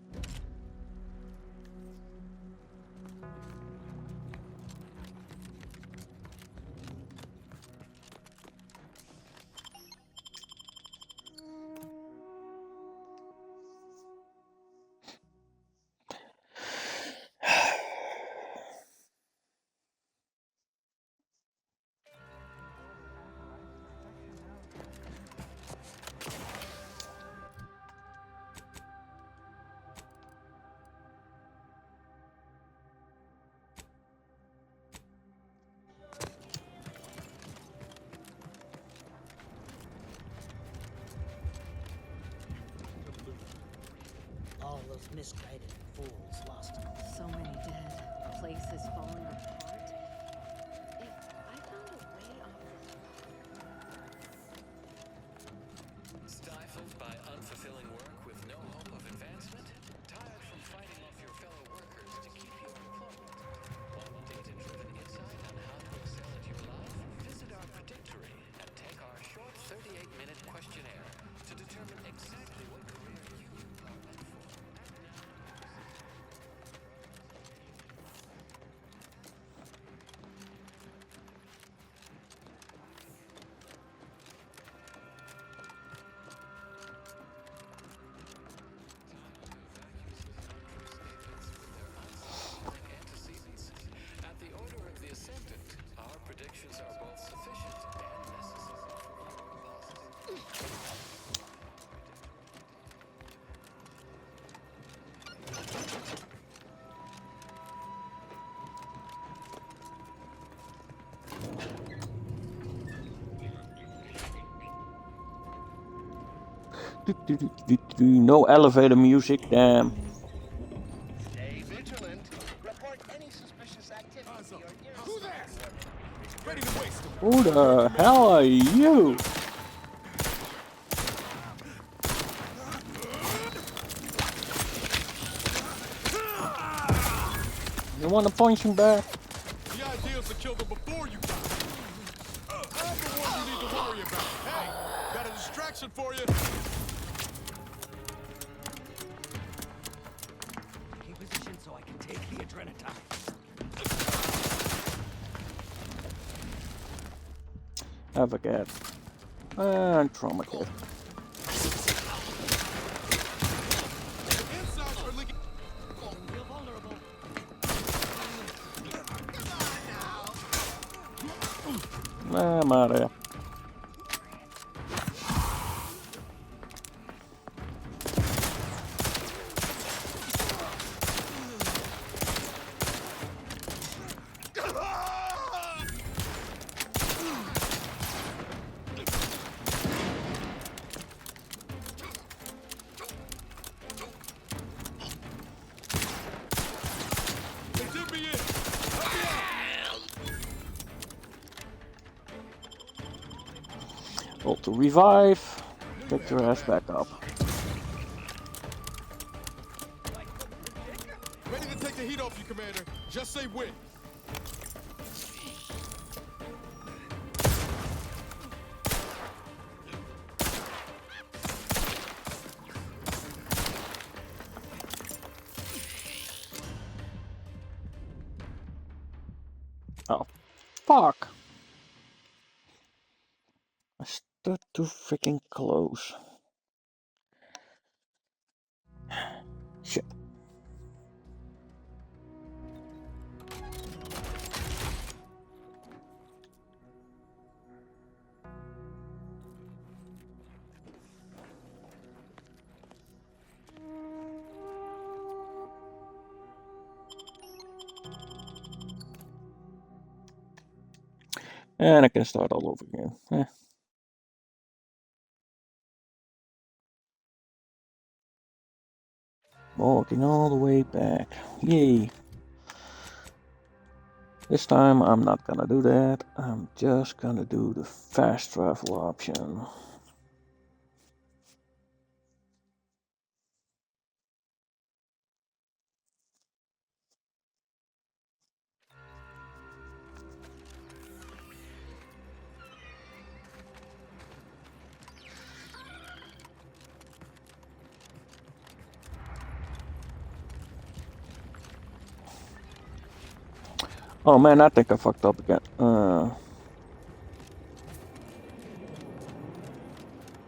All those misguided fools lost. So many dead. Places falling apart. If I found a way off. Stifled by unfulfilling work with no hope of advancement? Tired from fighting off your fellow workers to keep you employed? Want data-driven insight on how to excel at your life? Visit our predictory and take our short 38-minute questionnaire to determine exactly what career you are meant for. At the order of the Ascendant, our predictions are both sufficient and necessary for your positive. No elevator music, damn. Stay vigilant. Report any suspicious activity to your nearest. Who there? Ready to waste them. Oh Who the hell are you? You want to punch him back? The idea is to kill them before you die. I'm the one you need to worry about. Hey, got a distraction for you. Keep position so I can take the adrenaline. Have a cat. And trauma kit. I'm out of here. Roll to revive. Get your ass back up. Ready to take the heat off you, Commander. Just say when. Oh, fuck. I stood too freaking close. Shit. And I can start all over again. Walking all the way back. Yay. This time I'm not gonna do that. I'm just gonna do the fast travel option. Oh man, I think I fucked up again.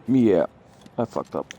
Yeah, I fucked up.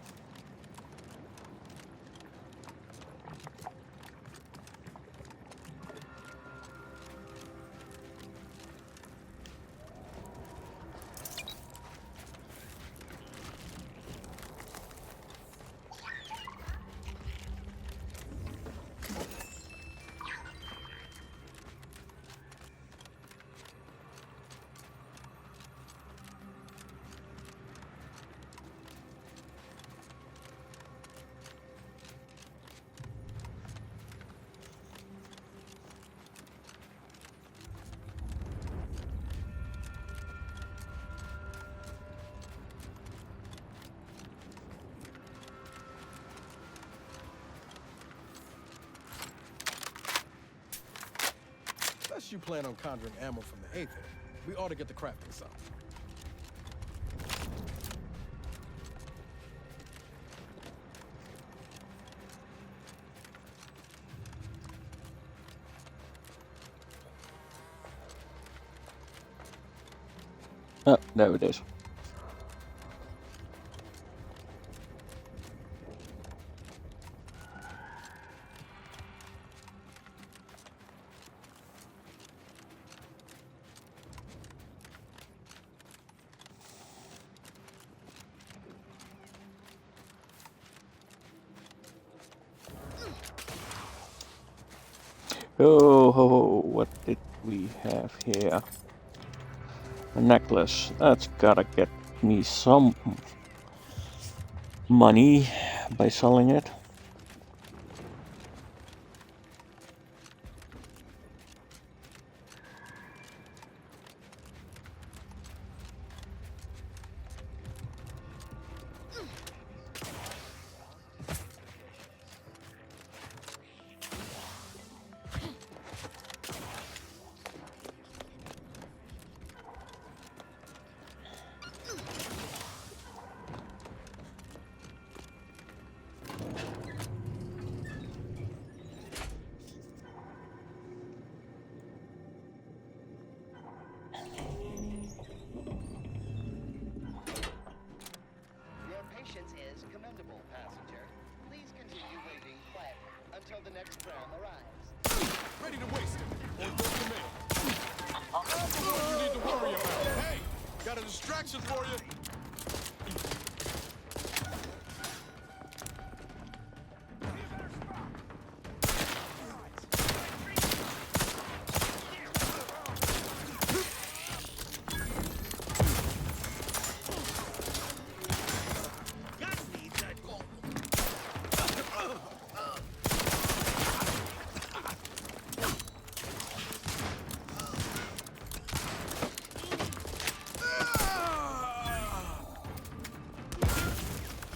Unless you plan on conjuring ammo from the Aether, we ought to get the crafting some. Oh, there it is. Oh, what did we have here? A necklace. That's gotta get me some money by selling it. the next tram arrives. Ready to waste it. Or go to mail. I'm the one you need to worry about. Hey, got a distraction for you.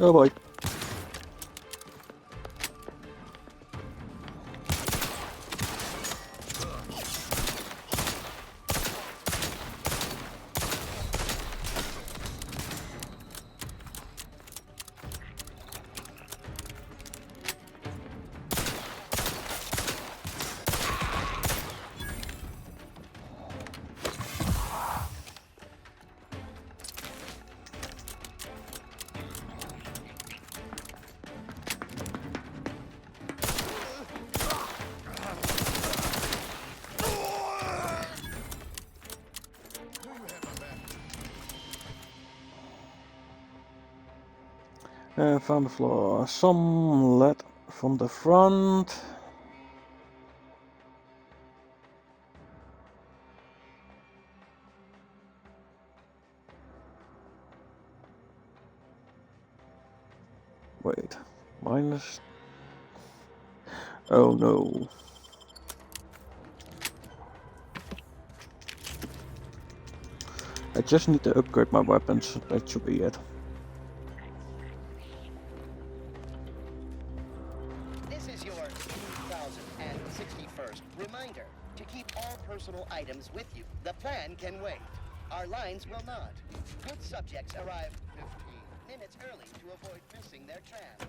Oh boy. Found the floor. Some lead from the front. Wait, minus. Oh no. I just need to upgrade my weapons. That should be it. This is your 2061st reminder to keep all personal items with you. The plan can wait. Our lines will not. Good subjects arrive 15 minutes early to avoid missing their tram.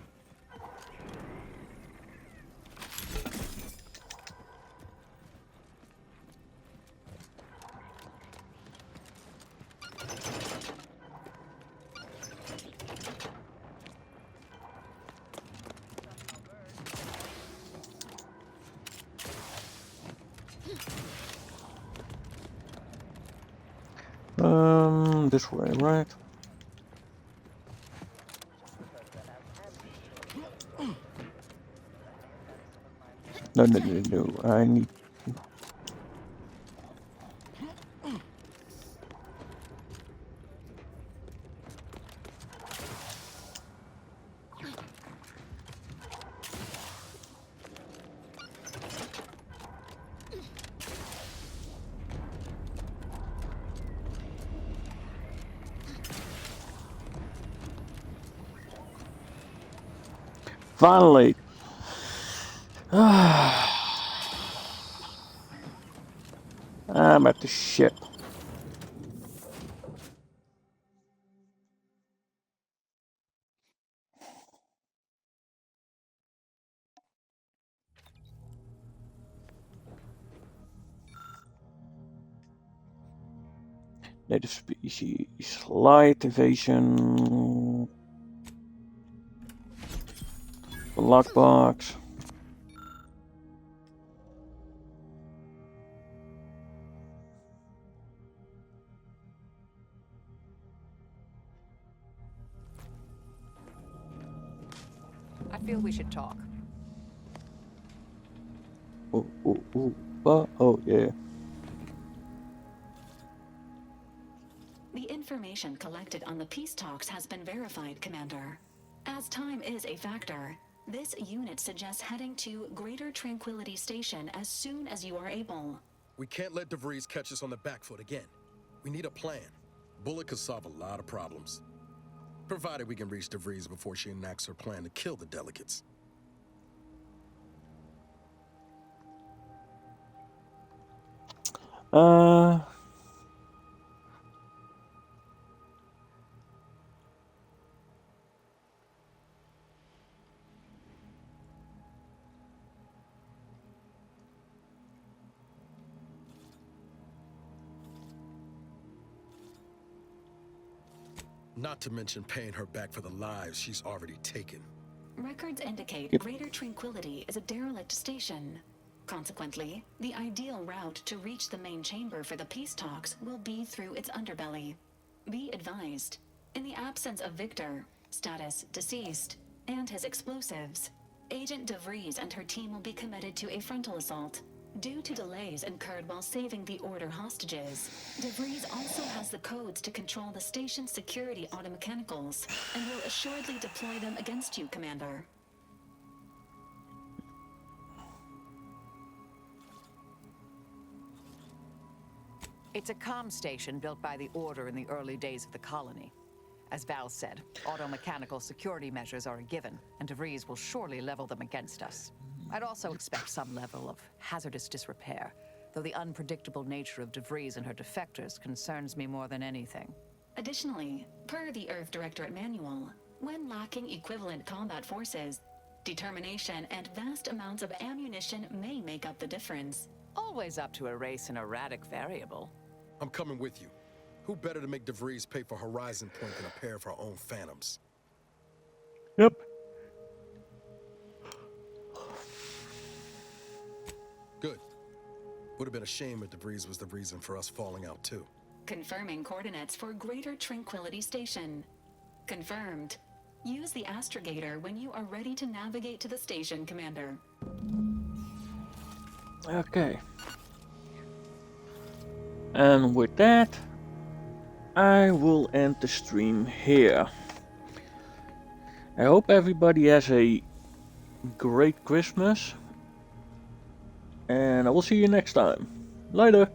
This way, right? No. I need. Finally. I'm at the ship. Native species, light evasion, lockbox. I feel we should talk. Oh yeah. The information collected on the peace talks has been verified, Commander. As time is a factor, this unit suggests heading to Greater Tranquility Station as soon as you are able. We can't let DeVries catch us on the back foot again. We need a plan. Bullet could solve a lot of problems. Provided we can reach DeVries before she enacts her plan to kill the delegates. Not to mention paying her back for the lives she's already taken. Records indicate Yep. Greater Tranquility is a derelict station. Consequently, the ideal route to reach the main chamber for the peace talks will be through its underbelly. Be advised, in the absence of Victor, status deceased, and his explosives, Agent DeVries and her team will be committed to a frontal assault. Due to delays incurred while saving the Order hostages, DeVries also has the codes to control the station's security automechanicals and will assuredly deploy them against you, Commander. It's a comm station built by the Order in the early days of the colony. As Val said, auto-mechanical security measures are a given, and DeVries will surely level them against us. I'd also expect some level of hazardous disrepair, though the unpredictable nature of DeVries and her defectors concerns me more than anything. Additionally, per the Earth Directorate Manual, when lacking equivalent combat forces, determination and vast amounts of ammunition may make up the difference. Always up to erase an erratic variable. I'm coming with you. Who better to make DeVries pay for Horizon Point than a pair of our own phantoms? Yep. Good. Would have been a shame if DeVries was the reason for us falling out too. Confirming coordinates for Greater Tranquility Station. Confirmed. Use the astrogator when you are ready to navigate to the station, Commander. Okay. And with that, I will end the stream here. I hope everybody has a great Christmas, and I will see you next time. Later!